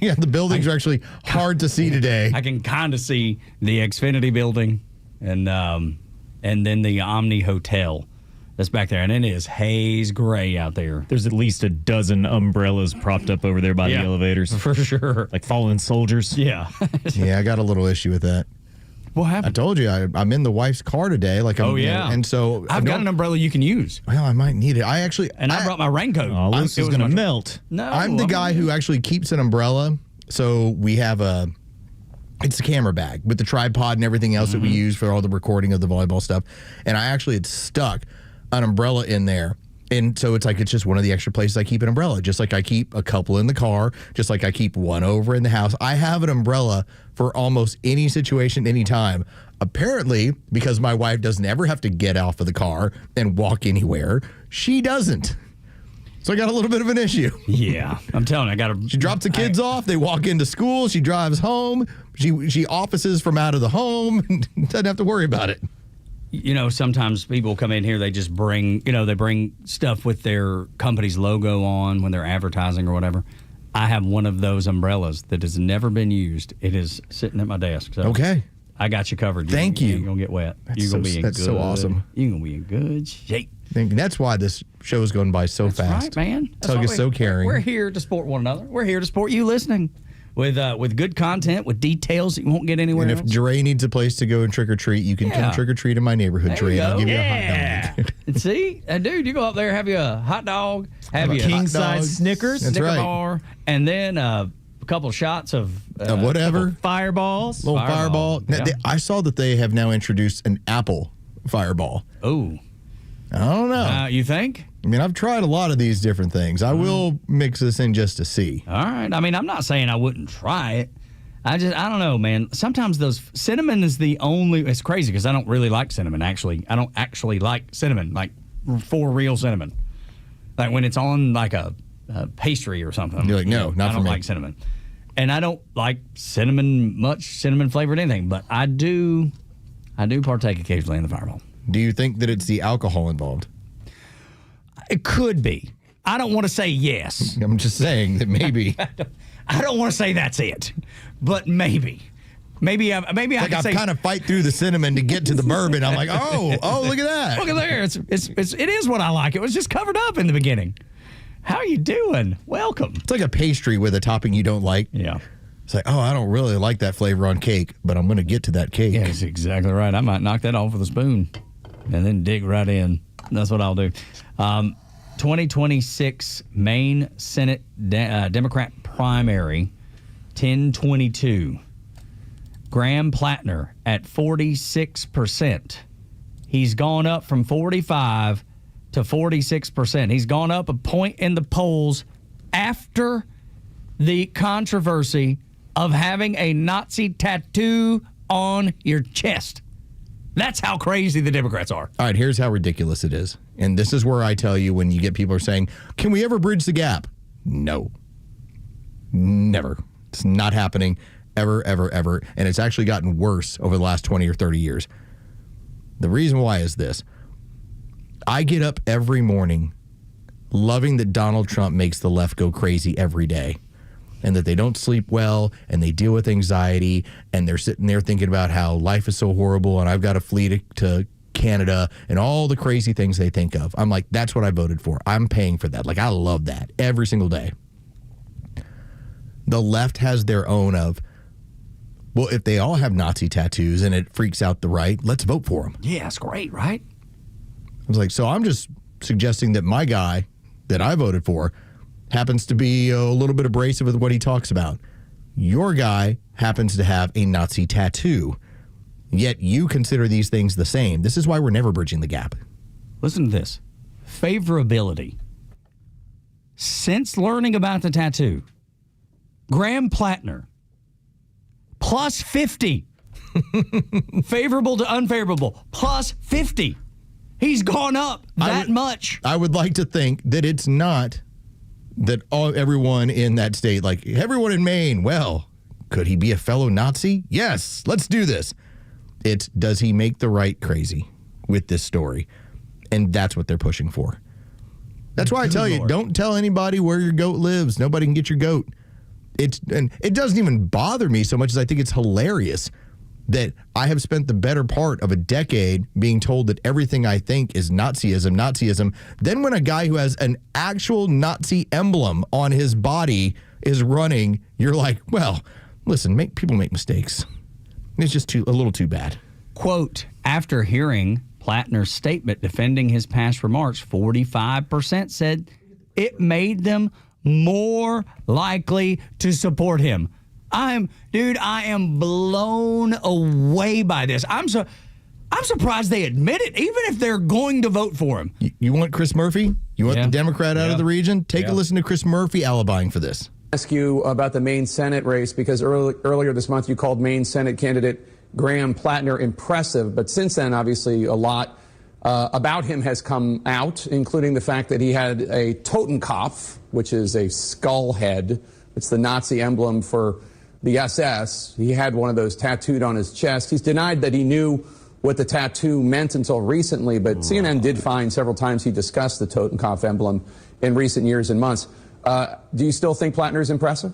Yeah, the buildings are actually hard to see today. I can kind of see the Xfinity building and then the Omni Hotel that's back there. And it is haze gray out there. There's at least a dozen umbrellas propped up over there by the elevators. For sure. Like fallen soldiers. Yeah. Yeah, I got a little issue with that. What happened? I told you, I'm in the wife's car today. Like, Oh, yeah. And so I've got an umbrella you can use. Well, I might need it. I brought my raincoat. Oh, this is going to melt. No. I'm the guy who actually keeps an umbrella. So we have it's a camera bag with the tripod and everything else that we use for all the recording of the volleyball stuff. And I actually had stuck an umbrella in there. And so it's just one of the extra places I keep an umbrella. Just like I keep a couple in the car, just like I keep one over in the house. I have an umbrella for almost any situation, anytime. Apparently, because my wife doesn't ever have to get off of the car and walk anywhere, she doesn't. So I got a little bit of an issue. Yeah, I'm telling you, She drops the kids off. They walk into school. She drives home. She offices from out of the home. Doesn't have to worry about it. You know, sometimes people come in here, they just bring, they bring stuff with their company's logo on when they're advertising or whatever. I have one of those umbrellas that has never been used. It is sitting at my desk. So okay. I got you covered. Thank you. You ain't going to get wet. You're going to be in that's so awesome. You're going to be in good shape. That's why this show is going by so fast. Right, man. Tug is so caring. We're here to support one another. We're here to support you listening with good content, with details that you won't get anywhere else. And if Dre needs a place to go and trick or treat, you can come trick or treat in my neighborhood, Dre. I'll give you a hot dog. See, dude, you go up there, have you a hot dog, have you a king size Snickers, That's right. bar, and then a couple shots of whatever fireballs, little fireball. Yeah. I saw that they have now introduced an apple fireball. Oh, I don't know. You think? I mean, I've tried a lot of these different things. I will mix this in just to see. All right. I mean, I'm not saying I wouldn't try it. I don't know, man. Sometimes cinnamon is the only, it's crazy because I don't really like cinnamon, actually. I don't actually like cinnamon, like for real cinnamon. Like when it's on like a pastry or something. You're like, no, not for me. I don't like cinnamon. And I don't like cinnamon flavored anything, but I do partake occasionally in the fireball. Do you think that it's the alcohol involved? It could be. I don't want to say yes. I'm just saying that maybe. I don't want to say that's it, but maybe. Maybe I can say. I kind of fight through the cinnamon to get to the bourbon. I'm like, oh, look at that. Look at there. It is what I like. It was just covered up in the beginning. How are you doing? Welcome. It's like a pastry with a topping you don't like. Yeah. It's like, I don't really like that flavor on cake, but I'm going to get to that cake. Yeah, that's exactly right. I might knock that off with a spoon and then dig right in. That's what I'll do. 2026 Maine Senate Democrat primary, 1022. Graham Plattner at 46%. He's gone up from 45 to 46%. He's gone up a point in the polls after the controversy of having a Nazi tattoo on your chest. That's how crazy the Democrats are. All right, here's how ridiculous it is. And this is where I tell you when you get people are saying, can we ever bridge the gap? No. Never. It's not happening ever, ever, ever. And it's actually gotten worse over the last 20 or 30 years. The reason why is this. I get up every morning loving that Donald Trump makes the left go crazy every day. And that they don't sleep well, and they deal with anxiety, and they're sitting there thinking about how life is so horrible, and I've got to flee to Canada, and all the crazy things they think of. I'm like, that's what I voted for. I'm paying for that. Like, I love that every single day. The left has their own of, well, if they all have Nazi tattoos and it freaks out the right, let's vote for them. Yeah, it's great, right? I was like, so I'm just suggesting that my guy that I voted for happens to be a little bit abrasive with what he talks about. Your guy happens to have a Nazi tattoo, yet you consider these things the same. This is why we're never bridging the gap. Listen to this. Favorability. Since learning about the tattoo, Graham Plattner, plus 50. Favorable to unfavorable, plus 50. He's gone up that much. I would like to think that it's not that everyone in that state, like everyone in Maine, well, could he be a fellow Nazi? Yes, let's do this. It's, does he make the right crazy with this story? And that's what they're pushing for. That's why I tell you, don't tell anybody where your goat lives. Nobody can get your goat. And it doesn't even bother me so much as I think it's hilarious that I have spent the better part of a decade being told that everything I think is Nazism. Then when a guy who has an actual Nazi emblem on his body is running, you're like, well, listen, people make mistakes. It's just a little too bad. Quote, after hearing Plattner's statement defending his past remarks, 45% said it made them more likely to support him. I am blown away by this. I'm surprised they admit it, even if they're going to vote for him. You want Chris Murphy? You want the Democrat out of the region? Take a listen to Chris Murphy alibying for this. Ask you about the Maine Senate race because earlier this month you called Maine Senate candidate Graham Plattner impressive, but since then, obviously, a lot about him has come out, including the fact that he had a Totenkopf, which is a skull head. It's the Nazi emblem for the SS. He had one of those tattooed on his chest. He's denied that he knew what the tattoo meant until recently, but CNN did find several times he discussed the Totenkopf emblem in recent years and months. Do you still think Plattner is impressive?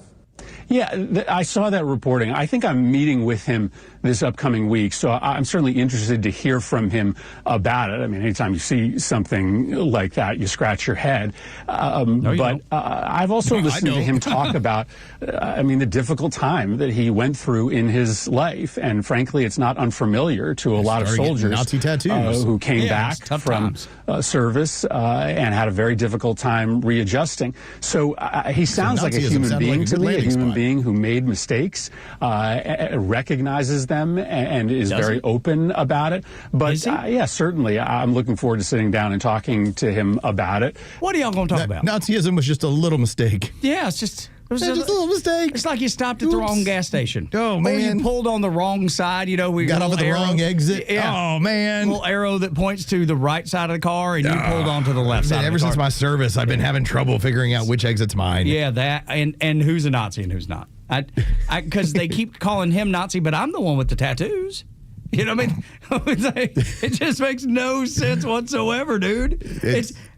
Yeah, I saw that reporting. I think I'm meeting with him this upcoming week, so I'm certainly interested to hear from him about it. I mean, anytime you see something like that, you scratch your head. I've also listened to him talk about, the difficult time that he went through in his life, and frankly, it's not unfamiliar to a lot of soldiers Nazi tattoos. Who came back from service and had a very difficult time readjusting. So he sounds like a human being to me, a human being who made mistakes, recognizes them, and is very open about it. But certainly, I'm looking forward to sitting down and talking to him about it. What are y'all going to talk about? Nazism was just a little mistake. Yeah, it was just a little mistake. It's like you stopped at the wrong gas station. Oh, man. Or you pulled on the wrong side. We got off at the wrong exit. Yeah. Oh, man. Little arrow that points to the right side of the car, and you pulled onto the left side. Ever since my service, I've been having trouble figuring out which exit's mine. Yeah, that and who's a Nazi and who's not. Because they keep calling him Nazi, but I'm the one with the tattoos. You know what I mean? It just makes no sense whatsoever, dude.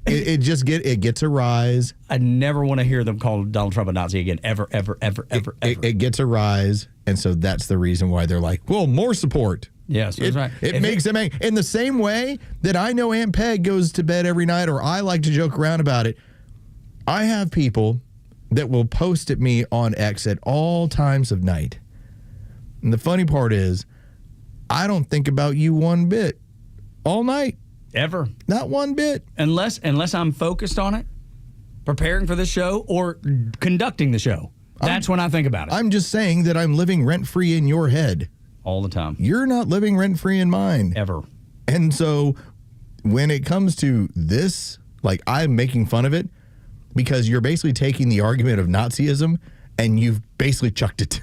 It gets a rise. I never want to hear them call Donald Trump a Nazi again, ever. It gets a rise, and so that's the reason why they're like, well, more support. Yes, that's right. It makes them angry. In the same way that I know Aunt Peg goes to bed every night, or I like to joke around about it, I have people that will post at me on X at all times of night. And the funny part is, I don't think about you one bit all night. Ever. Not one bit. Unless I'm focused on it, preparing for the show, or conducting the show. That's when I think about it. I'm just saying that I'm living rent-free in your head. All the time. You're not living rent-free in mine. Ever. And so when it comes to this, like, I'm making fun of it because you're basically taking the argument of Nazism and you've basically chucked it.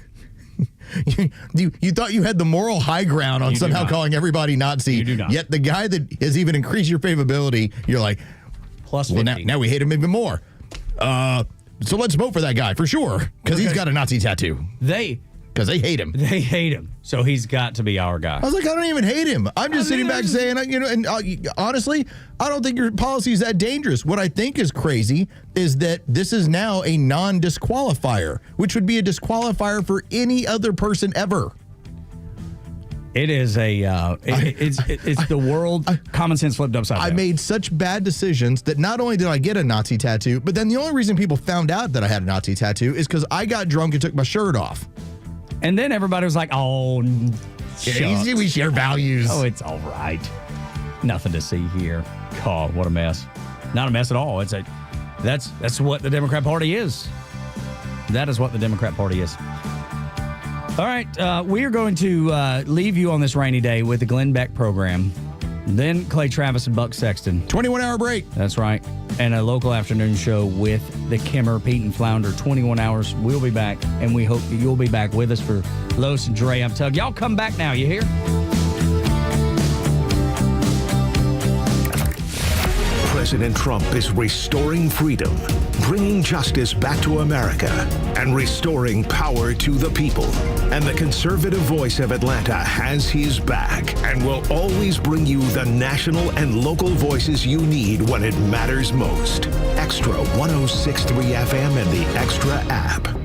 You thought you had the moral high ground on somehow calling everybody Nazi. You do not. Yet the guy that has even increased your favorability, you're like, plus 50. Well, now we hate him even more. So let's vote for that guy for sure because he's got a Nazi tattoo. Because they hate him. They hate him. So he's got to be our guy. I was like, I don't even hate him. I'm just sitting back saying, honestly, I don't think your policy is that dangerous. What I think is crazy is that this is now a non-disqualifier, which would be a disqualifier for any other person ever. It is it's the world common sense flipped upside down. I made such bad decisions that not only did I get a Nazi tattoo, but then the only reason people found out that I had a Nazi tattoo is because I got drunk and took my shirt off. And then everybody was like, oh, we share values. Oh, it's all right. Nothing to see here. God, what a mess. Not a mess at all. That's what the Democrat Party is. That is what the Democrat Party is. All right, we are going to leave you on this rainy day with the Glenn Beck program. Then Clay Travis and Buck Sexton. 21-hour break. That's right. And a local afternoon show with the Kimmer, Pete, and Flounder. 21 hours. We'll be back, and we hope that you'll be back with us for Los and Dre. I'm Tug. Y'all come back now. You hear? President Trump is restoring freedom, bringing justice back to America, and restoring power to the people. And the conservative voice of Atlanta has his back and will always bring you the national and local voices you need when it matters most. Extra 106.3 FM and the Extra app.